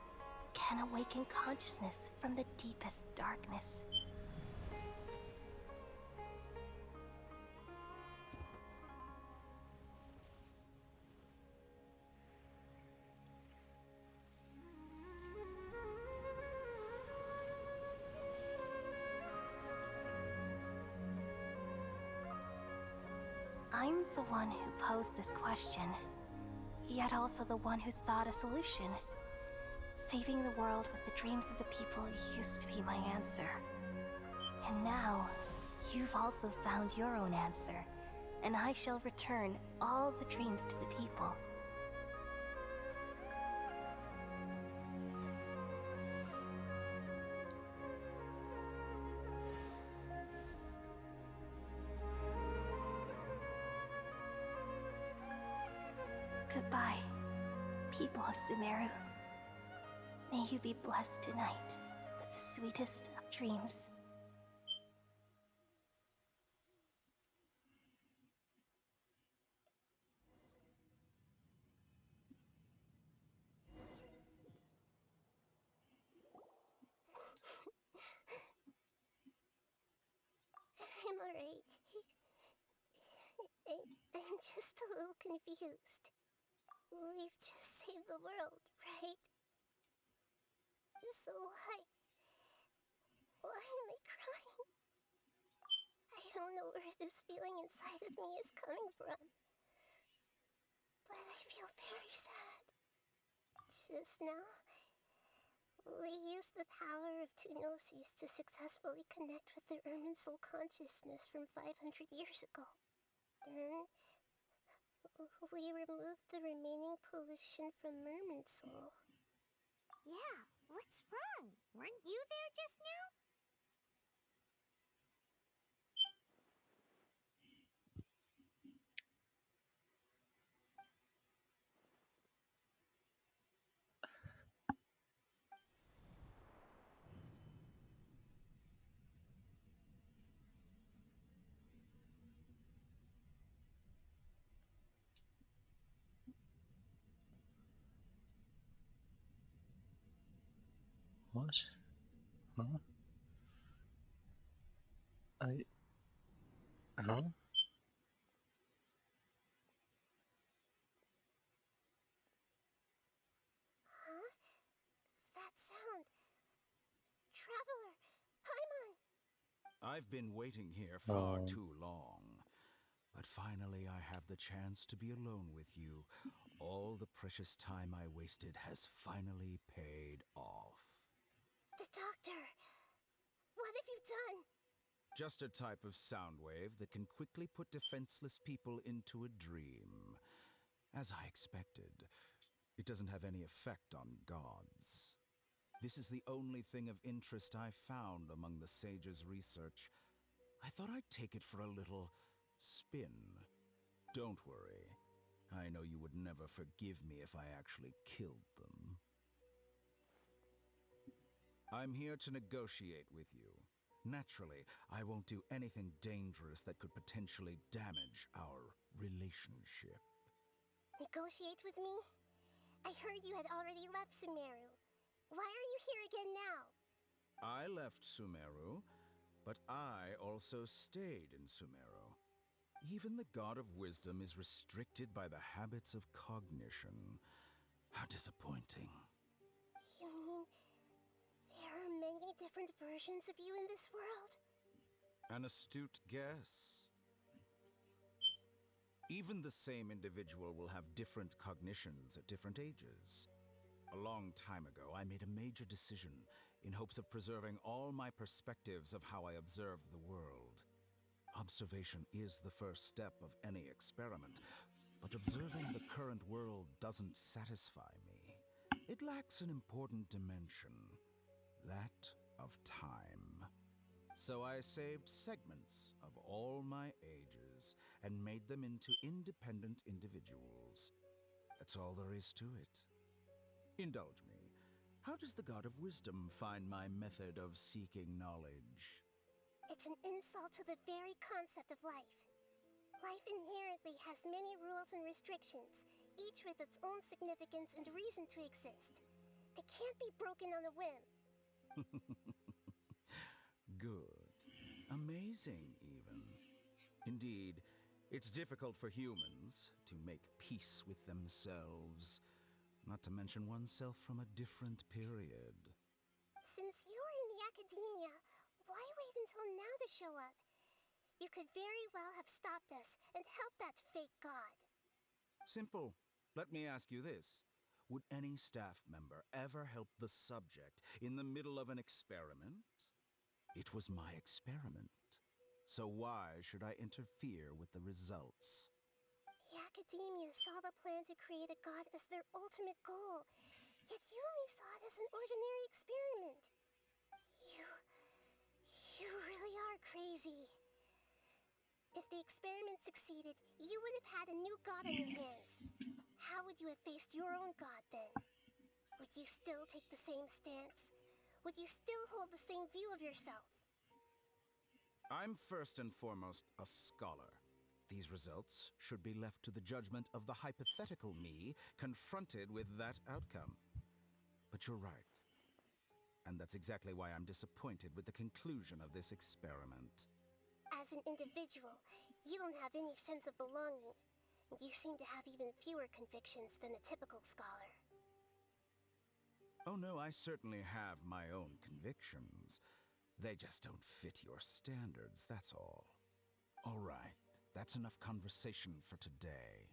can awaken consciousness from the deepest darkness. I'm the one who posed this question, yet also the one who sought a solution. Saving the world with the dreams of the people used to be my answer. And now, you've also found your own answer, and I shall return all the dreams to the people. Goodbye, people of Sumeru. May you be blessed tonight with the sweetest of dreams. just a little confused. We've just saved the world, right? So why am I crying? I don't know where this feeling inside of me is coming from. But I feel very sad. Just now, we used the power of two gnosis to successfully connect with the Irminsul consciousness from 500 years ago. Then, we removed the remaining pollution from Irminsul. Yeah, what's wrong? Weren't you there just now? What? Huh? Huh? Huh? That sound. Traveler! Paimon! I've been waiting here far Oh. too long. But finally I have the chance to be alone with you. All the precious time I wasted has finally paid off. The doctor! What have you done? Just a type of sound wave that can quickly put defenseless people into a dream. As I expected, it doesn't have any effect on gods. This is the only thing of interest I found among the sage's research. I thought I'd take it for a little spin. Don't worry. I know you would never forgive me if I actually killed them. I'm here to negotiate with you. Naturally, I won't do anything dangerous that could potentially damage our relationship. Negotiate with me? I heard you had already left Sumeru. Why are you here again now? I left Sumeru, but I also stayed in Sumeru. Even the God of Wisdom is restricted by the habits of cognition. How disappointing. You mean there are many different versions of you in this world? An astute guess. Even the same individual will have different cognitions at different ages. A long time ago, I made a major decision in hopes of preserving all my perspectives of how I observed the world. Observation is the first step of any experiment, but observing the current world doesn't satisfy me. It lacks an important dimension, that of time. So I saved segments of all my ages and made them into independent individuals. That's all there is to it. Indulge me. How does the God of Wisdom find my method of seeking knowledge? It's an insult to the very concept of life. Life inherently has many rules and restrictions, each with its own significance and reason to exist. They can't be broken on a whim. Good. Amazing, even. Indeed, it's difficult for humans to make peace with themselves, not to mention oneself from a different period. Since you were in the academia, why wait until now to show up? You could very well have stopped us and helped that fake god. Simple. Let me ask you this. Would any staff member ever help the subject in the middle of an experiment? It was my experiment. So why should I interfere with the results? The academia saw the plan to create a god as their ultimate goal, yet you only saw it as an ordinary experiment. You really are crazy. If the experiment succeeded, you would have had a new god on your hands. How would you have faced your own god then? Would you still take the same stance? Would you still hold the same view of yourself? I'm first and foremost a scholar. These results should be left to the judgment of the hypothetical me confronted with that outcome. But you're right. And that's exactly why I'm disappointed with the conclusion of this experiment. As an individual, you don't have any sense of belonging. You seem to have even fewer convictions than a typical scholar. Oh no, I certainly have my own convictions. They just don't fit your standards, that's all. All right, that's enough conversation for today.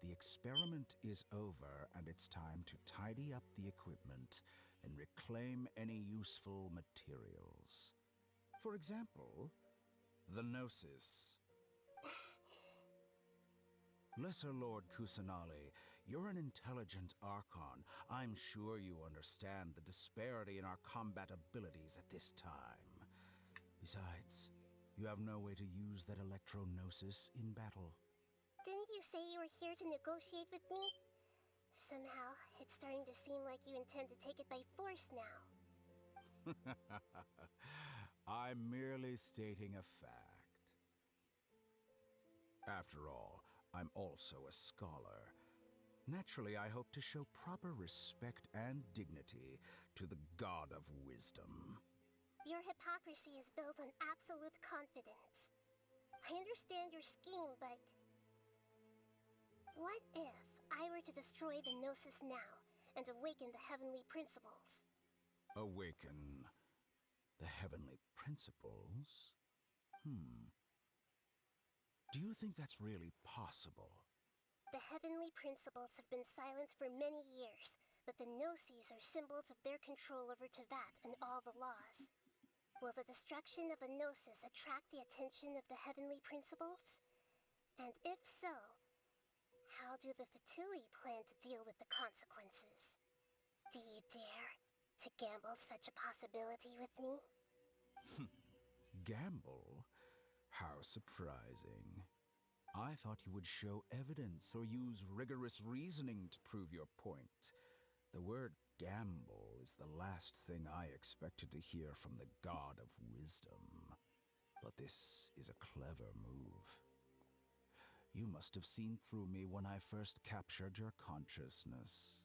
The experiment is over, and it's time to tidy up the equipment and reclaim any useful materials. For example, the Gnosis. Lesser Lord Kusanali, you're an intelligent Archon. I'm sure you understand the disparity in our combat abilities at this time. Besides, you have no way to use that electro-gnosis in battle. Didn't you say you were here to negotiate with me? Somehow, it's starting to seem like you intend to take it by force now. I'm merely stating a fact. After all, I'm also a scholar. Naturally, I hope to show proper respect and dignity to the God of Wisdom. Your hypocrisy is built on absolute confidence. I understand your scheme, but... what if I were to destroy the Gnosis now and awaken the heavenly principles? Awaken the heavenly principles? Do you think that's really possible? The heavenly principles have been silent for many years, but the Gnosis are symbols of their control over Tevat and all the laws. Will the destruction of a Gnosis attract the attention of the heavenly principles? And if so, how do the Fatui plan to deal with the consequences? Do you dare to gamble such a possibility with me? Gamble? How surprising. I thought you would show evidence or use rigorous reasoning to prove your point. The word gamble is the last thing I expected to hear from the God of Wisdom. But this is a clever move. You must have seen through me when I first captured your consciousness.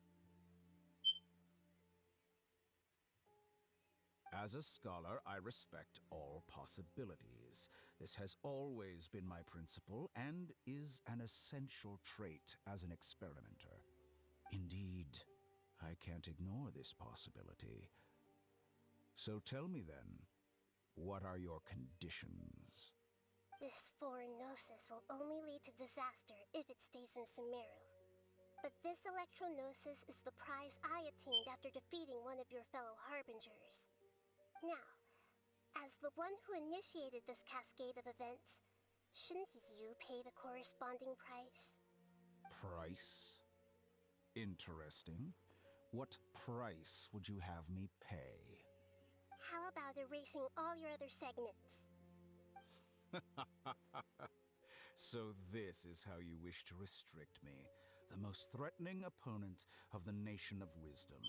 As a scholar, I respect all possibilities. This has always been my principle and is an essential trait as an experimenter. Indeed, I can't ignore this possibility. So tell me then, what are your conditions? This foreign Gnosis will only lead to disaster if it stays in Sumeru. But this Electro-Gnosis is the prize I attained after defeating one of your fellow Harbingers. Now, as the one who initiated this cascade of events, shouldn't you pay the corresponding price? Price? Interesting. What price would you have me pay? How about erasing all your other segments? So this is how you wish to restrict me, the most threatening opponent of the Nation of Wisdom.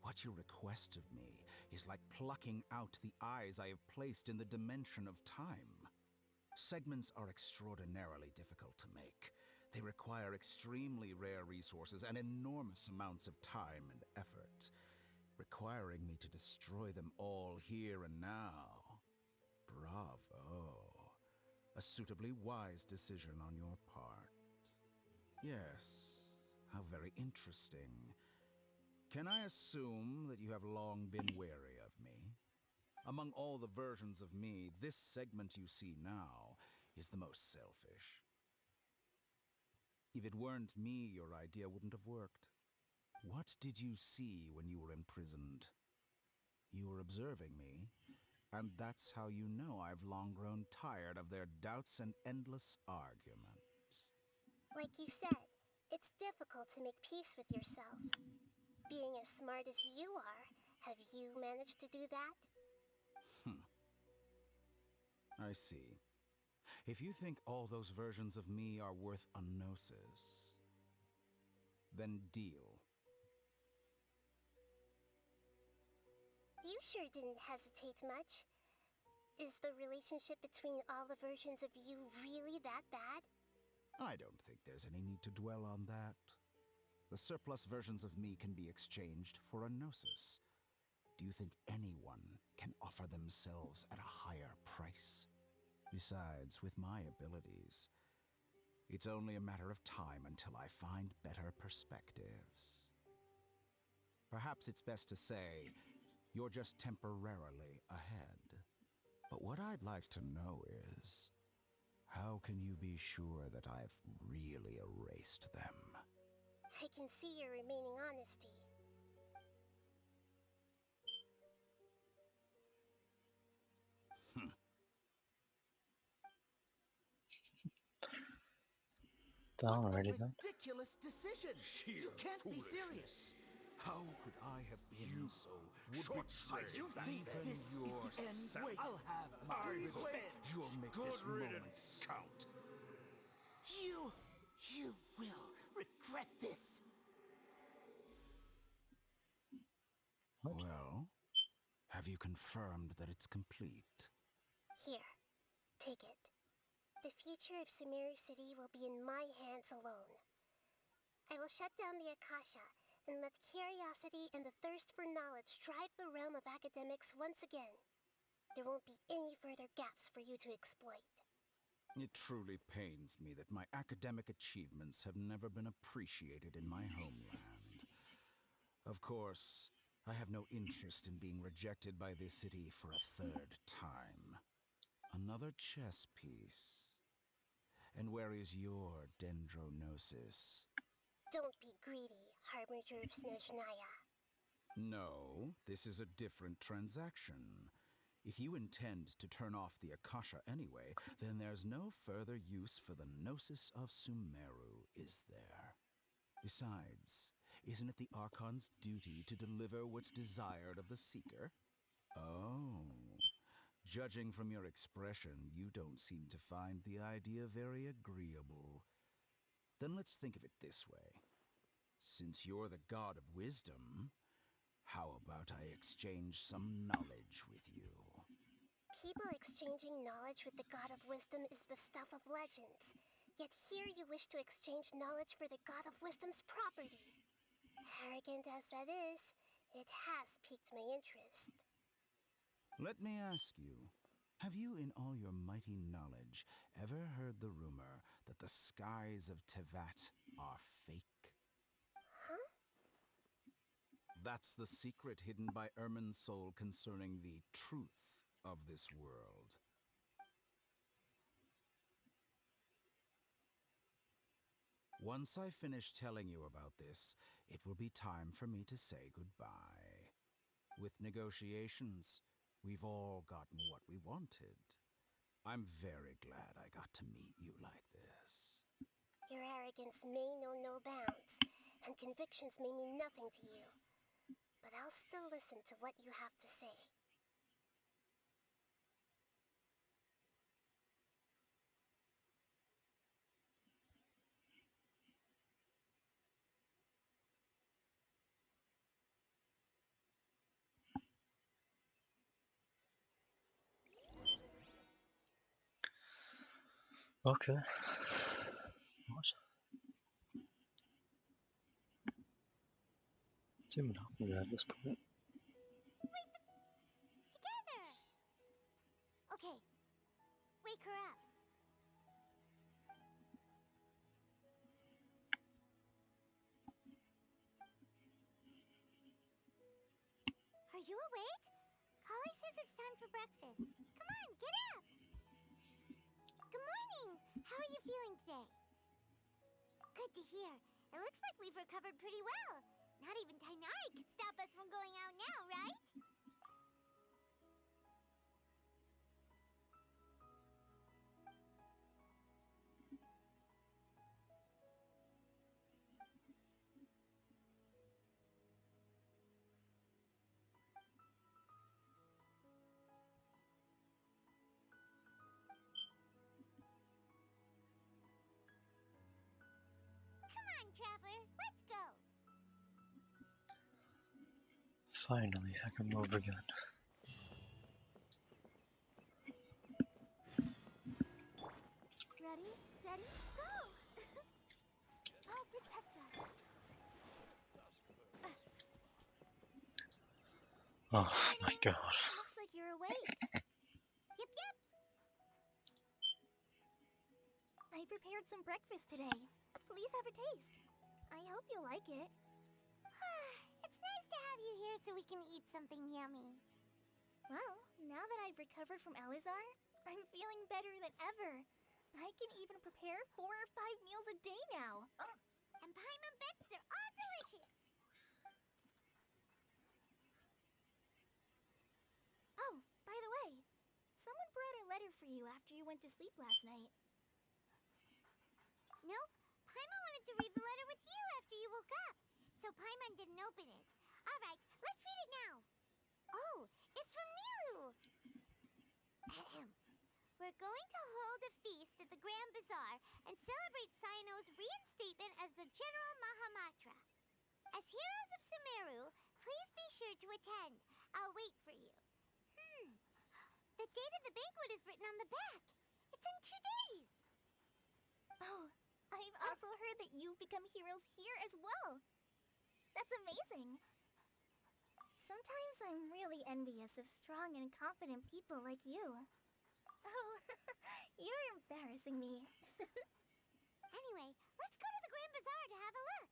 What you request of me is like plucking out the eyes I have placed in the dimension of time. Segments are extraordinarily difficult to make. They require extremely rare resources and enormous amounts of time and effort, requiring me to destroy them all here and now. Bravo. A suitably wise decision on your part. Yes, how very interesting. Can I assume that you have long been wary of me? Among all the versions of me, this segment you see now is the most selfish. If it weren't me, your idea wouldn't have worked. What did you see when you were imprisoned? You were observing me, and that's how you know I've long grown tired of their doubts and endless arguments. Like you said, it's difficult to make peace with yourself. Being as smart as you are, have you managed to do that? I see. If you think all those versions of me are worth a gnosis, then deal. You sure didn't hesitate much. Is the relationship between all the versions of you really that bad? I don't think there's any need to dwell on that. The surplus versions of me can be exchanged for a gnosis. Do you think anyone can offer themselves at a higher price? Besides, with my abilities, It's only a matter of time until I find better perspectives. Perhaps it's best to say you're just temporarily ahead. But what I'd like to know is, how can you be sure that I've really erased them? I can see your remaining honesty. Already then. Ridiculous decision! You can't be serious! How could I have been so short-sighted? You think this is the end? Wait, I'll have my revenge! You'll make this moment count. You will regret this! Well, have you confirmed that it's complete? Here, take it. The future of Sumeru City will be in my hands alone. I will shut down the Akasha and let curiosity and the thirst for knowledge drive the realm of academics once again. There won't be any further gaps for you to exploit. It truly pains me that my academic achievements have never been appreciated in my homeland. Of course, I have no interest in being rejected by this city for a third time. Another chess piece. And where is your dendronosis? Don't be greedy, Harbinger of Snezhnaya. No, this is a different transaction. If you intend to turn off the Akasha anyway, then there's no further use for the Gnosis of Sumeru, is there? Besides, isn't it the Archon's duty to deliver what's desired of the Seeker? Oh, judging from your expression, you don't seem to find the idea very agreeable. Then let's think of it this way. Since you're the god of wisdom, how about I exchange some knowledge with you? People exchanging knowledge with the god of wisdom is the stuff of legends. Yet here you wish to exchange knowledge for the god of wisdom's property. Arrogant as that is, it has piqued my interest. Let me ask you, have you in all your mighty knowledge ever heard the rumor that the skies of Tevat are fake? Huh? That's the secret hidden by Ermin's soul concerning the truth of this world. Once I finish telling you about this, it will be time for me to say goodbye. With negotiations, we've all gotten what we wanted. I'm very glad I got to meet you like this. Your arrogance may know no bounds, and convictions may mean nothing to you. But I'll still listen to what you have to say. Okay. What? What's even happening at this point? Together! Okay, wake her up. Are you awake? Kali says it's time for breakfast. Come on, get up! Good morning! How are you feeling today? Good to hear. It looks like we've recovered pretty well. Not even Tainari could stop us from going out now, right? Come on, Traveler, let's go! Finally, I can move again. Ready, steady, go! I'll protect us. Oh my god. Looks like you're awake. Yep, yep! I prepared some breakfast today. Please have a taste. I hope you'll like it. It's nice to have you here so we can eat something yummy. Well, now that I've recovered from Elazar, I'm feeling better than ever. I can even prepare 4 or 5 meals a day now. And Paimon bets they're all delicious. Oh, by the way, someone brought a letter for you after you went to sleep last night. Nope, Paimon wanted to read the letter with you after you woke up, so Paimon didn't open it. Alright, let's read it now. Oh, it's from Nilu. Ahem. We're going to hold a feast at the Grand Bazaar and celebrate Sino's reinstatement as the General Mahamatra. As heroes of Sumeru, please be sure to attend. I'll wait for you. The date of the banquet is written on the back. It's in 2 days. Oh, I've also heard that you've become heroes here as well. That's amazing. Sometimes I'm really envious of strong and confident people like you. Oh, you're embarrassing me. Anyway, let's go to the Grand Bazaar to have a look.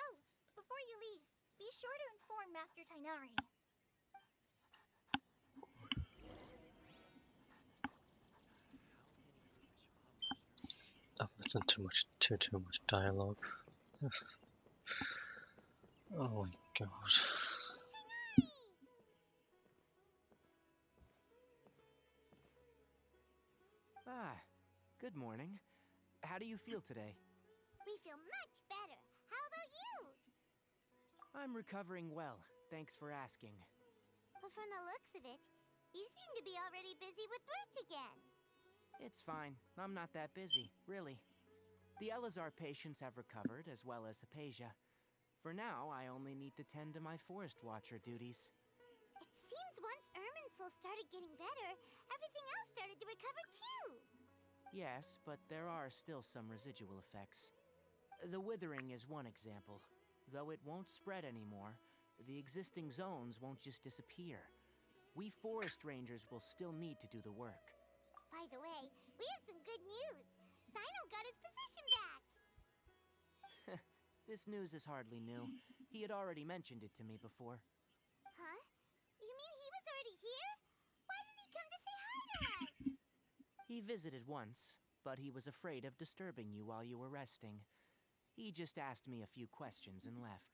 Oh, before you leave, be sure to inform Master Tainari. Oh, that's not too much dialogue. Oh my god. Ah, good morning. How do you feel today? We feel much better. How about you? I'm recovering well, thanks for asking. But from the looks of it, you seem to be already busy with work again. It's fine. I'm not that busy, really. The Elazar patients have recovered, as well as Hypatia. For now, I only need to tend to my forest watcher duties. It seems once Irminsul started getting better, everything else started to recover too. Yes, but there are still some residual effects. The withering is one example. Though it won't spread anymore, the existing zones won't just disappear. We forest rangers will still need to do the work. By the way, we have some good news. Sino got his position back. This news is hardly new. He had already mentioned it to me before. Huh? You mean he was already here? Why didn't he come to say hi to us? He visited once, but he was afraid of disturbing you while you were resting. He just asked me a few questions and left.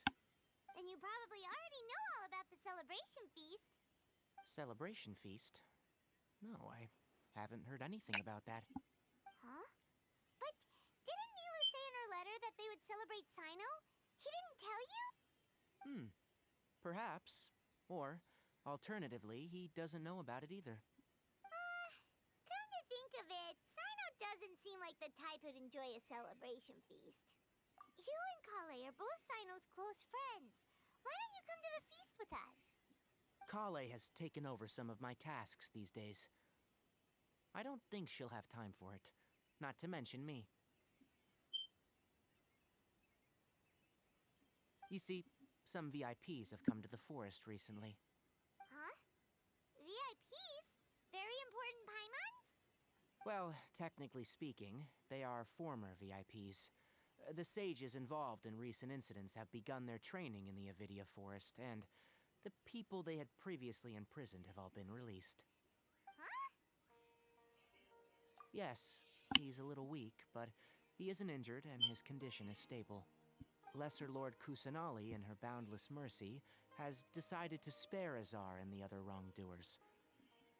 And you probably already know all about the celebration feast. Celebration feast? No, I haven't heard anything about that. Huh? But didn't Nilu say in her letter that they would celebrate Sino? He didn't tell you? Perhaps. Or, alternatively, he doesn't know about it either. Come to think of it, Sino doesn't seem like the type who'd enjoy a celebration feast. You and Kale are both Sino's close friends. Why don't you come to the feast with us? Kale has taken over some of my tasks these days. I don't think she'll have time for it. Not to mention me. You see, some VIPs have come to the forest recently. Huh? VIPs? Very important Paimons? Well, technically speaking, they are former VIPs. The sages involved in recent incidents have begun their training in the Avidia Forest, and the people they had previously imprisoned have all been released. Huh? Yes, he's a little weak, but he isn't injured and his condition is stable. Lesser Lord Kusanali, in her boundless mercy, has decided to spare Azar and the other wrongdoers.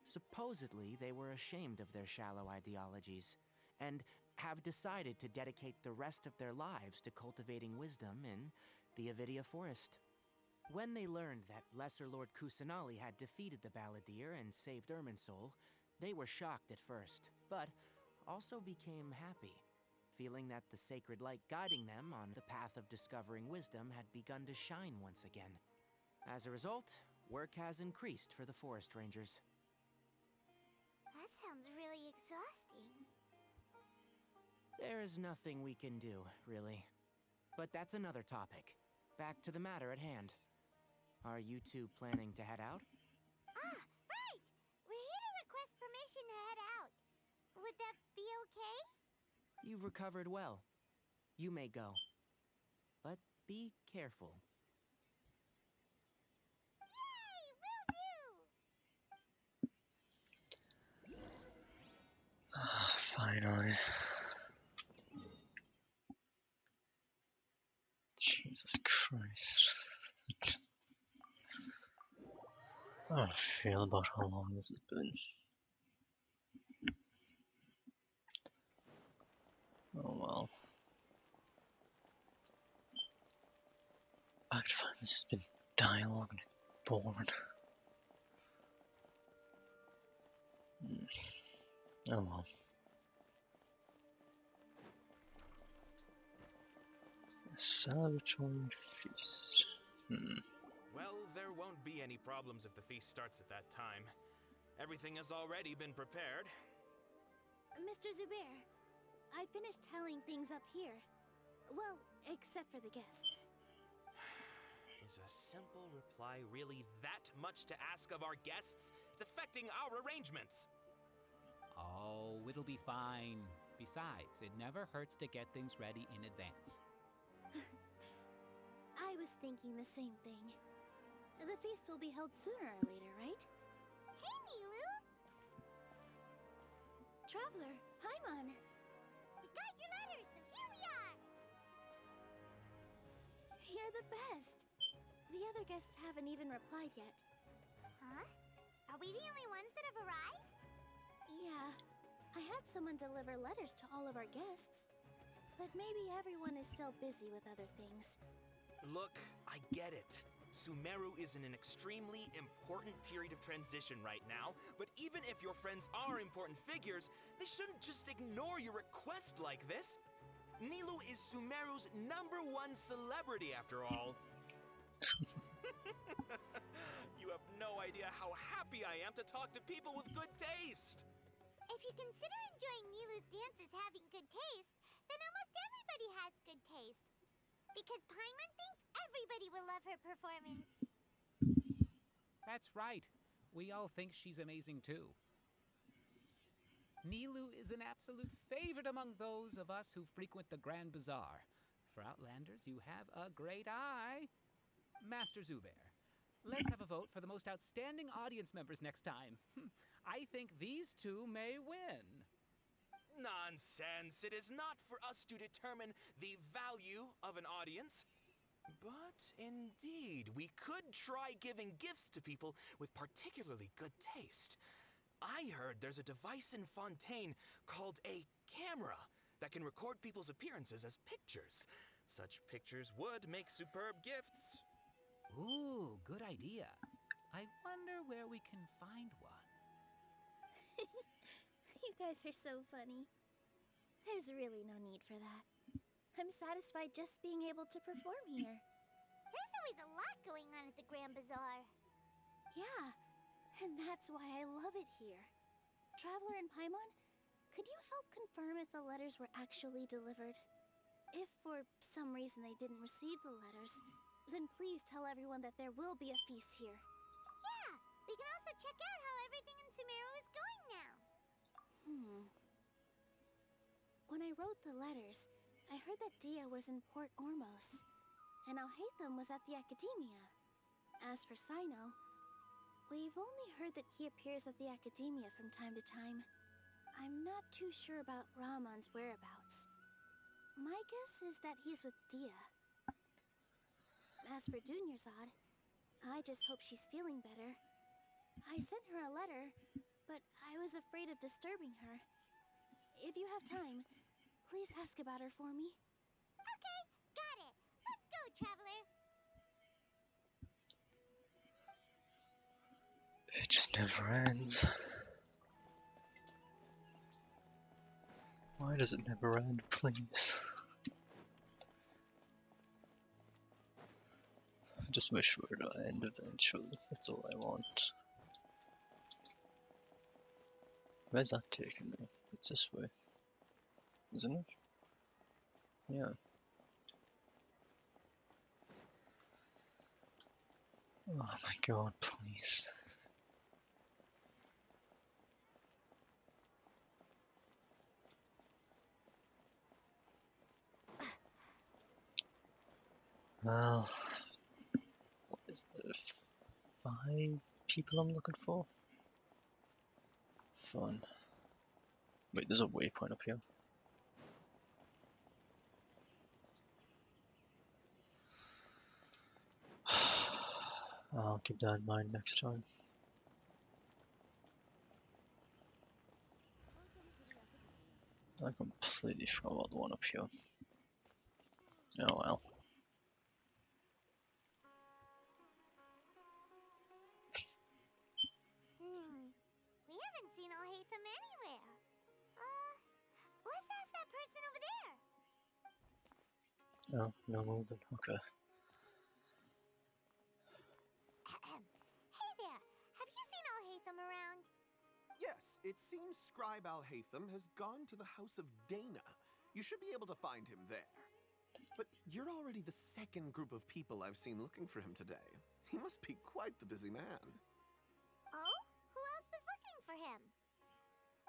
Supposedly, they were ashamed of their shallow ideologies, and have decided to dedicate the rest of their lives to cultivating wisdom in the Avidia Forest. When they learned that Lesser Lord Kusanali had defeated the Balladeer and saved Irminsul, they were shocked at first, but also became happy, feeling that the sacred light guiding them on the path of discovering wisdom had begun to shine once again. As a result, work has increased for the forest rangers. That sounds really exhausting. There is nothing we can do, really. But that's another topic. Back to the matter at hand. Are you two planning to head out? Ah, right! We're here to request permission to head out. Would that be okay? You've recovered well. You may go. But be careful. Ah, finally. Jesus Christ. I don't feel about how long this has been. Oh well. Act 5 has just been dialogue and it's boring. Oh well. A celebratory feast. Well, there won't be any problems if the feast starts at that time. Everything has already been prepared. Mr. Zubair, I finished tallying things up here. Well, except for the guests. Is a simple reply really that much to ask of our guests? It's affecting our arrangements. Oh, it'll be fine. Besides, it never hurts to get things ready in advance. I was thinking the same thing. The feast will be held sooner or later, right? Hey, Nilu! Traveler, Paimon! We got your letters, so here we are! You're the best! The other guests haven't even replied yet. Huh? Are we the only ones that have arrived? Yeah. I had someone deliver letters to all of our guests. But maybe everyone is still busy with other things. Look, I get it. Sumeru is in an extremely important period of transition right now, but even if your friends are important figures, they shouldn't just ignore your request like this. Nilu is Sumeru's #1 celebrity after all. You have no idea how happy I am to talk to people with good taste. If you consider enjoying Nilu's dances having good taste, then almost everybody has good taste. Because Paimon thinks everybody will love her performance. That's right. We all think she's amazing too. Nilu is an absolute favorite among those of us who frequent the Grand Bazaar. For Outlanders, you have a great eye. Master Zubair, let's have a vote for the most outstanding audience members next time. I think these two may win. Nonsense! It is not for us to determine the value of an audience. But indeed, we could try giving gifts to people with particularly good taste. I heard there's a device in Fontaine called a camera that can record people's appearances as pictures. Such pictures would make superb gifts. Ooh, good idea. I wonder where we can find one. You guys are so funny. There's really no need for that. I'm satisfied just being able to perform here. There's always a lot going on at the Grand Bazaar. Yeah, and that's why I love it here. Traveler and Paimon, could you help confirm if the letters were actually delivered? If for some reason they didn't receive the letters, then please tell everyone that there will be a feast here. Yeah, we can also check out how everything in Sumeru is going now. When I wrote the letters, I heard that Dia was in Port Ormos, and Alhaitham was at the Academia. As for Sino, we've only heard that he appears at the Academia from time to time. I'm not too sure about Ramon's whereabouts. My guess is that he's with Dia. As for Dunyarzad, I just hope she's feeling better. I sent her a letter, but I was afraid of disturbing her. If you have time, please ask about her for me. Okay, got it. Let's go, Traveler. It just never ends. Why does it never end, please? I just wish we were to end eventually. That's all I want. Where's that taking me? It's this way. Isn't it? Yeah. Oh my god, please. Well, what is it? 5 people I'm looking for? Fun. Wait, there's a waypoint up here. I'll keep that in mind next time. I completely forgot about the one up here. Oh well. We haven't seen Alhaitham anywhere. Let's ask that person over there. Oh, no moving. Okay. Hey there, have you seen Alhaitham around? Yes, it seems Scribe Alhaitham has gone to the House of Dana. You should be able to find him there. But you're already the second group of people I've seen looking for him today. He must be quite the busy man. Oh? Who else was looking for him?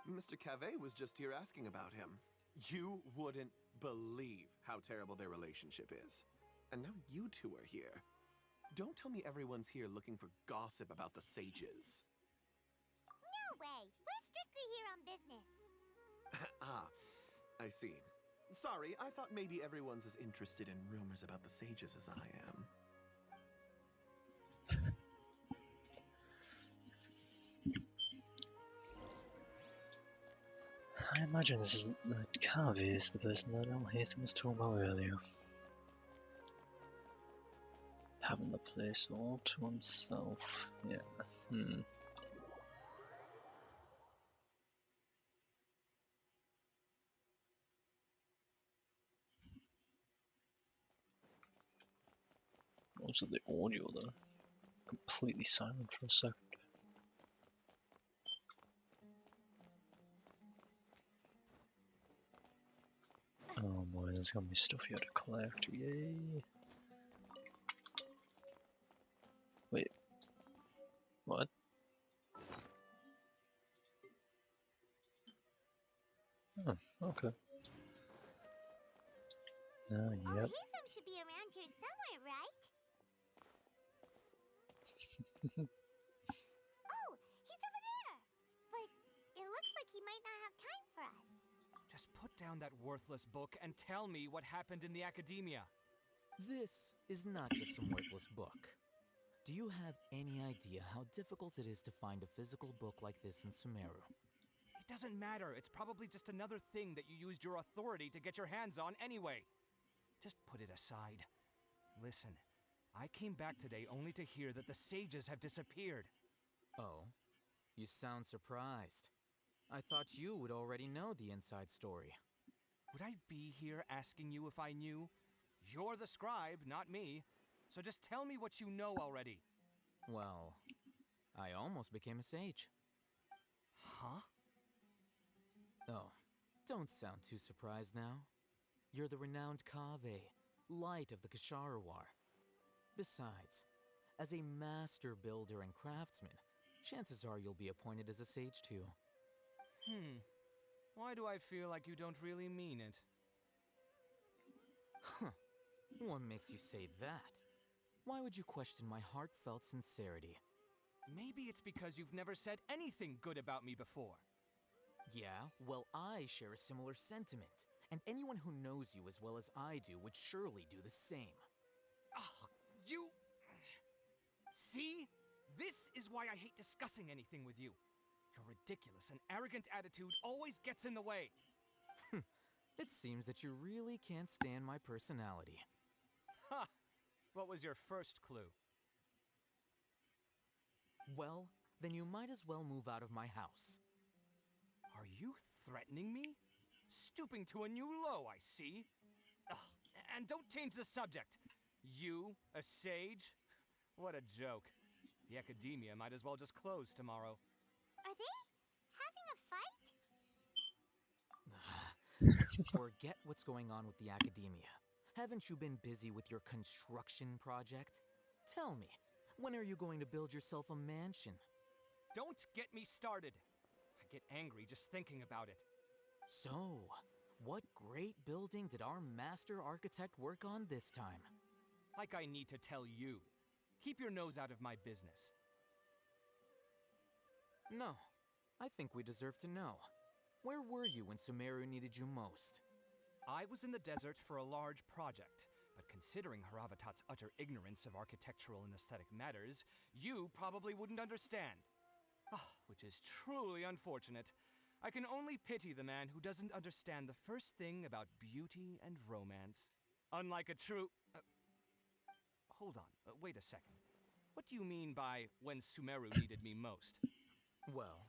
Mr. Cave was just here asking about him. You wouldn't believe how terrible their relationship is. And now you two are here. Don't tell me everyone's here looking for gossip about the sages. No way! We're strictly here on business. Ah, I see. Sorry, I thought maybe everyone's as interested in rumors about the sages as I am. I imagine that Kavi is the person that Alhaitham was talking about earlier. Having the place all to himself. Yeah. Also the audio though. Completely silent for a second. Oh boy, there's gonna be stuff here to collect. Yay! Wait. What? Oh, okay. Yep. Alhaitham should be around here somewhere, right? Oh, he's over there! But it looks like he might not have time for us. Just put down that worthless book and tell me what happened in the academia. This is not just some worthless book. Do you have any idea how difficult it is to find a physical book like this in Sumeru? It doesn't matter. It's probably just another thing that you used your authority to get your hands on anyway. Just put it aside. Listen, I came back today only to hear that the sages have disappeared. Oh, you sound surprised. I thought you would already know the inside story. Would I be here asking you if I knew? You're the scribe, not me. So just tell me what you know already. Well, I almost became a sage. Huh? Oh, don't sound too surprised now. You're the renowned Kaveh, light of the Kasharawar. Besides, as a master builder and craftsman, chances are you'll be appointed as a sage too. Why do I feel like you don't really mean it? Huh. What makes you say that? Why would you question my heartfelt sincerity? Maybe it's because you've never said anything good about me before. Yeah, well, I share a similar sentiment, and anyone who knows you as well as I do would surely do the same. Oh, you... See? This is why I hate discussing anything with you. Your ridiculous and arrogant attitude always gets in the way. It seems that you really can't stand my personality. Ha! What was your first clue? Well, then you might as well move out of my house. Are you threatening me? Stooping to a new low, I see. Ugh, and don't change the subject. You, a sage? What a joke. The academia might as well just close tomorrow. Are they having a fight? Forget what's going on with the academia. Haven't you been busy with your construction project? Tell me, when are you going to build yourself a mansion? Don't get me started. I get angry just thinking about it. So, what great building did our master architect work on this time? Like I need to tell you. Keep your nose out of my business. No, I think we deserve to know. Where were you when Sumeru needed you most? I was in the desert for a large project, but considering Haravatat's utter ignorance of architectural and aesthetic matters, you probably wouldn't understand. Ah, which is truly unfortunate. I can only pity the man who doesn't understand the first thing about beauty and romance. Unlike a true... hold on, wait a second. What do you mean by when Sumeru needed me most? Well,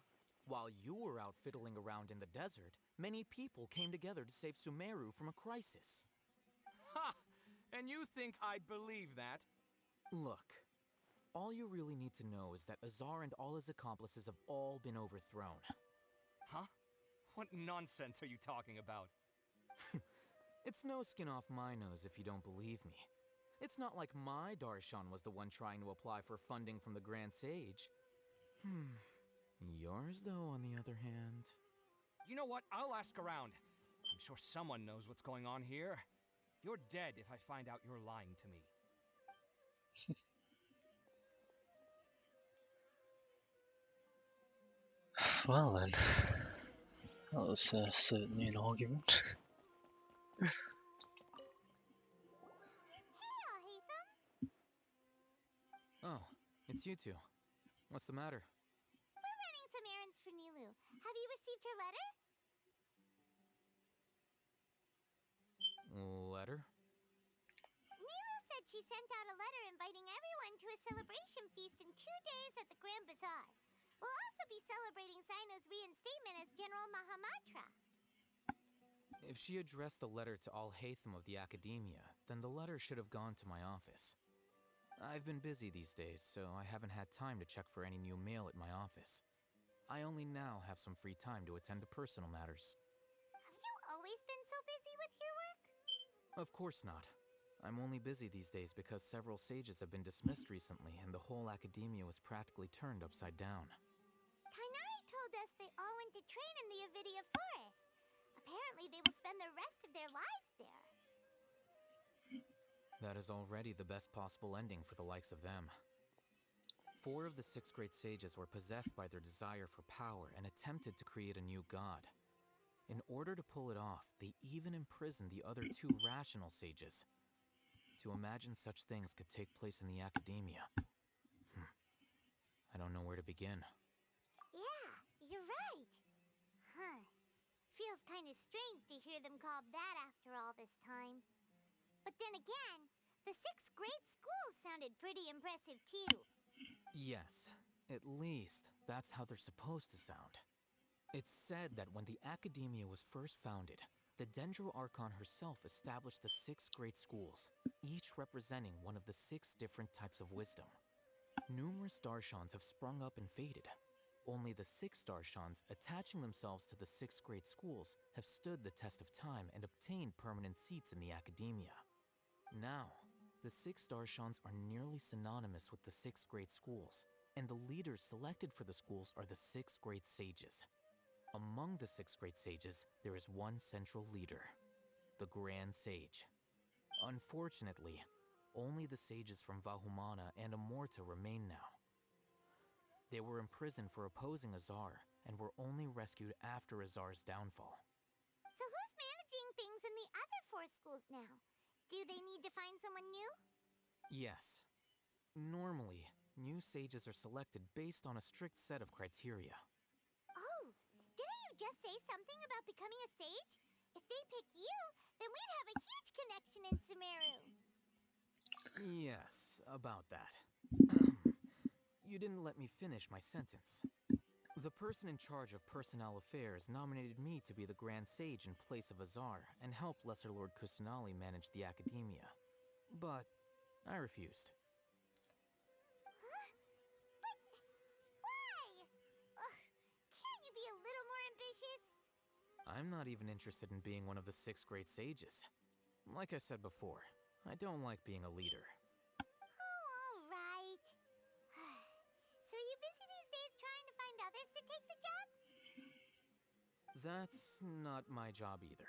while you were out fiddling around in the desert, many people came together to save Sumeru from a crisis. Ha! And you think I'd believe that? Look, all you really need to know is that Azar and all his accomplices have all been overthrown. Huh? What nonsense are you talking about? It's no skin off my nose if you don't believe me. It's not like my Darshan was the one trying to apply for funding from the Grand Sage. Yours, though, on the other hand... You know what? I'll ask around. I'm sure someone knows what's going on here. You're dead if I find out you're lying to me. Well then, that was certainly an argument. Oh, it's you two. What's the matter? We're running some errands for Nilu. Have you received her letter? Letter? Nilu said she sent out a letter inviting everyone to a celebration feast in 2 days at the Grand Bazaar. We'll also be celebrating Zaino's reinstatement as General Mahamatra. If she addressed the letter to all Hatham of the Academia, then the letter should have gone to my office. I've been busy these days, so I haven't had time to check for any new mail at my office. I only now have some free time to attend to personal matters. Have you always been so busy with your work? Of course not. I'm only busy these days because several sages have been dismissed recently and the whole Academia was practically turned upside down. Kainari told us they all went to train in the Avidia Forest. Apparently they will spend the rest of their lives there. That is already the best possible ending for the likes of them. 4 of the 6 great sages were possessed by their desire for power and attempted to create a new god. In order to pull it off, they even imprisoned the other 2 rational sages. To imagine such things could take place in the Academia. I don't know where to begin. Yeah, you're right. Huh. Feels kind of strange to hear them called that after all this time. But then again, the 6 great schools sounded pretty impressive too. Yes, at least that's how they're supposed to sound. It's said that when the Academia was first founded, the Dendro Archon herself established the 6 great schools, each representing one of the 6 different types of wisdom. Numerous Darshans have sprung up and faded. Only the 6 Darshans, attaching themselves to the 6 great schools, have stood the test of time and obtained permanent seats in the Academia. Now, the 6 Darshans are nearly synonymous with the 6 great schools, and the leaders selected for the schools are the 6 great sages. Among the 6 great sages, there is one central leader, the Grand Sage. Unfortunately, only the sages from Vahumana and Amorta remain now. They were imprisoned for opposing Azar, and were only rescued after Azar's downfall. So who's managing things in the other 4 schools now? Do they need to find someone new? Yes. Normally, new sages are selected based on a strict set of criteria. Oh, didn't you just say something about becoming a sage? If they pick you, then we'd have a huge connection in Sumeru. Yes, about that. You didn't let me finish my sentence. The person in charge of personnel affairs nominated me to be the Grand Sage in place of Azar and help Lesser Lord Kusanali manage the Academia. But I refused. Huh? But why? Ugh, can't you be a little more ambitious? I'm not even interested in being one of the 6 great sages. Like I said before, I don't like being a leader. Oh, all right. So are you busy these days trying to find others to take the job? That's not my job either.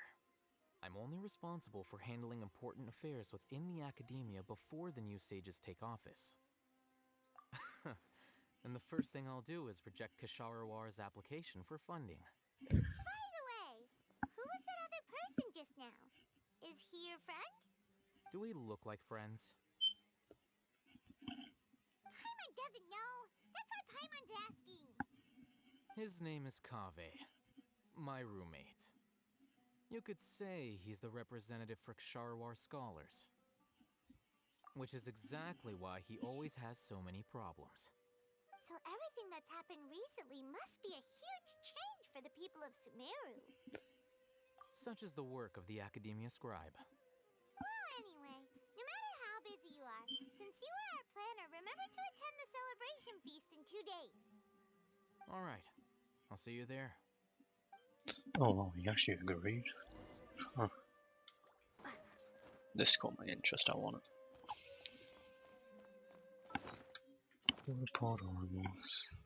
I'm only responsible for handling important affairs within the academia before the new sages take office. And the first thing I'll do is reject Kasharawar's application for funding. By the way, who was that other person just now? Is he your friend? Do we look like friends? Paimon doesn't know. That's why Paimon's asking. His name is Kaveh, my roommate. You could say he's the representative for Ksharawar scholars. Which is exactly why he always has so many problems. So everything that's happened recently must be a huge change for the people of Sumeru. Such is the work of the Academia Scribe. Well, anyway, no matter how busy you are, since you are our planner, remember to attend the celebration feast in 2 days. Alright, I'll see you there. Oh, he actually agreed. Huh. This caught my interest, I want it. Report almost.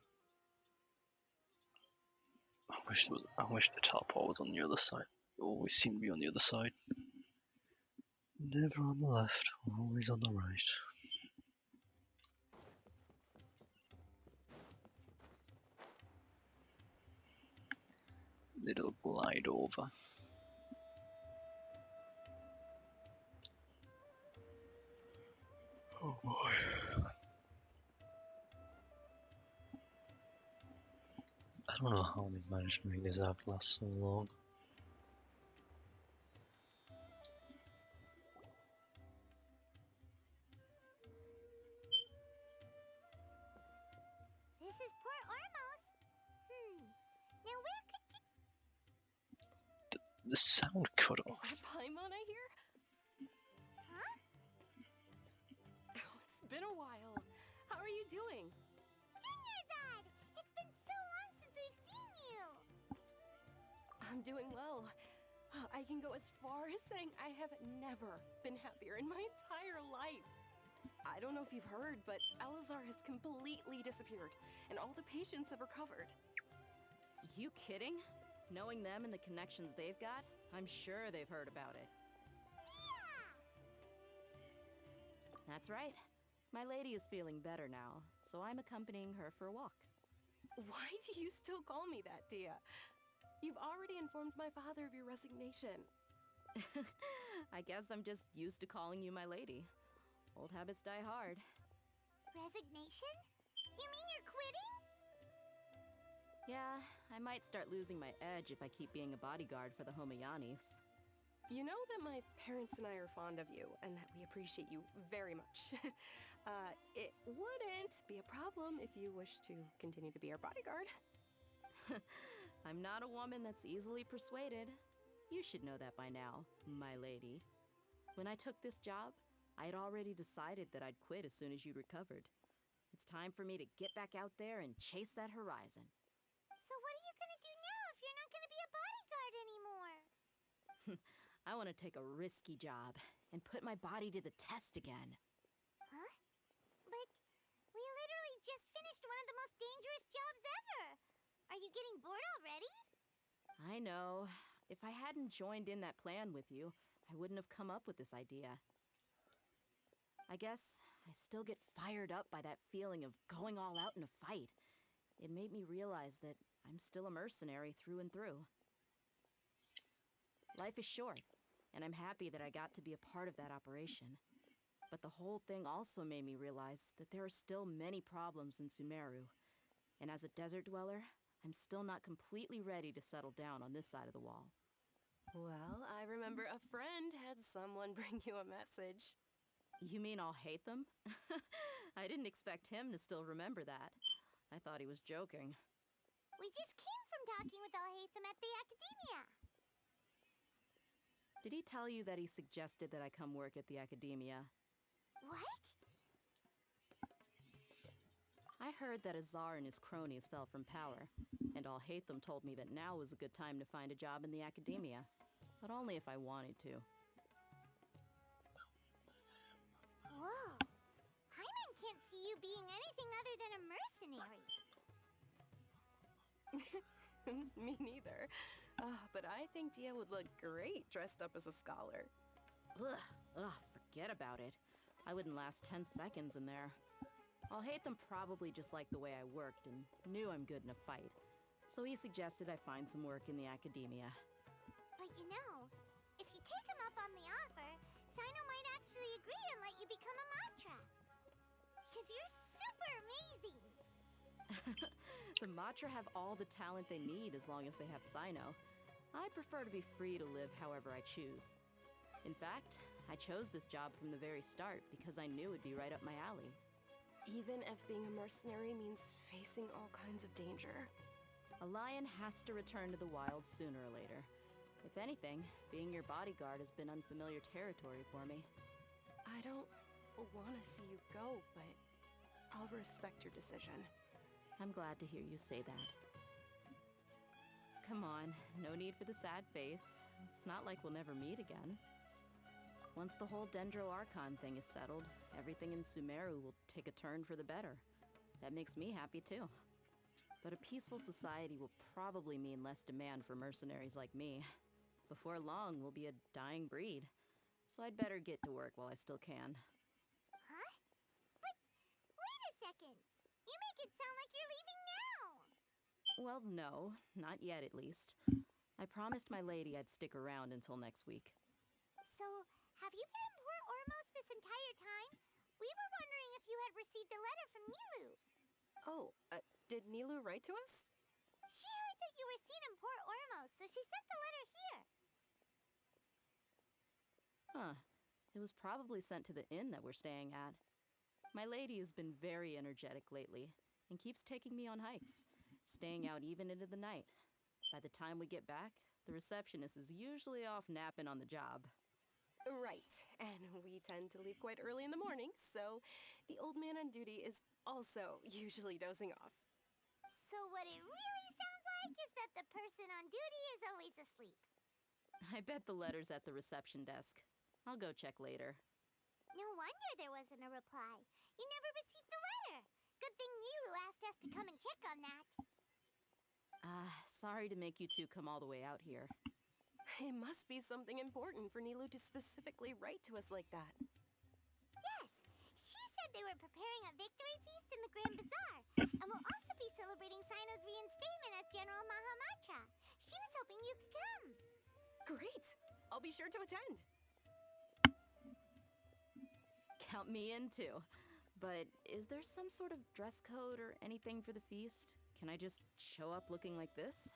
I wish the teleport was on the other side. It always seemed to be on the other side. Never on the left, always on the right. Little glide over. Oh boy. I don't know how they managed to make this act last so long. This is Port Ormos. Now where could The sound cut Is off. that Paimon I hear? Huh? Oh, it's been a while. How are you doing? Dunyarzad! It's been so long since we've seen you! I'm doing well. I can go as far as saying I have never been happier in my entire life. I don't know if you've heard, but Elazar has completely disappeared, and all the patients have recovered. You kidding? Knowing them and the connections they've got, I'm sure they've heard about it. Yeah! That's right. My lady is feeling better now, so I'm accompanying her for a walk. Why do you still call me that, Dia? You've already informed my father of your resignation. I guess I'm just used to calling you my lady. Old habits die hard. Resignation? You mean you're quitting? Yeah, I might start losing my edge if I keep being a bodyguard for the Homayanis. You know that my parents and I are fond of you, and that we appreciate you very much. It wouldn't be a problem if you wish to continue to be our bodyguard. I'm not a woman that's easily persuaded. You should know that by now, my lady. When I took this job, I had already decided that I'd quit as soon as you recovered. It's time for me to get back out there and chase that horizon. So what are you gonna do now if you're not gonna be a bodyguard anymore? I want to take a risky job and put my body to the test again. Huh? But we literally just finished one of the most dangerous jobs ever! Are you getting bored already? I know. If I hadn't joined in that plan with you, I wouldn't have come up with this idea. I guess I still get fired up by that feeling of going all out in a fight. It made me realize that I'm still a mercenary through and through. Life is short, and I'm happy that I got to be a part of that operation. But the whole thing also made me realize that there are still many problems in Sumeru. And as a desert dweller, I'm still not completely ready to settle down on this side of the wall. Well, I remember a friend had someone bring you a message. You mean I'll hate them? I didn't expect him to still remember that. I thought he was joking. We just came from talking with Alhaitham at the Academia. Did he tell you that he suggested that I come work at the Academia? What? I heard that Azar and his cronies fell from power, and Alhaitham told me that now was a good time to find a job in the Academia, but only if I wanted to. Whoa. Paimon can't see you being anything other than a mercenary. Me neither. But I think Dia would look great dressed up as a scholar. Ugh, forget about it. I wouldn't last 10 seconds in there. I'll hate them probably just like the way I worked and knew I'm good in a fight. So he suggested I find some work in the academia. But you know, if you take him up on the offer, Sino might actually agree and let you become a Matra. Because you're super amazing! The Matra have all the talent they need as long as they have Sino. I prefer to be free to live however I choose. In fact, I chose this job from the very start because I knew it'd be right up my alley. Even if being a mercenary means facing all kinds of danger. A lion has to return to the wild sooner or later. If anything, being your bodyguard has been unfamiliar territory for me. I don't want to see you go, but I'll respect your decision. I'm glad to hear you say that. Come on, no need for the sad face. It's not like we'll never meet again. Once the whole Dendro Archon thing is settled, everything in Sumeru will take a turn for the better. That makes me happy too. But a peaceful society will probably mean less demand for mercenaries like me. Before long, we'll be a dying breed. So I'd better get to work while I still can. Huh? But wait a second! You make it sound like you're leaving now! Well, no, not yet at least. I promised my lady I'd stick around until next week. So, have you been in Port Ormos this entire time? We were wondering if you had received a letter from Nilu. Oh, did Nilu write to us? She heard that you were seen in Port Ormos, so she sent the letter here. Huh. It was probably sent to the inn that we're staying at. My lady has been very energetic lately and keeps taking me on hikes, staying out even into the night. By the time we get back, the receptionist is usually off napping on the job. Right, and we tend to leave quite early in the morning, so the old man on duty is also usually dozing off. So what it really sounds like is that the person on duty is always asleep. I bet the letter's at the reception desk. I'll go check later. No wonder there wasn't a reply. You never received the letter. Good thing Nilu asked us to come and check on that. Sorry to make you two come all the way out here. It must be something important for Nilu to specifically write to us like that. Yes, she said they were preparing a victory feast in the Grand Bazaar, and will also be celebrating Sino's reinstatement as General Mahamatra. She was hoping you could come. Great! I'll be sure to attend. Count me in too. But is there some sort of dress code or anything for the feast? Can I just show up looking like this?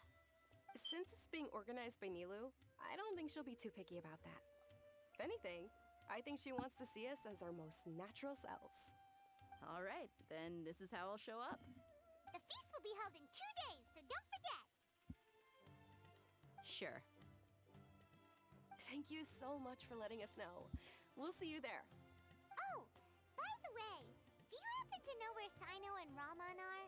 Since it's being organized by Nilu, I don't think she'll be too picky about that. If anything, I think she wants to see us as our most natural selves. All right, then this is how I'll show up. The feast will be held in 2 days, so don't forget. Sure. Thank you so much for letting us know. We'll see you there. Oh, by the way, do you happen to know where Sino and Raman are?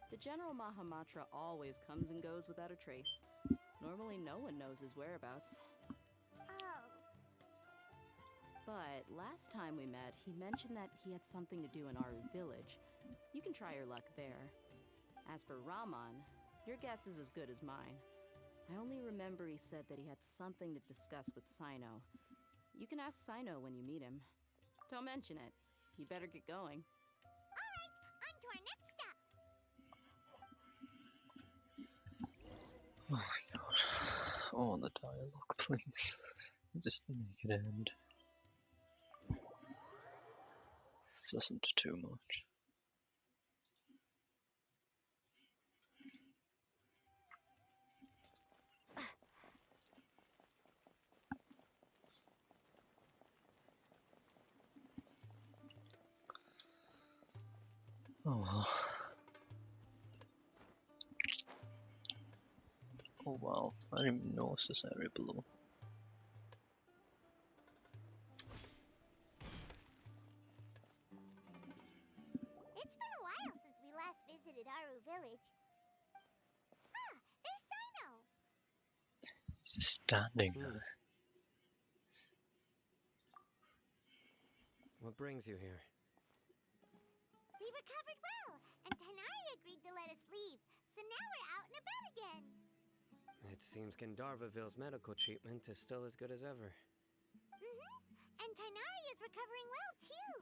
The General Mahamatra always comes and goes without a trace. Normally no one knows his whereabouts. Oh. But last time we met, he mentioned that he had something to do in Aru village. You can try your luck there. As for Raman, your guess is as good as mine. I only remember he said that he had something to discuss with Sino. You can ask Sino when you meet him. Don't mention it. You better get going. All right, on to our next stop. Oh my god. Oh, the dialogue, please. Just make it end. I've listened to too much. Oh well. Oh wow, I didn't even notice this area below. It's been a while since we last visited Aru village. Ah, there's Sino! He's just standing there. What brings you here? We recovered well, and Tanari agreed to let us leave, so now we're out and about again. It seems Gandarvaville's medical treatment is still as good as ever. And Tainari is recovering well, too.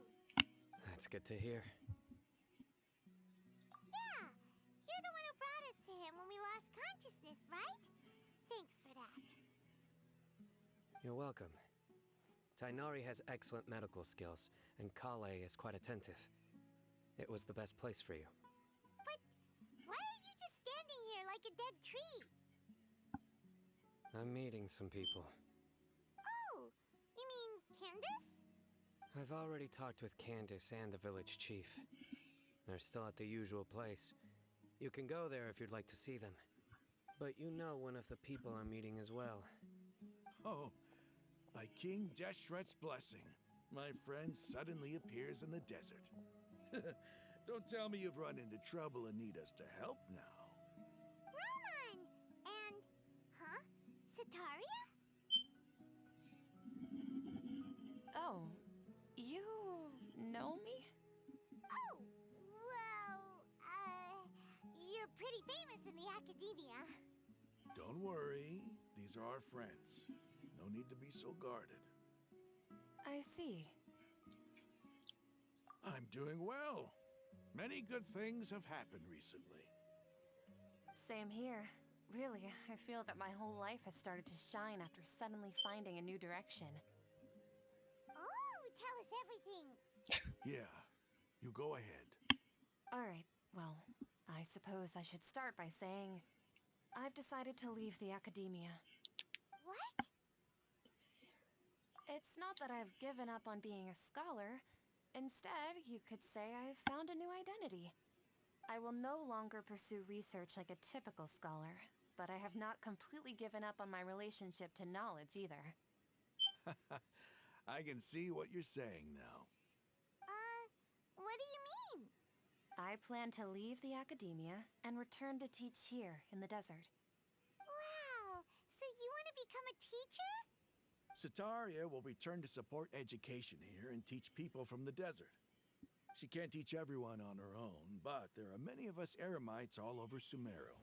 That's good to hear. Yeah, you're the one who brought us to him when we lost consciousness, right? Thanks for that. You're welcome. Tainari has excellent medical skills, and Kale is quite attentive. It was the best place for you. But why are you just standing here like a dead tree? I'm meeting some people. Oh, you mean Candace? I've already talked with Candace and the village chief. They're still at the usual place. You can go there if you'd like to see them. But you know one of the people I'm meeting as well. Oh, by King Deshret's blessing, my friend suddenly appears in the desert. Don't tell me you've run into trouble and need us to help now. Roman! And, Sataria? Oh, you know me? Oh, well, you're pretty famous in the academia. Don't worry, these are our friends. No need to be so guarded. I see. I'm doing well. Many good things have happened recently. Same here. Really, I feel that my whole life has started to shine after suddenly finding a new direction. Oh, tell us everything. Yeah, you go ahead. Alright, well, I suppose I should start by saying I've decided to leave the academia. What? It's not that I've given up on being a scholar. Instead, you could say I've found a new identity. I will no longer pursue research like a typical scholar, but I have not completely given up on my relationship to knowledge either. I can see what you're saying now. What do you mean? I plan to leave the academia and return to teach here in the desert. Wow, so you want to become a teacher? Sataria will return to support education here and teach people from the desert. She can't teach everyone on her own, but there are many of us Eremites all over Sumeru.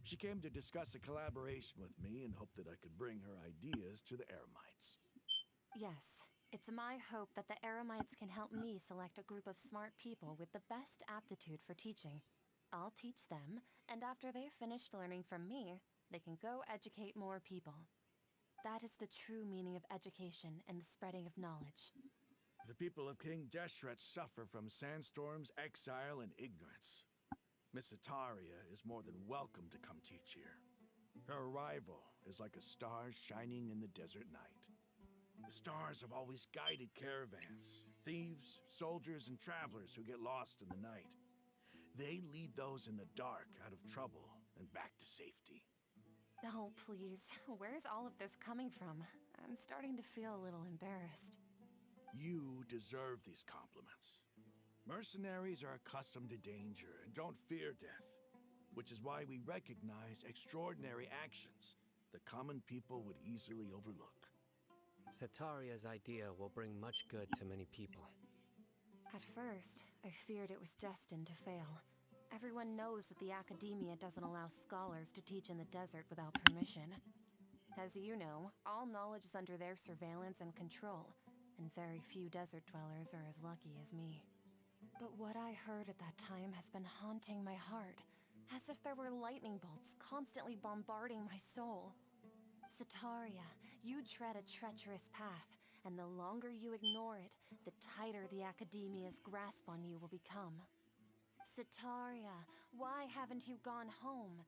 She came to discuss a collaboration with me and hoped that I could bring her ideas to the Eremites. Yes, it's my hope that the Eremites can help me select a group of smart people with the best aptitude for teaching. I'll teach them, and after they've finished learning from me, they can go educate more people. That is the true meaning of education and the spreading of knowledge. The people of King Deshret suffer from sandstorms, exile, and ignorance. Miss Sataria is more than welcome to come teach here. Her arrival is like a star shining in the desert night. The stars have always guided caravans, thieves, soldiers, and travelers who get lost in the night. They lead those in the dark out of trouble and back to safety. Oh, please. Where's all of this coming from? I'm starting to feel a little embarrassed. You deserve these compliments. Mercenaries are accustomed to danger and don't fear death, which is why we recognize extraordinary actions that common people would easily overlook. Sataria's idea will bring much good to many people. At first, I feared it was destined to fail. Everyone knows that the academia doesn't allow scholars to teach in the desert without permission. As you know, all knowledge is under their surveillance and control, and very few desert dwellers are as lucky as me. But what I heard at that time has been haunting my heart, as if there were lightning bolts constantly bombarding my soul. Sataria, you tread a treacherous path, and the longer you ignore it, the tighter the academia's grasp on you will become. Sataria, why haven't you gone home?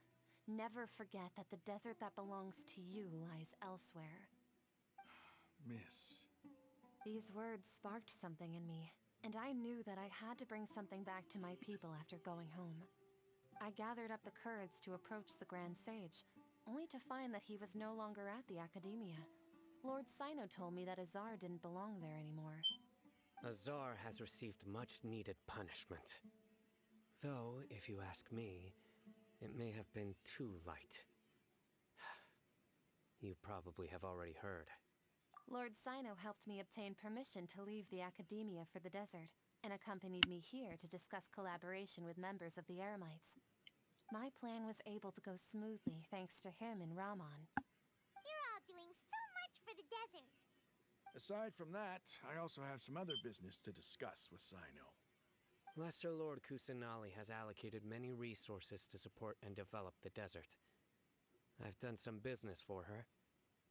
Never forget that the desert that belongs to you lies elsewhere. Miss. These words sparked something in me, and I knew that I had to bring something back to my people after going home. I gathered up the courage to approach the Grand Sage, only to find that he was no longer at the Academia. Lord Sino told me that Azar didn't belong there anymore. Azar has received much-needed punishment. Though, if you ask me, it may have been too light. You probably have already heard. Lord Sino helped me obtain permission to leave the Academia for the desert, and accompanied me here to discuss collaboration with members of the Eremites. My plan was able to go smoothly thanks to him and Ramon. You're all doing so much for the desert. Aside from that, I also have some other business to discuss with Sino. Lesser Lord Kusanali has allocated many resources to support and develop the desert. I've done some business for her,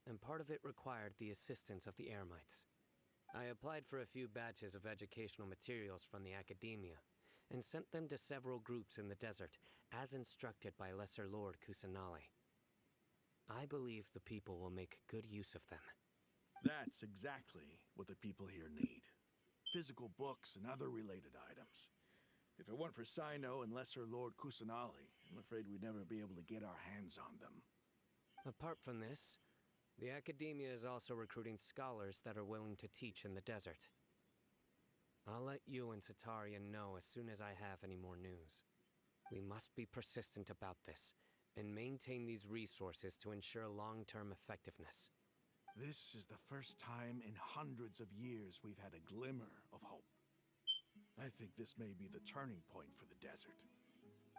and part of it required the assistance of the Eremites. I applied for a few batches of educational materials from the academia, and sent them to several groups in the desert, as instructed by Lesser Lord Kusanali. I believe the people will make good use of them. That's exactly what the people here need. Physical books and other related items. If it weren't for Sino and Lesser Lord Kusanali, I'm afraid we'd never be able to get our hands on them. Apart from this, the academia is also recruiting scholars that are willing to teach in the desert. I'll let you and Satarian know as soon as I have any more news. We must be persistent about this, and maintain these resources to ensure long-term effectiveness. This is the first time in hundreds of years we've had a glimmer of hope. I think this may be the turning point for the desert.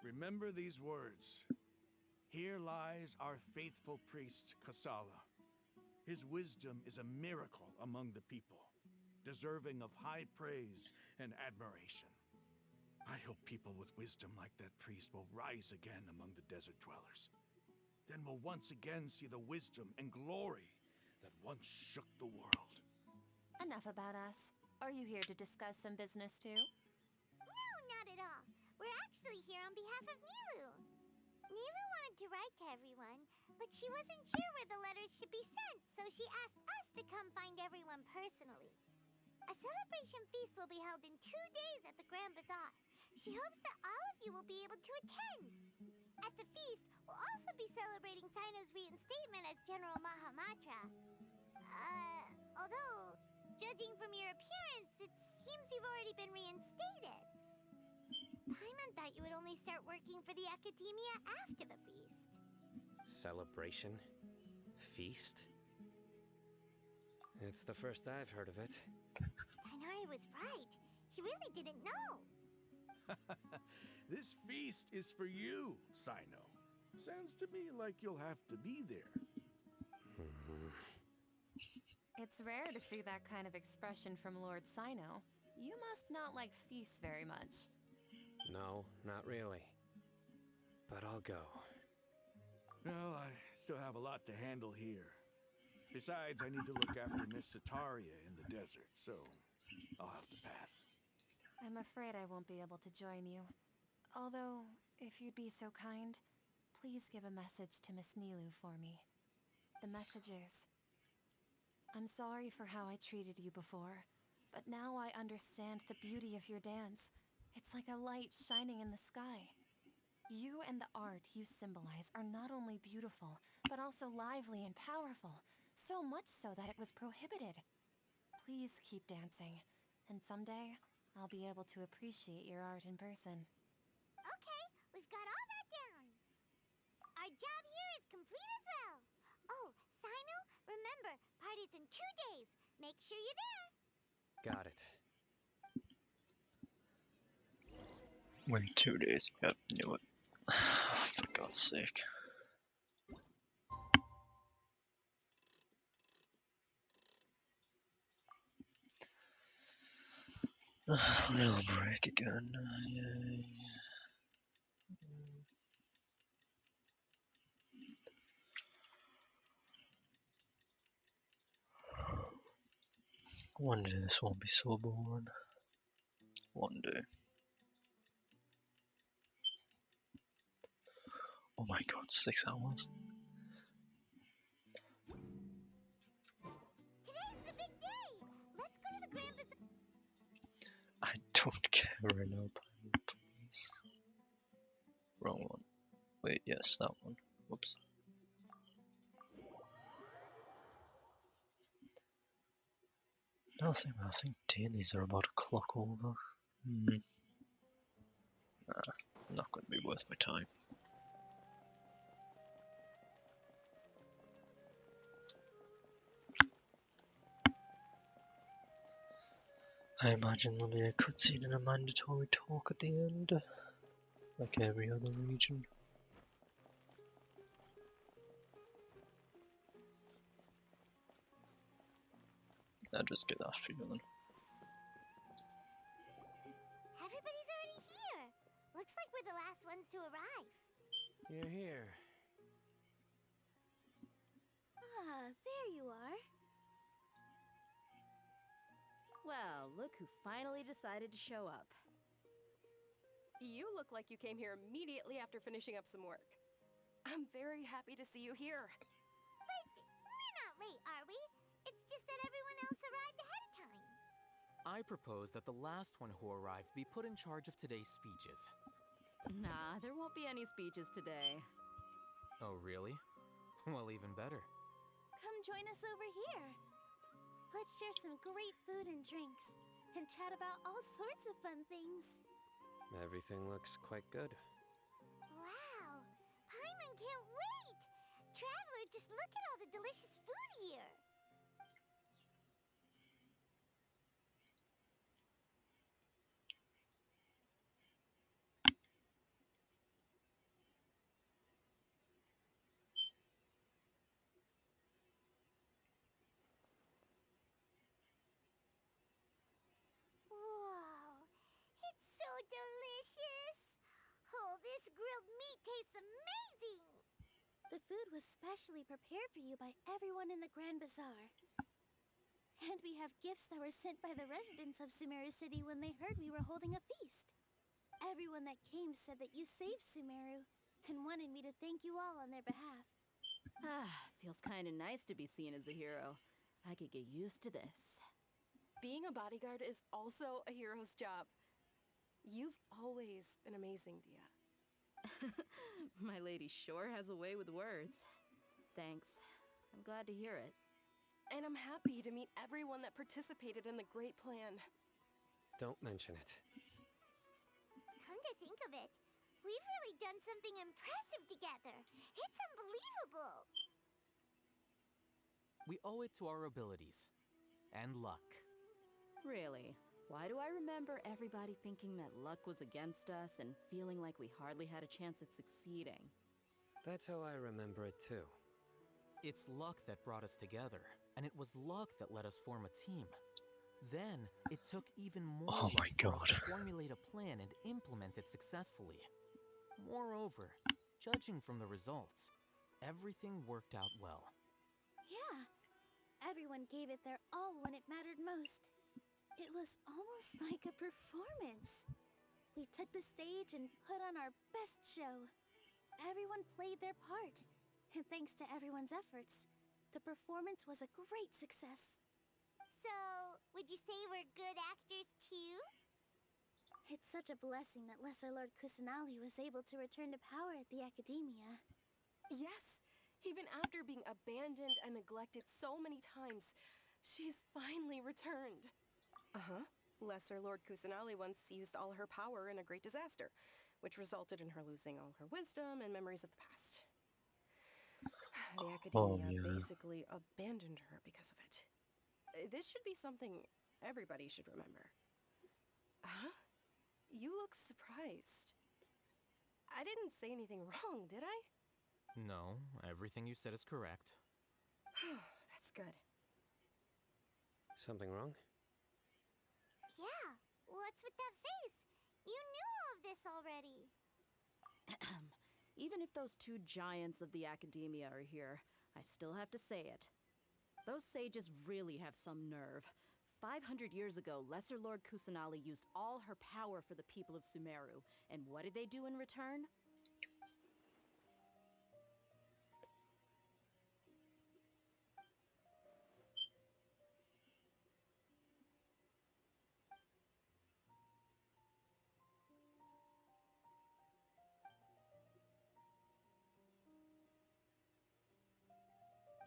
Remember these words. Here lies our faithful priest, Kasala. His wisdom is a miracle among the people, deserving of high praise and admiration. I hope people with wisdom like that priest will rise again among the desert dwellers. Then we'll once again see the wisdom and glory that once shook the world. Enough about us. Are you here to discuss some business too? No, not at all. We're actually here on behalf of Nilu. Nilu wanted to write to everyone, but she wasn't sure where the letters should be sent, so she asked us to come find everyone personally. A celebration feast will be held in 2 days at the Grand Bazaar. She hopes that all of you will be able to attend. At the feast, we'll also be celebrating Sino's reinstatement as General Mahamatra. Although, judging from your appearance, it seems you've already been reinstated. Paimon thought you would only start working for the academia after the feast. Celebration? Feast? It's the first I've heard of it. Tighnari was right. He really didn't know. This feast is for you, Sino. Sounds to me like you'll have to be there. It's rare to see that kind of expression from Lord Sino. You must not like feasts very much. No, not really. But I'll go. Well, I still have a lot to handle here. Besides, I need to look after Miss Sataria in the desert, so I'll have to pass. I'm afraid I won't be able to join you. Although, if you'd be so kind, please give a message to Miss Nilu for me. The message is, I'm sorry for how I treated you before, but now I understand the beauty of your dance. It's like a light shining in the sky. You and the art you symbolize are not only beautiful, but also lively and powerful, so much so that it was prohibited. Please keep dancing, and someday I'll be able to appreciate your art in person. Okay, we've got all that down. Our job here is complete as well. Oh, Sino, remember, party's in 2 days. Make sure you're there. Got it. Wait 2 days. Yep, knew it. For God's sake. Little break again. Yay. One day this won't be so boring. One day. Oh my god, 6 hours? Today's the big day. Let's go to the Grand Bazaar. I don't care right now, please. Wrong one. Wait, yes, that one. Whoops. Nothing, I think dailies are about a clock over. Nah, not gonna be worth my time. I imagine there'll be a cutscene and a mandatory talk at the end, like every other region. I'll just get after you then. Everybody's already here. Looks like we're the last ones to arrive. You're here. Ah, there you are. Well, look who finally decided to show up. You look like you came here immediately after finishing up some work. I'm very happy to see you here. But we're not late, are we? It's just that everyone else arrived ahead of time. I propose that the last one who arrived be put in charge of today's speeches. Nah, there won't be any speeches today. Oh, really? Well, even better. Come join us over here. Let's share some great food and drinks, and chat about all sorts of fun things. Everything looks quite good. Wow! Paimon can't wait! Traveler, just look at all the delicious food here! Whoa! It's so delicious! Oh, this grilled meat tastes amazing! The food was specially prepared for you by everyone in the Grand Bazaar. And we have gifts that were sent by the residents of Sumeru City when they heard we were holding a feast. Everyone that came said that you saved Sumeru and wanted me to thank you all on their behalf. Ah, feels kinda nice to be seen as a hero. I could get used to this. Being a bodyguard is also a hero's job. You've always been amazing, Dia. My lady sure has a way with words. Thanks. I'm glad to hear it. And I'm happy to meet everyone that participated in the great plan. Don't mention it. Come to think of it, we've really done something impressive together. It's unbelievable! We owe it to our abilities. And luck. Really? Why do I remember everybody thinking that luck was against us and feeling like we hardly had a chance of succeeding? That's how I remember it too. It's luck that brought us together, and it was luck that let us form a team. Then, it took even more Oh my luck for us God. to formulate a plan and implement it successfully. Moreover, judging from the results, everything worked out well. Yeah, everyone gave it their all when it mattered most. It was almost like a performance. We took the stage and put on our best show. Everyone played their part, and thanks to everyone's efforts, the performance was a great success. So, would you say we're good actors too? It's such a blessing that Lesser Lord Kusanali was able to return to power at the Academia. Yes, even after being abandoned and neglected so many times, she's finally returned. Uh-huh. Lesser Lord Kusanali once used all her power in a great disaster, which resulted in her losing all her wisdom and memories of the past. The Academia basically abandoned her because of it. This should be something everybody should remember. Huh? You look surprised. I didn't say anything wrong, did I? No, everything you said is correct. That's good. Something wrong? Yeah, what's with that face? You knew all of this already. Even if those two giants of the Academia are here, I still have to say it. Those sages really have some nerve. 500 years ago, Lesser Lord Kusanali used all her power for the people of Sumeru, and what did they do in return?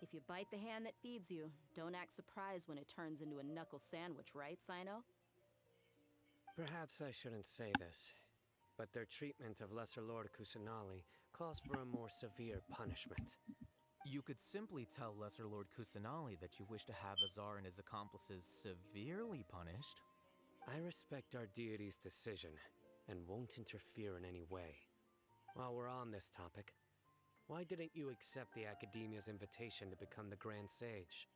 If you bite the hand that feeds you, don't act surprised when it turns into a knuckle sandwich, right, Sino? Perhaps I shouldn't say this, but their treatment of Lesser Lord Kusanali calls for a more severe punishment. You could simply tell Lesser Lord Kusanali that you wish to have Azar and his accomplices severely punished. I respect our deity's decision and won't interfere in any way. While we're on this topic, why didn't you accept the Academia's invitation to become the Grand Sage?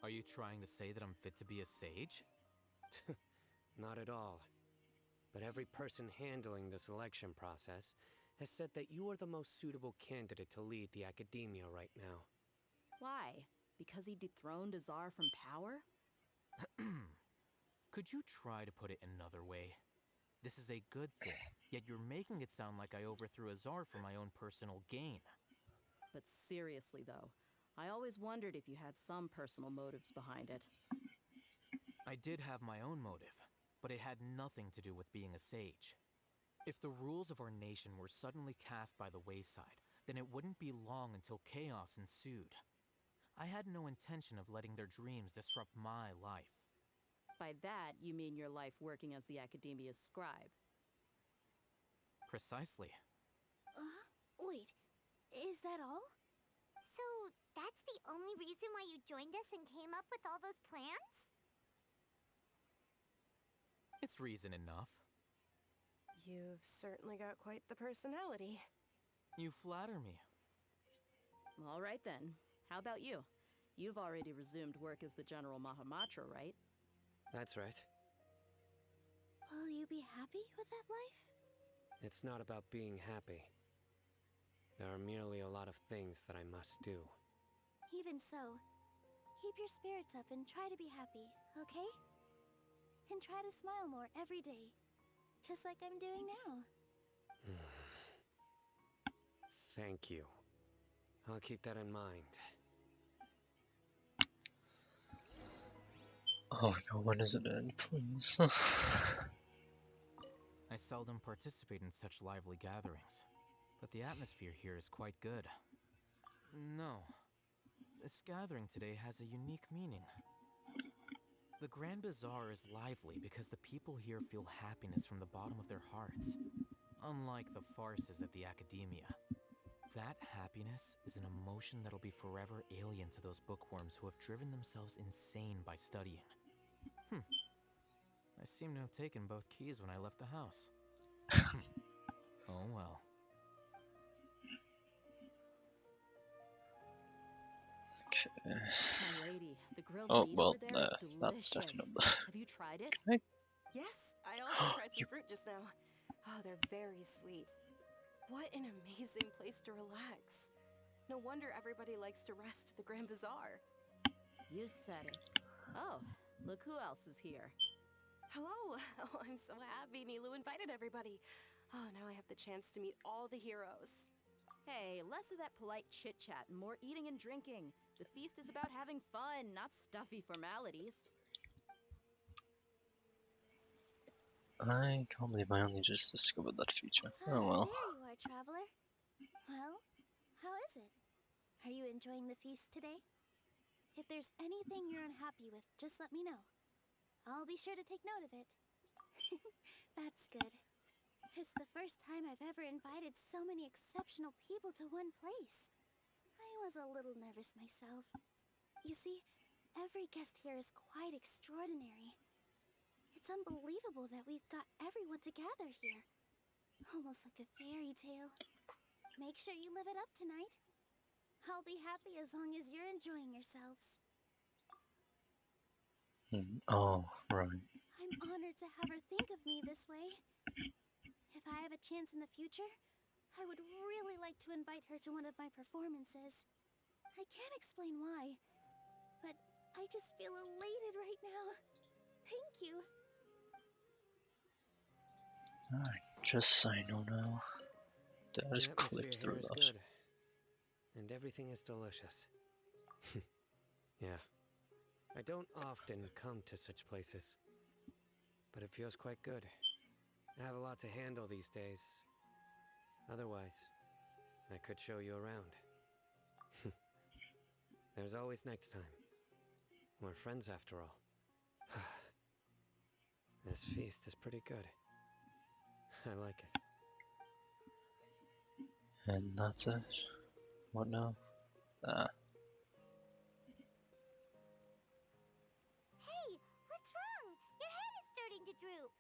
Are you trying to say that I'm fit to be a sage? Not at all. But every person handling the selection process has said that you are the most suitable candidate to lead the academia right now. Why? Because he dethroned Azar from power? Could you try to put it another way? This is a good thing, yet you're making it sound like I overthrew Azar for my own personal gain. But seriously, though, I always wondered if you had some personal motives behind it. I did have my own motive, but it had nothing to do with being a sage. If the rules of our nation were suddenly cast by the wayside, then it wouldn't be long until chaos ensued. I had no intention of letting their dreams disrupt my life. By that, you mean your life working as the Academia's scribe. Precisely. Wait, is that all? So, that's the only reason why you joined us and came up with all those plans? It's reason enough. You've certainly got quite the personality. You flatter me. All right then. How about you? You've already resumed work as the General Mahamatra, right? That's right. Will you be happy with that life? It's not about being happy. There are merely a lot of things that I must do. Even so, keep your spirits up and try to be happy, okay? And try to smile more every day, just like I'm doing now. Thank you. I'll keep that in mind. Oh my god, when does it end, please? I seldom participate in such lively gatherings, but the atmosphere here is quite good. No, this gathering today has a unique meaning. The Grand Bazaar is lively because the people here feel happiness from the bottom of their hearts, unlike the farces at the Academia. That happiness is an emotion that'll be forever alien to those bookworms who have driven themselves insane by studying. I seem to have taken both keys when I left the house. Oh well. Okay. My lady, the grilled Oh, meat well, over there is delicious. that's definitely not Have you tried it? Yes, I also tried some fruit just now. Oh, they're very sweet. What an amazing place to relax. No wonder everybody likes to rest at the Grand Bazaar. You said it. Oh, look who else is here. Hello! Oh, I'm so happy Nilu invited everybody. Oh, now I have the chance to meet all the heroes. Hey, less of that polite chit-chat and more eating and drinking. The feast is about having fun, not stuffy formalities. I can't believe I only just discovered that feature. Oh well. There you are, traveler. Well, how is it? Are you enjoying the feast today? If there's anything you're unhappy with, just let me know. I'll be sure to take note of it. That's good. It's the first time I've ever invited so many exceptional people to one place. I was a little nervous myself. You see, every guest here is quite extraordinary. It's unbelievable that we've got everyone together here. Almost like a fairy tale. Make sure you live it up tonight. I'll be happy as long as you're enjoying yourselves. Oh, right. I'm honored to have her think of me this way. If I have a chance in the future, I would really like to invite her to one of my performances. I can't explain why, but I just feel elated right now. Thank you. Alright, just so I know now. Did I The just atmosphere clip here through is that? good, and everything is delicious. Yeah. I don't often come to such places, but it feels quite good. I have a lot to handle these days. Otherwise, I could show you around. There's always next time. We're friends after all. This feast is pretty good. I like it. And that's it. What now? Hey, what's wrong? Your head is starting to droop.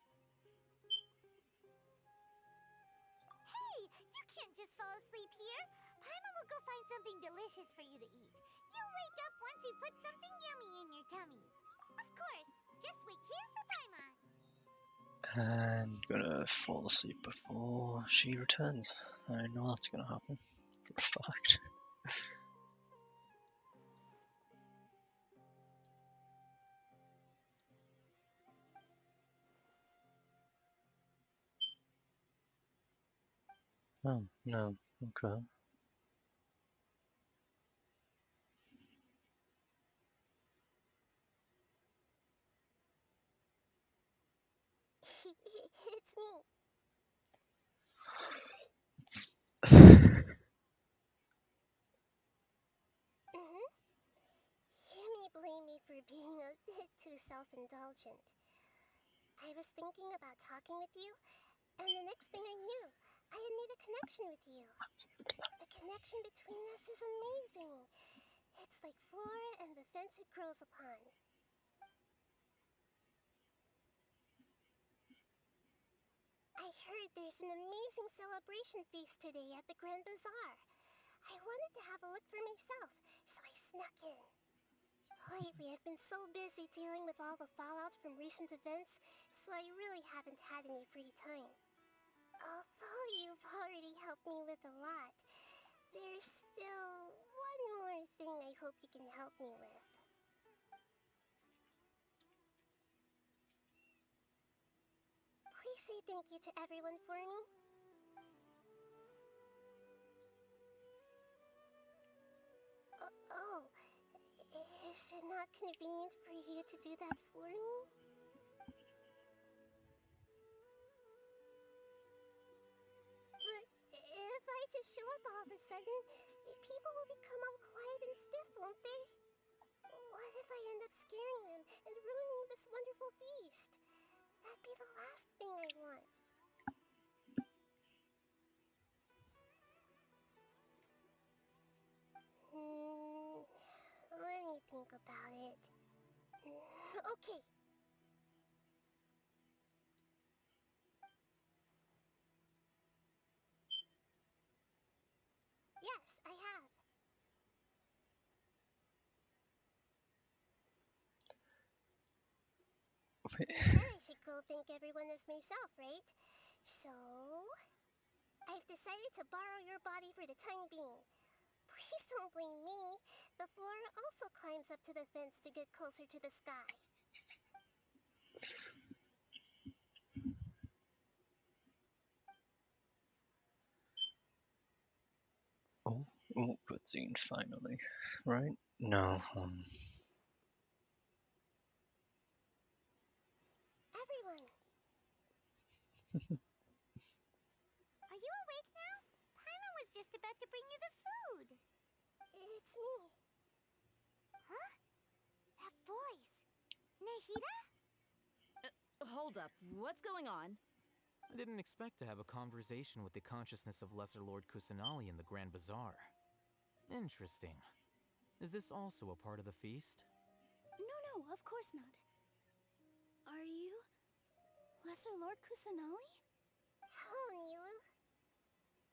Hey, you can't just fall asleep here. Paimon will go find something delicious for you to eat. You'll wake up once you've put something yummy in your tummy. Of course, just wait here for Paimon. And gonna fall asleep before she returns. I know that's gonna happen for a fact. Oh, no. Okay. It's me. Mm-hmm. You may blame me for being a bit too self-indulgent. I was thinking about talking with you, and the next thing I knew, I had made a connection with you. The connection between us is amazing. It's like flora and the fence it grows upon. I heard there's an amazing celebration feast today at the Grand Bazaar. I wanted to have a look for myself, so I snuck in. Lately, I've been so busy dealing with all the fallout from recent events, so I really haven't had any free time. Although you've already helped me with a lot, there's still one more thing I hope you can help me with. Please say thank you to everyone for me. Oh, is it not convenient for you to do that for me? But if I just show up all of a sudden, people will become all quiet and stiff, won't they? What if I end up scaring them and ruining this wonderful feast? That'd be the last thing I want. Let me think about it. Okay. Yes, I have. You said I should go thank everyone as myself, right? So, I've decided to borrow your body for the time being. Please don't blame me. The flora also climbs up to the fence to get closer to the sky. Oh, cutscene finally. Right? No. Everyone! Are you awake now? Paimon was just about to bring you the food. It's me. Huh? That voice. Nahida? Hold up. What's going on? I didn't expect to have a conversation with the consciousness of Lesser Lord Kusanali in the Grand Bazaar. Interesting. Is this also a part of the feast? No, of course not. Are you Lesser Lord Kusanali? Hello, Nilu.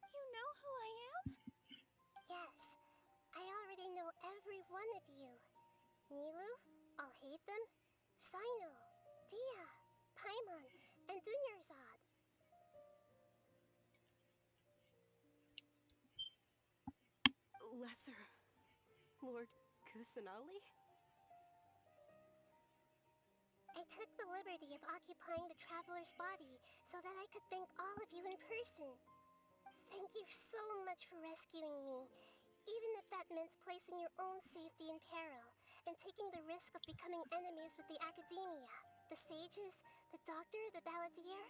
You know who I am? Yes, I already know every one of you. Nilu, Alhaitham, Sino, Dia, Paimon, and Dunyarzad. Lesser Lord Kusanali? I took the liberty of occupying the traveler's body so that I could thank all of you in person. Thank you so much for rescuing me, even if that meant placing your own safety in peril and taking the risk of becoming enemies with the Academia, the sages, the doctor, the balladeer,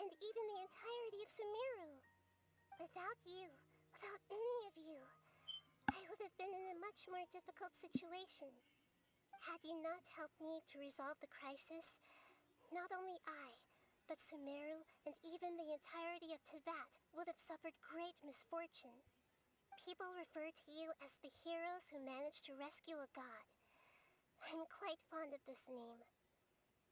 and even the entirety of Sumeru. Without you, without any of you, I would have been in a much more difficult situation. Had you not helped me to resolve the crisis, not only I, but Sumeru and even the entirety of Tevat would have suffered great misfortune. People refer to you as the heroes who managed to rescue a god. I'm quite fond of this name.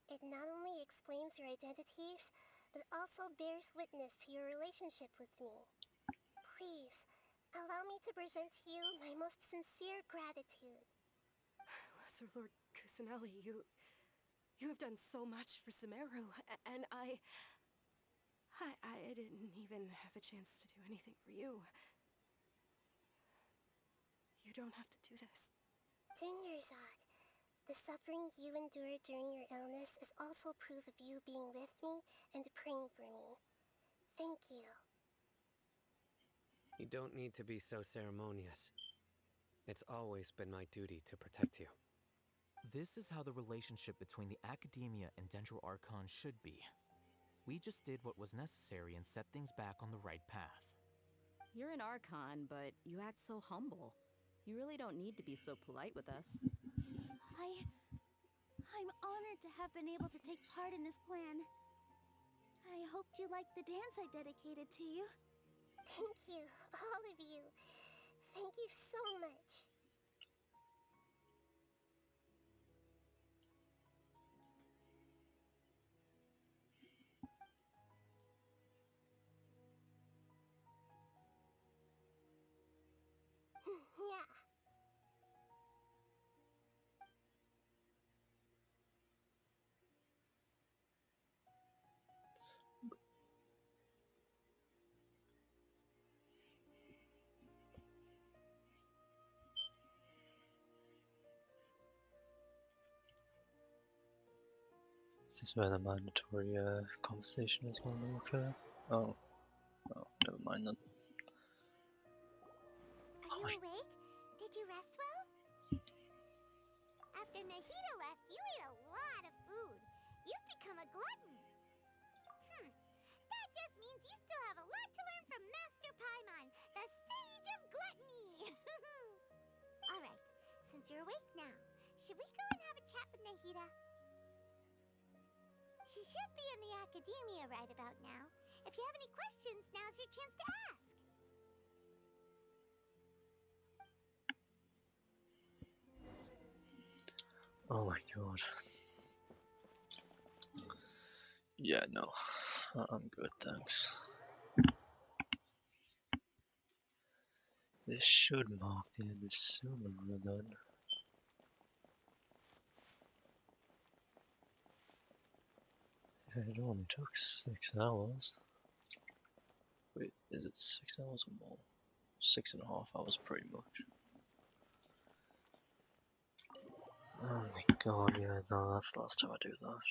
It not only explains your identities, but also bears witness to your relationship with me. Please, Allow me to present to you my most sincere gratitude. Lesser Lord Kusanali, you have done so much for Sumeru, and I didn't even have a chance to do anything for you. You don't have to do this. Dinyarzad, the suffering you endured during your illness is also proof of you being with me and praying for me. Thank you. You don't need to be so ceremonious. It's always been my duty to protect you. This is how the relationship between the Academia and Dendro Archon should be. We just did what was necessary and set things back on the right path. You're an Archon, but you act so humble. You really don't need to be so polite with us. I'm honored to have been able to take part in this plan. I hoped you liked the dance I dedicated to you. Thank you, all of you. Thank you so much. Yeah. Is this where the mandatory conversation is going to occur? Oh, never mind then. Are you awake? Did you rest well? After Nahida left, you ate a lot of food. You've become a glutton. That just means you still have a lot to learn from Master Paimon, the Sage of Gluttony. Alright, since you're awake now, should we go and have a chat with Nahida? She should be in the Academia right about now. If you have any questions, now's your chance to ask. Oh my god. Yeah, no. I'm good, thanks. This should mark the end of Sumeru then. It only took 6 hours. Wait, is it 6 hours or more? 6.5 hours pretty much. Oh my god, yeah, no, that's the last time I do that.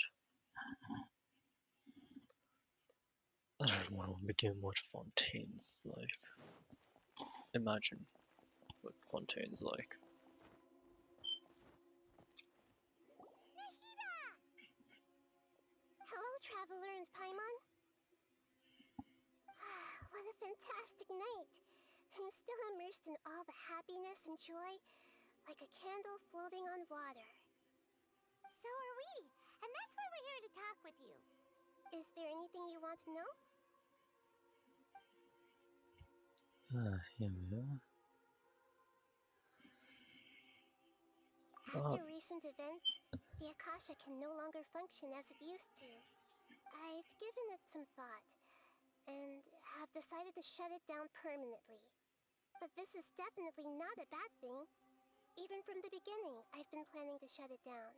I don't want to begin what Fontaine's like. Imagine what Fontaine's like. Hello, Traveler and Paimon. What a fantastic night. I'm still immersed in all the happiness and joy, like a candle floating on water. So are we, and that's why we're here to talk with you. Is there anything you want to know? Here we are. After recent events, the Akasha can no longer function as it used to. I've given it some thought, and have decided to shut it down permanently. But this is definitely not a bad thing. Even from the beginning, I've been planning to shut it down.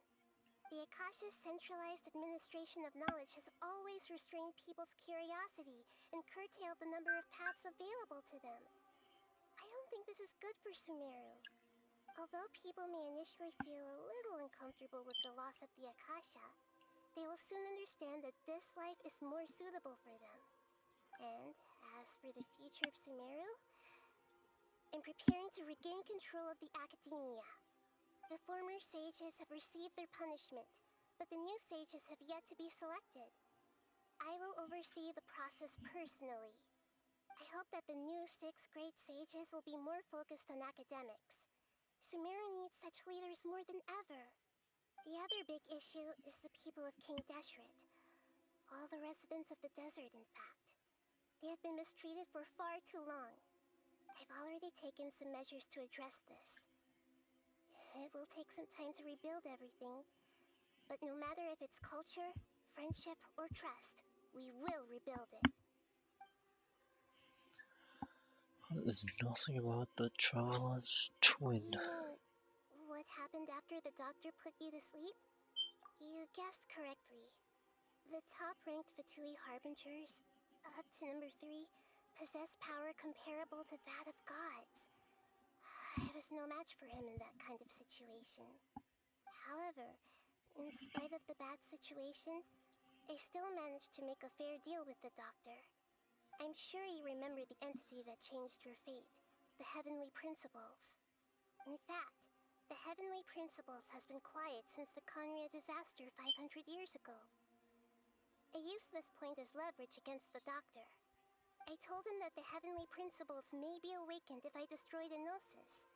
The Akasha's centralized administration of knowledge has always restrained people's curiosity and curtailed the number of paths available to them. I don't think this is good for Sumeru. Although people may initially feel a little uncomfortable with the loss of the Akasha, they will soon understand that this life is more suitable for them. And as for the future of Sumeru, I'm preparing to regain control of the Academia. The former sages have received their punishment, but the new sages have yet to be selected. I will oversee the process personally. I hope that the new 6 great sages will be more focused on academics. Sumeru needs such leaders more than ever. The other big issue is the people of King Deshret. All the residents of the desert, in fact. They have been mistreated for far too long. I've already taken some measures to address this. It will take some time to rebuild everything, but no matter if it's culture, friendship, or trust, we will rebuild it. There's nothing about the traveler's twin. You mean what happened after the doctor put you to sleep? You guessed correctly. The top-ranked Fatui Harbingers, up to number 3, possess power comparable to that of gods. I was no match for him in that kind of situation. However, in spite of the bad situation, I still managed to make a fair deal with the doctor. I'm sure you remember the entity that changed your fate, the Heavenly Principles. In fact, the Heavenly Principles has been quiet since the Conria disaster 500 years ago. I used this point as leverage against the doctor. I told him that the Heavenly Principles may be awakened if I destroy the Gnosis.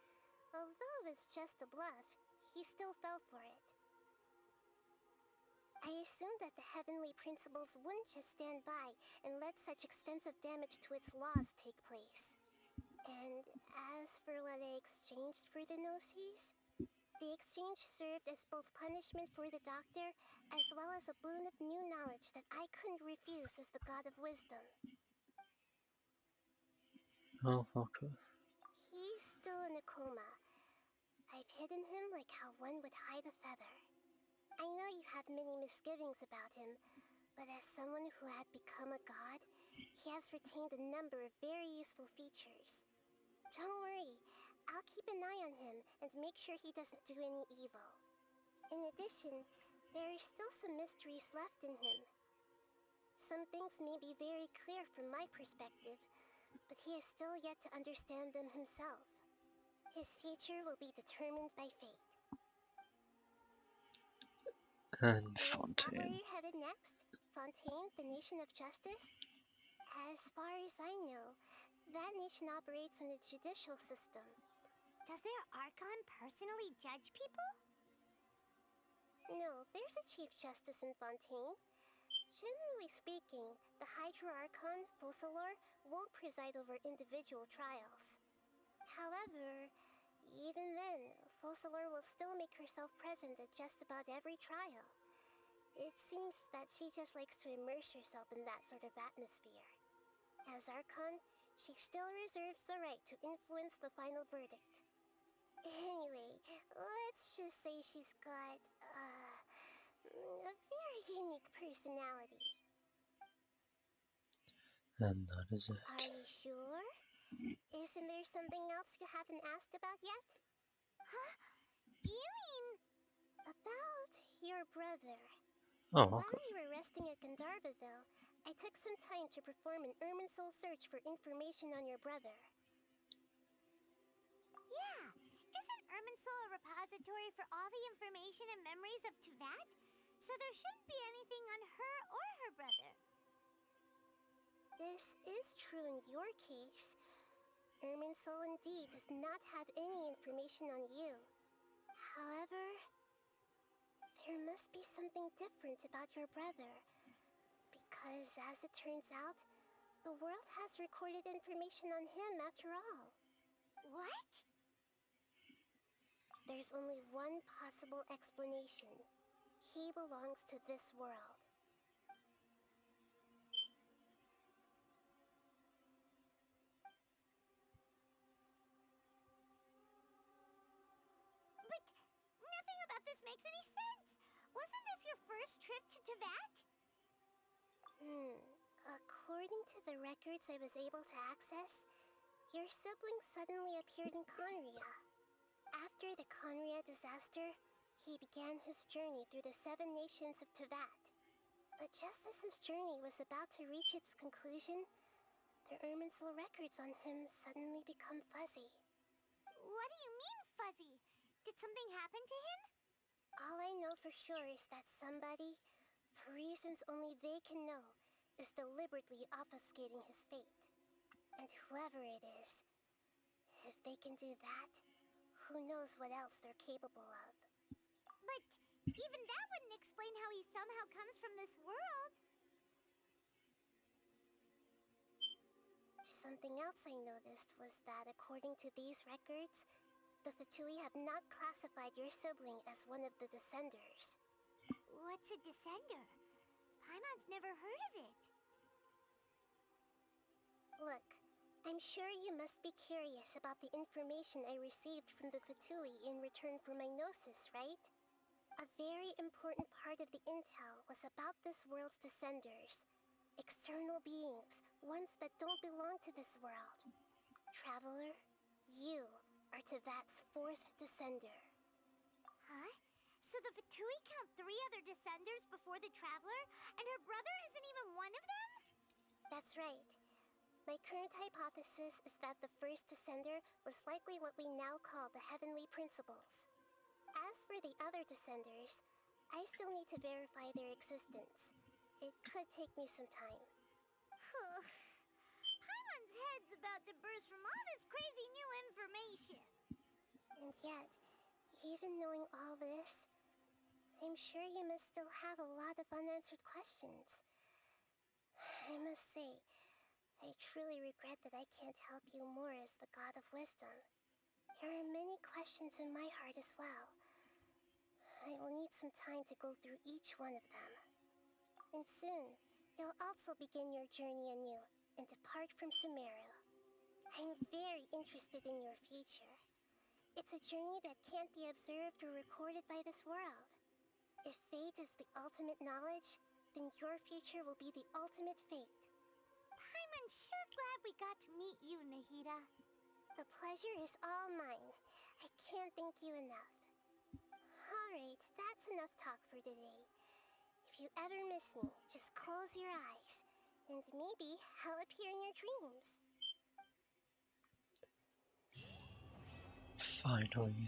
Although it's just a bluff, he still fell for it. I assumed that the Heavenly Principles wouldn't just stand by and let such extensive damage to its laws take place. And as for what I exchanged for the Gnosis, the exchange served as both punishment for the doctor as well as a boon of new knowledge that I couldn't refuse as the God of Wisdom. Oh, okay. He's still in a coma. I've hidden him like how one would hide a feather. I know you have many misgivings about him, but as someone who had become a god, he has retained a number of very useful features. Don't worry, I'll keep an eye on him and make sure he doesn't do any evil. In addition, there are still some mysteries left in him. Some things may be very clear from my perspective, but he is still yet to understand them himself. His future will be determined by fate. And Is that where Fontaine. you're headed next? Fontaine, the nation of justice? As far as I know, that nation operates in a judicial system. Does their Archon personally judge people? No, there's a Chief Justice in Fontaine. Generally speaking, the Hydra Archon, Focalor, won't preside over individual trials. However, even then, Focalor will still make herself present at just about every trial. It seems that she just likes to immerse herself in that sort of atmosphere. As Archon, she still reserves the right to influence the final verdict. Anyway, let's just say she's got, a very unique personality. And that is Are it. you sure? Isn't there something else you haven't asked about yet? Huh? You mean... About your brother. Oh, While okay. you were resting at Gandharvaville, I took some time to perform an Irminsul search for information on your brother. Yeah, isn't Irminsul a repository for all the information and memories of Teyvat? So there shouldn't be anything on her or her brother. This is true in your case. Irminsul indeed does not have any information on you. However, there must be something different about your brother. Because as it turns out, the world has recorded information on him after all. What? There's only one possible explanation. He belongs to this world. But nothing about this makes any sense. Wasn't this your first trip to Teyvat? According to the records I was able to access, your sibling suddenly appeared in Conria. After the Conria disaster, he began his journey through the 7 nations of Teyvat. But just as his journey was about to reach its conclusion, the Irminsul records on him suddenly become fuzzy. What do you mean, fuzzy? Did something happen to him? All I know for sure is that somebody, for reasons only they can know, is deliberately obfuscating his fate. And whoever it is, if they can do that, who knows what else they're capable of. But even that wouldn't explain how he somehow comes from this world. Something else I noticed was that according to these records, the Fatui have not classified your sibling as one of the Descenders. What's a Descender? Paimon's never heard of it. Look, I I'm sure you must be curious about the information I received from the Fatui in return for my gnosis, right? A very important part of the intel was about this world's descenders. External beings, ones that don't belong to this world. Traveler, you are Tevat's 4th descender. Huh? So the Fatui count 3 other descenders before the Traveler, and her brother isn't even one of them? That's right. My current hypothesis is that the first descender was likely what we now call the Heavenly Principles. As for the other descenders, I still need to verify their existence. It could take me some time. Paimon's head's about to burst from all this crazy new information. And yet, even knowing all this, I'm sure you must still have a lot of unanswered questions. I must say, I truly regret that I can't help you more as the God of Wisdom. There are many questions in my heart as well. I will need some time to go through each one of them. And soon, you'll also begin your journey anew and depart from Sumeru. I'm very interested in your future. It's a journey that can't be observed or recorded by this world. If fate is the ultimate knowledge, then your future will be the ultimate fate. Paimon's sure glad we got to meet you, Nahida. The pleasure is all mine. I can't thank you enough. Alright, that's enough talk for today. If you ever miss me, just close your eyes, and maybe I'll appear in your dreams. Finally.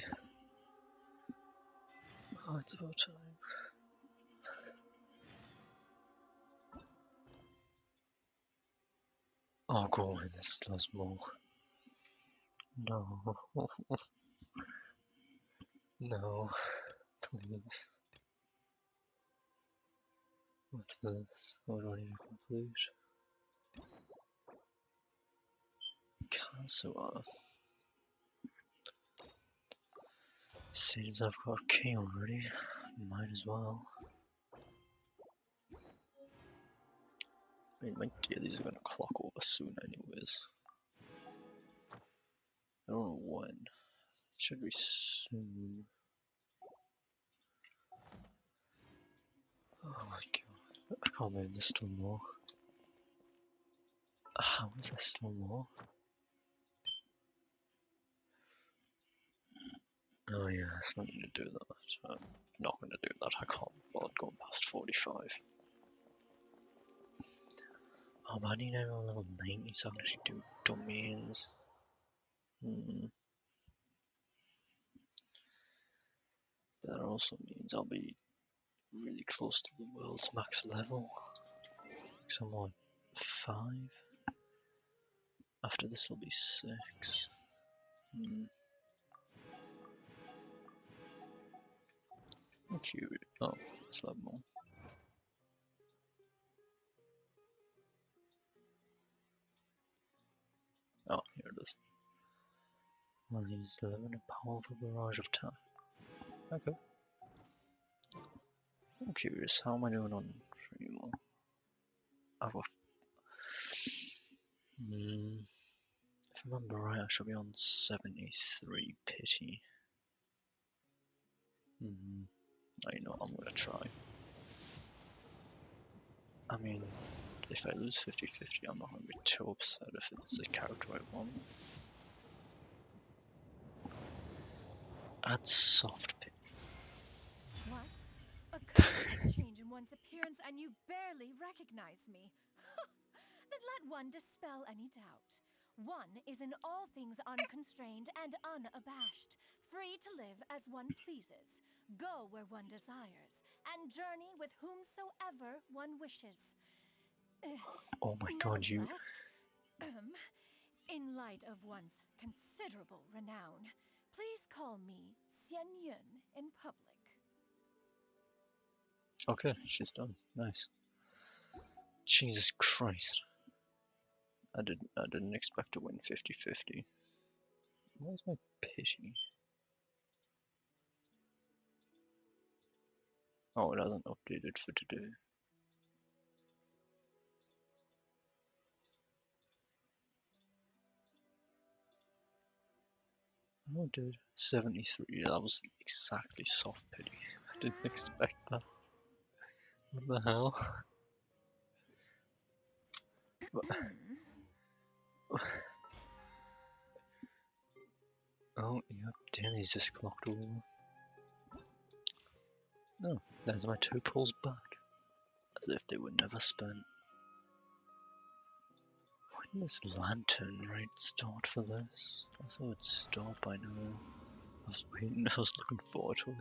Oh, it's about time. Oh, go away, there's lots more. No. No. Please. What's this? What do I need to complete? Castle. Since I've got a key already, might as well. I mean, my dailies are gonna clock over soon anyways. I don't know when. It should be soon. Oh my god. I can't believe there's still more. How is there still more? Oh yeah, it's not gonna do that. I'm not gonna do that. I can't bother going past 45. Oh, but I need everyone level 90 so I can actually do domains. But that also means I'll be really close to the world's max level. Because I'm like 5. After this will be 6. I'm curious. Oh, let's level more. Oh, here it is. Well, he's delivering a powerful barrage of attack. Okay. I'm curious, how am I doing on 3 more? I've got... if I remember right, I should be on 73 pity. I know, I'm gonna try. I mean, if I lose 50-50, I'm not gonna be too upset if it's a character I want. Add soft pit. What? A complete change in one's appearance and you barely recognize me. Then let one dispel any doubt. One is in all things unconstrained and unabashed, free to live as one pleases, go where one desires, and journey with whomsoever one wishes. Oh my god, you... In light of one's considerable renown, please call me Xian Yun in public. Okay, she's done. Nice. Jesus Christ. I didn't expect to win 50-50. Where's my pity? Oh, it hasn't updated for today. Oh, dude, 73. That was exactly soft pity. I didn't expect that. What the hell? Oh, yep, Danny's just clocked over. No, there's my 2 pulls back. As if they were never spent. When does Lantern Raid start for this? I thought it'd start by now. I was looking forward to it.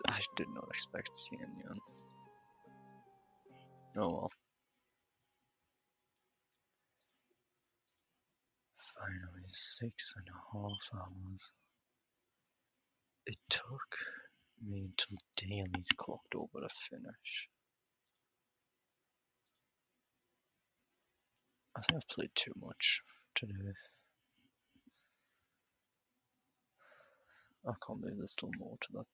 I did not expect seeing Yan. Oh well. Finally, 6.5 hours. It took me until Daly's clocked over to finish. I think I've played too much today. I can't believe there's still more to that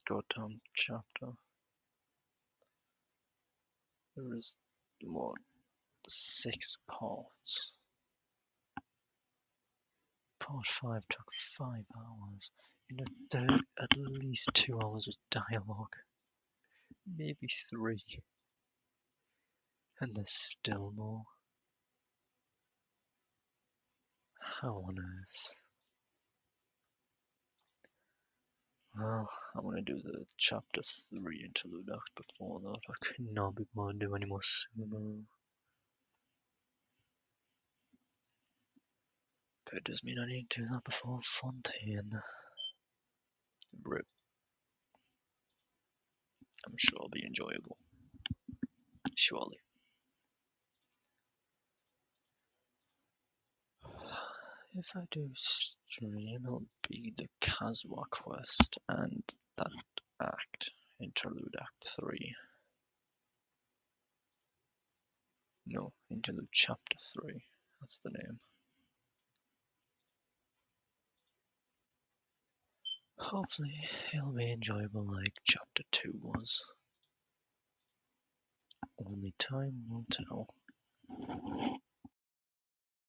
goddamn chapter. There is, what, 6 parts. Part 5 took 5 hours. In a third, at least 2 hours was dialogue. Maybe 3. And there's still more. How on earth? Well, I'm gonna do the chapter 3 interlude act before that. I could not be bothered to do any more Sumeru. But it does mean I need to do that before Fontaine. RIP. I'm sure it'll be enjoyable. Surely. If I do stream, it'll be the Kazwa quest and that act. Interlude Act 3. No, Interlude Chapter 3. That's the name. Hopefully, it'll be enjoyable like Chapter 2 was. Only time will tell.